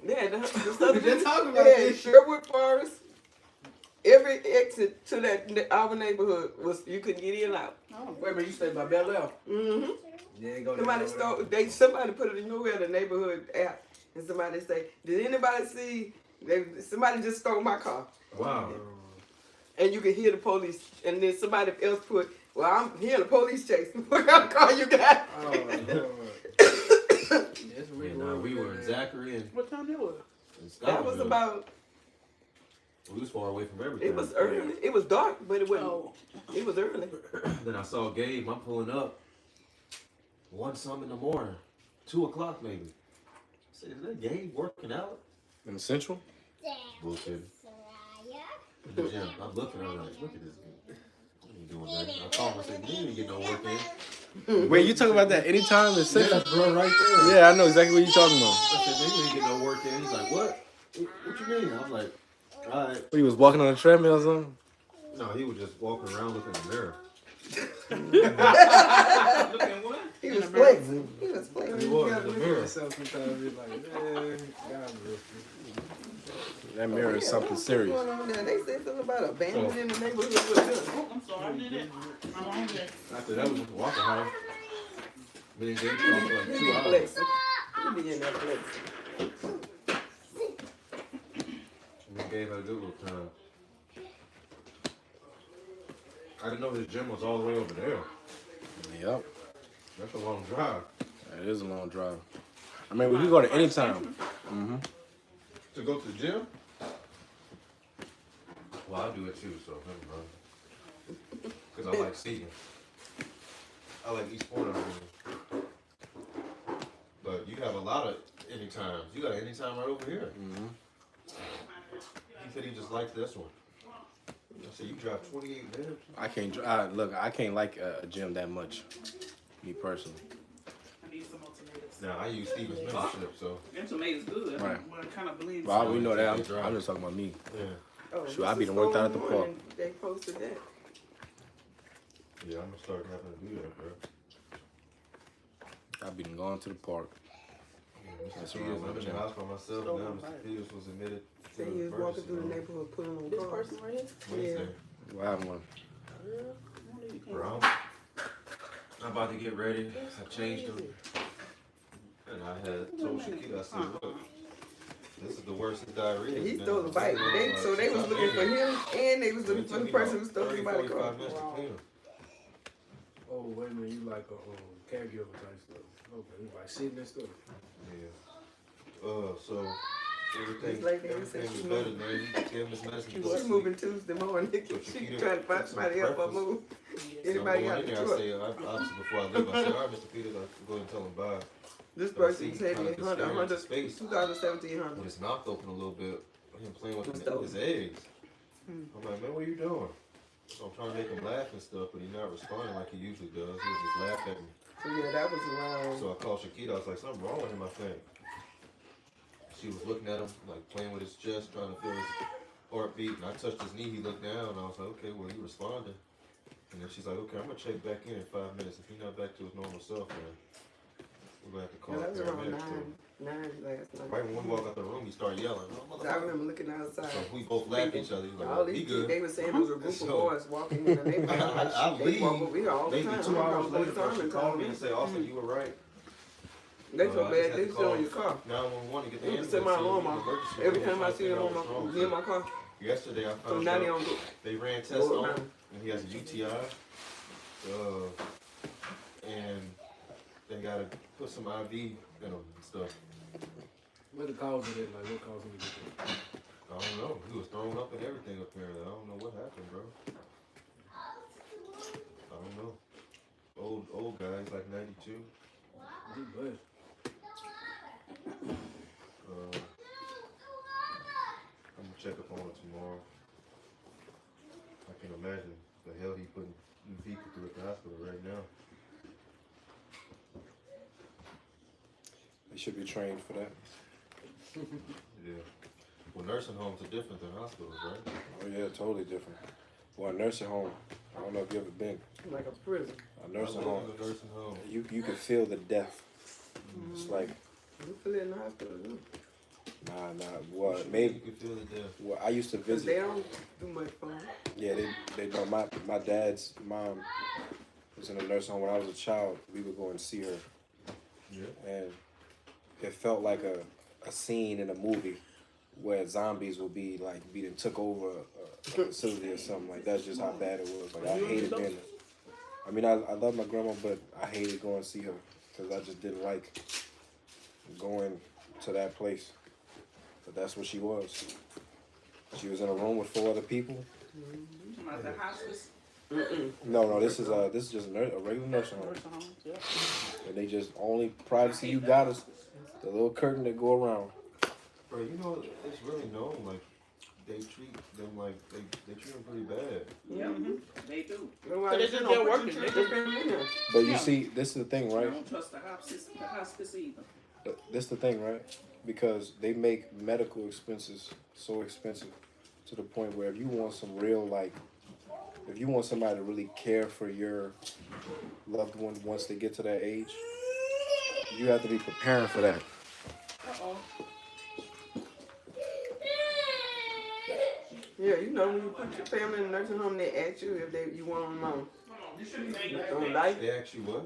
Yeah, the stuff They're talking about yeah, this. Sherwood Forest. Every exit to our neighborhood was you couldn't get in and out. Wait a minute, you stay by Bel Air? Mm-hmm. You ain't go Somebody stole. Somebody put it in the neighborhood app, and somebody say, "Did anybody see? Somebody just stole my car." Wow. And you can hear the police, and then somebody else put, "Well, I'm hearing the police chase. What kind of car you got?" Oh, Lord. That's Yeah, real. nah, we were in Zachary and What time it was? That was about. We was far away from everything. It was early. It was dark, but it wasn't. Oh, It was early. Then I saw Gabe. I'm pulling up. 1-some in the morning, 2 o'clock maybe. I said, "Is that Gabe working out?" In Central? Bullshit. In the gym. I'm looking. I'm like, "Look at this. What are you doing, man?" I called him. I said, "You didn't get no work in." Wait, you talking about that anytime in Central? Yeah, bro, right there. Yeah, I know exactly what you're talking about. I said, "Man, you didn't get no work in." He's like, "What? What you mean?" I was like, "All right." He was walking on a treadmill or something? No, he was just walking around looking in the mirror. Looking what? He was flexing. He was flexing. He was in the mirror. Myself sometimes be like, man, God bless That mirror is something serious. What's going on there? They said something about abandoned in the neighborhood. With guns. oh, I'm sorry, I did it. I'm on there. After that, we went to Walker House. Me and Gabe talked for like He 2 be hours. flexing. He be in there flexing. Me and Gabe had a good little time. I didn't know his gym was all the way over there. Yep. That's a long drive. It is a long drive. I mean, we can go to any time. Mm-hmm. To go to the gym? Well, I do it too, so never mind. Because I like seating. I like each corner of it. But you have a lot of anytimes. You got an anytime right over here. Mm-hmm. He said he just likes this one. I said, you drive 28 minutes? I can't, look, I can't like a gym that much. Me personally. I need some more tomatoes. Now, I use Steven's membership, so. Them tomatoes good. Right. Well, it kind of blends. Well, we know that. I'm just talking about me. Yeah. Oh, Sure, I be this done worked out at the this park. morning, They posted that. Yeah, I'm going to start having to do that, bro. I've been going to the park. Yeah, Mr. That's Peters, what I'm in the house by myself Stole now. my Mr. bike. Peters was admitted Say to he was walking emergency through the room neighborhood pulling on This cars. person right here? Wednesday. Well, I have one. Bro, I'm about to get ready. I changed them. And I had told Shakita, I said, look, this is the worst of diarrhea. He stole the bike. So they was looking for him, and they was looking for the person who stole somebody's car. 45 minutes to clean them. Oh, wait a minute, you like a caregiver type stuff. Okay, you like sitting and stuff. Yeah. So everything, This lady everything said is she better, man. You can give Miss Madison to She moving Tuesday morning. She trying to find somebody else for move. Anybody got a I truck? say, obviously before I leave, I said, all right, Mr. Peters, I can go ahead and tell him bye. This See, person said trying to $100, experience space. 2017 With $100. his mouth open a little bit, him playing with Stole. his eggs. I'm like, man, what are you doing? So I'm trying to make him laugh and stuff, but he's not responding like he usually does. He was just laughing at me. So yeah, that was around. So I called Shakita. I was like, something wrong with him, I think. She was looking at him, like playing with his chest, trying to feel his heartbeat. And I touched his knee. He looked down, and I was like, okay, well, he responded. And then she's like, okay, I'm gonna check back in 5 minutes. If he's not back to his normal self, man, we're gonna have to call Yeah, that a was around paramedic. 9 last night. Right when we walk out the room, he started yelling. Oh, I motherfucker. remember looking outside. So we both laughed at each other. He was All like, these he good. they were saying there was a group of So- boys walking in the neighborhood. I They walk leave. over here all the Maybe time. 2 hours later, Police she called me and said, Austin, you were right. They so I bad, just had they to still call on your car. 911 to get the You can ambulance. set my in, alarm the off. emergency Every room, time I trying to see it figure out on what's wrong. near my car, Yesterday I so found now they out on they ran tests Go on around. him and he has a UTI. And they gotta put some IV in him and stuff. What the cause of it? Like, what caused him to get that? I don't know. He was thrown up and everything apparently. I don't know what happened, bro. I don't know. Old guy, he's like 92. He blessed. I'm gonna check up on it tomorrow. imagine the hell he putting people through at the hospital right now. They should be trained for that. Yeah. Well, nursing homes are different than hospitals, right? Oh yeah, totally different. Well, a nursing home, I don't know if you ever been. Like a prison. A nursing I home, live in a nursing home. you can feel the death. It's like, You feel it in the hospital, too. nah. Well, You maybe. can feel the death. Well, I used to 'Cause they visit. don't do much fun. Yeah, they know my dad's mom was in a nursing home when I was a child. We would go and see her, Yeah. and it felt like a scene in a movie where zombies would be like being took over a facility or something like that. That's just how bad it was. Like I hated being there. I mean, I love my grandma, but I hated going to see her because I just didn't like going to that place. But that's what she was. She was in a room with 4 other people. About the hospice. No, this is just a regular nursing home. Nursing homes, yeah. And they just only privacy you got is the little curtain that go around. Bro, you know, it's really known, like, they treat them like, they treat them pretty bad. Yeah, they do. So they just they're working. They just- But you see, this is the thing, I right? don't trust the hospice either. This is the thing, right? Because they make medical expenses so expensive to the point where if you want some real, like, if you want somebody to really care for your loved one once they get to that age, you have to be preparing for that. Uh-oh. Yeah, you know, when you put your family in a nursing home, they ask you if you want them on. On life, They actually what?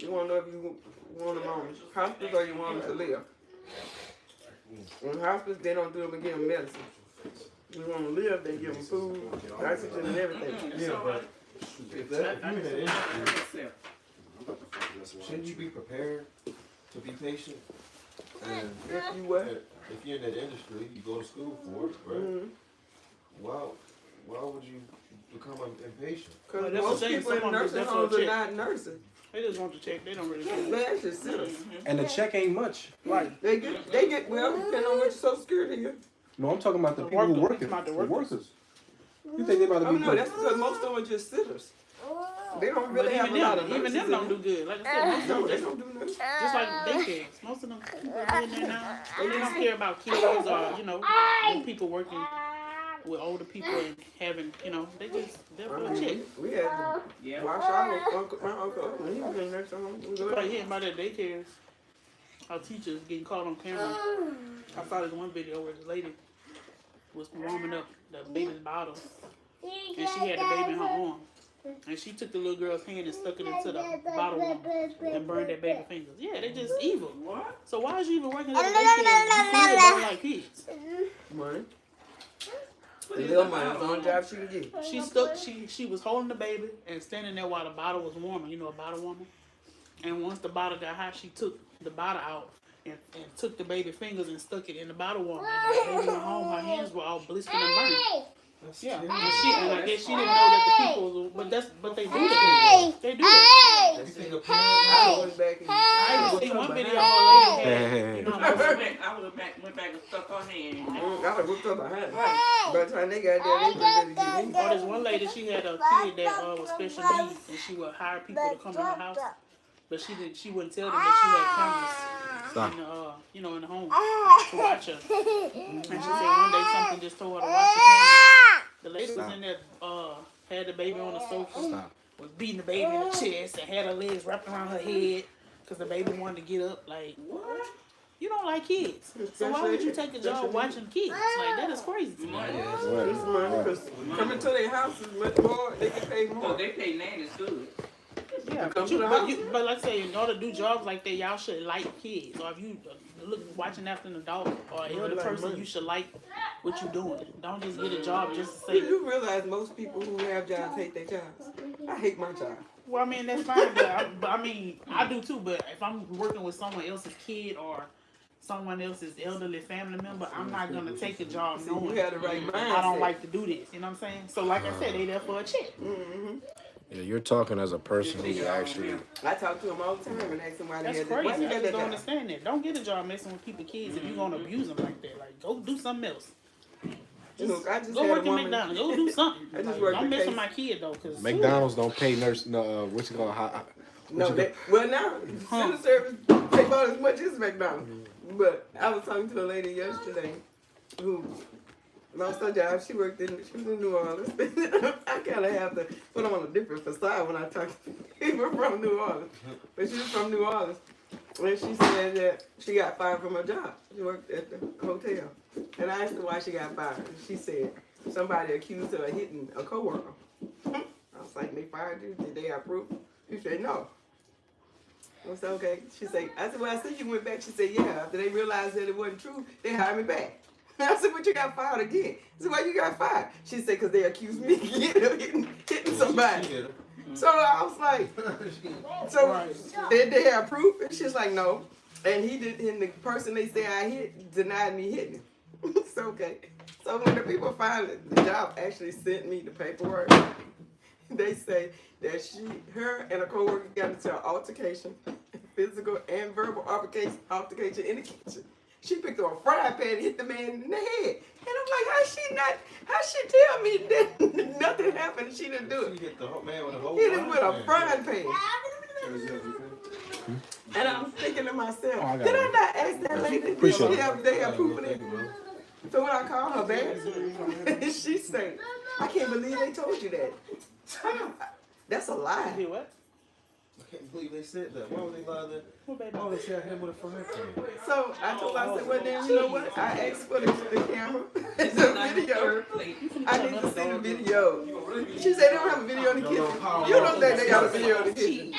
you want to know if you want them on hospice or you want them to live. In hospice, they don't do it, but give them medicine. You want to live, they give them food, oxygen, and everything. Yeah, but if you're in that industry, shouldn't you be prepared to be patient? And If you what? if you're in that industry, you go to school for it, right? Mm-hmm. Why would you become impatient? Because Well, that's most the thing, people in some of them nursing just homes for a are check. not nursing. They just want to check. They don't really care. They actually sitters. And the check ain't much. Right. They get well, depending on what Social Security is. No, I'm talking about the The people who workers. work it. About the The workers. workers. You think they about to Oh be no, that's because most of them are just sitters. They don't But really have a lot of even nurses them don't in do good. Like I said, most No, of they them don't do nothing. just like daycares. Most of them people in there now, they don't care about kids or when people working with older people and having, they just they're for a check. We had to Yeah. watch our uncle, my uncle when he was in nursing home. We go Right here about that daycares, our teachers getting caught on camera. I saw this one video where this lady was warming up the baby's bottle, and she had the baby in her arm. And she took the little girl's hand and stuck it into the bottle warmer and burned that baby fingers. Yeah, they just evil. What? So why is you even working at a daycare? You clearly don't like kids. money. The little money, the only job she can get. She stuck. She was holding the baby and standing there while the bottle was warming. You know, a bottle warmer. And once the bottle got hot, she took the bottle out and took the baby fingers and stuck it in the bottle warmer. And the baby went home. Her hands were all blistered and burned. Yeah, and I guess she didn't know that the people, but they do that. They do that. You think a parent? I went back and I even see one video of a lady had, I would have went back and stuck her hand. I was whipped up behind. By the time they got there, they were ready to get me. or this one lady, she had a kid that was special needs, and she would hire people to come to her house, but she wouldn't tell them that she had cameras in the home to watch her. And she said one day something just told her to watch the camera. The lady was in there, had the baby on the sofa, was beating the baby in the chest, and had her legs wrapped around her head because the baby wanted to get up. Like, what? You don't like kids, so why would you take a job watching kids? Like, that is crazy to me. This money, because coming to their house is much more, they get paid Oh, more. they pay nannies good. Yeah, but like I say, in order to do jobs like that, y'all should like kids. Or if you watching after an adult or an elder person, you should like what you're doing. Don't just get a job just to say. You realize most people who have jobs hate their jobs. I hate my job. Well, I mean that's fine, but I mean I do too. But if I'm working with someone else's kid or someone else's elderly family member, I'm not gonna take a job See, you knowing have the right mindset. I don't like to do this. You know what I'm saying? So like I said, they there for a check. Mm-hmm. Yeah, you're talking as a person who's actually. I talk to them all the time and ask them why they That's had this. Why crazy. you I got just that don't job? understand that. Don't get a job messing with people's kids if you're gonna abuse them like that. Like, go do something else. Look, I just Go had work a at woman. McDonald's. Go do something. I just worked Don't the mess with case. my kid though, cause McDonald's don't pay nurse. No, what's it called? No, well now center service pay about as much as McDonald's. But I was talking to a lady yesterday who lost her job. She was in New Orleans. I kind of have to put on a different facade when I talk to people from New Orleans. But she was from New Orleans. And she said that she got fired from her job. She worked at the hotel. And I asked her why she got fired. And she said somebody accused her of hitting a coworker. I was like, they fired you? Did they have proof? She said, no. I said, okay. She said, I said, well, I said you went back. She said, yeah. After they realized that it wasn't true, they hired me back. I said, but you got fired again. I said, why you got fired? She said, because they accused me again of hitting somebody. So I was like, so did they have proof? And she's like, no. And he did, and the person they say I hit denied me hitting him. It's okay. So when the people finally, the job actually sent me the paperwork, they say that her and a coworker got into an altercation, physical and verbal altercation in the kitchen. She picked up a frying pan and hit the man in the head. And I'm like, how she tell me that nothing happened and she didn't do it? She hit the man with a whole Hit him with a frying pan. pan. And I'm thinking to myself, Oh, I got did I it. not ask that lady? Appreciate Did they have proof of that? So when I called her back, she said, I can't believe they told you that. That's a lie. You what? I can't believe they said that. Why would they lie that? What baby? Why would they say I hit him with a frying pan? So I told her, I said, well then, you know what? I asked for the camera. It's a video. I need to see the video. She said they don't have a video in the kitchen. You don't think they got a video in the kitchen.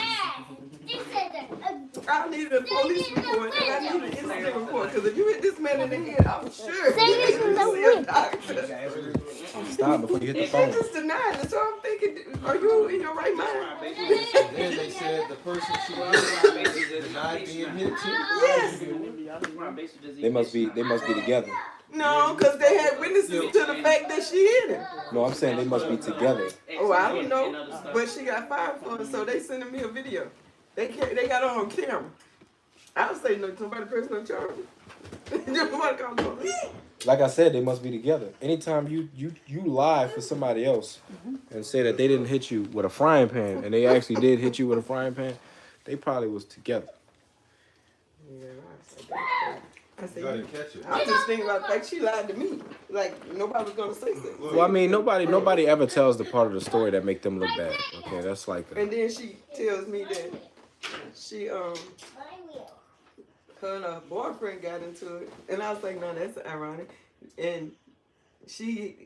I need a police report and I need an incident report because if you hit this man in the head, I'm sure you need to see a doctor. Stop before you hit the She phone. just denied it, so I'm thinking, are you in your right mind? Then they said the person she was denied being hit too. Yes. They must be together. No, because they had witnesses to the fact that she hit him. No, I'm saying they must be together. Oh, I don't know, but she got fired for it, so they sending me a video. They got her on camera. I would say no, somebody personal charge. Just want to call the police. Like I said, they must be together. Anytime you lie for somebody else and say that they didn't hit you with a frying pan and they actually did hit you with a frying pan, they probably was together. Yeah, I said, You gotta catch it. I was just thinking about the fact she lied to me. Like nobody was gonna say something. Well, I mean, nobody ever tells the part of the story that make them look bad. Okay, that's like And then she tells me that she her and her boyfriend got into it, and I was like, no, that's ironic. And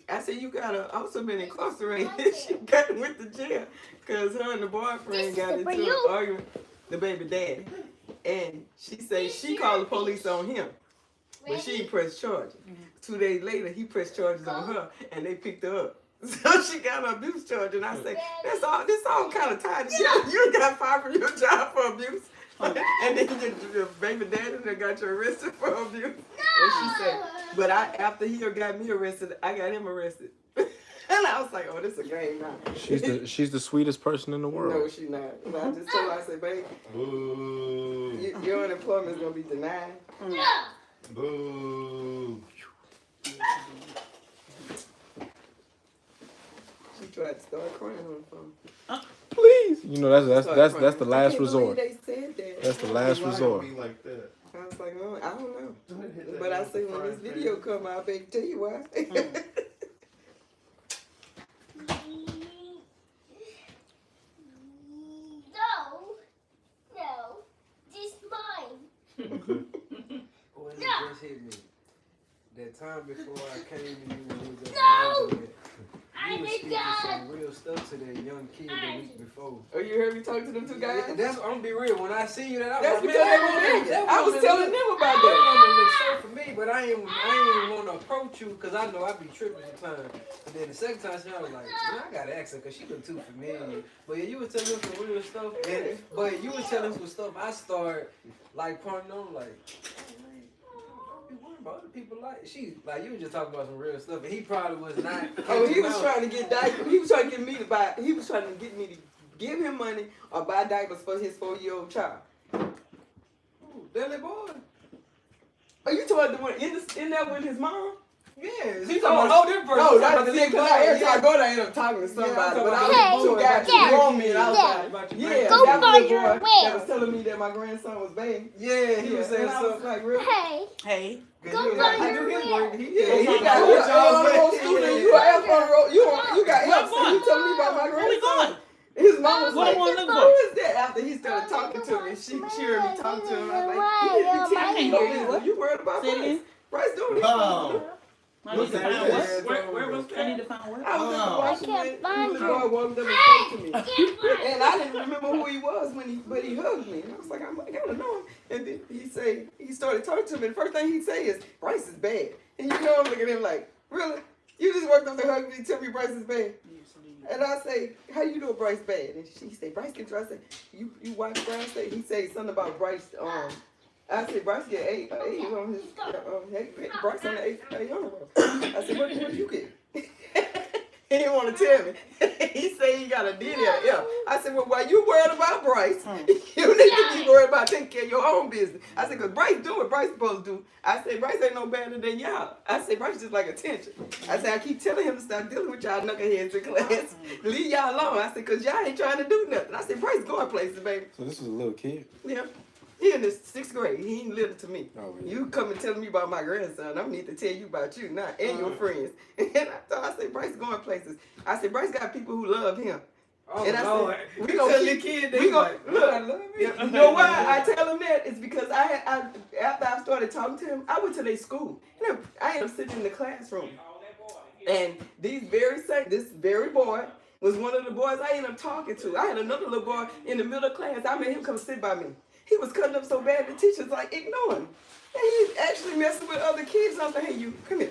I said, you gotta also been incarcerated. She went to jail because her and the boyfriend got into an argument. The baby daddy, and she said she called the police on him, but she pressed charges. 2 days later, he pressed charges on her, and they picked her up. So she got an abuse charge, and I said, this all kind of tied together. You got fired from your job for abuse, and then your baby daddy that got you arrested for abuse. And she said, but after he got me arrested, I got him arrested. And I was like, oh, this is a game now. she's the sweetest person in the world. No, she's not. But I just told her, I said, babe, Boo. your unemployment is going to be denied. Boo. She tried to start crying on the phone. Please, you know that's the last I can't resort. believe they said that. That's the last Why resort. would it be like that? I was like, oh, I don't know. Don't hit that But I with say the when this frying video pan. come out, I bet tell you why. No, just mine. Boy, it just hit me. That time before I came to you when you was at the you was speaking some real stuff to that young kid the week before. Oh, you heard me talk to them two guys? That's I'm gonna be real. When I see you, that That's like, because they were married. I was telling them about that. That look so for me, but I ain't want to approach you because I know I be tripping sometimes. And then the second time, I was like, man, I gotta ask her because she look too familiar. But yeah, you was telling them some real stuff. But you was telling some stuff. I start like pointing on like. Other people you were just talking about some real stuff, and he probably was not. Oh, he was trying to get diapers. He was trying to get me to buy. He was trying to get me to give him money or buy diapers for his 4-year-old child. Ooh, Billy boy. Are you talking about the one in there with his mom? Yeah, she's talking about a whole different person. No, She's talking that's about the the nigga because every yeah. time I go there, I end up talking to somebody. I'm But I talking was about two the guys boy. who on me, and I was Yeah. like, About your yeah, Go that was find the your boy will. that was telling me that my grandson was bad. Yeah, he was saying and I was something. like, really? Hey, Hey, go Yeah, find I your do his will. work. Yeah, he He got a you good job. on the road student. You an F on the road. You got Where F. I'm So you going? telling me about my Where we grandson? going? His mom was What like, I want to look who for? is that? After he started talking to me, she heard me talking to him. I was like, you need to be I telling can't me hear your you. business. You worried about Say it Bryce. again. Bryce doing what he's supposed to do. I need to find Yeah. what? Where was I need to find what? I was at the I washroom can't and find the you. boy walked up and spoke to me. And I didn't remember who he was but he hugged me. And I was like, I gotta know him. And then he started talking to me. The first thing he say is, Bryce is bad. And you know, I'm looking at him like, really? You just walked up to hug me and tell me Bryce is bad? And I say, how you know Bryce bad? And she say, Bryce gets dressed. I say, you watch Bryce? He say something about Bryce. I said, Bryce get eight on his, Bryce on the eighth on the road. I said, what you get? He didn't want to tell me. He said he got a D there. Yeah. I said, well, while you worried about Bryce, you need to be worried about taking care of your own business. I said, because Bryce do what Bryce supposed to do. I said, Bryce ain't no better than y'all. I said, Bryce just like attention. I said, I keep telling him to stop dealing with y'all knuckleheads in class. Leave y'all alone. I said, because y'all ain't trying to do nothing. I said, Bryce going places, baby. So this was a little kid. Yeah. He in the 6th grade. He ain't little to me. Oh, yeah. You come and telling me about my grandson. I need to tell you about you now and your friends. And I said, Bryce going places. I said, Bryce got people who love him. Oh, And I Lord. said, we gonna keep, kid we gonna, like, look, I love you. you know why I tell him that? It's because after I started talking to him, I went to their school. You know, I ended up sitting in the classroom. And this very boy was one of the boys I ended up talking to. I had another little boy in the middle of class. I made him come sit by me. He was cutting up so bad, the teacher's like ignoring him. And he's actually messing with other kids. I was like, hey, you, come here.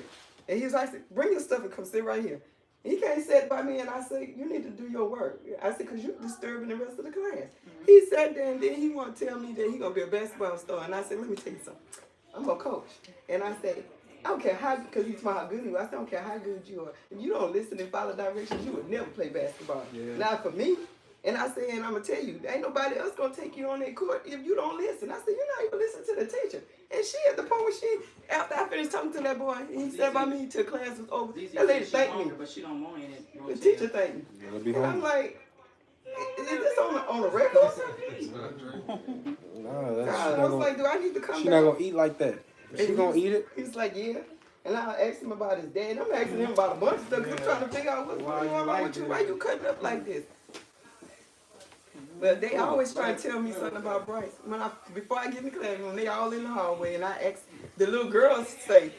And he was like, bring your stuff and come sit right here. He can't sit by me, and I said, you need to do your work. I said, because you're disturbing the rest of the class. He sat there, and then he want to tell me that he's going to be a basketball star. And I said, let me tell you something. I'm a coach. And I said, I don't care how, because he's how good you are. I said, I don't care how good you are. If you don't listen and follow directions, you would never play basketball. Yeah. Not for me. And I said, and I'm going to tell you, ain't nobody else going to take you on that court if you don't listen. I said, you're not even listening to the teacher. And she, at the point where after I finished talking to that boy, he sat by me till class was over. That lady thanked me. But she don't want any. The teacher thanked me. Gotta be And I'm home. like, is this on a record or something? Nah, that's, I was like, do I need to come she back? not gonna eat like that. She And gonna eat it. He was like, yeah. And I asked him about his dad. I'm asking him about a bunch of stuff. I'm trying to figure out what's going on with you. Why you cutting up like this? But they always try to tell me something about Bryce. Before I get in the classroom, they all in the hallway, and I ask the little girls say,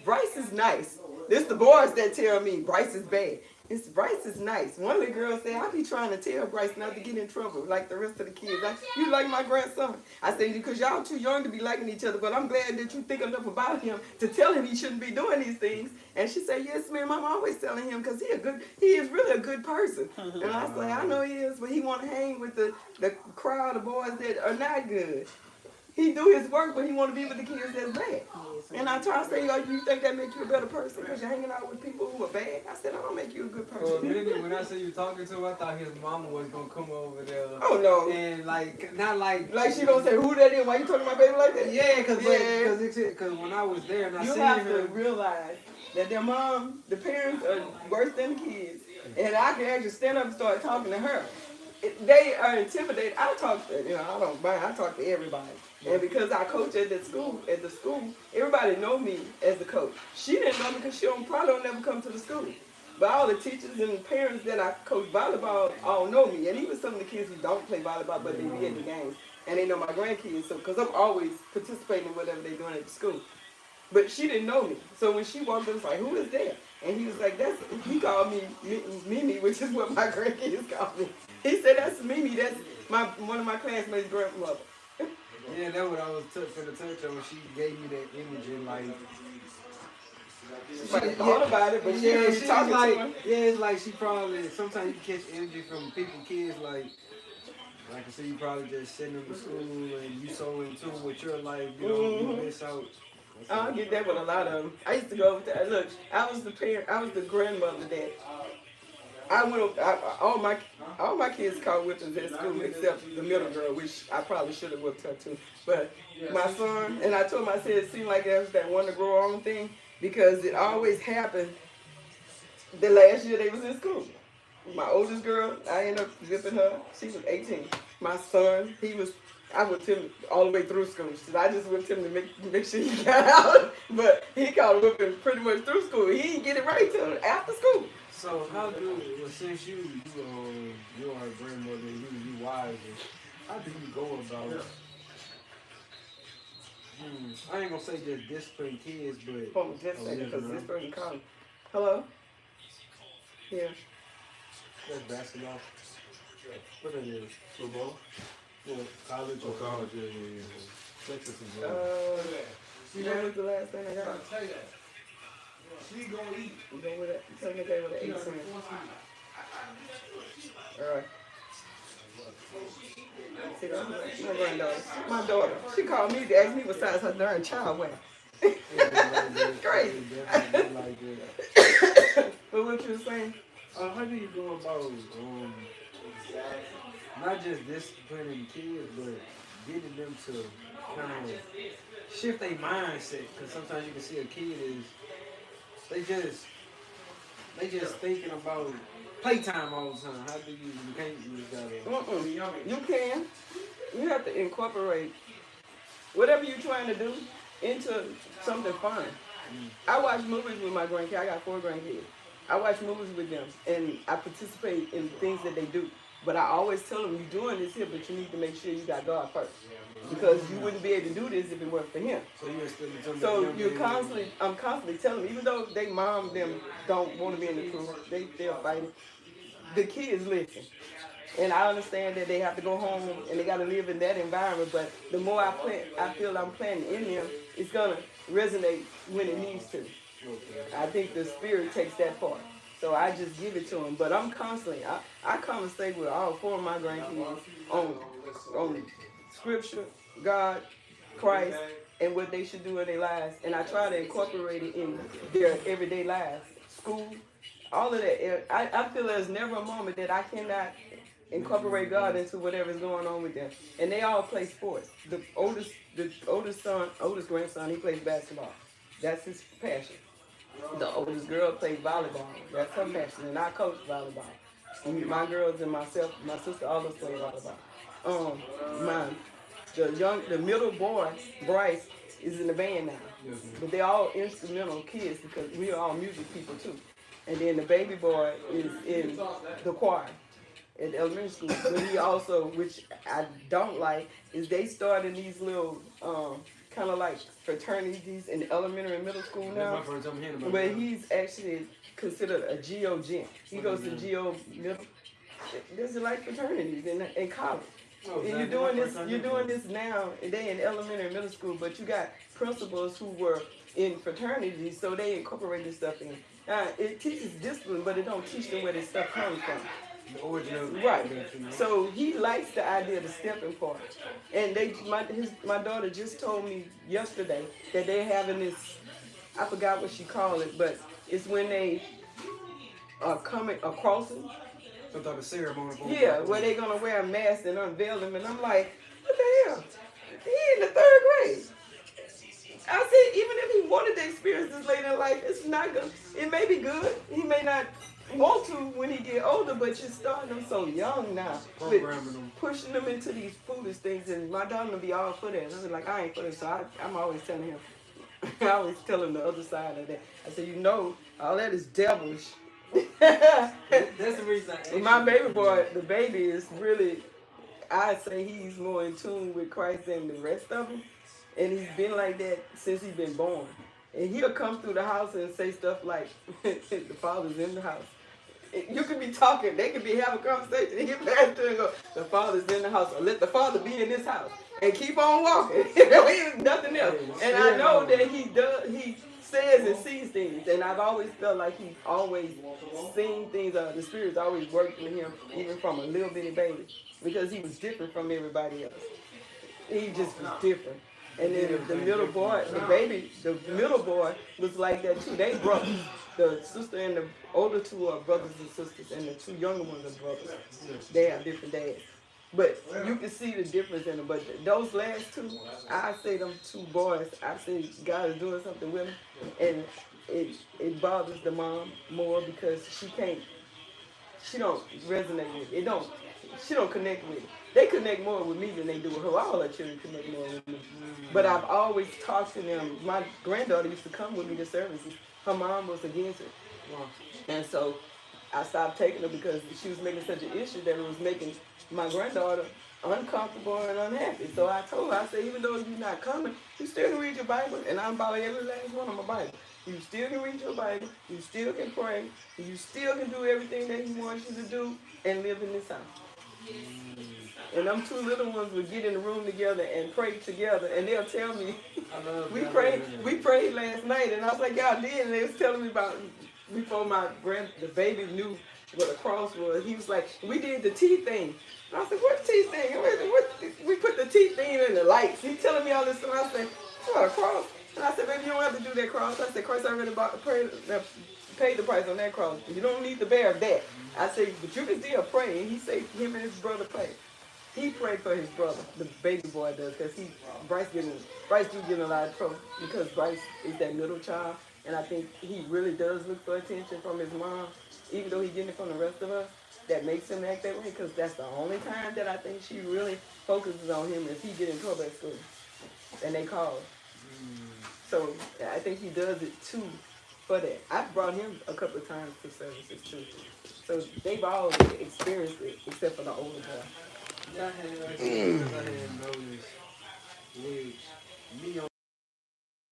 Bryce is nice. This the boys that tell me Bryce is bad. It's Bryce is nice. One of the girls said, I be trying to tell Bryce not to get in trouble like the rest of the kids. You like my grandson. I said, because y'all too young to be liking each other, but I'm glad that you think enough about him to tell him he shouldn't be doing these things. And she said, yes, ma'am, I'm always telling him because he is really a good person. And I was like, I know he is, but he want to hang with the crowd of boys that are not good. He do his work, but he want to be with the kids that's bad. And I try to say, oh, you think that makes you a better person because you're hanging out with people who are bad? I said, I don't make you a good For a person. minute, when I said you talking to him, I thought his mama was gonna come over there. Oh, no. And like, not like. Like she gonna say, who that is? Why you talking to my baby like that? Yeah, because Yeah. when I was there and I You seen have her. to realize that their mom, the parents are worse than the kids. And I can actually stand up and start talking to her. They are intimidated. I talk to, I don't mind. I talk to everybody. And because I coach at the school, everybody know me as the coach. She didn't know me because she probably don't never come to the school. But all the teachers and parents that I coach volleyball all know me. And even some of the kids who don't play volleyball, but they be at the games. And they know my grandkids, so because I'm always participating in whatever they're doing at the school. But she didn't know me. So when she walked in, I was like, who is that? And he was like, he called me Mimi, which is what my grandkids call me. He said, that's Mimi, that's one of my classmates' grandmother. Yeah, that's what I was finna touch on. She gave me that image and like. She thought about it, but she Yeah, ain't she's talking like, to her. yeah, it's like she probably, sometimes you catch energy from kids like I said, you probably just sitting in the school and you so into with your life, you miss out. I get that with a lot of them. I used to go over there. Look, I was the grandmother that all my kids caught whippings at school except the middle girl, which I probably should have whipped her too. But my son, and I told him, I said, it seemed like that was that want to grow on thing. because it always happened the last year they was in school. My oldest girl, I ended up whipping her. She was 18. My son, I whipped him all the way through school. So I just whipped him to make sure he got out. But he caught whipping pretty much through school. He didn't get it right till after school. So how do since you are a grandmother and you wise, how do you go about? I ain't gonna say just discipline kids, but Hold on just a second, because this person called. Hello? Yeah. that's basketball. What it is? Football? Well, college Oh, or college, yeah. Texas is well. When was the last thing I got? She gonna eat. You go with it. Tell me they with an 8 cent. Alright. See, that's my granddaughter. My daughter. She called me to ask me what size her darn child wear. That's crazy. But what you were saying? How do you go about not just disciplining kids, but getting them to kind of shift their mindset? Because sometimes you can see a kid is they just thinking about playtime all the time. How do you can't you just gotta You can. You have to incorporate whatever you're trying to do into something fun. I watch movies with my grandkids. I got 4 grandkids. I watch movies with them, and I participate in things that they do. But I always tell them, you're doing this here, but you need to make sure you got God first. Because you wouldn't be able to do this if it weren't for Him. So I'm constantly telling them, even though they mom them don't want to be in the crew, they'll fight it. The kids listen. And I understand that they have to go home and they got to live in that environment. But the more I feel I'm planting in them, it's going to resonate when it needs to. I think the Spirit takes that part. So I just give it to them. But I'm constantly, I conversate with all 4 of my grandkids on Scripture, God, Christ, and what they should do in their lives. And I try to incorporate it in their everyday lives, school, all of that. I feel there's never a moment that I cannot incorporate God into whatever's going on with them. And they all play sports. The oldest grandson, he plays basketball. That's his passion. The oldest girl plays volleyball. That's her passion. And I coach volleyball. And my girls and myself, my sister, all of us play volleyball. The middle boy, Bryce, is in the band now. But they're all instrumental kids because we are all music people too. And then the baby boy is in the choir at elementary school. But he also, which I don't like, is they started these little kind of like fraternities in elementary and middle school now. But he's actually considered a GO gent. He goes to GO middle. There's like fraternities in college. And you're doing this now, and they in elementary and middle school, but you got principals who were in fraternities, so they incorporate this stuff in. It teaches discipline, but it don't teach them where this stuff comes from. the origin of Right. So he likes the idea of the stepping part. And my daughter just told me yesterday that they're having this, I forgot what she called it, but it's when they are coming across them. some type of ceremony. Yeah, where they're gonna wear a mask and unveil them, and I'm like, what the hell? He in the 3rd grade. I said, even if he wanted to experience this later in life, it's not good. It may be good. He may not want to when he get older, but you're starting them so young now. Programming them. Pushing them into these foolish things, and my daughter will be all for that. And I was like, I ain't for that. So I'm always telling him, I always tell him the other side of that. I said, all that is devilish. That's the reason I asked My you. baby boy, the baby is really, I say he's more in tune with Christ than the rest of them. And he's been like that since he's been born. And he'll come through the house and say stuff like, the Father's in the house. You could be talking, they could be having a conversation, and he'll pass through and go, the Father's in the house, or let the Father be in this house. And keep on walking. Nothing else. And I know that he says and sees things. And I've always felt like he's always seen things, the Spirit's always worked with him, even from a little bitty baby. Because he was different from everybody else. He just was different. And then the middle boy, the middle boy was like that too. They brothers. The sister and the older 2 are brothers and sisters, and the 2 younger ones are brothers. They have different dads. But you can see the difference in them. But those last 2, I say them 2 boys, I say God is doing something with them. And it bothers the mom more because she don't resonate with it. She don't connect with it. They connect more with me than they do with her. All her children connect more with me. But I've always talked to them. My granddaughter used to come with me to services. Her mom was against it. And so I stopped taking her because she was making such an issue that it was making my granddaughter uncomfortable and unhappy. So I told her, I said, even though you're not coming, you still can read your Bible, and I'm about every last one of my Bible. You still can read your Bible, you still can pray, you still can do everything that he wants you to do and live in this house. And them two little ones would get in the room together and pray together, and they'll tell me, we prayed last night, and I was like, y'all did, and they was telling me about before the baby knew what a cross was. He was like, we did the T thing. And I said, what T thing? We put the T thing in the lights. He telling me all this stuff. I said, what, a cross? And I said, baby, you don't have to do that cross. I said, Christ already paid the price on that cross. You don't need to bear that. I said, but you can still pray. And he said, him and his brother prayed. He prayed for his brother, the baby boy does, because Bryce do get a lot of trouble because Bryce is that middle child, and I think he really does look for attention from his mom, even though he's getting it from the rest of us. That makes him act that way, because that's the only time that I think she really focuses on him is he get in trouble at school, and they call him. So I think he does it too for that. I've brought him a couple of times to services too, so they've all experienced it except for the older boy. I had noticed with me